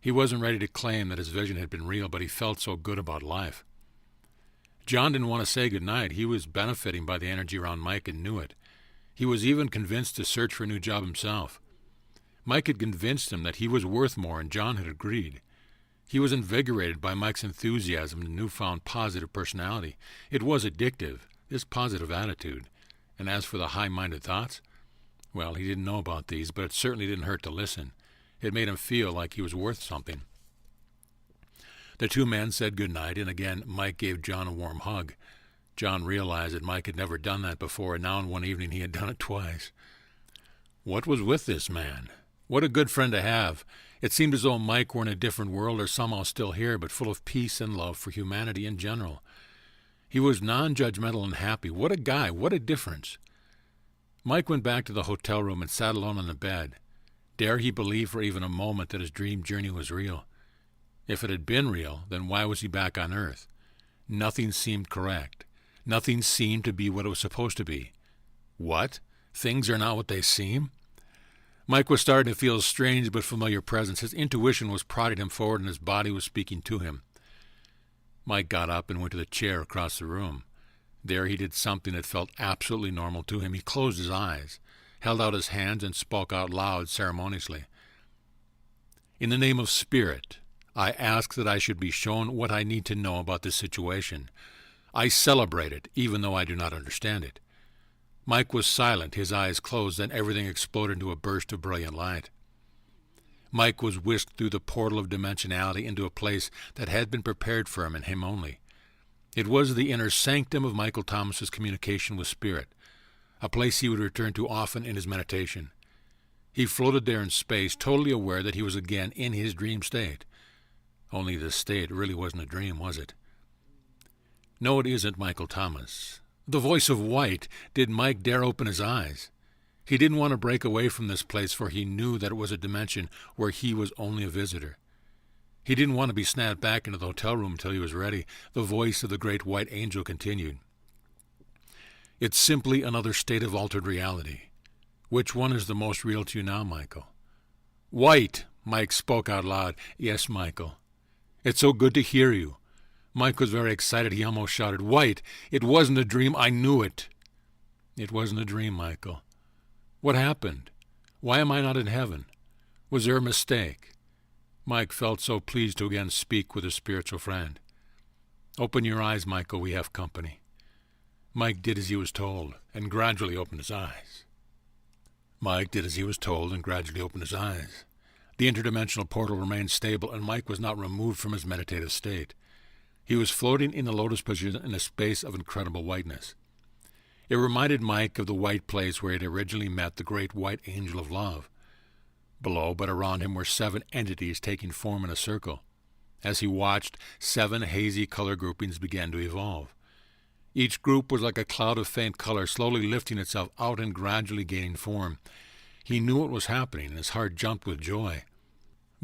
He wasn't ready to claim that his vision had been real, but he felt so good about life. John didn't want to say goodnight. He was benefiting by the energy around Mike and knew it. He was even convinced to search for a new job himself. Mike had convinced him that he was worth more, and John had agreed. He was invigorated by Mike's enthusiasm and newfound positive personality. It was addictive, this positive attitude. And as for the high-minded thoughts, well, he didn't know about these, but it certainly didn't hurt to listen. It made him feel like he was worth something. The two men said goodnight, and again Mike gave John a warm hug. John realized that Mike had never done that before, and now in one evening he had done it twice. What was with this man? What a good friend to have. It seemed as though Mike were in a different world or somehow still here, but full of peace and love for humanity in general. He was non-judgmental and happy. What a guy. What a difference. Mike went back to the hotel room and sat alone on the bed. Dare he believe for even a moment that his dream journey was real? If it had been real, then why was he back on Earth? Nothing seemed correct. Nothing seemed to be what it was supposed to be. What? Things are not what they seem? Mike was starting to feel a strange but familiar presence. His intuition was prodding him forward, and his body was speaking to him. Mike got up and went to the chair across the room. There he did something that felt absolutely normal to him. He closed his eyes, held out his hands, and spoke out loud ceremoniously. "In the name of Spirit, I ask that I should be shown what I need to know about this situation. I celebrate it, even though I do not understand it." Mike was silent, his eyes closed, then everything exploded into a burst of brilliant light. Mike was whisked through the portal of dimensionality into a place that had been prepared for him and him only. It was the inner sanctum of Michael Thomas's communication with Spirit, a place he would return to often in his meditation. He floated there in space, totally aware that he was again in his dream state. Only this state really wasn't a dream, was it? No, it isn't Michael Thomas. The voice of White. Did Mike dare open his eyes? He didn't want to break away from this place, for he knew that it was a dimension where he was only a visitor. He didn't want to be snapped back into the hotel room until he was ready. The voice of the great white angel continued. "It's simply another state of altered reality. Which one is the most real to you now, Michael?" "White!" Mike spoke out loud. "Yes, Michael." "It's so good to hear you." Mike was very excited. He almost shouted, "White! It wasn't a dream. I knew it." "It wasn't a dream, Michael. What happened? Why am I not in heaven? Was there a mistake?" Mike felt so pleased to again speak with his spiritual friend. "Open your eyes, Michael. We have company." Mike did as he was told and gradually opened his eyes. The interdimensional portal remained stable, and Mike was not removed from his meditative state. He was floating in the lotus position in a space of incredible whiteness. It reminded Mike of the white place where he had originally met the great white angel of love. Below, but around him, were 7 entities taking form in a circle. As he watched, 7 hazy color groupings began to evolve. Each group was like a cloud of faint color, slowly lifting itself out and gradually gaining form. He knew what was happening, and his heart jumped with joy.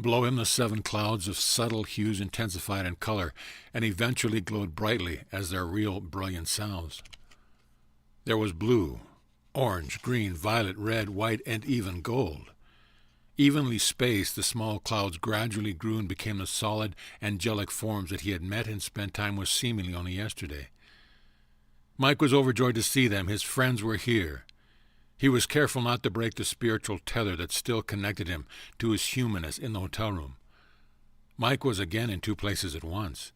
Below him, the 7 clouds of subtle hues intensified in color and eventually glowed brightly as their real brilliant selves. There was blue, orange, green, violet, red, white, and even gold. Evenly spaced, the small clouds gradually grew and became the solid, angelic forms that he had met and spent time with seemingly only yesterday. Mike was overjoyed to see them. His friends were here. He was careful not to break the spiritual tether that still connected him to his humanness in the hotel room. Mike was again in 2 places at once.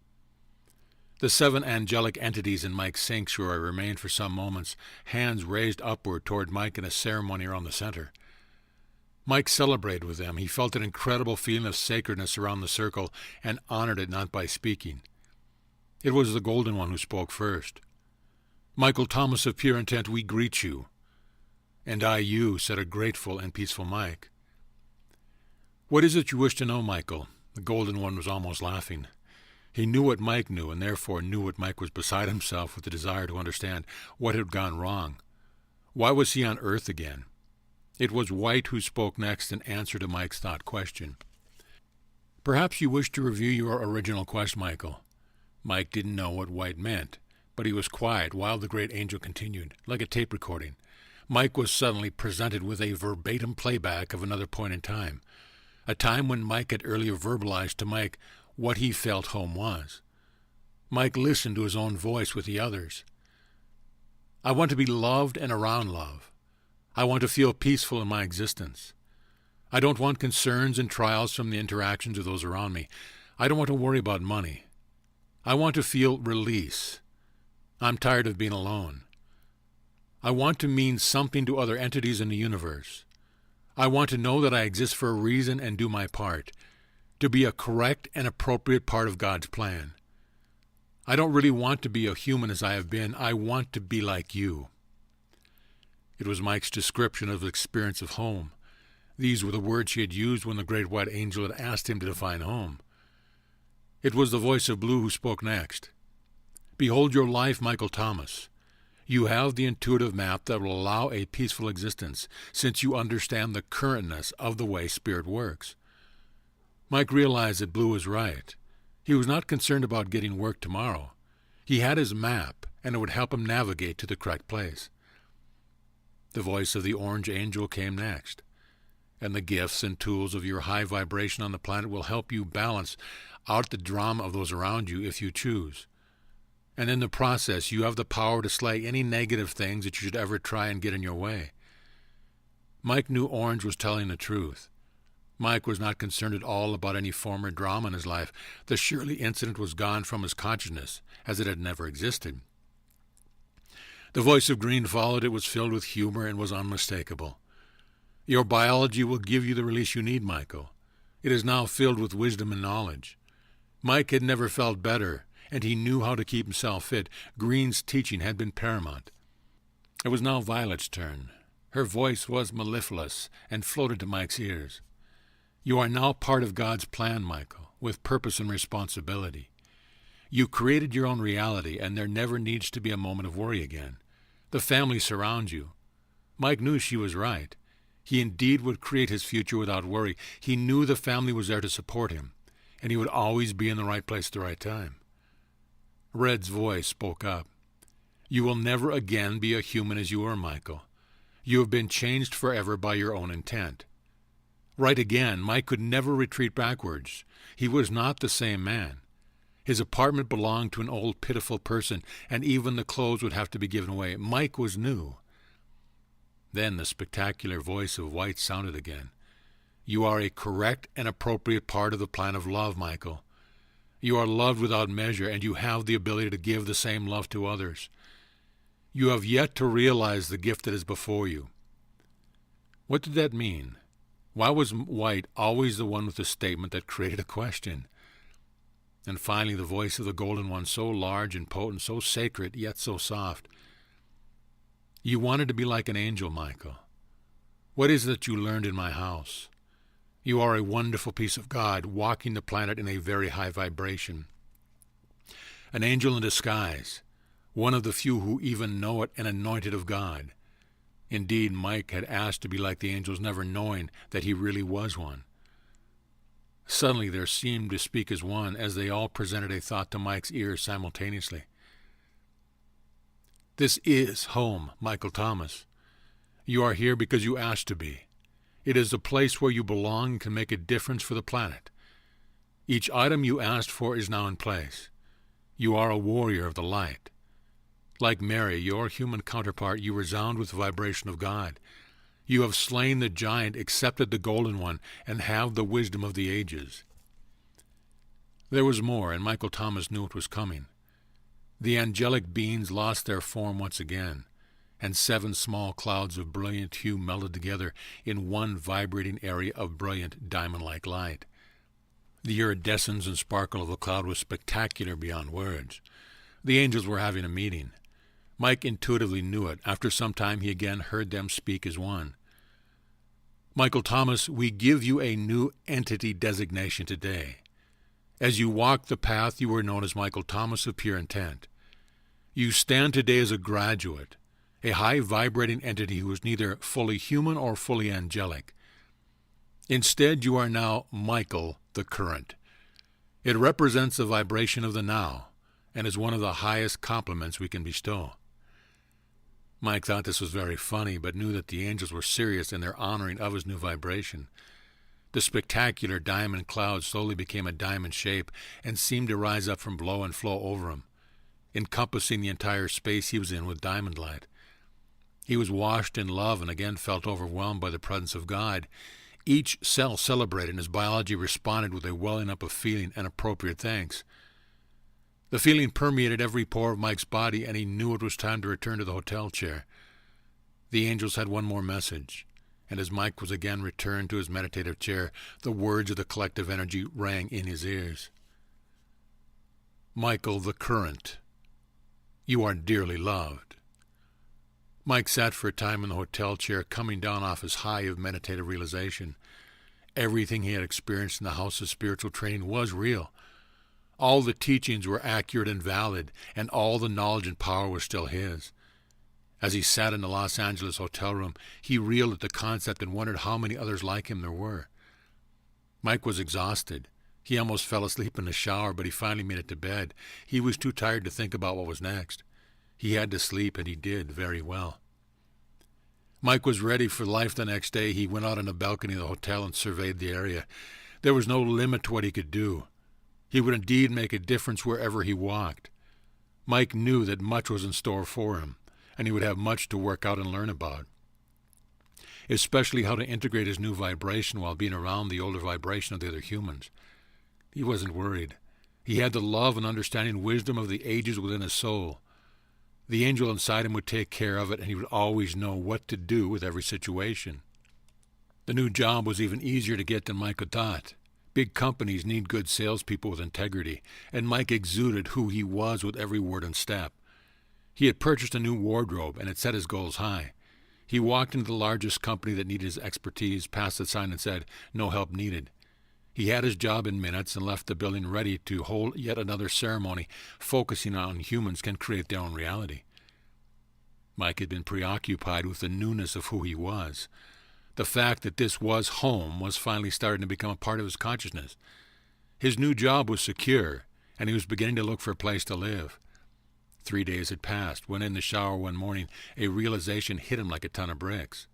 The 7 angelic entities in Mike's sanctuary remained for some moments, hands raised upward toward Mike in a ceremony around the center. Mike celebrated with them. He felt an incredible feeling of sacredness around the circle and honored it not by speaking. It was the Golden One who spoke first. "Michael Thomas of Pure Intent, we greet you." "And I you," said a grateful and peaceful Mike. "What is it you wish to know, Michael?" The Golden One was almost laughing. He knew what Mike knew, and therefore knew what Mike was beside himself with the desire to understand what had gone wrong. Why was he on Earth again? It was White who spoke next in answer to Mike's thought question. Perhaps you wish to review your original quest, Michael. Mike didn't know what White meant, but he was quiet while the great angel continued, like a tape recording. Mike was suddenly presented with a verbatim playback of another point in time, a time when Mike had earlier verbalized to Mike what he felt home was. Mike listened to his own voice with the others. I want to be loved and around love. I want to feel peaceful in my existence. I don't want concerns and trials from the interactions of those around me. I don't want to worry about money. I want to feel release. I'm tired of being alone. I want to mean something to other entities in the universe. I want to know that I exist for a reason and do my part, to be a correct and appropriate part of God's plan. I don't really want to be a human as I have been. I want to be like you. It was Mike's description of the experience of home. These were the words he had used when the great white angel had asked him to define home. It was the voice of Blue who spoke next. Behold your life, Michael Thomas. You have the intuitive map that will allow a peaceful existence, since you understand the currentness of the way spirit works. Mike realized that Blue was right. He was not concerned about getting work tomorrow. He had his map, and it would help him navigate to the correct place. The voice of the orange angel came next. And the gifts and tools of your high vibration on the planet will help you balance out the drama of those around you if you choose. And in the process, you have the power to slay any negative things that you should ever try and get in your way. Mike knew Orange was telling the truth. Mike was not concerned at all about any former drama in his life. The Shirley incident was gone from his consciousness, as it had never existed. The voice of Green followed. It was filled with humor and was unmistakable. Your biology will give you the release you need, Michael. It is now filled with wisdom and knowledge. Mike had never felt better, and he knew how to keep himself fit. Green's teaching had been paramount. It was now Violet's turn. Her voice was mellifluous and floated to Mike's ears. You are now part of God's plan, Michael, with purpose and responsibility. You created your own reality, and there never needs to be a moment of worry again. The family surrounds you. Mike knew she was right. He indeed would create his future without worry. He knew the family was there to support him, and he would always be in the right place at the right time. Red's voice spoke up. You will never again be a human as you were, Michael. You have been changed forever by your own intent. Right again, Mike could never retreat backwards. He was not the same man. His apartment belonged to an old, pitiful person, and even the clothes would have to be given away. Mike was new. Then the spectacular voice of White sounded again. You are a correct and appropriate part of the plan of love, Michael. You are loved without measure, and you have the ability to give the same love to others. You have yet to realize the gift that is before you. What did that mean? Why was White always the one with the statement that created a question? And finally the voice of the Golden One, so large and potent, so sacred, yet so soft. You wanted to be like an angel, Michael. What is it that you learned in my house? You are a wonderful piece of God, walking the planet in a very high vibration. An angel in disguise, one of the few who even know it, and anointed of God. Indeed, Mike had asked to be like the angels, never knowing that he really was one. Suddenly there seemed to speak as one, as they all presented a thought to Mike's ears simultaneously. This is home, Michael Thomas. You are here because you asked to be. It is the place where you belong and can make a difference for the planet. Each item you asked for is now in place. You are a warrior of the light. Like Mary, your human counterpart, you resound with the vibration of God. You have slain the giant, accepted the Golden One, and have the wisdom of the ages. There was more, and Michael Thomas knew it was coming. The angelic beings lost their form once again, and 7 small clouds of brilliant hue melded together in one vibrating area of brilliant diamond-like light. The iridescence and sparkle of the cloud was spectacular beyond words. The angels were having a meeting. Mike intuitively knew it. After some time he again heard them speak as one. Michael Thomas, we give you a new entity designation today. As you walk the path, you are known as Michael Thomas of Pure Intent. You stand today as a graduate, a high-vibrating entity who is neither fully human or fully angelic. Instead, you are now Michael the Current. It represents the vibration of the now, and is one of the highest compliments we can bestow. Mike thought this was very funny, but knew that the angels were serious in their honoring of his new vibration. The spectacular diamond cloud slowly became a diamond shape and seemed to rise up from below and flow over him, encompassing the entire space he was in with diamond light. He was washed in love and again felt overwhelmed by the presence of God. Each cell celebrated, and his biology responded with a welling up of feeling and appropriate thanks. The feeling permeated every pore of Mike's body, and he knew it was time to return to the hotel chair. The angels had one more message, and as Mike was again returned to his meditative chair, the words of the collective energy rang in his ears. Michael the Current, you are dearly loved. Mike sat for a time in the hotel chair, coming down off his high of meditative realization. Everything he had experienced in the house of spiritual training was real. All the teachings were accurate and valid, and all the knowledge and power was still his. As he sat in the Los Angeles hotel room, he reeled at the concept and wondered how many others like him there were. Mike was exhausted. He almost fell asleep in the shower, but he finally made it to bed. He was too tired to think about what was next. He had to sleep, and he did very well. Mike was ready for life the next day. He went out on the balcony of the hotel and surveyed the area. There was no limit to what he could do. He would indeed make a difference wherever he walked. Mike knew that much was in store for him, and he would have much to work out and learn about, especially how to integrate his new vibration while being around the older vibration of the other humans. He wasn't worried. He had the love and understanding wisdom of the ages within his soul. The angel inside him would take care of it, and he would always know what to do with every situation. The new job was even easier to get than Mike had thought. Big companies need good salespeople with integrity, and Mike exuded who he was with every word and step. He had purchased a new wardrobe and had set his goals high. He walked into the largest company that needed his expertise, passed the sign and said, "No help needed." He had his job in minutes and left the building ready to hold yet another ceremony, focusing on humans can create their own reality. Mike had been preoccupied with the newness of who he was. The fact that this was home was finally starting to become a part of his consciousness. His new job was secure, and he was beginning to look for a place to live. 3 days had passed when in the shower one morning a realization hit him like a ton of bricks.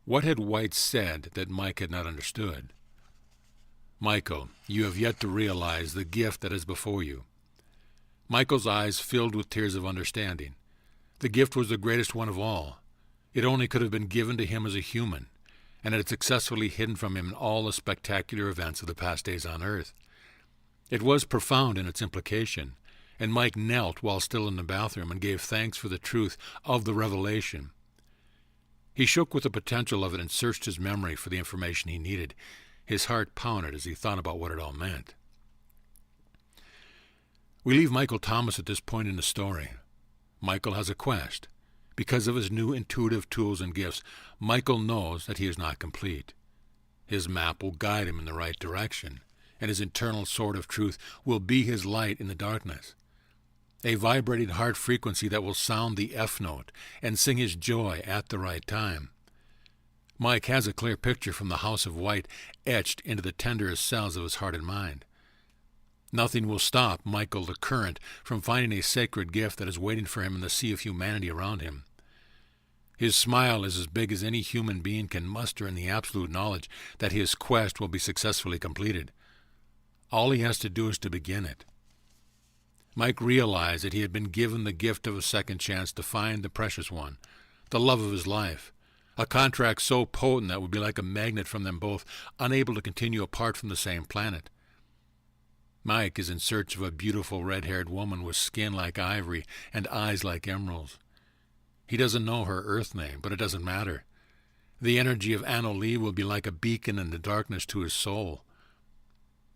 What had White said that Mike had not understood? Michael, you have yet to realize the gift that is before you. Michael's eyes filled with tears of understanding. The gift was the greatest one of all. It only could have been given to him as a human, and it had successfully hidden from him in all the spectacular events of the past days on Earth. It was profound in its implication, and Mike knelt while still in the bathroom and gave thanks for the truth of the revelation. He shook with the potential of it and searched his memory for the information he needed. His heart pounded as he thought about what it all meant. We leave Michael Thomas at this point in the story. Michael has a quest. Because of his new intuitive tools and gifts, Michael knows that he is not complete. His map will guide him in the right direction, and his internal sword of truth will be his light in the darkness. A vibrating heart frequency that will sound the F note and sing his joy at the right time. Mike has a clear picture from the House of White etched into the tenderest cells of his heart and mind. Nothing will stop Michael the Current from finding a sacred gift that is waiting for him in the sea of humanity around him. His smile is as big as any human being can muster in the absolute knowledge that his quest will be successfully completed. All he has to do is to begin it. Mike realized that he had been given the gift of a second chance to find the precious one, the love of his life, a contract so potent that would be like a magnet from them both, unable to continue apart from the same planet. Mike is in search of a beautiful red-haired woman with skin like ivory and eyes like emeralds. He doesn't know her Earth name, but it doesn't matter. The energy of Anna Lee will be like a beacon in the darkness to his soul.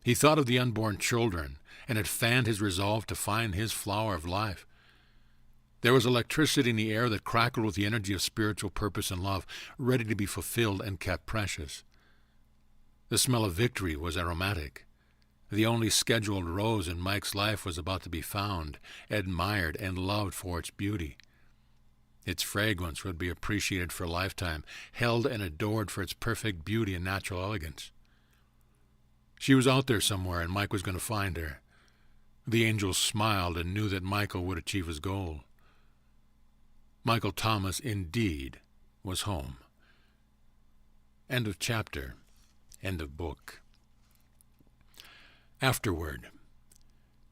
He thought of the unborn children, and had fanned his resolve to find his flower of life. There was electricity in the air that crackled with the energy of spiritual purpose and love, ready to be fulfilled and kept precious. The smell of victory was aromatic. The only scheduled rose in Mike's life was about to be found, admired, and loved for its beauty. Its fragrance would be appreciated for a lifetime, held and adored for its perfect beauty and natural elegance. She was out there somewhere, and Mike was going to find her. The angels smiled and knew that Michael would achieve his goal. Michael Thomas, indeed, was home. End of chapter. End of book. Afterward.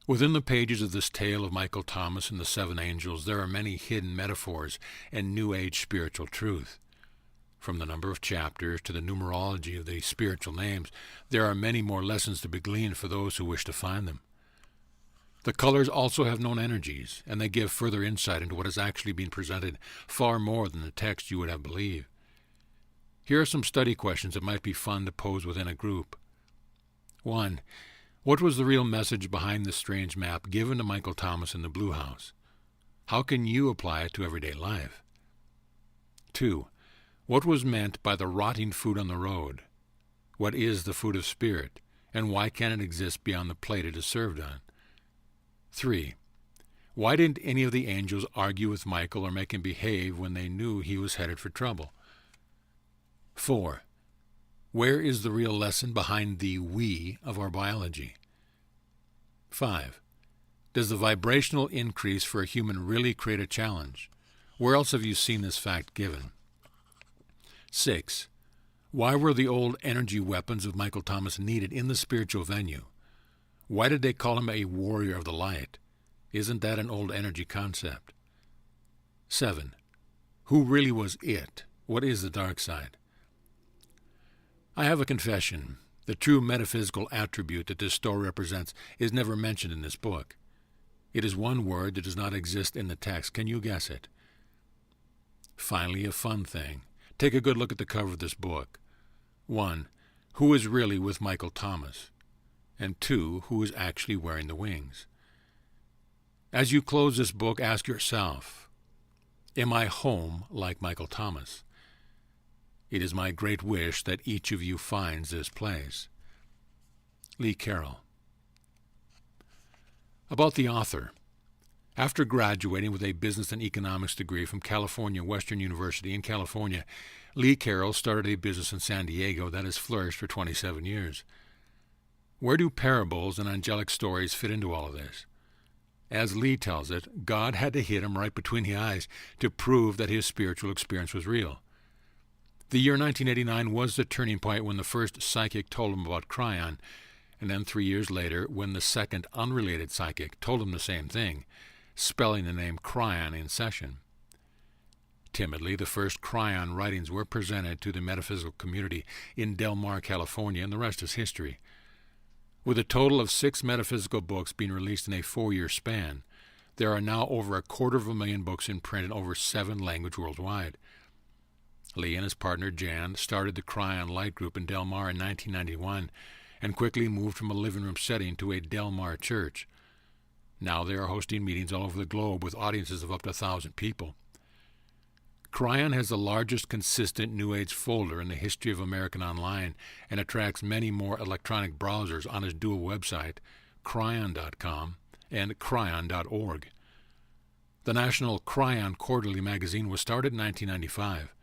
Within the pages of this tale of Michael Thomas and the seven angels, there are many hidden metaphors and New Age spiritual truth. From the number of chapters to the numerology of the spiritual names, there are many more lessons to be gleaned for those who wish to find them. The colors also have known energies, and they give further insight into what is actually being presented, far more than the text you would have believed. Here are some study questions that might be fun to pose within a group. 1. What was the real message behind this strange map given to Michael Thomas in the Blue House? How can you apply it to everyday life? 2. What was meant by the rotting food on the road? What is the food of spirit, and why can't it exist beyond the plate it is served on? 3. Why didn't any of the angels argue with Michael or make him behave when they knew he was headed for trouble? 4. Where is the real lesson behind the we of our biology? 5. Does the vibrational increase for a human really create a challenge? Where else have you seen this fact given? 6. Why were the old energy weapons of Michael Thomas needed in the spiritual venue? Why did they call him a warrior of the light? Isn't that an old energy concept? 7. Who really was it? What is the dark side? I have a confession. The true metaphysical attribute that this story represents is never mentioned in this book. It is one word that does not exist in the text. Can you guess it? Finally, a fun thing. Take a good look at the cover of this book. 1. Who is really with Michael Thomas? And 2. Who is actually wearing the wings? As you close this book, ask yourself, am I home like Michael Thomas? It is my great wish that each of you finds this place. Lee Caroll. About the author. After graduating with a business and economics degree from California Western University in California, Lee Caroll started a business in San Diego that has flourished for 27 years. Where do parables and angelic stories fit into all of this? As Lee tells it, God had to hit him right between the eyes to prove that his spiritual experience was real. The year 1989 was the turning point when the first psychic told him about KRYON, and then 3 years later when the second unrelated psychic told him the same thing, spelling the name KRYON in session. Timidly, the first KRYON writings were presented to the metaphysical community in Del Mar, California, and the rest is history. With a total of 6 metaphysical books being released in a 4-year span, there are now over 250,000 books in print in over 7 languages worldwide. Lee and his partner Jan started the KRYON Light Group in Del Mar in 1991 and quickly moved from a living room setting to a Del Mar church. Now they are hosting meetings all over the globe with audiences of up to 1,000 people. KRYON has the largest consistent New Age folder in the history of American Online and attracts many more electronic browsers on its dual website, kryon.com and kryon.org. The National KRYON Quarterly magazine was started in 1995.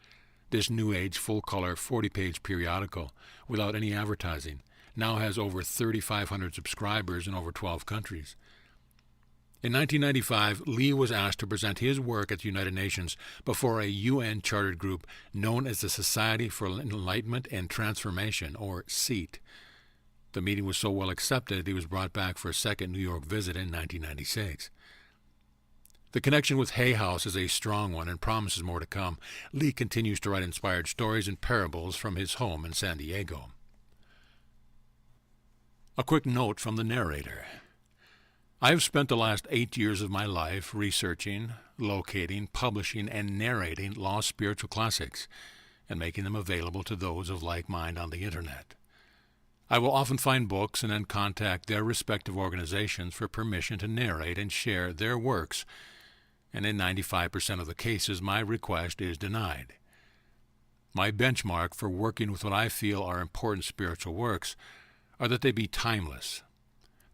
This New Age full-color 40-page periodical, without any advertising, now has over 3,500 subscribers in over 12 countries. In 1995, Lee was asked to present his work at the United Nations before a UN-chartered group known as the Society for Enlightenment and Transformation, or SEAT. The meeting was so well accepted that he was brought back for a second New York visit in 1996. The connection with Hay House is a strong one and promises more to come. Lee continues to write inspired stories and parables from his home in San Diego. A quick note from the narrator. I have spent the last 8 years of my life researching, locating, publishing, and narrating lost spiritual classics and making them available to those of like mind on the Internet. I will often find books and then contact their respective organizations for permission to narrate and share their works, and in 95% of the cases my request is denied. My benchmark for working with what I feel are important spiritual works are that they be timeless,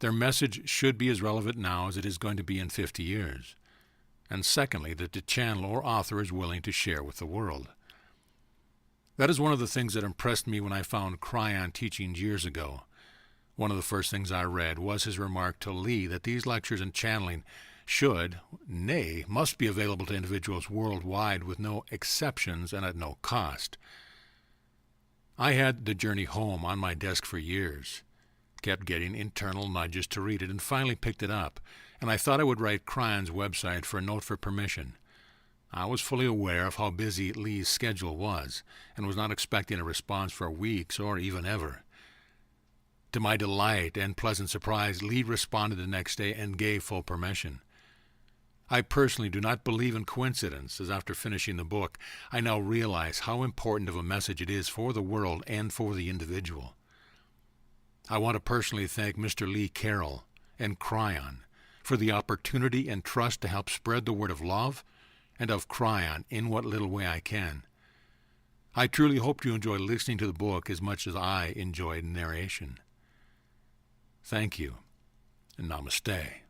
Their message should be as relevant now as it is going to be in 50 years. And secondly, that the channel or author is willing to share with the world. That is one of the things that impressed me when I found KRYON teachings years ago. One of the first things I read was his remark to Lee that these lectures and channeling should, nay, must be available to individuals worldwide with no exceptions and at no cost. I had The Journey Home on my desk for years, kept getting internal nudges to read it, and finally picked it up, and I thought I would write KRYON's website for a note for permission. I was fully aware of how busy Lee's schedule was, and was not expecting a response for weeks or even ever. To my delight and pleasant surprise, Lee responded the next day and gave full permission. I personally do not believe in coincidence, as after finishing the book, I now realize how important of a message it is for the world and for the individual. I want to personally thank Mr. Lee Caroll and KRYON for the opportunity and trust to help spread the word of love and of KRYON in what little way I can. I truly hope you enjoy listening to the book as much as I enjoyed narration. Thank you, and namaste.